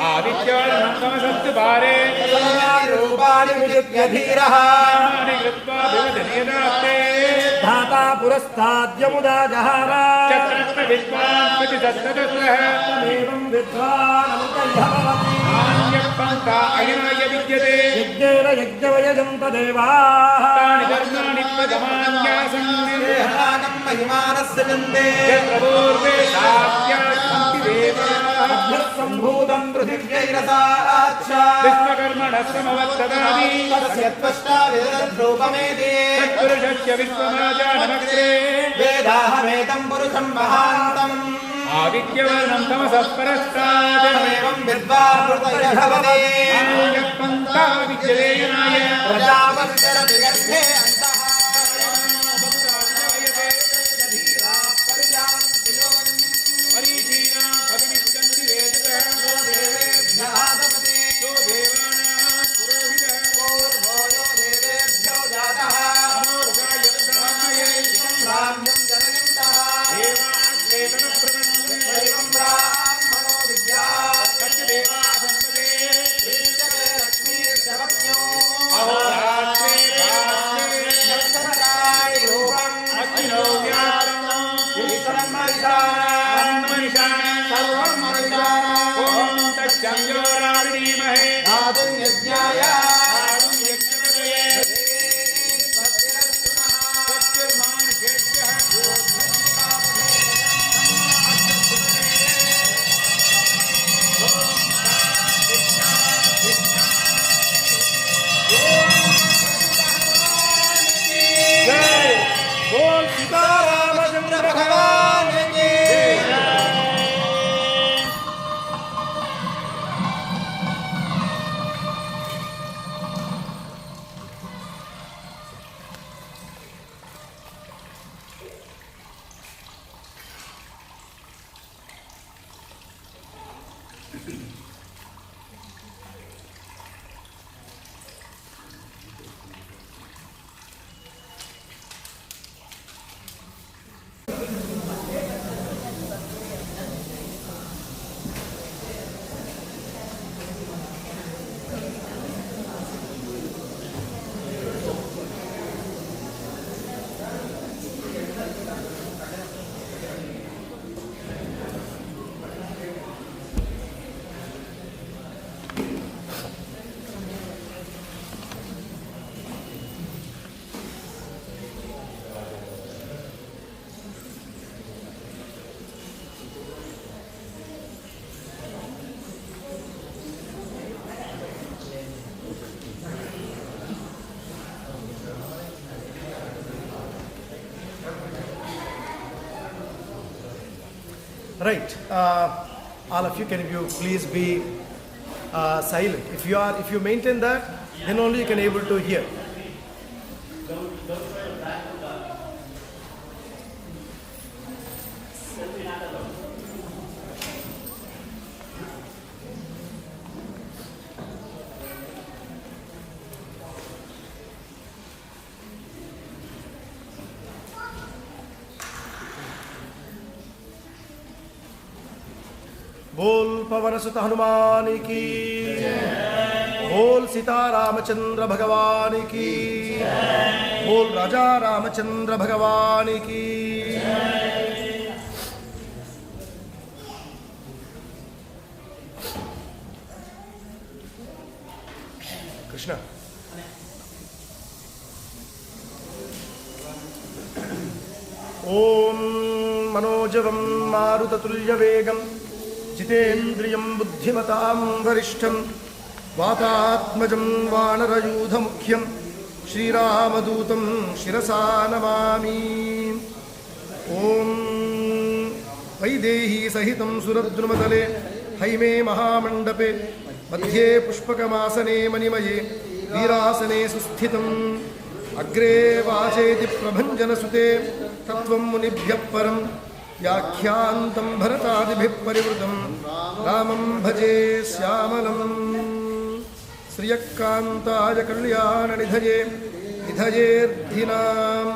आदित्यानं तमसस्तु पारे रूपाणि विजित्य धीरः कृत्वा विवदनीयदास्ते धाता पुरस्ताद्यमुदा जहार चक्रस्थ विद्वान् प्रतिदत्तदत्तः एवं विद्वानमुपैभवति आन्यपन्था अयनाय विद्यते यज्ञेन यज्ञवयजं तदेवाः तानि धर्माणि प्रथमान्यासन् देहानं महिमानस्य जन्ते यत्र पूर्वे साप्यासन्ति देवाः सम्भूतं पृथिव्यैरसाच्छा विश्वकर्मणः समवत्तदानि तस्यत्वष्टा वेदरूपमेति तत्पुरुषस्य विश्वमाजानमग्रे वेदाहमेतं पुरुषं महान्तम् आदित्यवर्णं तमसः परस्तात् एवं विद्वानृतयः भवति आन्यपन्था विद्यते यनाय प्रजापतिरपि गर्भे अन्तः परीचीनां पदमिच्छन्ति वेदतः यो देवानां पुरोहितः देवेभ्यो जातः अमोघाय ब्रह्मये ब्राह्म्यं जनयन्तः देवाग्रेतनप्रबन्धं एवं ब्राह्मणो विद्यात् कस्य देवाः सन्तते लक्ष्मीर्षवज्ञो अहोरात्रे भास्करे नक्षत्राणि रूपम् अग्निनो व्याप्तं ईश्वरं मनिषाणाम् मनिषाणां सर्वं मनिषाणाम् ॐ तच्चन्द्रोराणीमहे धातुं यज्ञाय आदं यज्ञपतये सत्यमानुषेभ्यः जय बोल सीतारामचंद्र भगवान की Right. All of you, can you please be silent? If you maintain that, then only you can able to hear. बोल पवन सुत हनुमान की बोल सीता रामचंद्र भगवान की बोल राजा रामचंद्र भगवान की कृष्ण ओम मनोजवं मारुततुल्यवेगं जितेन्द्रियं बुद्धिमतां वरिष्ठं वातात्मजं वानरयूथमुख्यं श्रीरामदूतं शिरसा नमामि। ॐ वैदेही सहितं सुरद्रुमतले हैमे महामण्डपे मध्ये पुष्पकमासने मणिमये वीरासने सुस्थितम् अग्रे वाचेति प्रभञ्जनसुते तत्त्वं मुनिभ्यः परं व्याख्यान्तं भरतादिभिः परिवृतं रामं भजे श्यामलम्। श्रियकान्ताय कल्याणनिधये निधयेऽर्थिनां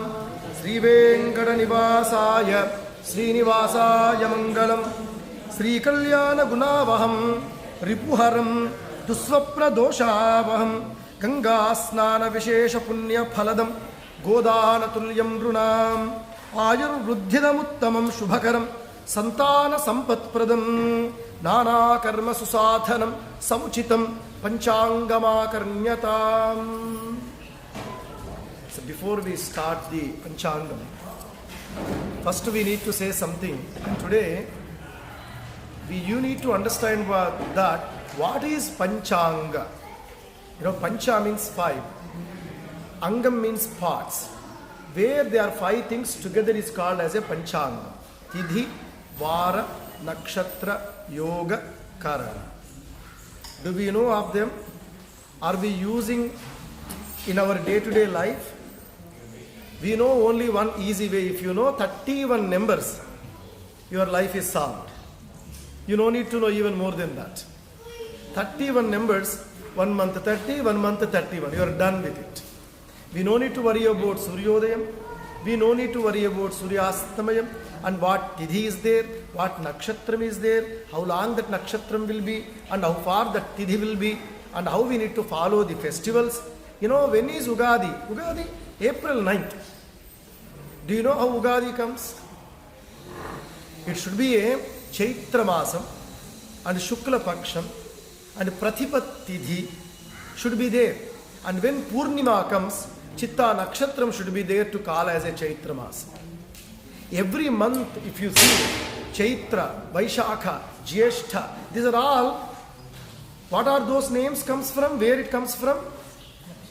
श्रीवेङ्कटनिवासाय श्रीनिवासाय मङ्गलं। श्रीकल्याणगुणावहं Ripuharam Duswapna Doshavaham Ganga Snana Vishesha Punya Phaladam Godana Tulyam Runam Ayur Ruddhidamuttamam Shubhakaram Santana Sampatpradam Nana Karma Susathanam Samuchitam Panchangama Karnyatam. So before we start the Panchangam, first we need to say something. And today you need to understand what is Panchanga. You know, Pancha means 5. Angam means parts. Where there are 5 things together is called as a Panchanga. Tidhi, Vara, Nakshatra, Yoga, Karana. Do we know of them? Are we using in our day-to-day life? We know only one easy way. If you know 31 numbers, your life is solved. You don't need to know even more than that. 31 numbers, 1 month 30, 1 month 31. You are done with it. We no need to worry about Suryodayam. We no need to worry about Suryastamayam and what Tidhi is there, what Nakshatram is there, how long that Nakshatram will be, and how far that Tidhi will be, and how we need to follow the festivals. You know, when is Ugadi? Ugadi, April 9th. Do you know how Ugadi comes? It should be a Chaitra Masam and Shukla Paksham and Prathipat Tidhi should be there. And when Purnima comes, Chitta Nakshatram should be there to call as a Chaitra Masam. Every month, if you see Chaitra, Vaishakha, Jyeshtha, these are all, what are those names comes from? Where it comes from?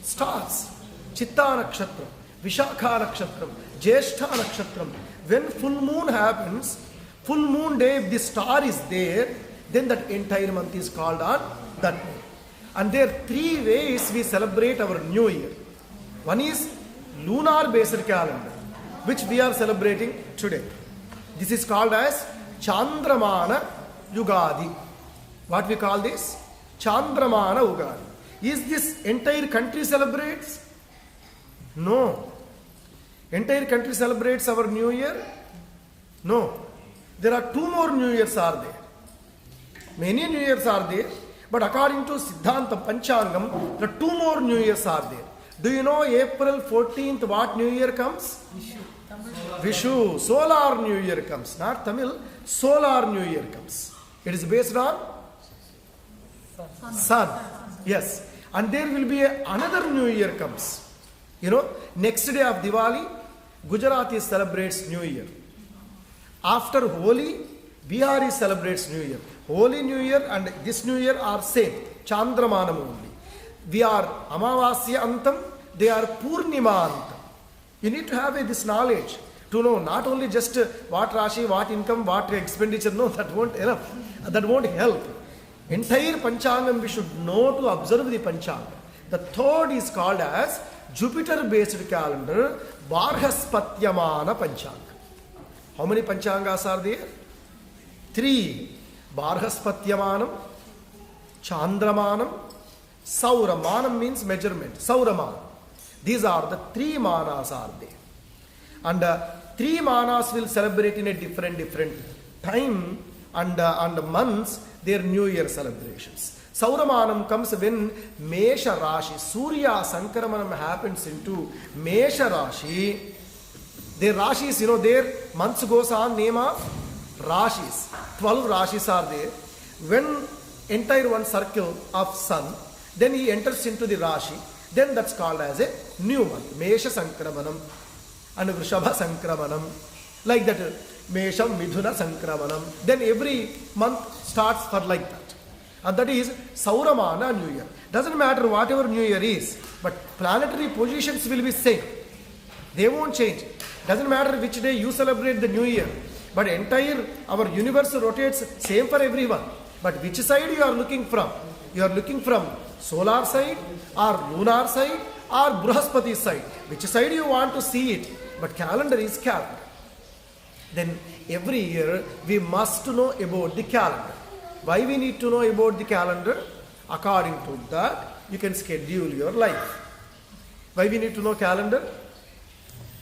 Stars. Chitta Nakshatram, Vishakha Nakshatram, Jyeshtha Nakshatram. When full moon happens, full moon day, if the star is there, then that entire month is called on that moon. And there are 3 ways we celebrate our new year. One is lunar based calendar, which we are celebrating today. This is called as Chandramana Ugadi. What we call this? Chandramana Ugadi. Is this entire country celebrates? No. Entire country celebrates our new year? No. There are 2 more new years are there. Many new years are there, but according to Siddhanta Panchangam, the 2 more new years are there. Do you know April 14th what new year comes? Vishu. Solar new year comes. Not Tamil. Solar new year comes. It is based on sun. Yes. And there will be another new year comes. You know, next day of Diwali, Gujarati celebrates new year. After Holi, Bihari celebrates new year. Holy new year and this new year are same. Chandramanam only. We are Amavasya Antam, they are Purnima Antam. You need to have this knowledge to know not only just what Rashi, what income, what expenditure. No, that won't enough. That won't help. Entire Panchangam we should know to observe the Panchangam. The third is called as Jupiter based calendar, Barhaspatyamana Panchanga. How many Panchangas are there? 3. Barhaspatyamanam, Chandramanam, Sauramanam means measurement. Sauramanam. These are the 3 manas are there. And 3 manas will celebrate in a different time and months their new year celebrations. Sauramanam comes when Mesha Rashi, Surya Sankramanam happens into Mesha Rashi. Their Rashis, you know, their months goes on name of Rashis. 12 Rashis are there. When entire one circle of sun, then he enters into the Rashi, then that's called as a new month. Mesha Sankramanam and Vrishabha Sankramanam. Like that, Mesham Midhuna Sankramanam. Then every month starts for like that. And that is Sauramana New Year. Doesn't matter whatever New Year is, but planetary positions will be same. They won't change. Doesn't matter which day you celebrate the New Year, but entire our universe rotates same for everyone. But which side you are looking from? You are looking from solar side or lunar side or Bruhaspati side. Which side you want to see it? But calendar is calendar. Then every year we must know about the calendar. Why we need to know about the calendar? According to that, you can schedule your life. Why we need to know calendar?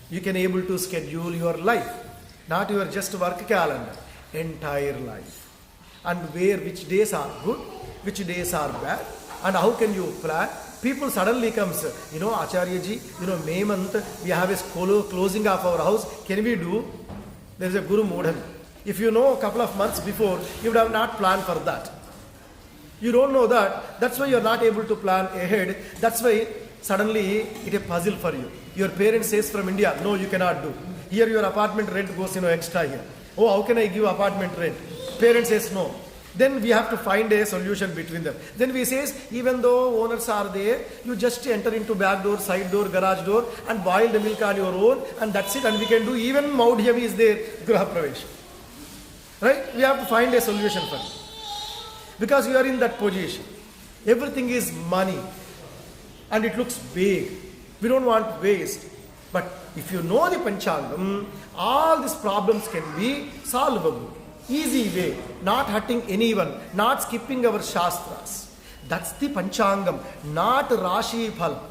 You can able to schedule your life. Not your just work calendar. Entire life. And which days are good which days are bad, and how can you plan. People suddenly comes, Acharya ji, May month we have a closing of our house, can we do? There is a Guru Modhan. If you know a couple of months before, you would have not planned for that. You don't know that, that's why you are not able to plan ahead. That's why suddenly it is a puzzle for you. Your parents says from India, no, you cannot do. Here your apartment rent goes extra here. Oh, how can I give apartment rent? Parents says no. Then we have to find a solution between them. Then we says, even though owners are there, you just enter into back door, side door, garage door and boil the milk on your own, and that's it, and we can do. Even Maudhyami is there, Graha Pravesh. Right? We have to find a solution for it. Because you are in that position. Everything is money. And it looks big. We don't want waste. But if you know the Panchangam, all these problems can be solvable. Easy way. Not hurting anyone. Not skipping our Shastras. That's the Panchangam. Not Rashi Phalam.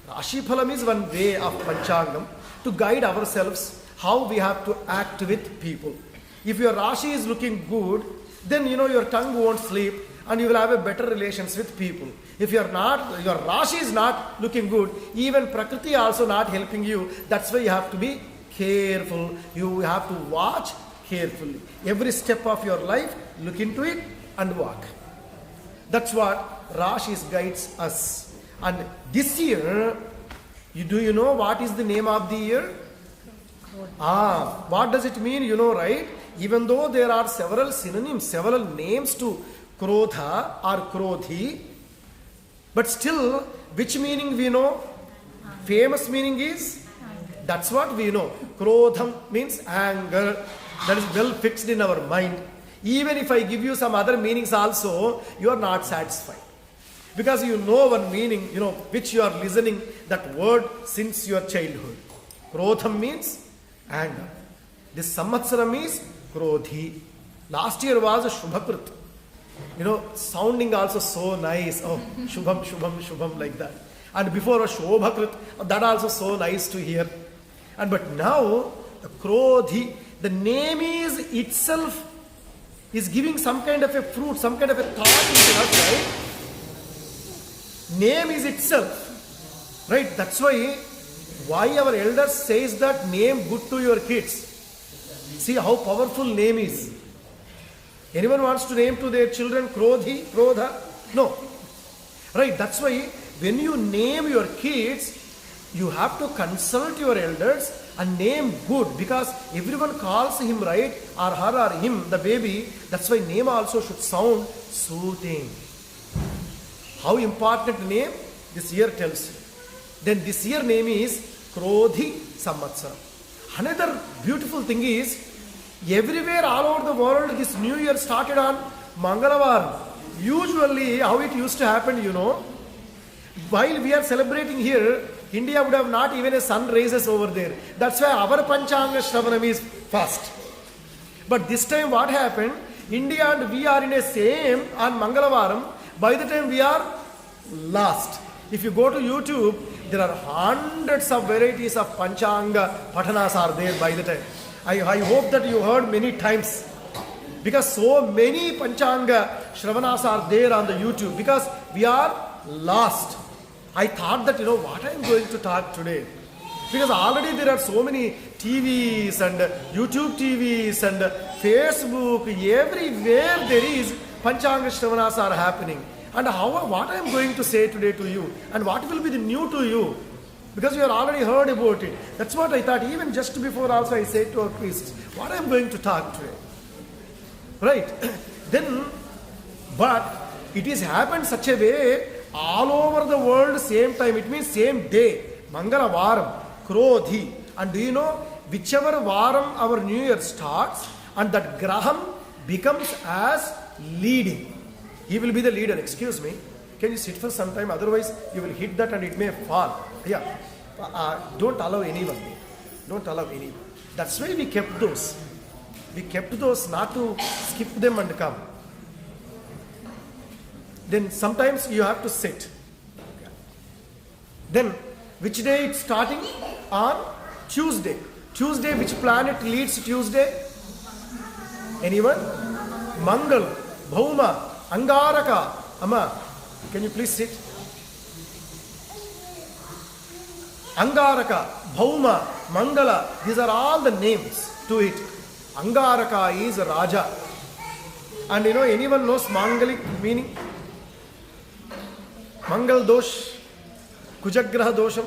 Rashi Phalam is one way of Panchangam to guide ourselves how we have to act with people. If your Rashi is looking good, then your tongue won't sleep and you will have a better relations with people. If your Rashi is not looking good, even Prakriti also not helping you. That's why you have to be careful. You have to watch carefully. Every step of your life, look into it and walk. That's what Rashi guides us. And this year, do you know what is the name of the year? What does it mean? Right? Even though there are several synonyms, several names to Krodha or Krodhi, but still, which meaning we know? Famous meaning is? That's what we know. Krodham means anger. That is well fixed in our mind. Even if I give you some other meanings also, you are not satisfied. Because you know one meaning, which you are listening that word since your childhood. Krodham means anger. This Samvatsaram is Krodhi. Last year was a Shubhakrit. Sounding also so nice. Oh, Shubham, Shubham, Shubham, like that. And before was Shobhakrit, that also so nice to hear. But now, the Krodhi, the name is itself is giving some kind of a fruit, some kind of a thought into us, right? Name is itself. Right? That's why our elders says that name good to your kids. See how powerful name is. Anyone wants to name to their children Krodhi, Krodha? No. Right, that's why when you name your kids, you have to consult your elders and name good, because everyone calls him right, or her or him, the baby. That's why name also should sound soothing. How important name? This year tells you. Then this year name is Krodhi Samvatsara. Another beautiful thing is, everywhere all over the world, this new year started on Mangalavaram. Usually, how it used to happen, while we are celebrating here, India would have not even a sun rises over there. That's why our Panchanga Shravanam is fast. But this time what happened? India and we are in a same on Mangalavaram. By the time we are last. If you go to YouTube, there are hundreds of varieties of Panchanga Patanas are there by the time. I hope that you heard many times. Because so many Panchanga Shravanas are there on the YouTube. Because we are last. I thought that, what I am going to talk today. Because already there are so many TVs and YouTube TVs and Facebook. Everywhere there is Panchanga Shravanas are happening. And what I am going to say today to you. And what will be the new to you. Because you have already heard about it. That's what I thought. Even just before also I said to our priests, what I am going to talk today. Right. Then, but it is happened such a way, all over the world same time. It means same day. Mangala Varam, Krodhi. And do you know, whichever Varam our New Year starts, and that Graham becomes as leading. He will be the leader. Excuse me. Can you sit for some time? Otherwise, you will hit that and it may fall. Yeah. Don't allow anyone. Don't allow anyone. That's why we kept those. We kept those not to skip them and come. Then sometimes you have to sit. Okay. Then, which day it's starting? On Tuesday. Tuesday, which planet leads Tuesday? Anyone? Mangal, Bhauma, Angaraka. Amma, can you please sit? Angaraka, Bhauma, Mangala, these are all the names to it. Angaraka is Raja. And anyone knows Mangalik meaning? Mangal Dosh, Kujagraha Dosham,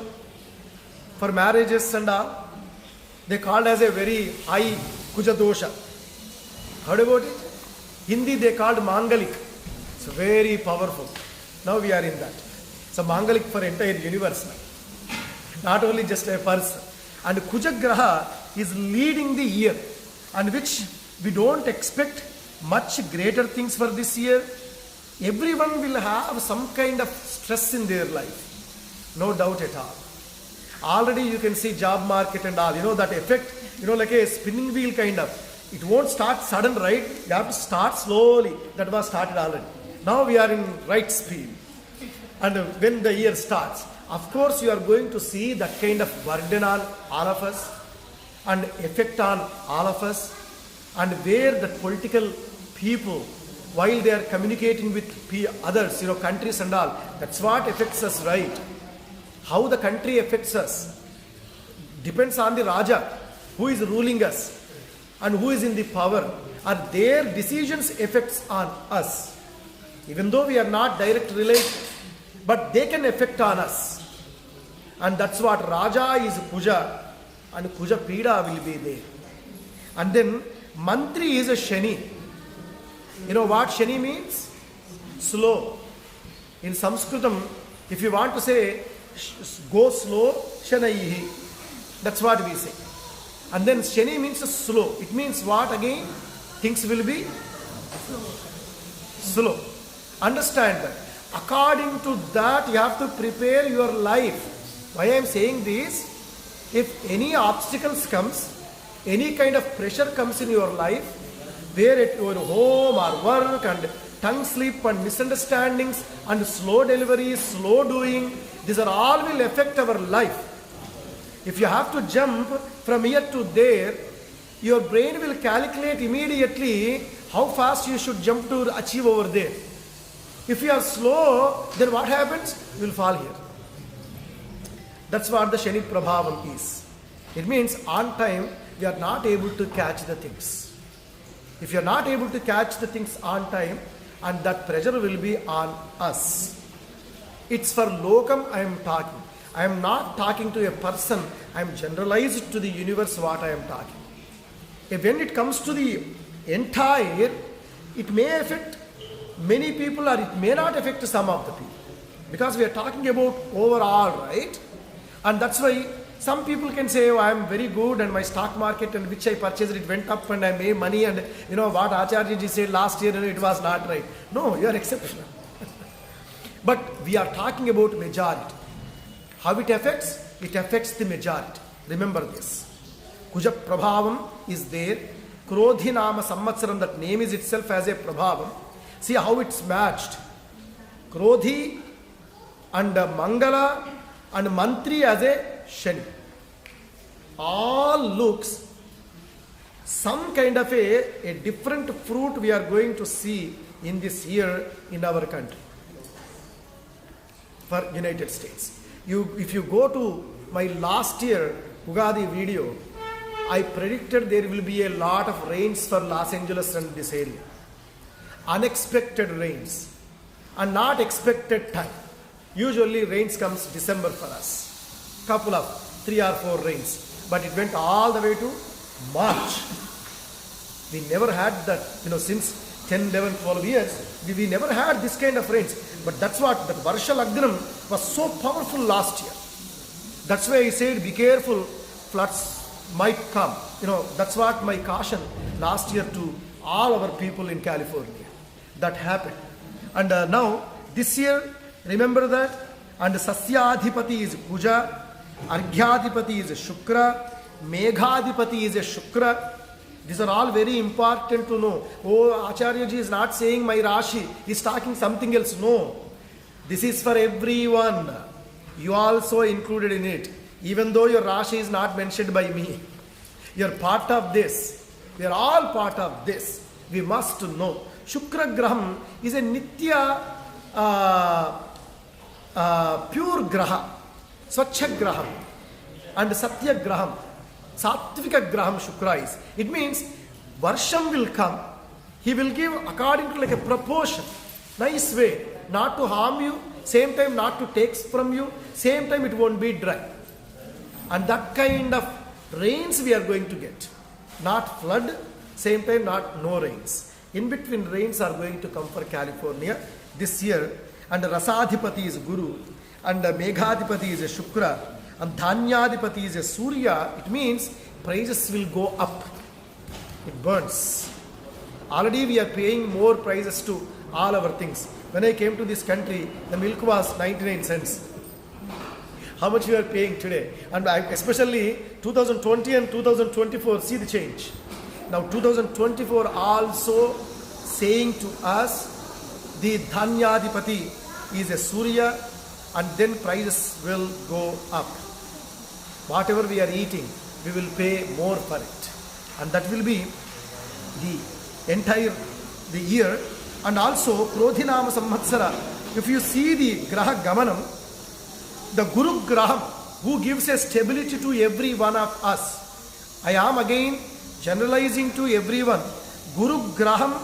for marriages and all. They called as a very high Kuja Dosha. Heard about it? Hindi they called Mangalik. It's very powerful. Now we are in that. So Mangalik for entire universe now. Not only just a person. And Kujagraha is leading the year, and which we don't expect much greater things for this year. Everyone will have some kind of stress in their life. No doubt at all. Already you can see job market and all. That effect, like a spinning wheel kind of. It won't start sudden, right? You have to start slowly. That was started already. Now we are in right speed. And when the year starts, of course you are going to see that kind of burden on all of us and effect on all of us, and where the political people, while they are communicating with others, countries and all, that's what affects us, right? How the country affects us depends on the Raja, who is ruling us and who is in the power, and their decisions affects on us. Even though we are not direct related, but they can affect on us. And that's what Raja is Kuja, and Kuja Pida will be there. And then Mantri is a Shani. You know what Shani means? Slow. In Sanskritam, if you want to say go slow, Shanaihi. That's what we say. And then Shani means slow. It means what again? Things will be slow. Understand that. According to that, you have to prepare your life. Why I am saying this? If any obstacles comes, any kind of pressure comes in your life, where at your home or work, and tongue slip and misunderstandings and slow delivery, slow doing, these are all will affect our life. If you have to jump from here to there, your brain will calculate immediately how fast you should jump to achieve over there. If you are slow, then what happens? You will fall here. That's what the Shani Prabhavam is. It means on time, we are not able to catch the things. If you are not able to catch the things on time, and that pressure will be on us. It's for Lokam I am talking. I am not talking to a person. I am generalized to the universe what I am talking. When it comes to the entire, it may affect many people or it may not affect some of the people. Because we are talking about overall, right? And that's why some people can say, oh, I am very good and my stock market and which I purchased, it went up and I made money, and what Acharya ji said last year, it was not right. No, you are exceptional. But we are talking about majority. How it affects? It affects the majority. Remember this. Kuja Prabhavam is there. Krodhi Nama Sammatsaram, that name is itself as a Prabhavam. See how it's matched. Krodhi and Mangala and Mantri as a Shani. All looks some kind of a different fruit we are going to see in this year in our country. For United States. If you go to my last year Ugadi video, I predicted there will be a lot of rains for Los Angeles and this area. Unexpected rains and not expected time. Usually rains comes December for us. Couple of 3 or 4 rains. But it went all the way to March. We never had that, since 10, 11, 12 years, we never had this kind of rains. But that's what, that Varsha Lagnam was so powerful last year. That's why I said, be careful, floods might come. That's what my caution last year to all our people in California. That happened. And now, this year, remember that. And Sasyadhipati is Kuja, Arghyadhipati is Shukra, Meghadhipati is a Shukra. These are all very important to know. Oh, Acharya ji is not saying my Rashi, he is talking something else. No. This is for everyone. You also included in it. Even though your Rashi is not mentioned by me. You are part of this. We are all part of this. We must know. Shukra Graham is a Nitya pure Graha, Swachha Graham and Satya Graham, Sattvika Graham Shukra is. It means Varsham will come, he will give according to like a proportion, nice way, not to harm you, same time not to take from you, same time it won't be dry. And that kind of rains we are going to get. Not flood, same time not no rains. In between rains are going to come for California this year. And Rasadhipati is Guru, and Meghadipati is a Shukra, and Dhanyadipati is a Surya. It means prices will go up. It burns. Already we are paying more prices to all our things. When I came to this country, the milk was 99 cents. How much we are paying today? And especially 2020 and 2024, see the change. Now 2024 also saying to us, the Dhanyadipati is a Surya, and then prices will go up. Whatever we are eating, we will pay more for it. And that will be the entire the year. And also Krodhinama Samvatsara, if you see the Graha Gamanam, the Guru Graham who gives a stability to every one of us. I am again generalizing to everyone. Guru Graham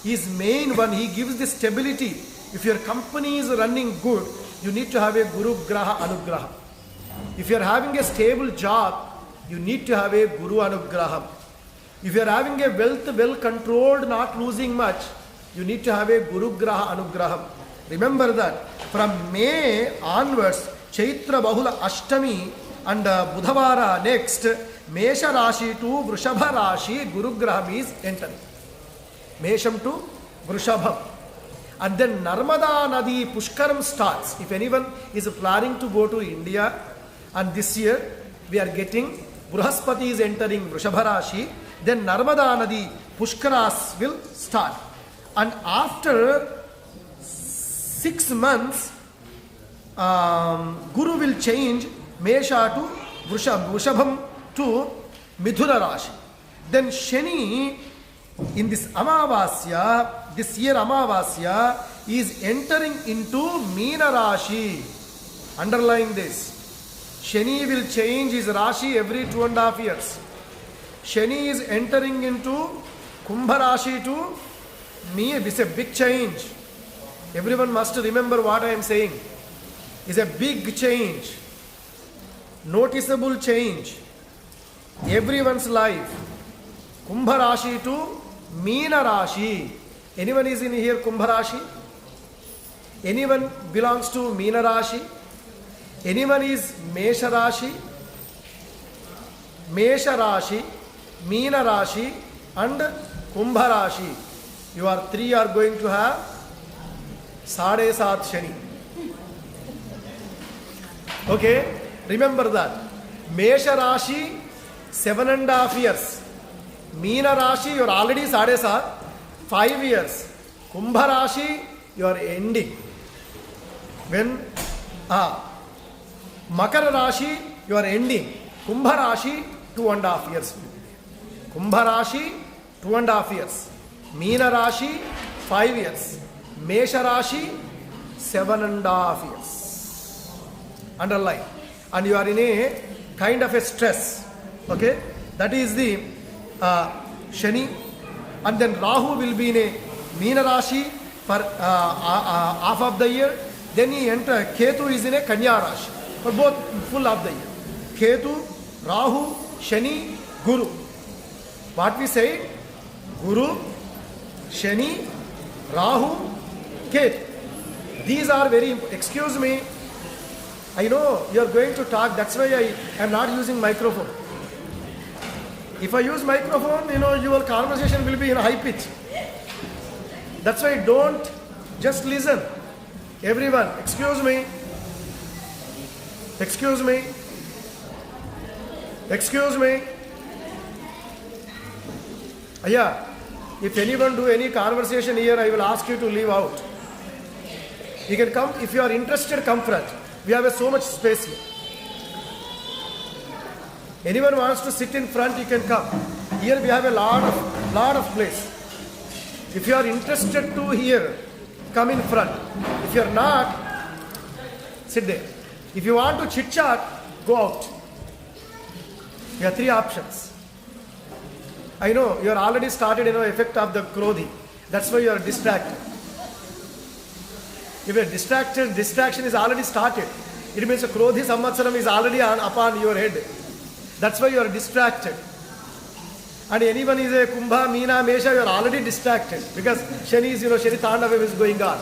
is main one, he gives the stability. If your company is running good, you need to have a Guru Graha Anugraha. If you are having a stable job, you need to have a Guru Anugraham. If you are having a wealth well controlled, not losing much, you need to have a Guru Graha Anugraham. Remember that from May onwards, Chaitra Bahula Ashtami and Budhavara next, Mesha Rashi to Vrushabha Rashi, Guru Graham is entering. Mesham to Vrushabham. And then Narmada Nadi Pushkaram starts. If anyone is planning to go to India, and this year we are getting Bruhaspati is entering Vrushabha Rashi, then Narmada Nadi Pushkaras will start. And after 6 months, Guru will change Mesha to Vrushabham to Midhuna Rashi. Then Shani in this Amavasya, this year Amavasya is entering into Meena Rashi. Underline this. Shani will change his Rashi every 2.5 years. Shani is entering into Kumbha Rashi to me. This is a big change. Everyone must remember what I am saying. It's a big change. Noticeable change. Everyone's life. Kumbha Rashi to Meena Rashi. Anyone is in here Kumbha Rashi? Anyone belongs to Meena Rashi? Anyone is Mesha Rashi? Mesha Rashi, Meena Rashi and Kumbha Rashi. You are three are going to have 7.5 Shani. Okay? Remember that. Mesha Rashi, 7.5 years. Meena Rashi, you are already 7.5, 5 years. Kumbha Rashi, you are ending. When Makara Rashi, you are ending. Kumbha Rashi, 2.5 years. Kumbha Rashi, 2.5 years. Meena Rashi, 5 years. Mesha Rashi, 7.5 years. Underline. And you are in a kind of a stress. Okay? That is the Shani. And then Rahu will be in a Meena Rashi for half of the year. Then he enters, Ketu is in a Kanya Rashi for both full of the year. Ketu, Rahu, Shani, Guru. What we say? Guru, Shani, Rahu, Ketu. These are very important. Excuse me. I know you are going to talk. That's why I am not using microphone. If I use microphone, your conversation will be in high pitch. That's why don't just listen. Everyone, excuse me. Excuse me. Excuse me. Yeah. If anyone do any conversation here, I will ask you to leave out. You can come. If you are interested, come front. We have so much space here. Anyone wants to sit in front, you can come. Here we have a lot of place. If you are interested to hear, come in front. If you are not, sit there. If you want to chit chat, go out. You have 3 options. I know you are already started, effect of the Krodhi. That's why you are distracted. If you are distracted, distraction is already started. It means a Krodhi Samvatsaram is already upon your head. That's why you are distracted. And anyone is a Kumbha, Meena, Mesha, you are already distracted. Because Shani is, Shani Tandava is going on.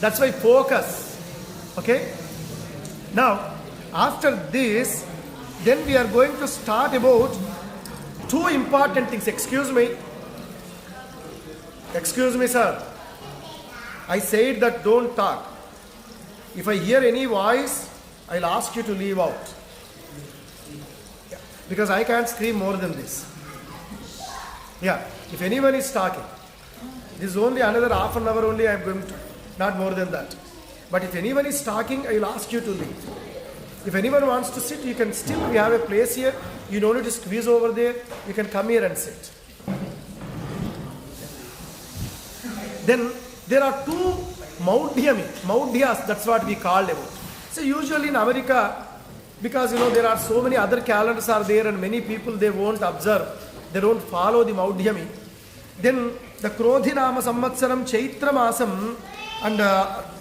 That's why focus. Okay? Now, after this, then we are going to start about 2 important things. Excuse me. Excuse me, sir. I said that don't talk. If I hear any voice, I'll ask you to leave out. Yeah. Because I can't scream more than this. Yeah. If anyone is talking, this is only another half an hour only I am going to. Not more than that. But if anyone is talking, I will ask you to leave. If anyone wants to sit, you can still, we have a place here. You don't need to squeeze over there. You can come here and sit. Then there are 2 Maudhyas, that's what we call them. So usually in America, because there are so many other calendars are there and many people they won't observe, they don't follow the Maudhyami. Then the Krodhinama Samvatsaram Chaitra Masam and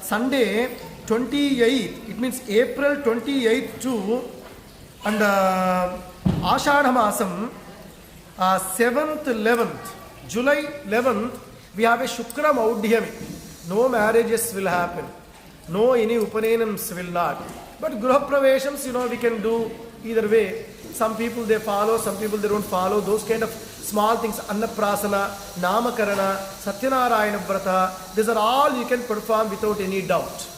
Sunday 28th, it means April 28th to and Ashadha Masam 7th, 11th, July 11th, we have a Shukra Maudhyami. No marriages will happen. No any Upanenams will not. But Gruha Praveshams, we can do either way. Some people they follow, some people they don't follow. Those kind of small things, Annaprasana, Namakarana, Satyanarayana Vrata, these are all you can perform without any doubt.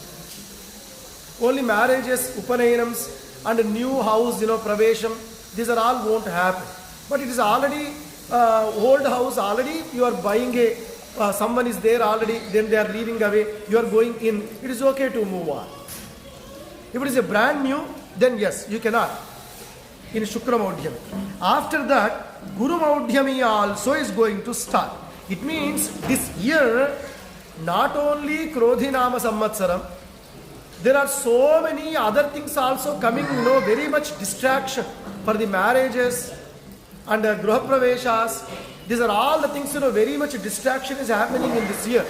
Only marriages, Upanenams and a new house, Pravesham, these are all won't happen. But it is already old house, already you are buying someone is there already, then they are leaving away, you are going in, it is okay to move on. If it is a brand new, then yes, you cannot. In Shukra Maudhyami. After that, Guru Maudhyami also is going to start. It means this year, not only Krodhinama Samvatsaram, there are so many other things also coming, very much distraction for the marriages and Gruha Praveshas. These are all the things, very much distraction is happening in this year.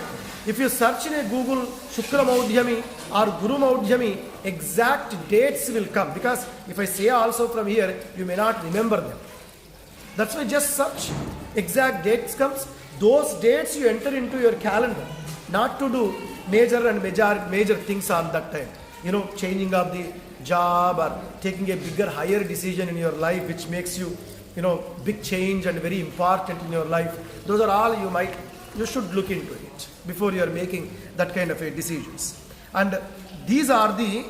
If you search in a Google Shukra Maudhyami or Guru Maudhyami, exact dates will come. Because if I say also from here, you may not remember them. That's why just search. Exact dates comes. Those dates you enter into your calendar. Not to do major things on that time. Changing of the job or taking a bigger, higher decision in your life which makes you, big change and very important in your life. Those are all you should look into it before you are making that kind of decisions. And these are the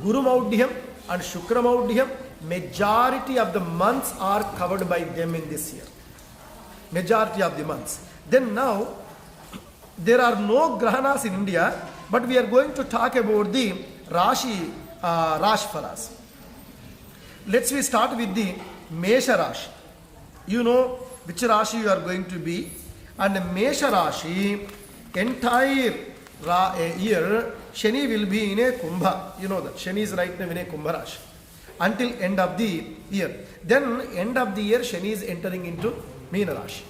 Guru Maudhyam and Shukra Maudhyam. Majority of the months are covered by them in this year. Majority of the months. Then now, there are no Grahanas in India, but we are going to talk about the Rashi Phalas. Let's we start with the Mesha Rashi. You know which Rashi you are going to be. And Mesha Rashi, entire year, Shani will be in a Kumbha. You know that. Shani is right now in a Kumbha Rashi. Until end of the year. Then end of the year, Shani is entering into Meena Rashi.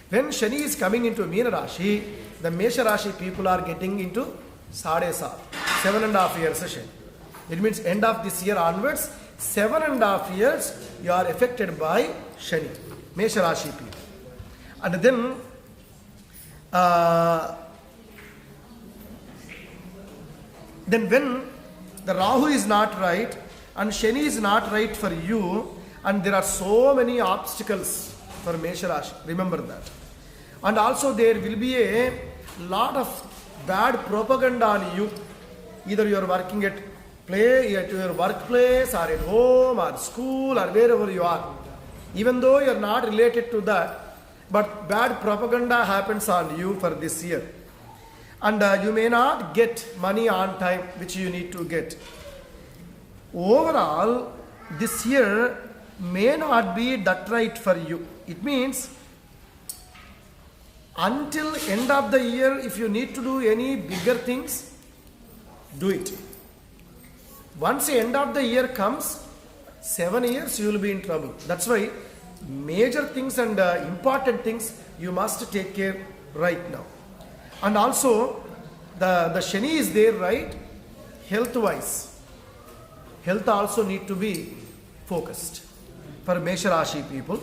When Shani is coming into Meena Rashi, the Mesha Rashi people are getting into 7.5 years Shani. It means end of this year onwards, 7.5 years you are affected by Shani. Mesha Rashi people. And then when the Rahu is not right and Shani is not right for you, and there are so many obstacles for Mesha Rashi, remember that. And also there will be a lot of bad propaganda on you. Either you are working at your workplace or at home or school or wherever you are. Even though you are not related to that, but bad propaganda happens on you for this year. And you may not get money on time, which you need to get. Overall, this year may not be that right for you. It means Until end of the year, if you need to do any bigger things, do it. Once the end of the year comes, 7 years you will be in trouble. That's why major things and important things you must take care right now. And also the Shani is there, right? Health wise, health also need to be focused for Mesha Rashi people.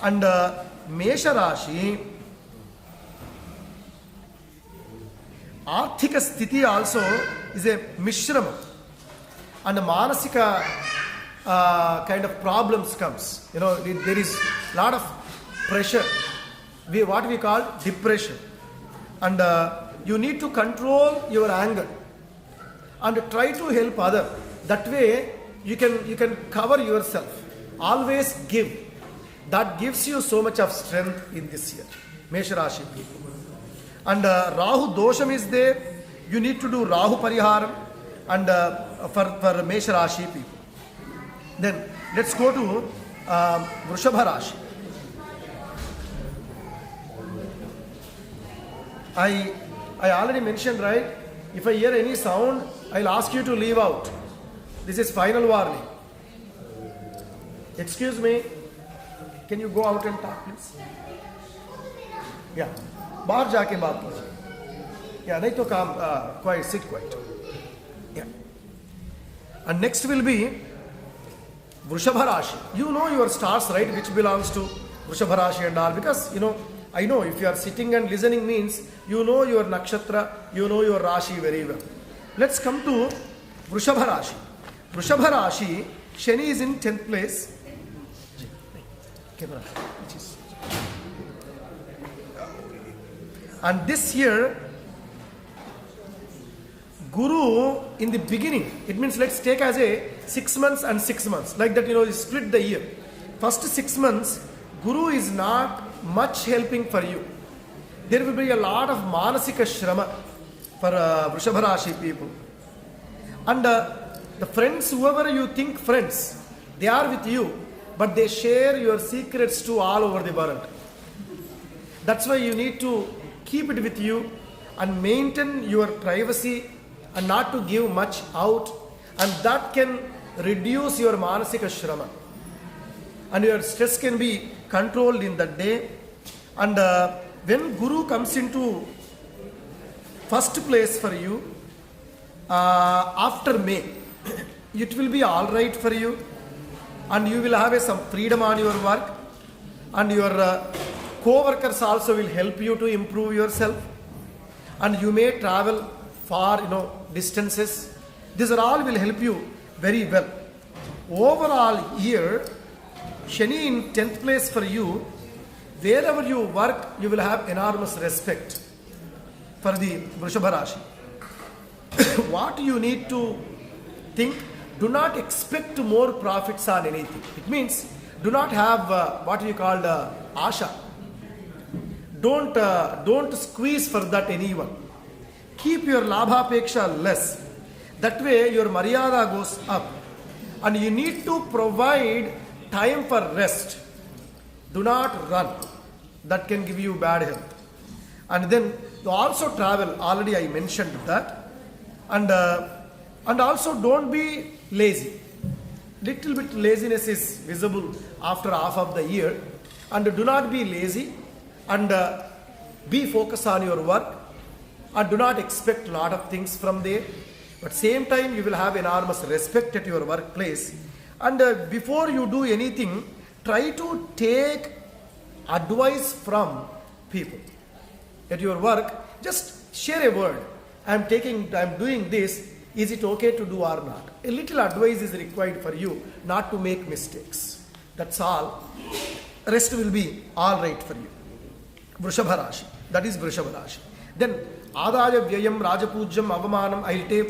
And Mesha Rashi, Arthika Sthiti also is a Mishrama, and a Manasika kind of problems comes. You know, there is a lot of pressure, what we call depression, and you need to control your anger and try to help other. That way you can cover yourself. Always give. That gives you so much of strength in this year, Mesha Rashi people. And Rahu Dosham is there. You need to do Rahu Pariharam and for Mesha Rashi people. Then let's go to Vrishabha Rashi. I already mentioned, right? If I hear any sound, I'll ask you to leave out. This is final warning. Excuse me. Can you go out and talk, please? Yeah. बाहर जाके बात कीजिए. Yeah, नहीं तो काम quiet, sit quiet. Yeah. And next will be Vrishabha Rashi. You know your stars, right? Which belongs to Vrishabha Rashi and all. Because, you know, I know if you are sitting and listening means you know your nakshatra, you know your Rashi very well. Let's come to Vrishabha Rashi. Vrishabha Rashi, Shani is in 10th place. And this year, Guru in the beginning, it means let's take as a 6 months and 6 months. Like that, you know, you split the year. First 6 months, Guru is not much helping for you. There will be a lot of manasika shrama for Vrishabha Rashi people. And the friends, whoever you think friends, they are with you, but they share your secrets to all over the world. That's why you need to keep it with you and maintain your privacy and not to give much out, and that can reduce your manasika shrama and your stress can be controlled in that day. And when Guru comes into first place for you after May, it will be all right for you, and you will have some freedom on your work, and your co-workers also will help you to improve yourself, and you may travel far, you know, distances. These are all will help you very well. Overall year, Shani in 10th place for you. Wherever you work, you will have enormous respect for the Vrishabha Rashi. What you need to think, do not expect more profits on anything. It means do not have what we call asha. Don't squeeze for that anyone. Keep your labhapeksha less. That way your maryada goes up. And you need to provide time for rest. Do not run. That can give you bad health. And then you also travel. Already I mentioned that. And also don't be lazy. Little bit laziness is visible after half of the year. And do not be lazy. And be focused on your work. And do not expect a lot of things from there. But same time you will have enormous respect at your workplace. And before you do anything, try to take advice from people. At your work, just share a word. I'm doing this. Is it okay to do or not? A little advice is required for you not to make mistakes. That's all. Rest will be all right for you. Vrishabha Rashi. That is Vrishabha Rashi. Then Adaya Vyayam Rajapujyam Avamanam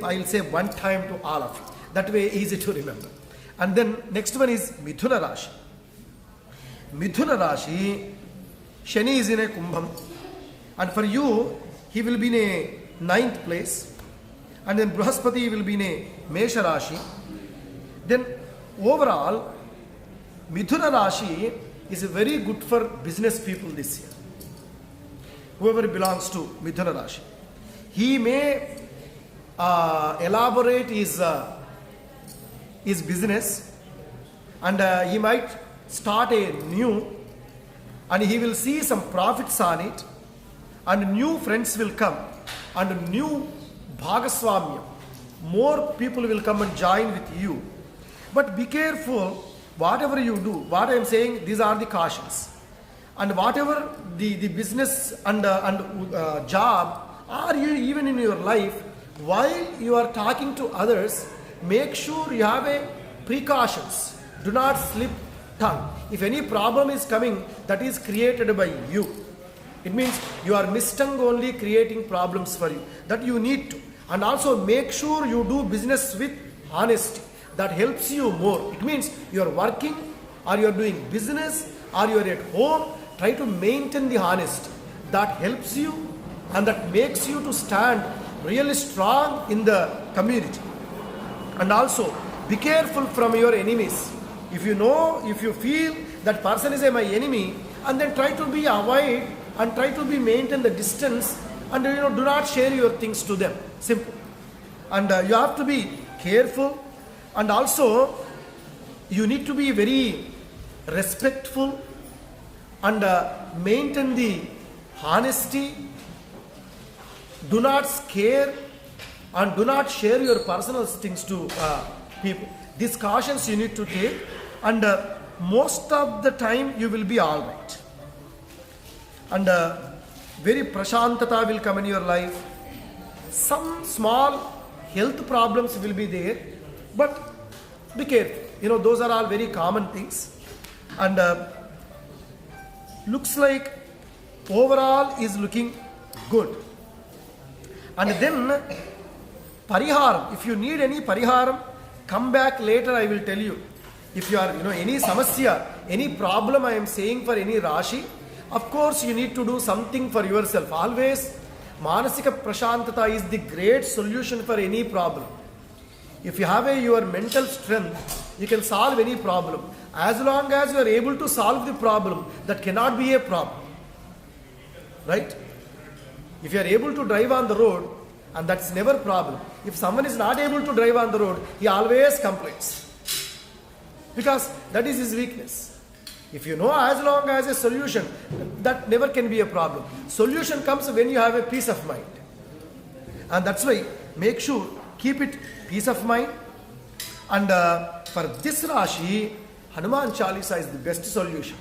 I'll say one time to all of you. That way easy to remember. And then next one is Mithuna Rashi. Mithuna Rashi, Shani is in a Kumbham. And for you, he will be in a 9th place. And then Brahaspati will be in a Mesha Rashi. Then overall, Mithuna Rashi is very good for business people this year. whoever belongs to Mithuna Rashi. He may elaborate his business, and he might start a new, and he will see some profits on it, and new friends will come, and new bhagaswamya, more people will come and join with you. But be careful, whatever you do, what I am saying, these are the cautions. And whatever the business and job, or you even in your life, while you are talking to others, make sure you have a precautions. Do not slip tongue. If any problem is coming, that is created by you. It means you are mistongue only creating problems for you. That you need to. And also make sure you do business with honesty. That helps you more. It means you are working, or you are doing business, or you are at home. Try to maintain the honesty. That helps you, and that makes you to stand really strong in the community. And also be careful from your enemies. If you feel that person is my enemy, and then try to be avoid and try to be maintain the distance, and do not share your things to them. Simple. And you have to be careful, and also you need to be very respectful and maintain the honesty. Do not scare and do not share your personal things to people. These cautions you need to take, and most of the time you will be all right. And very prashantata will come in your life. Some small health problems will be there, but be careful. Those are all very common things. And looks like overall is looking good. And then pariharam, if you need any pariharam, come back later, I will tell you. If you are any samasya, any problem I am saying for any Rashi, of course you need to do something for yourself. Always manasika prashantata is the great solution for any problem. If you have your mental strength, you can solve any problem. As long as you are able to solve the problem, that cannot be a problem. Right? If you are able to drive on the road, and that's never a problem. If someone is not able to drive on the road, he always complains. Because that is his weakness. If you know as long as a solution, that never can be a problem. Solution comes when you have a peace of mind. And that's why, make sure, keep it peace of mind. And for this Rashi, Hanuman Chalisa is the best solution.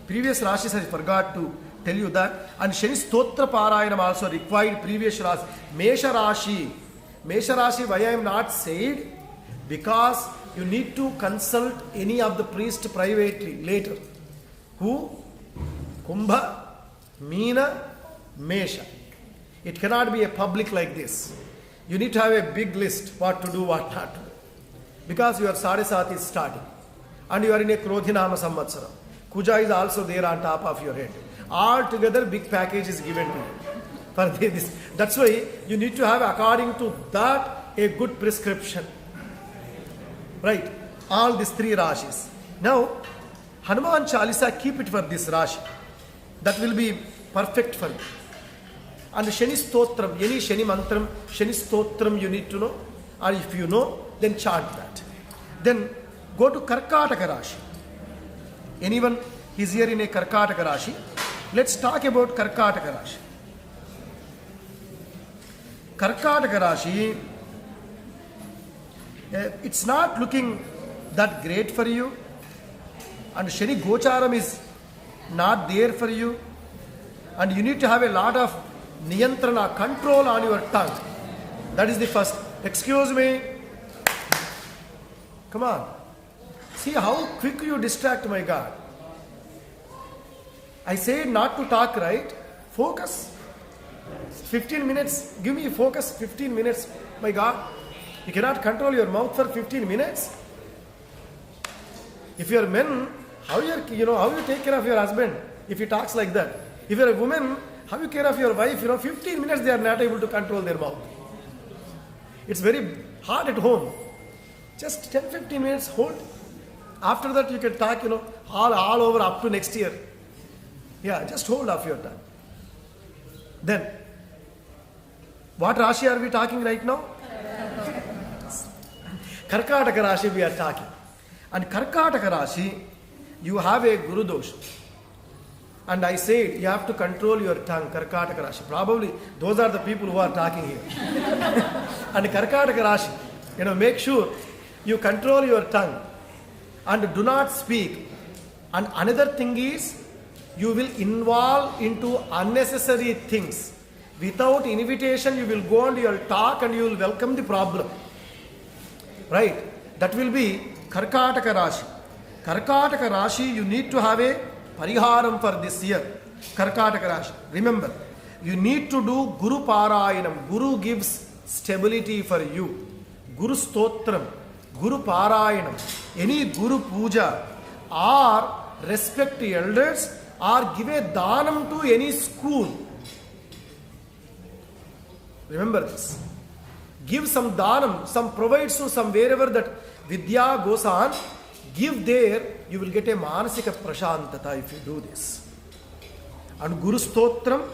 Previous Rashis I forgot to tell you that. And Shani Stotra Parayanam also required previous Rashi. Mesha Rashi, why I am not said? Because you need to consult any of the priest privately later. Who? Kumbha, Meena, Mesha. It cannot be a public like this. You need to have a big list what to do, what not to do. Because your Sadesat is starting. And you are in a Krodhinama Samvatsara. Kuja is also there on top of your head. All together big package is given to you. For this. That's why you need to have according to that a good prescription. Right? All these three Rashis. Now, Hanuman Chalisa, keep it for this Rashi. That will be perfect for you. And Shani Stotram, any Shani Mantram, Shani Stotram you need to know. Or if you know, then chant that. Then go to Karkataka Rashi. Anyone is here in a Karkataka Rashi? Let's talk about Karkataka Rashi. Karkataka Rashi, it's not looking that great for you. And Shani Gocharam is not there for you. And you need to have a lot of niyantrana, control on your tongue. That is the first. Excuse me. Come on. See how quick you distract, my God. I said not to talk, right? Focus. 15 minutes. Give me focus 15 minutes, my God. You cannot control your mouth for 15 minutes. If you are men, how you take care of your husband if he talks like that? If you are a woman, how you care of your wife? 15 minutes they are not able to control their mouth. It's very hard at home. Just 10-15 minutes, hold. After that you can talk, all over up to next year. Yeah, just hold off your tongue. Then, what Rashi are we talking right now? Karkataka Rashi we are talking. And Karkataka Rashi, you have a Guru dosha. And I said, you have to control your tongue, Karkataka Rashi. Probably those are the people who are talking here. And Karkataka Rashi, make sure you control your tongue and do not speak. And another thing is, you will involve into unnecessary things. Without invitation, you will go and you will talk and you will welcome the problem. Right? That will be Karkataka Rashi. Karkataka Rashi, you need to have a pariharam for this year. Karkataka Rashi. Remember, you need to do Guru Parayanam. Guru gives stability for you. Guru Stotram, Guru Parayanam, any Guru Puja, or respect the elders, or give a dhanam to any school. Remember this. Give some dhanam, some provide to some wherever that Vidya goes on, give there, you will get a manasika prashantata if you do this. And Guru Stotram,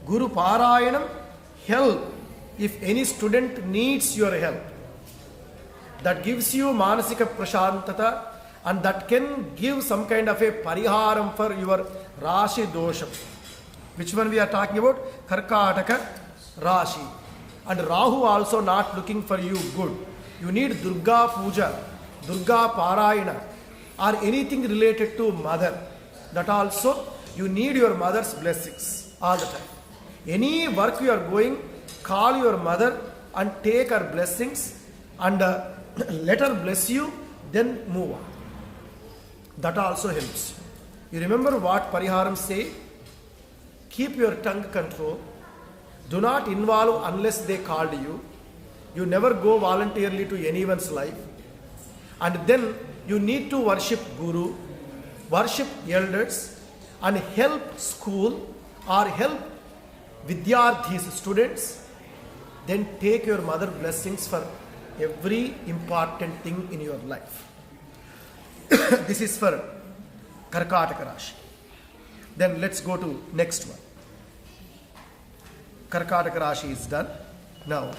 Guru Parayanam, help if any student needs your help. That gives you manasika prashantata, and that can give some kind of a pariharam for your Rashi dosha. Which one we are talking about? Karkataka Rashi. And Rahu also not looking for you good. You need Durga Puja, Durga Parayana, or anything related to mother. That also, you need your mother's blessings all the time. Any work you are going, call your mother and take her blessings and let her bless you, then move on. That also helps. You remember what Pariharam say? Keep your tongue control. Do not involve unless they called you. You never go voluntarily to anyone's life. And then you need to worship Guru, worship elders, and help school or help Vidyarthis, students. Then take your mother blessings for every important thing in your life. This is for Karkataka Rashi. Then let's go to next one. Karkataka Rashi is done. Now,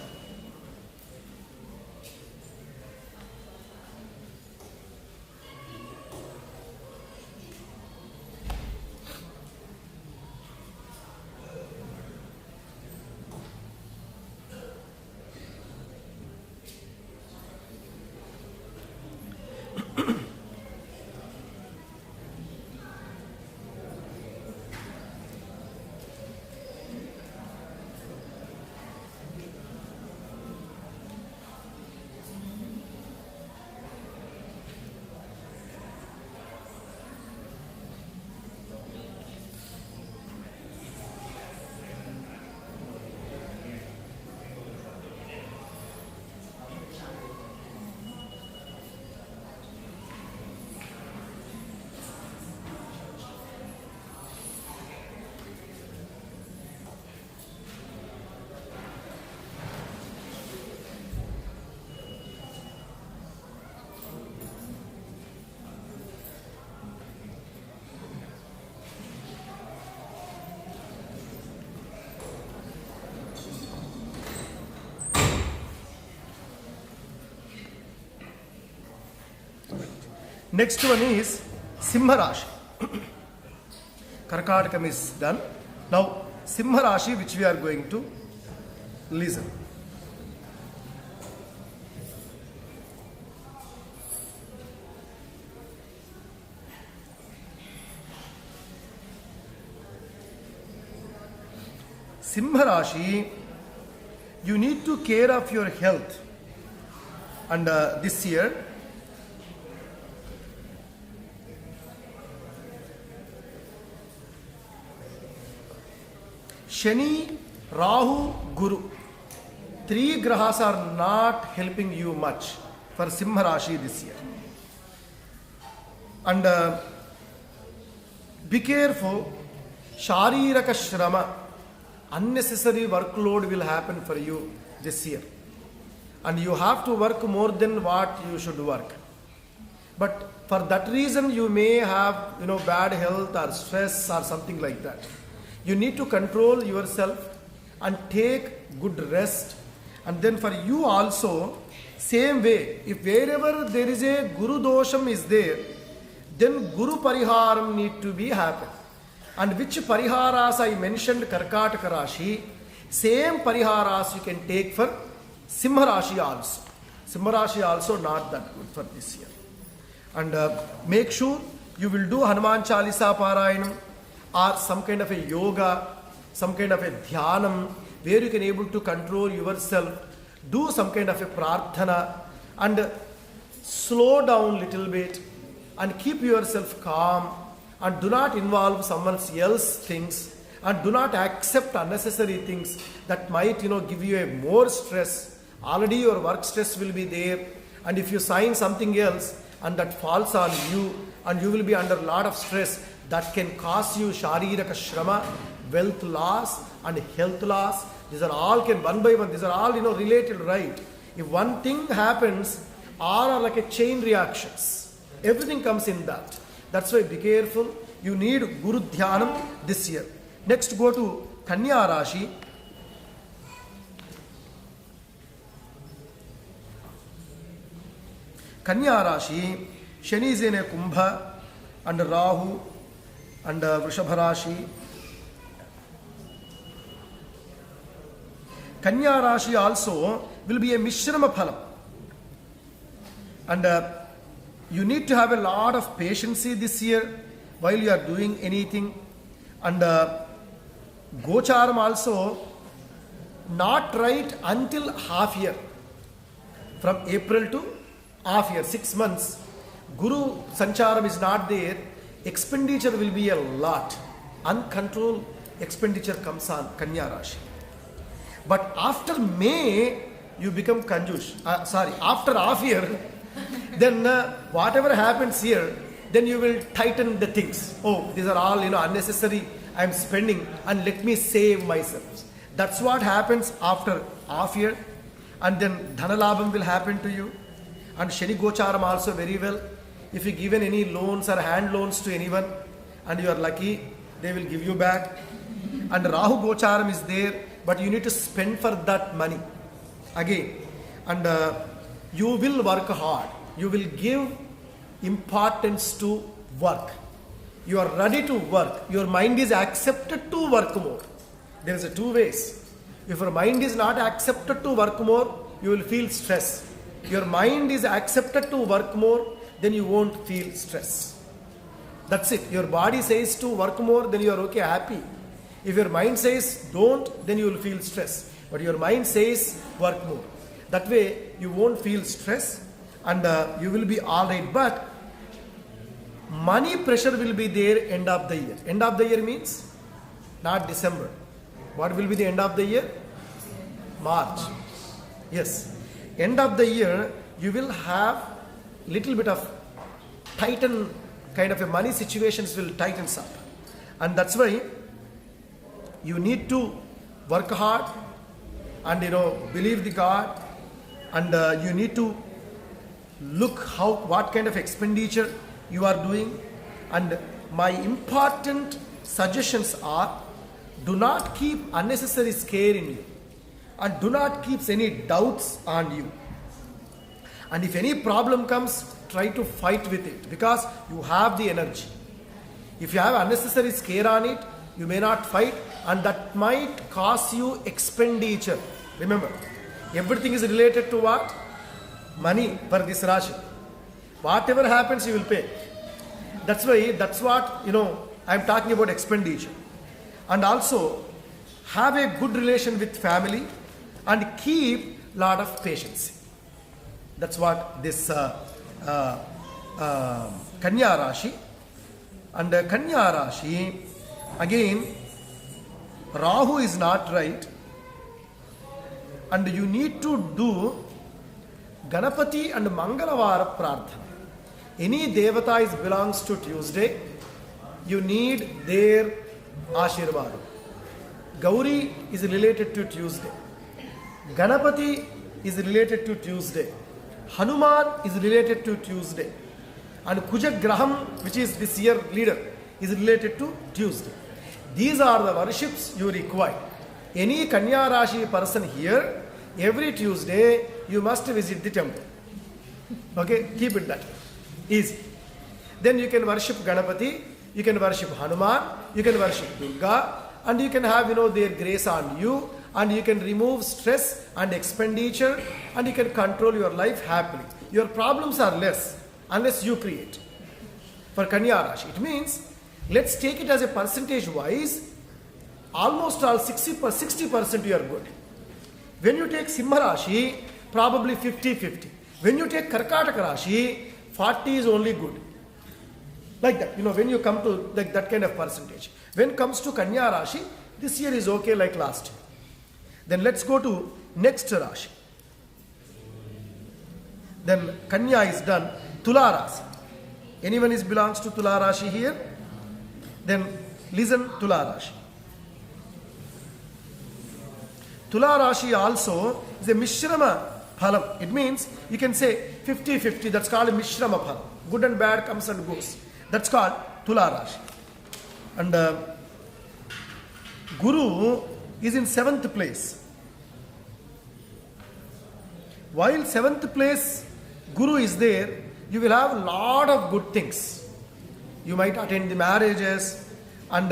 next one is Simha Rashi. Karkatakam is done. Now, Simha Rashi, which we are going to listen. Simha Rashi, you need to care of your health. And this year, Shani, Rahu, Guru. Three grahas are not helping you much for Simha Rashi this year. And be careful, Shariraka Shrama, unnecessary workload will happen for you this year. And you have to work more than what you should work. But for that reason, you may have, bad health or stress or something like that. You need to control yourself and take good rest. And then for you also, same way, if wherever there is a Guru dosham is there, then Guru Pariharam need to be happen. And which Pariharas I mentioned, Karkataka Rashi, same Pariharas you can take for Simha Rashi also. Simha Rashi also not that good for this year. And make sure you will do Hanuman Chalisa Parayanam or some kind of a yoga, some kind of a dhyanam, where you can able to control yourself. Do some kind of a prarthana and slow down little bit and keep yourself calm and do not involve someone else's things and do not accept unnecessary things that might give you a more stress. Already your work stress will be there, and if you sign something else and that falls on you and you will be under a lot of stress, that can cause you shariraka shrama, wealth loss and health loss. These are all can one by one, these are all related, right? If one thing happens, all are like a chain reactions. Everything comes in that. That's why be careful. You need Guru Dhyanam this year. Next go to Kanya Rashi. Kanya Rashi, Shani is in a Kumbha and Rahu and Vrishabha Rashi. Kanya Rashi also will be a Mishrama Phalam. And you need to have a lot of patience this year while you are doing anything. And Gocharam also not right until half year. From April to half year, 6 months. Guru Sancharam is not there. Expenditure will be a lot. Uncontrolled expenditure comes on Kanya Rashi. But after May, you become Kanjush. After half year, then whatever happens here, then you will tighten the things. Oh, these are all unnecessary. I am spending and let me save myself. That's what happens after half year. And then Dhanalabham will happen to you. And Shani Gocharam also very well. If you given any loans or hand loans to anyone and you are lucky, they will give you back. And Rahu Gocharam is there, but you need to spend for that money again. And you will work hard. You will give importance to work. You are ready to work. Your mind is accepted to work more. There is two ways. If your mind is not accepted to work more, you will feel stress. Your mind is accepted to work more, then you won't feel stress. That's it. Your body says to work more, then you are okay, happy. If your mind says don't, then you will feel stress. But your mind says work more. That way you won't feel stress and you will be alright. But money pressure will be there end of the year. End of the year means not December. What will be the end of the year? March. Yes. End of the year, you will have little bit of tighten kind of a money situations will tighten up. And that's why you need to work hard and believe the God, and you need to look what kind of expenditure you are doing. And my important suggestions are, do not keep unnecessary scare in you and do not keep any doubts on you. And if any problem comes, try to fight with it because you have the energy. If you have unnecessary scare on it, you may not fight, and that might cause you expenditure. Remember, everything is related to what? Money for this Rashi. Whatever happens, you will pay. That's what I am talking about expenditure. And also, have a good relation with family and keep lot of patience. That's what this Kanya Rashi. And Kanya Rashi, again, Rahu is not right. And you need to do Ganapati and Mangalavara Prarthana. Any Devata belongs to Tuesday, you need their Ashirvada. Gauri is related to Tuesday. Ganapati is related to Tuesday. Hanuman is related to Tuesday. And Kuja Graham, which is this year leader, is related to Tuesday. These are the worships you require. any Kanya Rashi person here, every Tuesday you must visit the temple. Okay, keep it that way. Easy. Then you can worship Ganapati, you can worship Hanuman, you can worship Durga, and you can have their grace on you, and you can remove stress and expenditure, and you can control your life happily. Your problems are less unless you create. For Kanya Rashi, it means, let's take it as a percentage wise, almost all 60% you are good. When you take Simha Rashi, probably 50-50. When you take Karkataka Rashi, 40 is only good. Like that, when you come to that kind of percentage. When it comes to Kanya Rashi, this year is okay like last year. Then let's go to next Rashi. Then Kanya is done. Tula Rashi. Anyone belongs to Tula Rashi here? Then listen, Tula Rashi. Tula Rashi also is a Mishrama Phalam. It means you can say 50-50. That's called a Mishrama Phalam. Good and bad comes and goes. That's called Tula Rashi. And Guru is in 7th place. While 7th place Guru is there, you will have a lot of good things. You might attend the marriages, and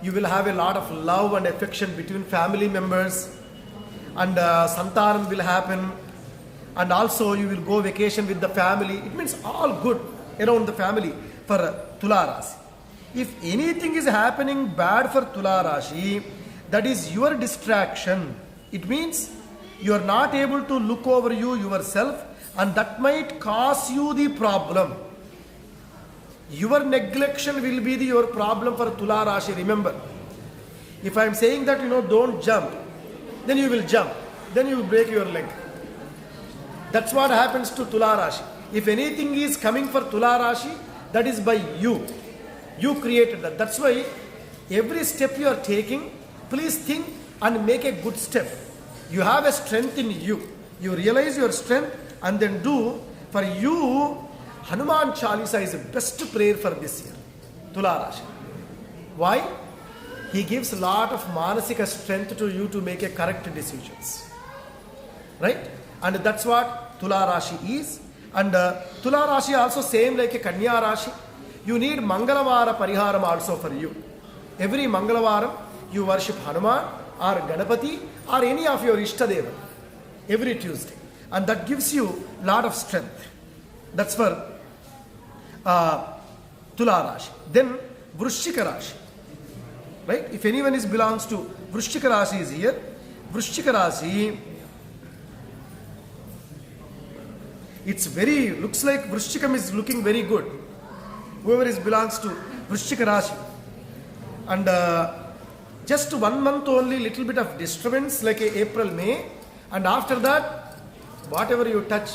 you will have a lot of love and affection between family members, and santaram will happen, and also you will go vacation with the family. It means all good around the family for Tula Rashi. If anything is happening bad for Tula Rashi, that is your distraction. It means you are not able to look over yourself, and that might cause you the problem. Your neglection will be your problem for Tula Rashi. Remember, if I am saying that don't jump, then you will jump, then you will break your leg. That's what happens to Tula Rashi. If anything is coming for Tula Rashi, that is by you. You created that. That's why every step you are taking, please think and make a good step. You have a strength in you. You realize your strength and then do. For you, Hanuman Chalisa is the best prayer for this year. Tula Rashi. Why? He gives a lot of manasika strength to you to make a correct decisions. Right? And that's what Tula Rashi is. And Tula Rashi also same like a Kanya Rashi. You need Mangalavara Pariharam also for you. Every Mangalavaram you worship Hanuman or Ganapati or any of your Ishtadeva every Tuesday. And that gives you a lot of strength. That's for Tula Rashi. Then Vrishchika Rashi. Right? If anyone belongs to Vrishchika Rashi is here. Vrishchika Rashi, looks like Vrishchikam is looking very good. Whoever belongs to Vrishchika Rashi. And just 1 month only, little bit of disturbance like April, May. And after that, whatever you touch,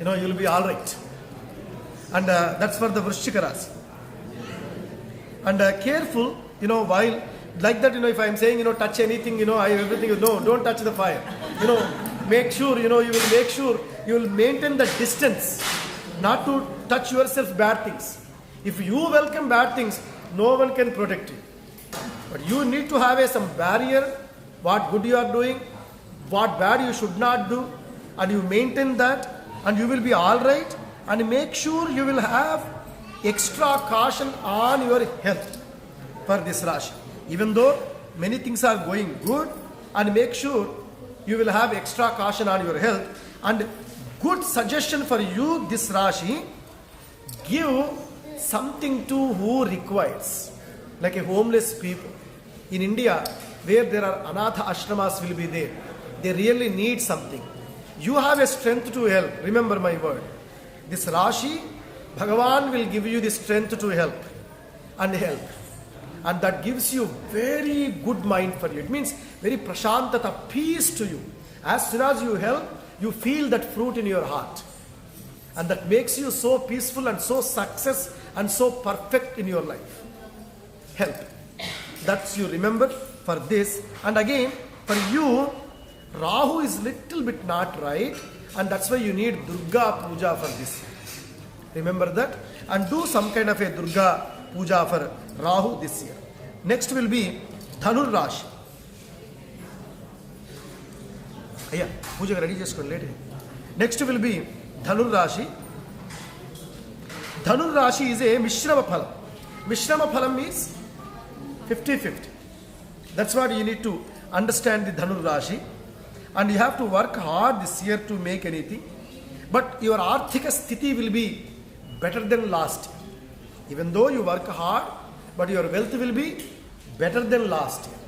you'll be all right. And that's for the Vrishchika Rashi. And careful, while like that, if I am saying, touch anything, everything, don't touch the fire. Make sure, you will make sure you will maintain the distance, not to touch yourself bad things. If you welcome bad things, no one can protect you. But you need to have some barrier, what good you are doing, what bad you should not do, and you maintain that, and you will be all right. And make sure you will have extra caution on your health for this Rashi. Even though many things are going good, and make sure you will have extra caution on your health. And good suggestion for you, this Rashi, give something to who requires. Like a homeless people. In India, where there are Anatha ashramas will be there. They really need something. You have a strength to help. Remember my word. This Rashi, Bhagavan will give you the strength to help. And help. And that gives you very good mind for you. It means very prashantata, peace to you. As soon as you help, you feel that fruit in your heart. And that makes you so peaceful and so success and so perfect in your life. Help. That's you remember for this. And again, for you, Rahu is little bit not right. And that's why you need Durga Puja for this. Remember that. And do some kind of a Durga Puja for Rahu this year. Next will be Dhanur Rashi. Yeah, Puja ready just later. Next will be Dhanur Rashi. Dhanur Rashi is a Mishrama Phalam. Mishrama Phalam means 50-50. That's what you need to understand the Dhanur Rashi. And you have to work hard this year to make anything. But your Arthika Sthiti will be better than last year. Even though you work hard, but your wealth will be better than last year.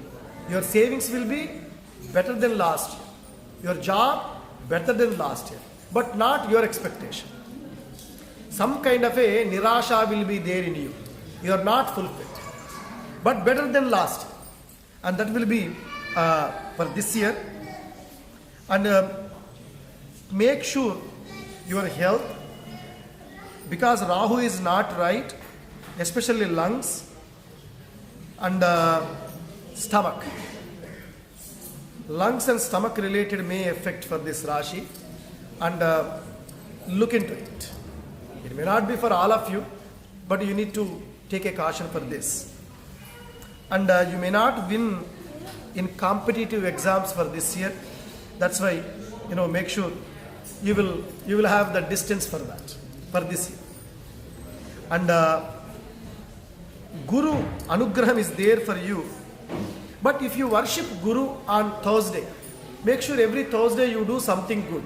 Your savings will be better than last year. Your job better than last year. But not your expectation. Some kind of a nirasha will be there in you. You are not fulfilled. But better than last year. And that will be for this year. And make sure your health, because Rahu is not right, especially lungs and stomach. Lungs and stomach related may affect for this Rashi, and look into it. It may not be for all of you, but you need to take a caution for this. And you may not win in competitive exams for this year. That's why, make sure you will have the distance for that, for this year. And Guru Anugraham is there for you. But if you worship Guru on Thursday, make sure every Thursday you do something good.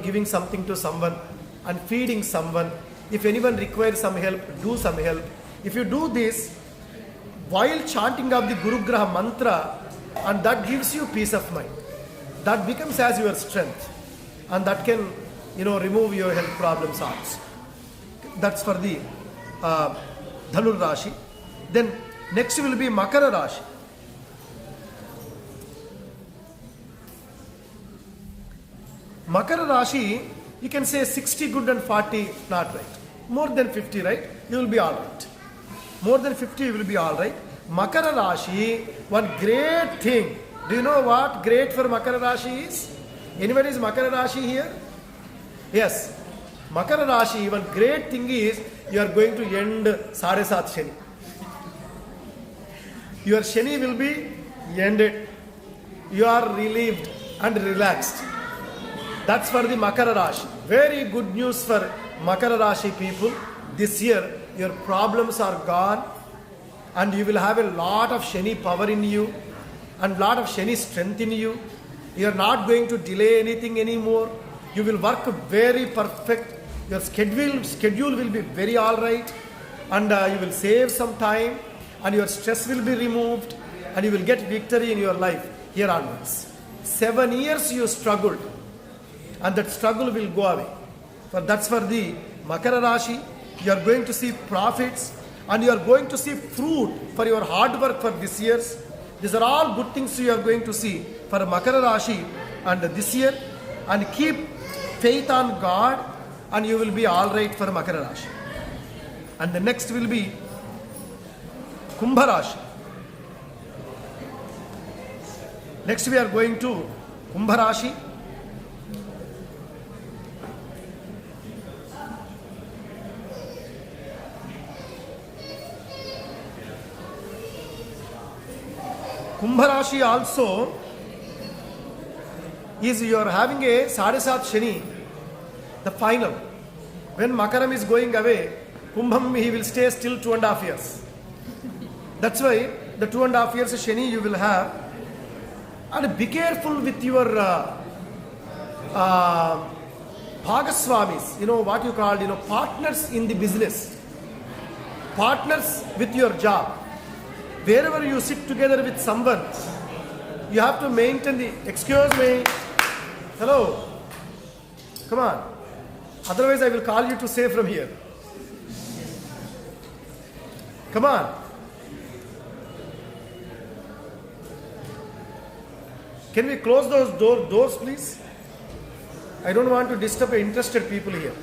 Giving something to someone and feeding someone. If anyone requires some help, do some help. If you do this, while chanting of the Guru Graha mantra, and that gives you peace of mind. That becomes as your strength. And that can, remove your health problems also. That's for the Dhanur Rashi. Then next will be Makara Rashi. Makara Rashi, you can say 60 good and 40 not right. More than 50 right, you will be all right. More than 50 you will be all right. Makara Rashi, one great thing. Do you know what great for Makara Rashi is? Anybody is Makara Rashi here? Yes. Makara Rashi, one great thing is you are going to end Sade Sat Shani. Your Shani will be ended. You are relieved and relaxed. That's for the Makara Rashi. Very good news for Makara Rashi people. This year, your problems are gone and you will have a lot of Shani power in you and lot of Shani strength in you. You are not going to delay anything anymore. You will work very perfect. Your schedule will be very alright, and you will save some time, and your stress will be removed, and you will get victory in your life here onwards. 7 years you struggled, and that struggle will go away. But that's for the Makara Rashi. You are going to see profits, and you are going to see fruit for your hard work for this year. These are all good things you are going to see for Makara Rashi and this year. And keep faith on God, and you will be all right for Makara Rashi. And the next will be Kumbha Rashi. Next we are going to Kumbha Rashi. Kumbha Rashi also is you are having a Sadesat Shani, the final. When Makaram is going away, Kumbham he will stay still 2.5 years. That's why the 2.5 years Shani you will have. And be careful with your Bhagaswamis, what you call, partners in the business. Partners with your job. Wherever you sit together with someone, you have to maintain the, excuse me, hello, come on. Otherwise I will call you to say from here. Come on. Can we close those doors please? I don't want to disturb interested people here.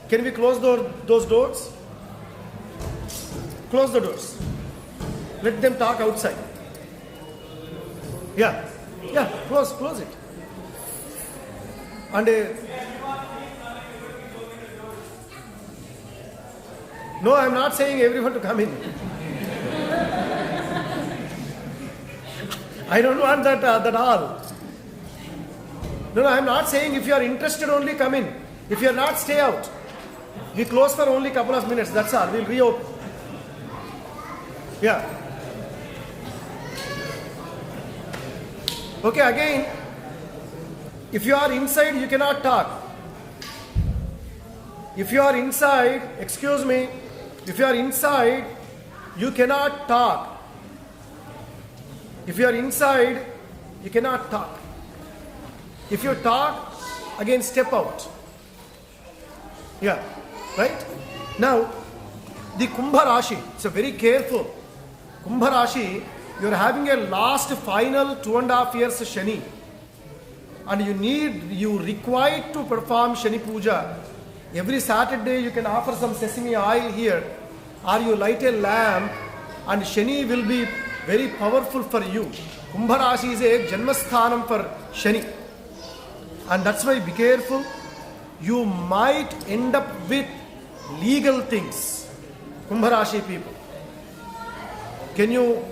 Can we close those doors? Close the doors. Let them talk outside. Yeah, close it. And no, I am not saying everyone to come in. I don't want that all. No, I am not saying if you are interested only come in. If you are not, stay out. We close for only couple of minutes. That's all. We'll reopen. Yeah. Okay, again, if you are inside, you cannot talk. If you are inside, excuse me, if you are inside, you cannot talk. If you are inside, you cannot talk. If you talk, again step out. Yeah, right? Now, the Kumbha Rashi, so very careful. Kumbha Rashi, you are having a last final 2.5 years Shani. And you require to perform Shani Puja. Every Saturday you can offer some sesame oil here, or you light a lamp, and Shani will be very powerful for you. Kumbha Rashi is a Janmasthanam for Shani. And that's why be careful. You might end up with legal things. Kumbha Rashi people. Can you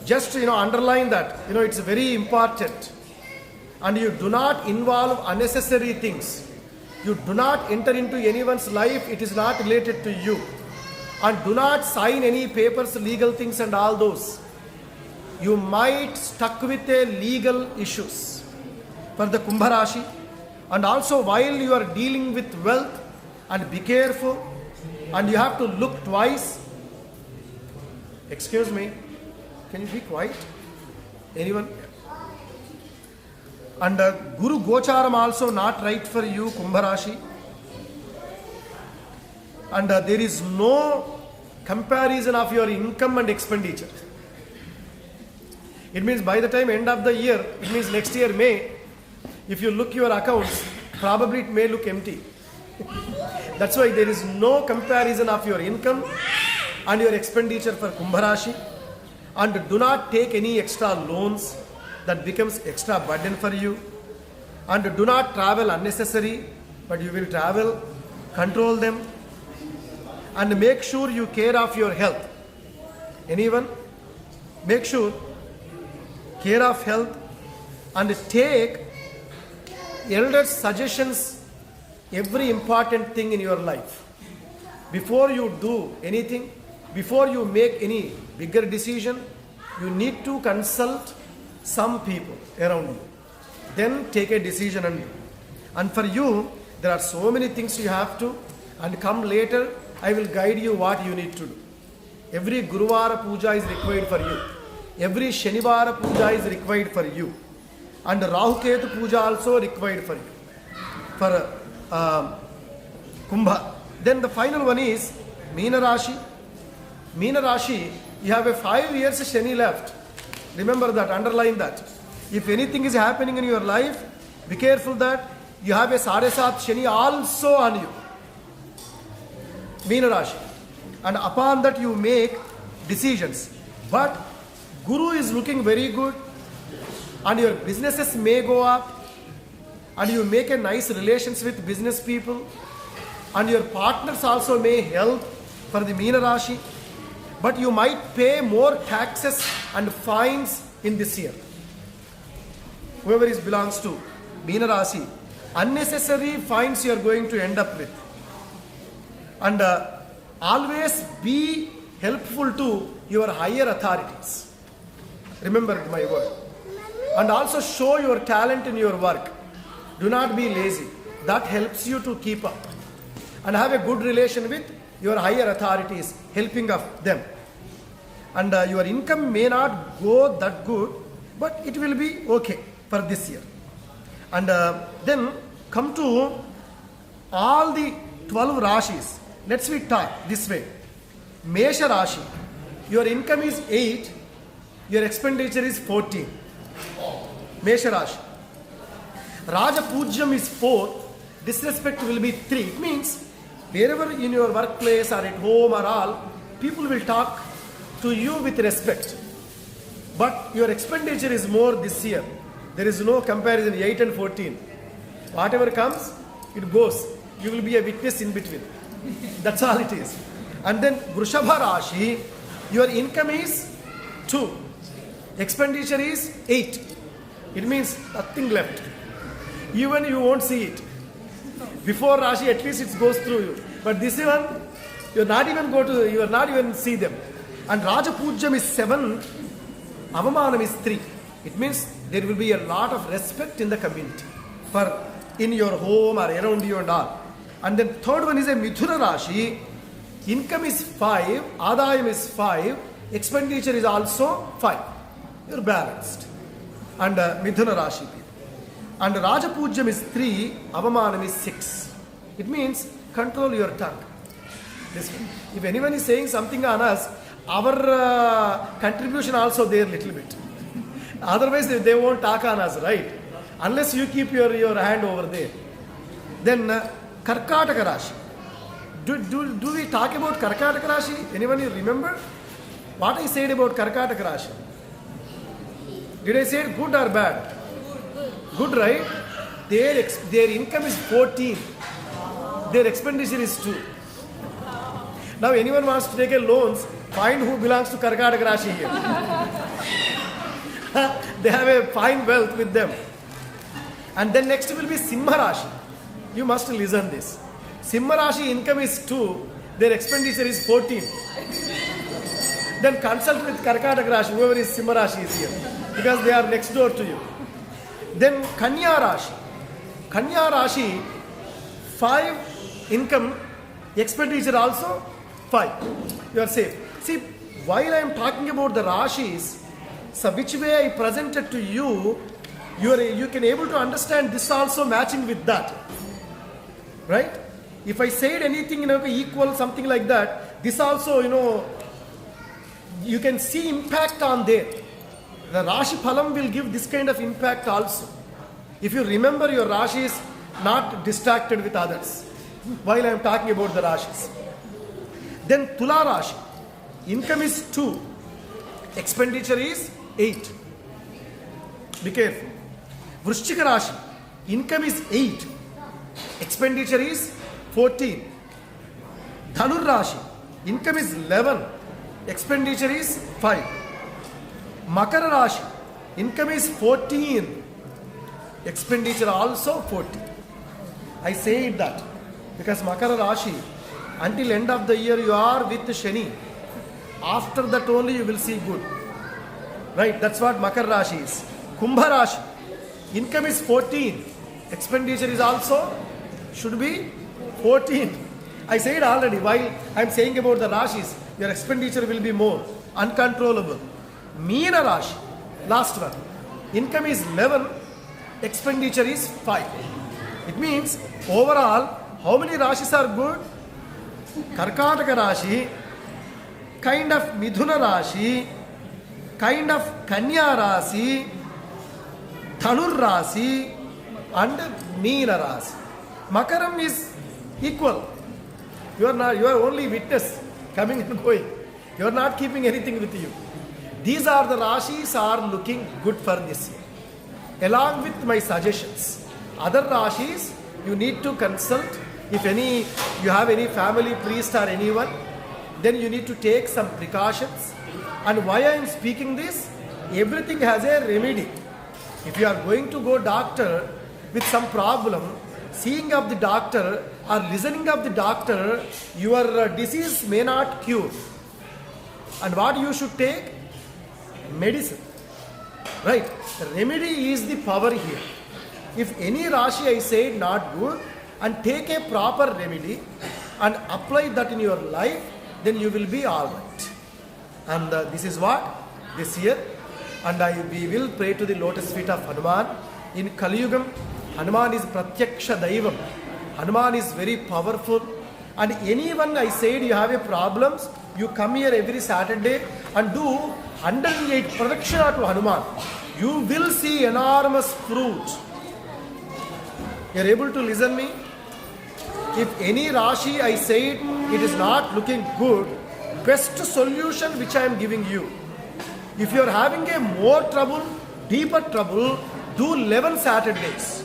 just underline that? It's very important. And you do not involve unnecessary things. You do not enter into anyone's life. It is not related to you. And do not sign any papers, legal things and all those. You might stuck with a legal issues for the Kumbha Rashi. And also while you are dealing with wealth, and be careful, and you have to look twice. Excuse me, can you be quiet? Anyone? And Guru Gocharam also not right for you, Kumbha Rashi. And there is no comparison of your income and expenditure. It means by the time end of the year, it means next year May, if you look your accounts, probably it may look empty. That's why there is no comparison of your income and your expenditure for Kumbha Rashi. And do not take any extra loans that becomes extra burden for you. And do not travel unnecessary, but you will travel. Control them. And make sure you care of your health. Anyone? Make sure care of health and take elders' suggestions, every important thing in your life. Before you do anything, before you make any bigger decision, you need to consult some people around you. Then take a decision and do. And for you, there are so many things you have to, and come later, I will guide you what you need to do. Every Guruvara Puja is required for you. Every Shanivara Puja is required for you. And Rahu Ketu Puja also required for you. For Kumbha. Then the final one is Meena Rashi. Meena Rashi, you have a 5 years Shani left. Remember that, underline that. If anything is happening in your life, be careful that you have a Sadesat Shani also on you. Meena Rashi. And upon that you make decisions. But Guru is looking very good, and your businesses may go up, and you make a nice relations with business people, and your partners also may help for the Meena Rashi, but you might pay more taxes and fines in this year. Whoever belongs to Meena Rashi, unnecessary fines you are going to end up with. And always be helpful to your higher authorities. Remember my word. And also show your talent in your work. Do not be lazy. That helps you to keep up. And have a good relation with your higher authorities, helping of them. And your income may not go that good, but it will be okay for this year. And then come to all the 12 Rashis. Let's we talk this way. Mesha Rashi. Your income is 8. Your expenditure is 14. Mesha Rashi. Raja Pujyam is 4. Disrespect will be 3. It means wherever in your workplace or at home or all, people will talk to you with respect. But your expenditure is more this year. There is no comparison, 8 and 14. Whatever comes, it goes. You will be a witness in between. That's all it is. And then Vrishabha Rashi, your income is 2. Expenditure is 8. It means nothing left. even you won't see it. Before Rashi, at least it goes through you. But this one, you are not even see them. And Raja Pujyam is 7, Avamanam is 3. It means there will be a lot of respect in the community, for in your home or around you and all. And then third one is a Mithuna Rashi. Income is 5, Adayam is 5, expenditure is also 5. You are balanced. And Mithuna Rashi. And Raja Pujyam is 3, Avamanam is 6. It means control your tongue. This one. If anyone is saying something on us, our contribution also there little bit. Otherwise they won't talk on us, right? Unless you keep your hand over there. Then Karkataka Rashi. Do we talk about Karkataka Rashi? Anyone you remember? What I said about Karkataka Rashi? Did I say it good or bad? Good, right? Their income is 14. Their expenditure is 2. Now anyone wants to take a loans, find who belongs to Karkataka Rashi here. They have a fine wealth with them. And then next will be Simha Rashi. You must listen this. Simha Rashi income is 2, their expenditure is 14. Then consult with Karkataka Rashi, whoever is Simha Rashi is here, because they are next door to you. Then Kanya Rashi. Kanya Rashi, 5 income, expenditure also 5. You are safe. See, while I am talking about the Rashis, so which way I presented to you, you can able to understand this also matching with that. Right? If I said anything equal, something like that, this also, you can see impact on there. The Rashi Phalam will give this kind of impact also. If you remember, your Rashi is not distracted with others while I am talking about the Rashis. Then Tula Rashi. Income is 2. Expenditure is 8. Be careful. Vrishchika Rashi. Income is 8. Expenditure is 14. Dhanur Rashi. Income is 11. Expenditure is 5. Makara Rashi. Income is 14. Expenditure also 14. I say that because Makara Rashi, until end of the year you are with Shani. After that only you will see good. Right? That's what Makara Rashi is. Kumbha Rashi. Income is 14. Expenditure is also should be 14. I said already, while I am saying about the Rashis, your expenditure will be more uncontrollable. Meena Rashi, last one. Income is 11, expenditure is 5. It means overall, how many Rashis are good? Karkataka Rashi, kind of Midhuna Rashi, kind of Kanya Rashi, Dhanur Rashi, and Meena Rashi. Makaram is equal. You are only witness, coming and going. You are not keeping anything with you. These are the Rashis are looking good for this year. Along with my suggestions. Other Rashis, you need to consult. If you have any family priest or anyone, then you need to take some precautions. And why I am speaking this, everything has a remedy. If you are going to go doctor with some problem, seeing of the doctor or listening of the doctor, your disease may not cure. And what you should take? Medicine. Right? The remedy is the power here. If any Rashi I say not good, and take a proper remedy and apply that in your life, then you will be all right. And this is what this year. And we will pray to the lotus feet of Hanuman. In Kali Yugam, Hanuman is Pratyaksha Daivam. Hanuman is very powerful. And anyone I said you have a problems, you come here every Saturday and do 108 pradakshina to Hanuman. You will see enormous fruit. You are able to listen me? If any Rashi I said it is not looking good, best solution which I am giving you. If you are having a more trouble, deeper trouble, do 11 Saturdays.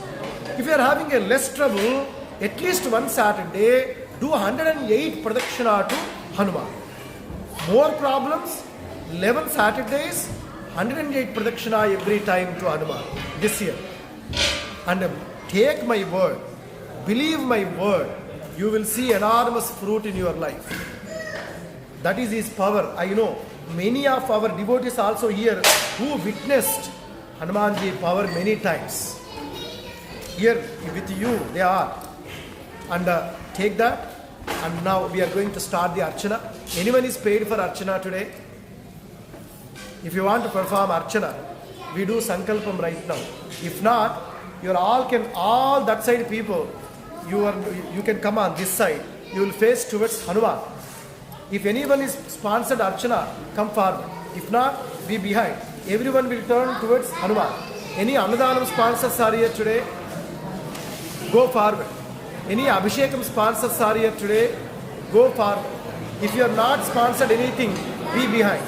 If you are having a less trouble, at least one Saturday, do 108 pradakshina to Hanuman. More problems, 11 Saturdays, 108 pradakshina every time to Hanuman this year. And take my word, believe my word, you will see enormous fruit in your life. That is his power. I know many of our devotees also here who witnessed Hanumanji power many times. Here with you they are. And take that. And now we are going to start the Archana. Anyone is paid for Archana today? If you want to perform Archana, we do Sankalpam right now. If not, you all that side people, you can come on this side. You will face towards Hanuman. If anyone is sponsored Archana, come forward. If not, be behind. Everyone will turn towards Hanuman. Any Annadanam sponsors are here today? Go forward. Any Abhishekam sponsors are here today? Go forward. If you are not sponsored anything, be behind.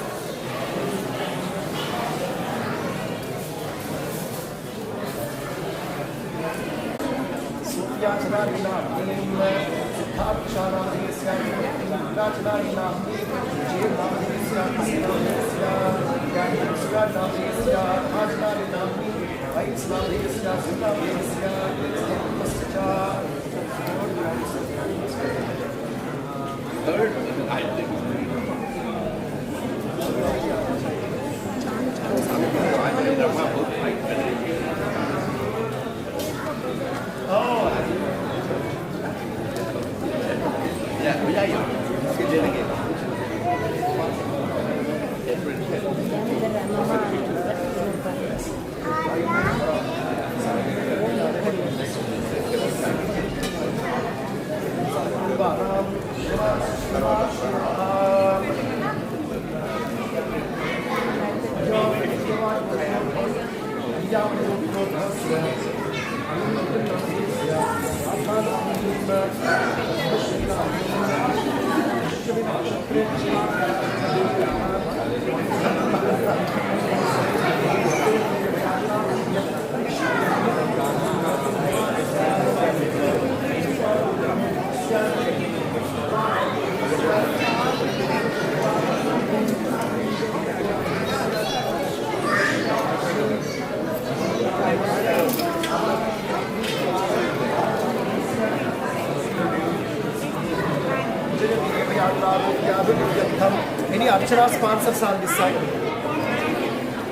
Any Archana sponsors on this side?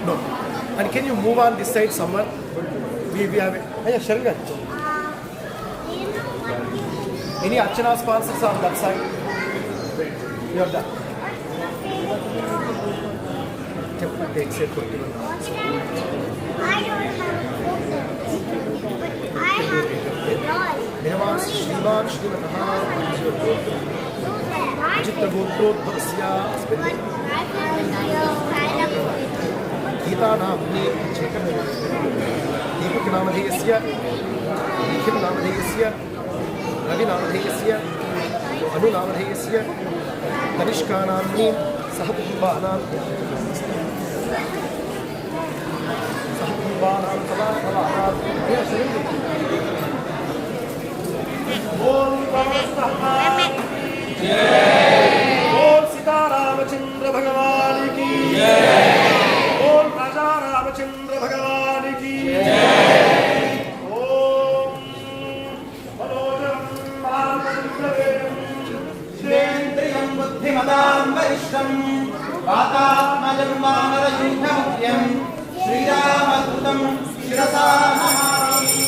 No. And can you move on this side somewhere? We have it. Hey, Sharinga. Any Archana sponsors on that side? You are done. Temple takes it 21 hours. Devan Shrivan Shrivan Chitragotroddhasya Gita Namni Deepak Namadhesya Nikhil Namadhesya Ravi Namadhesya Anu Namadhesya Tanishka Namni Sahakumbhanam Sahakumbhanam बोल सीता रामचंद्र भगवान की जय। बोल राजा रामचंद्र भगवान की जय। ओम मनोजवं मातरं श्रेन्द्रियं बुद्धिमतां वरिष्ठं वातात्मजं वानरयूथमुख्यं श्रीरामदूतं शिरसा नमामि।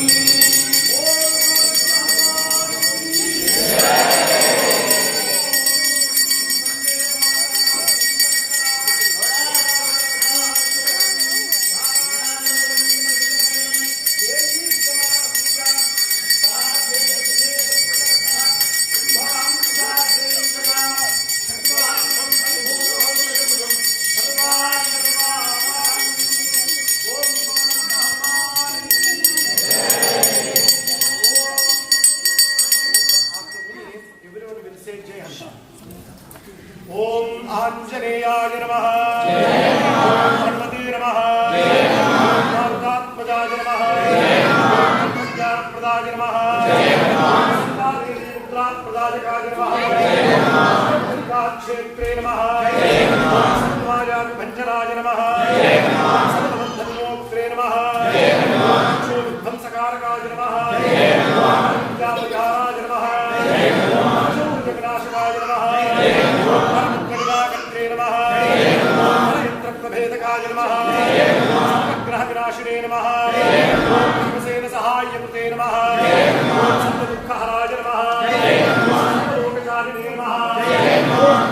नमः శ్రీనివాసాయ నమః గ్రహ వినాశినే నమః భీమసేన సహాయకృతే నమః సర్వదుఃఖహరాయ నమః లోకచారిణే నమః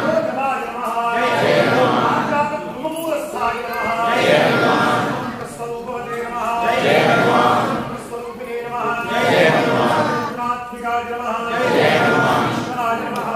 లోకమాయ నమః బ్రహ్మమూలస్థాయ నమః స్వరూపవతే నమః స్వరూపిణే నమః నాత్మికాయ నమః ఈశ్వరాయ నమః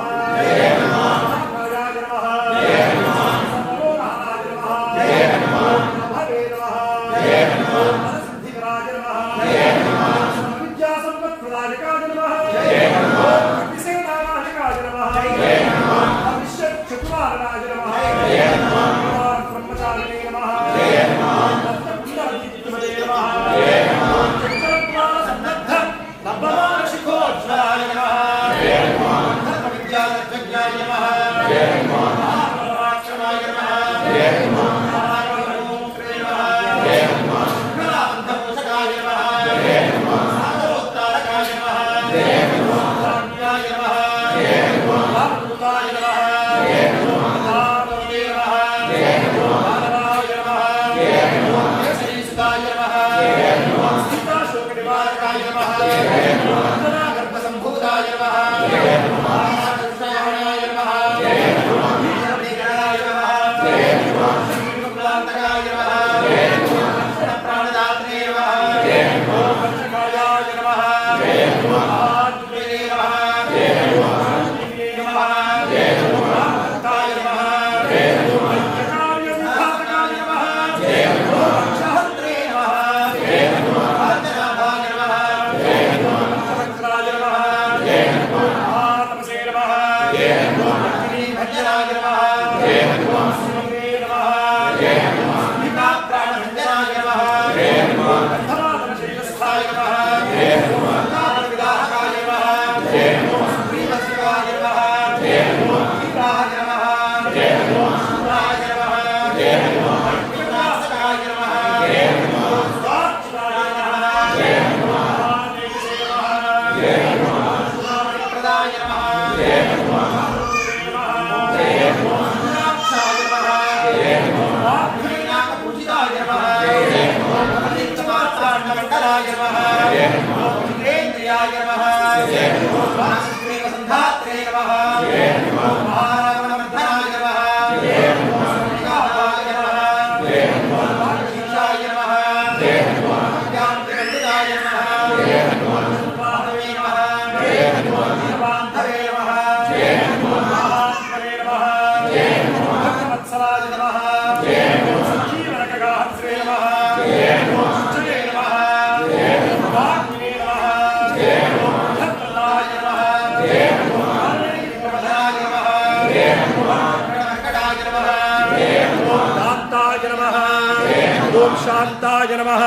शांताय नमः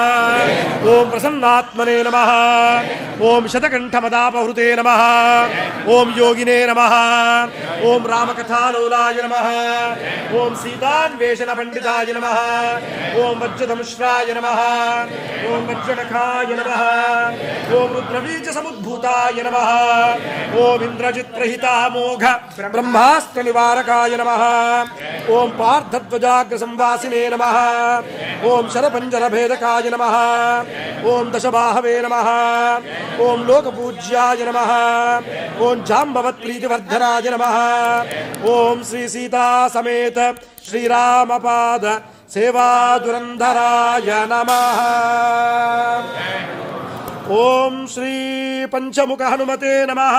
ओम प्रसन्नात्मने नमः ओम शतकंठमदापहृते नमः ओम योगिने नमः ओम रामकथालोलाय नमः ओम सीतान्वेषण पंडिताय नमः ओम वज्रधमुश्राय नमः ओम वज्रनखाय नमः ओम रुद्रबीज समुद्भूताय नमः ओम इंद्रजित्रहितामोघ ब्रह्मास्त्र निवारकाय नमः ओम पार्थध्वजाग्र संवासिने नमः ओम शरपंजर भेदकाय नमः ओम दशबाहवे नमः ओम लोकपूज्याय नमः ओम जाम्बवत् प्रीतिवर्धनाय नमः ओम श्री सीता समेत श्रीरामपाद सेवा दुरंधराय नमः ओम श्री पंचमुख हनुमते नमः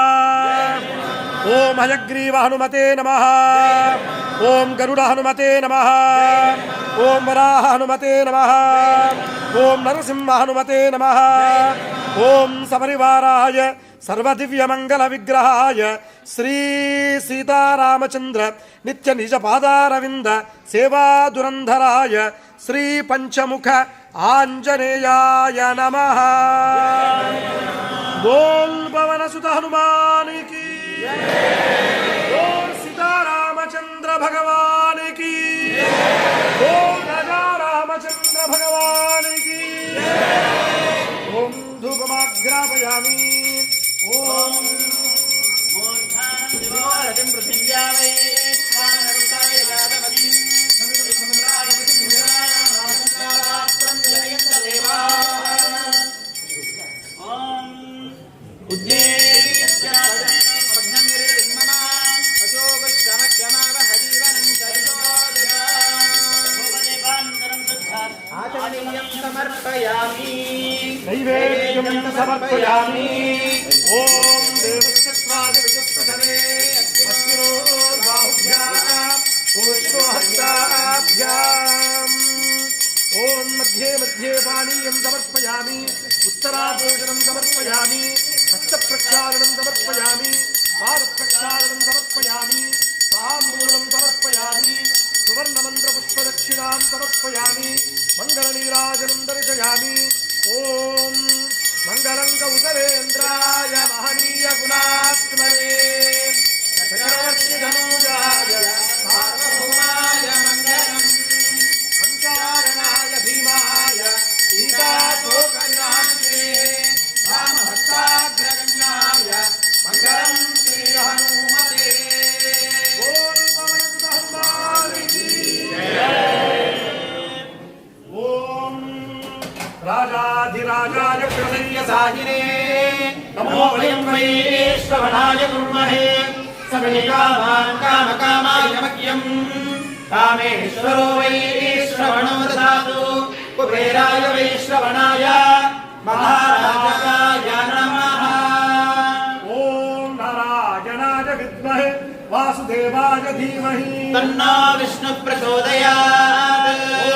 ओम हयग्रीव हनुमते नमः ओम गरुड़ हनुमते नमः ओम वराह हनुमते नमः ओम नरसिंह हनुमते नमः ओम सपरिवाराय सर्वदिव्यमंगल विग्रहाय श्री सीतारामचंद्र नित्य निज पादारविंद सेवा दुरंधराय श्री पंचमुख आंजनेयाय नमः। बोल पवन सुत हनुमान की, बोल सीतारामचंद्र भगवान की, बोल राजा रामचंद्र भगवान की। ओम धूपमाग्रापयामि। ओम पृथिव्या वै पर्यन्त समर्पयामि ॐ देवश्चत्वारि विजुष्टने अस्मिनोर्बाहुभ्याम् पुष्पहस्ताभ्याम् ॐ मध्ये मध्ये पानीयं समर्पयामि उत्तराभूषणं समर्पयामि हस्तप्रक्षालनं समर्पयामि पादप्रक्षालनं समर्पयामि ताम्बूलं समर्पयामि सुवर्णमन्त्रपुष्पदक्षिणां समर्पयामि मङ्गलनीराजनं दर्शयामि ॐ मङ्गलं कौसलेन्द्राय महनीय गुणात्मने चक्रवर्तिधनुजाय सार्वभौमाय मङ्गलम् पञ्चारणाय भीमाय सीताशोकविनाशिने रामभक्ताग्रगण्याय मङ्गलं श्रीहनुमते राजाधिराजाय प्रलयसाहिने नमो वयं वै श्रवणाय कुर्महे समे कामान् कामकामाय मह्यं कामेश्वरो वै श्रवणो ददातु कुबेराय वै श्रवणाय महाराजाय नमः ॐ नारायणाय विद्महे वासुदेवाय धीमहि तन्नो विष्णुः प्रचोदयात्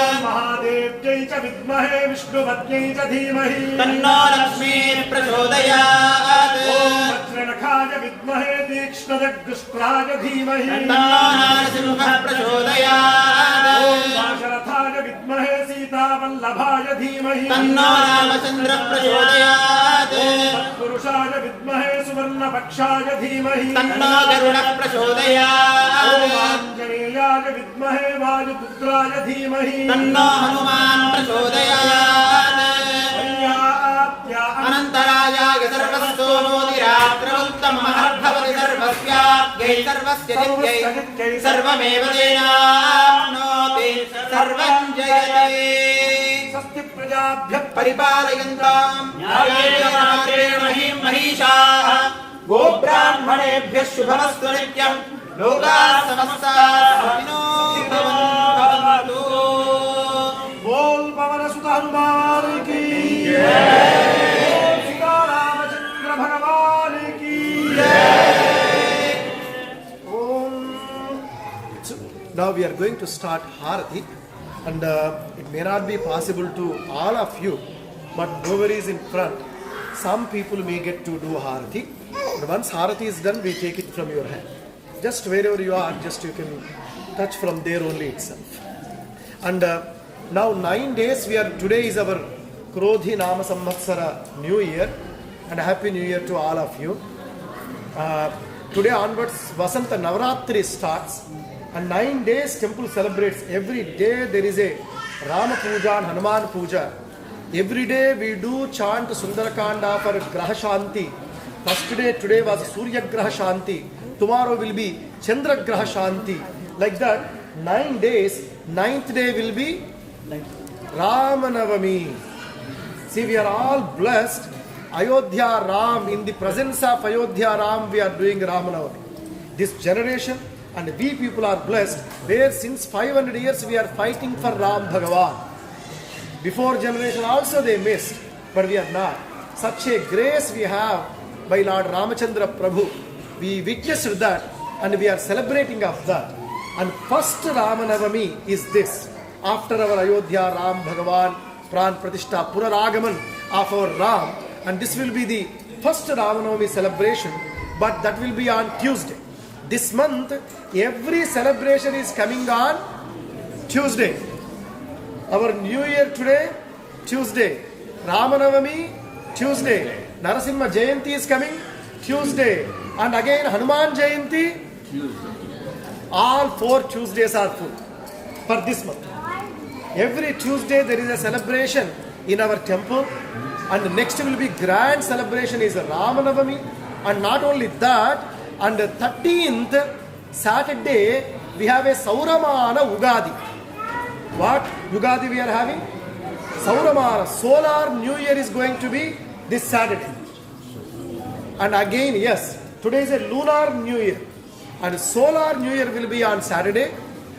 ॐ महादेव्यै च विद्महे विष्णुपत्न्यै च धीमहि तन्नो लक्ष्मीः प्रचोदयात् ॐ वज्रनखाय विद्महे तीक्ष्णदग्गुष्ट्राय धीमहि तन्नो नरसिंहः प्रचोदयात् ॐ दाशरथाय विद्महे सीतावल्लभाय धीमहि तन्नो रामचन्द्रः प्रचोदयात् ॐ तत्पुरुषाय विद्महे सुवर्णपक्षाय धीमहि तन्नो गरुडः प्रचोदयात् ॐ आञ्जनेयाय विद्महे वायुपुत्राय धीमहि तन्नो हनुमान् प्रचोदयात् अनन्तरायाय सर्वस्तोमोदिरात्रमुत्तममहर्भवति सर्वस्याद्यै सर्वस्य नित्यै सर्वमेव तेनाप्नोति सर्वं जयते स्वस्ति प्रजाभ्यः परिपालयन्तां न्यायेन मार्गेण महीं महिषाः गोब्राह्मणेभ्यः शुभमस्तु नित्यं लोकाः समस्ताः सुखिनो भवन्तु बोल पवन सुत हनुमान की जय रामचंद्र भगवान की जय So now we are going to start Harati, and it may not be possible to all of you, but whoever is in front, some people may get to do Harati. And once Harati is done, we take it from your hand. Just wherever you are, just you can touch from there only itself. And now 9 days today is our Krodhi Nama Samvatsara New Year, and Happy New Year to all of you. Today onwards Vasanta Navaraatri starts, and 9 days temple celebrates. Every day there is a Rama Puja and Hanuman Puja. Every day we do chant Sundarakanda for Graha Shanti. First day today was Surya Graha Shanti. Tomorrow will be Chandra Graha Shanti. Like that, 9 days. 9th day will be Ramanavami. See, we are all blessed. Ayodhya Ram, in the presence of Ayodhya Ram, we are doing Ramanavami. This generation and we people are blessed, where since 500 years we are fighting for Ram Bhagavan. Before generation also they missed, but we are not. Such a grace we have by Lord Ramachandra Prabhu. We witnessed that and we are celebrating of that. And first Ramanavami is this. After our Ayodhya Ram Bhagavan Pran Pratishtha Puraragaman of our Ram, and this will be the first Ramanavami celebration, but that will be on Tuesday. This month every celebration is coming on Tuesday. Our New Year today, Tuesday. Ramanavami, Tuesday. Narasimha Jayanti is coming, Tuesday. And again Hanuman Jayanti, Tuesday. All 4 Tuesdays are full for this month. Every Tuesday there is a celebration in our temple, and the next will be grand celebration is Ramanavami. And not only that, on the 13th Saturday we have a Sauramana Ugadi. What Ugadi we are having? Sauramana, solar New Year is going to be this Saturday. And again, yes, today is a lunar New Year, and solar New Year will be on Saturday,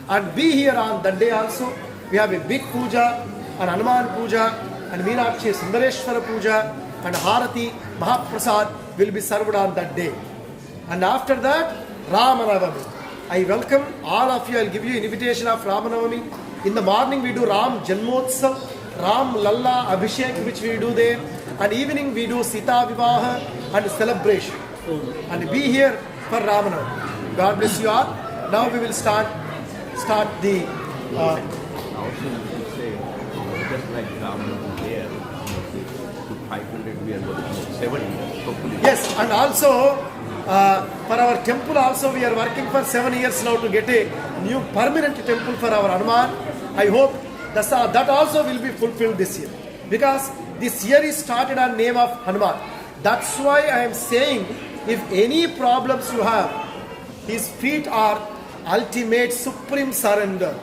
and be here on that day also. We have a big puja, and Hanuman puja, and Meenakshi Sundareshwara puja, and Harati, Mahaprasad will be served on that day. And after that, Ramanavami. I welcome all of you. I will give you invitation of Ramanavami. In the morning we do Ram Janmotsav, Ram Lalla Abhishek, which we do there. And evening we do Sita Vivaha and celebration. And be here for Ramanavami. God bless you all. Now we will start the... Also, you could say, just like Ramayana there, to 500 we are working 7 years, hopefully. Yes, and also for our temple also we are working for 7 years now to get a new permanent temple for our Hanuman. I hope that also will be fulfilled this year. Because this year is started on name of Hanuman. That's why I am saying, if any problems you have, his feet are ultimate supreme surrender.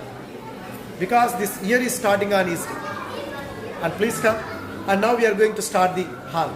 Because this year is starting on his day. And please come. And now we are going to start the hall.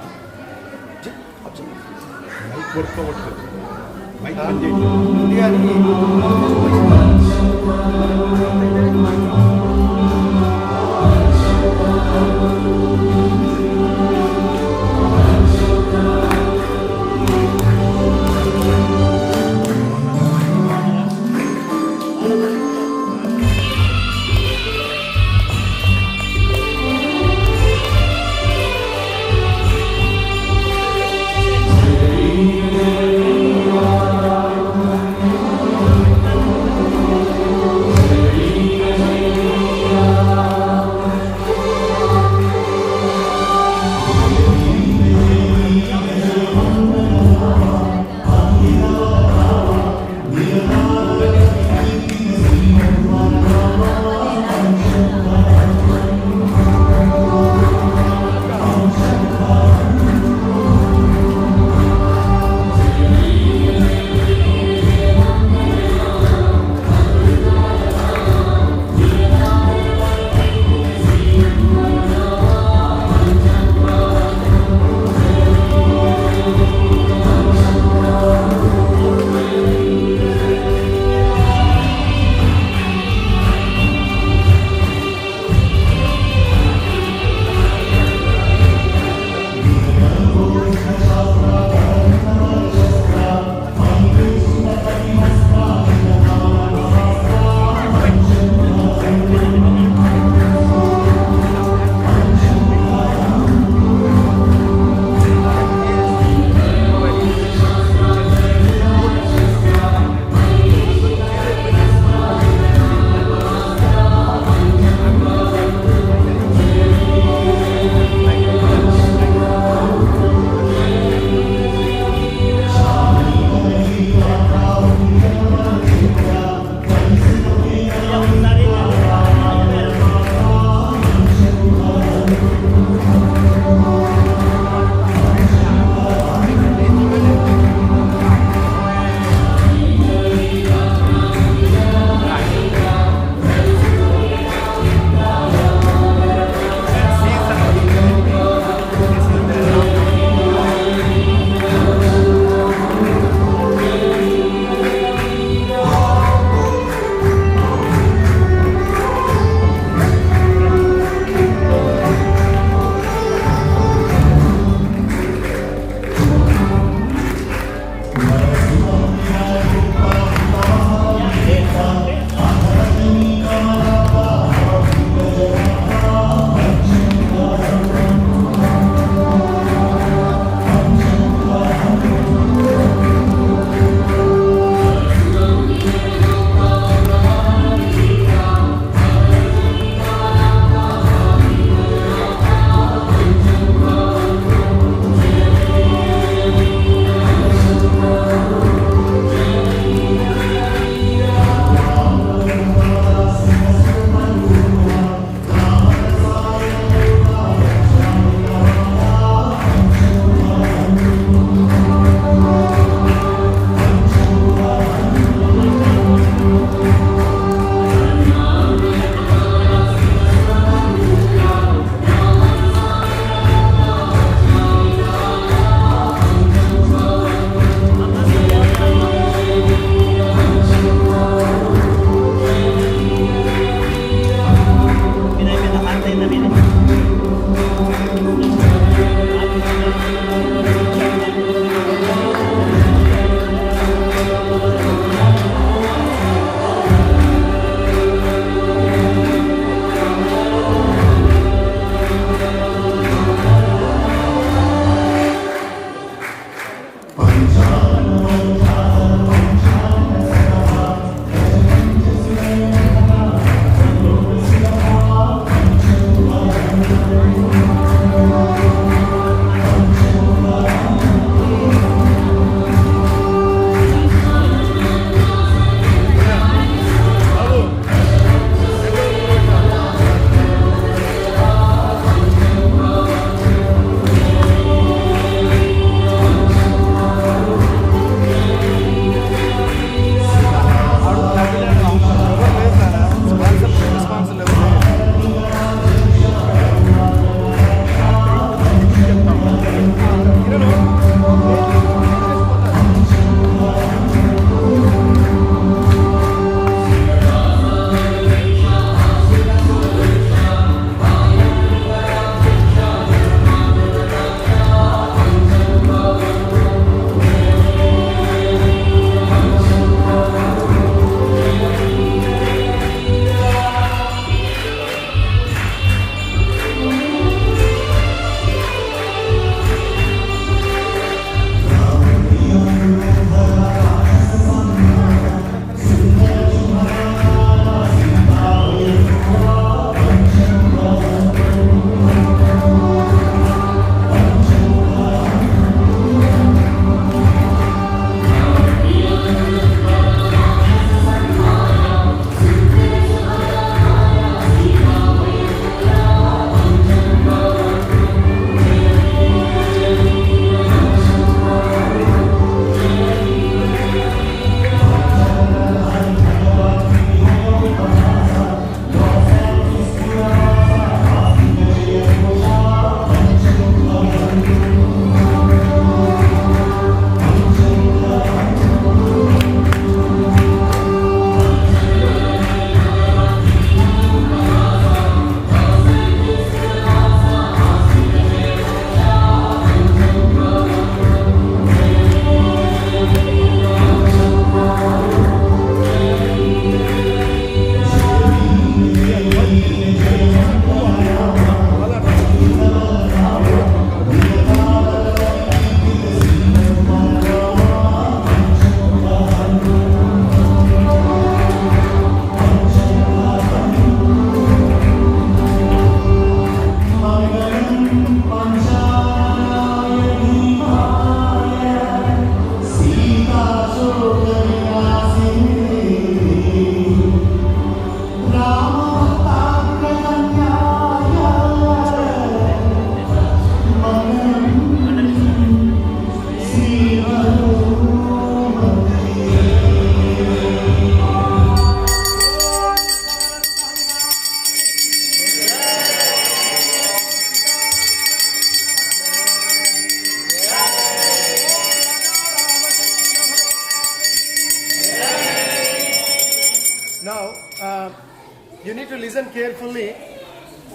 you need to listen carefully.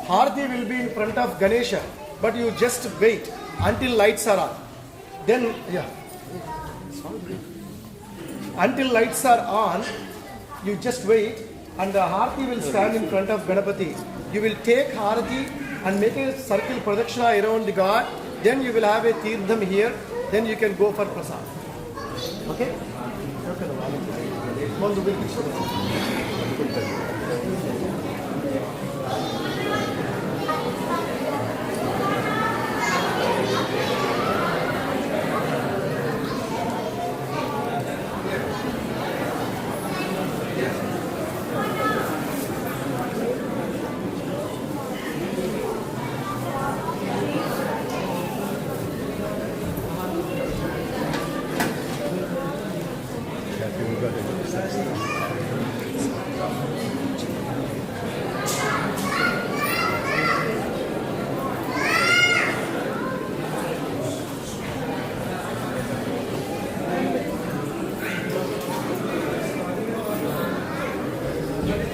Harati will be in front of Ganesha, but you just wait until lights are on. Then, until lights are on, you just wait, and the Harati will stand in front of Ganapati. You will take Harati and make a circle pradakshina around the god. Then you will have a Tirtham here. Then you can go for prasad. Okay?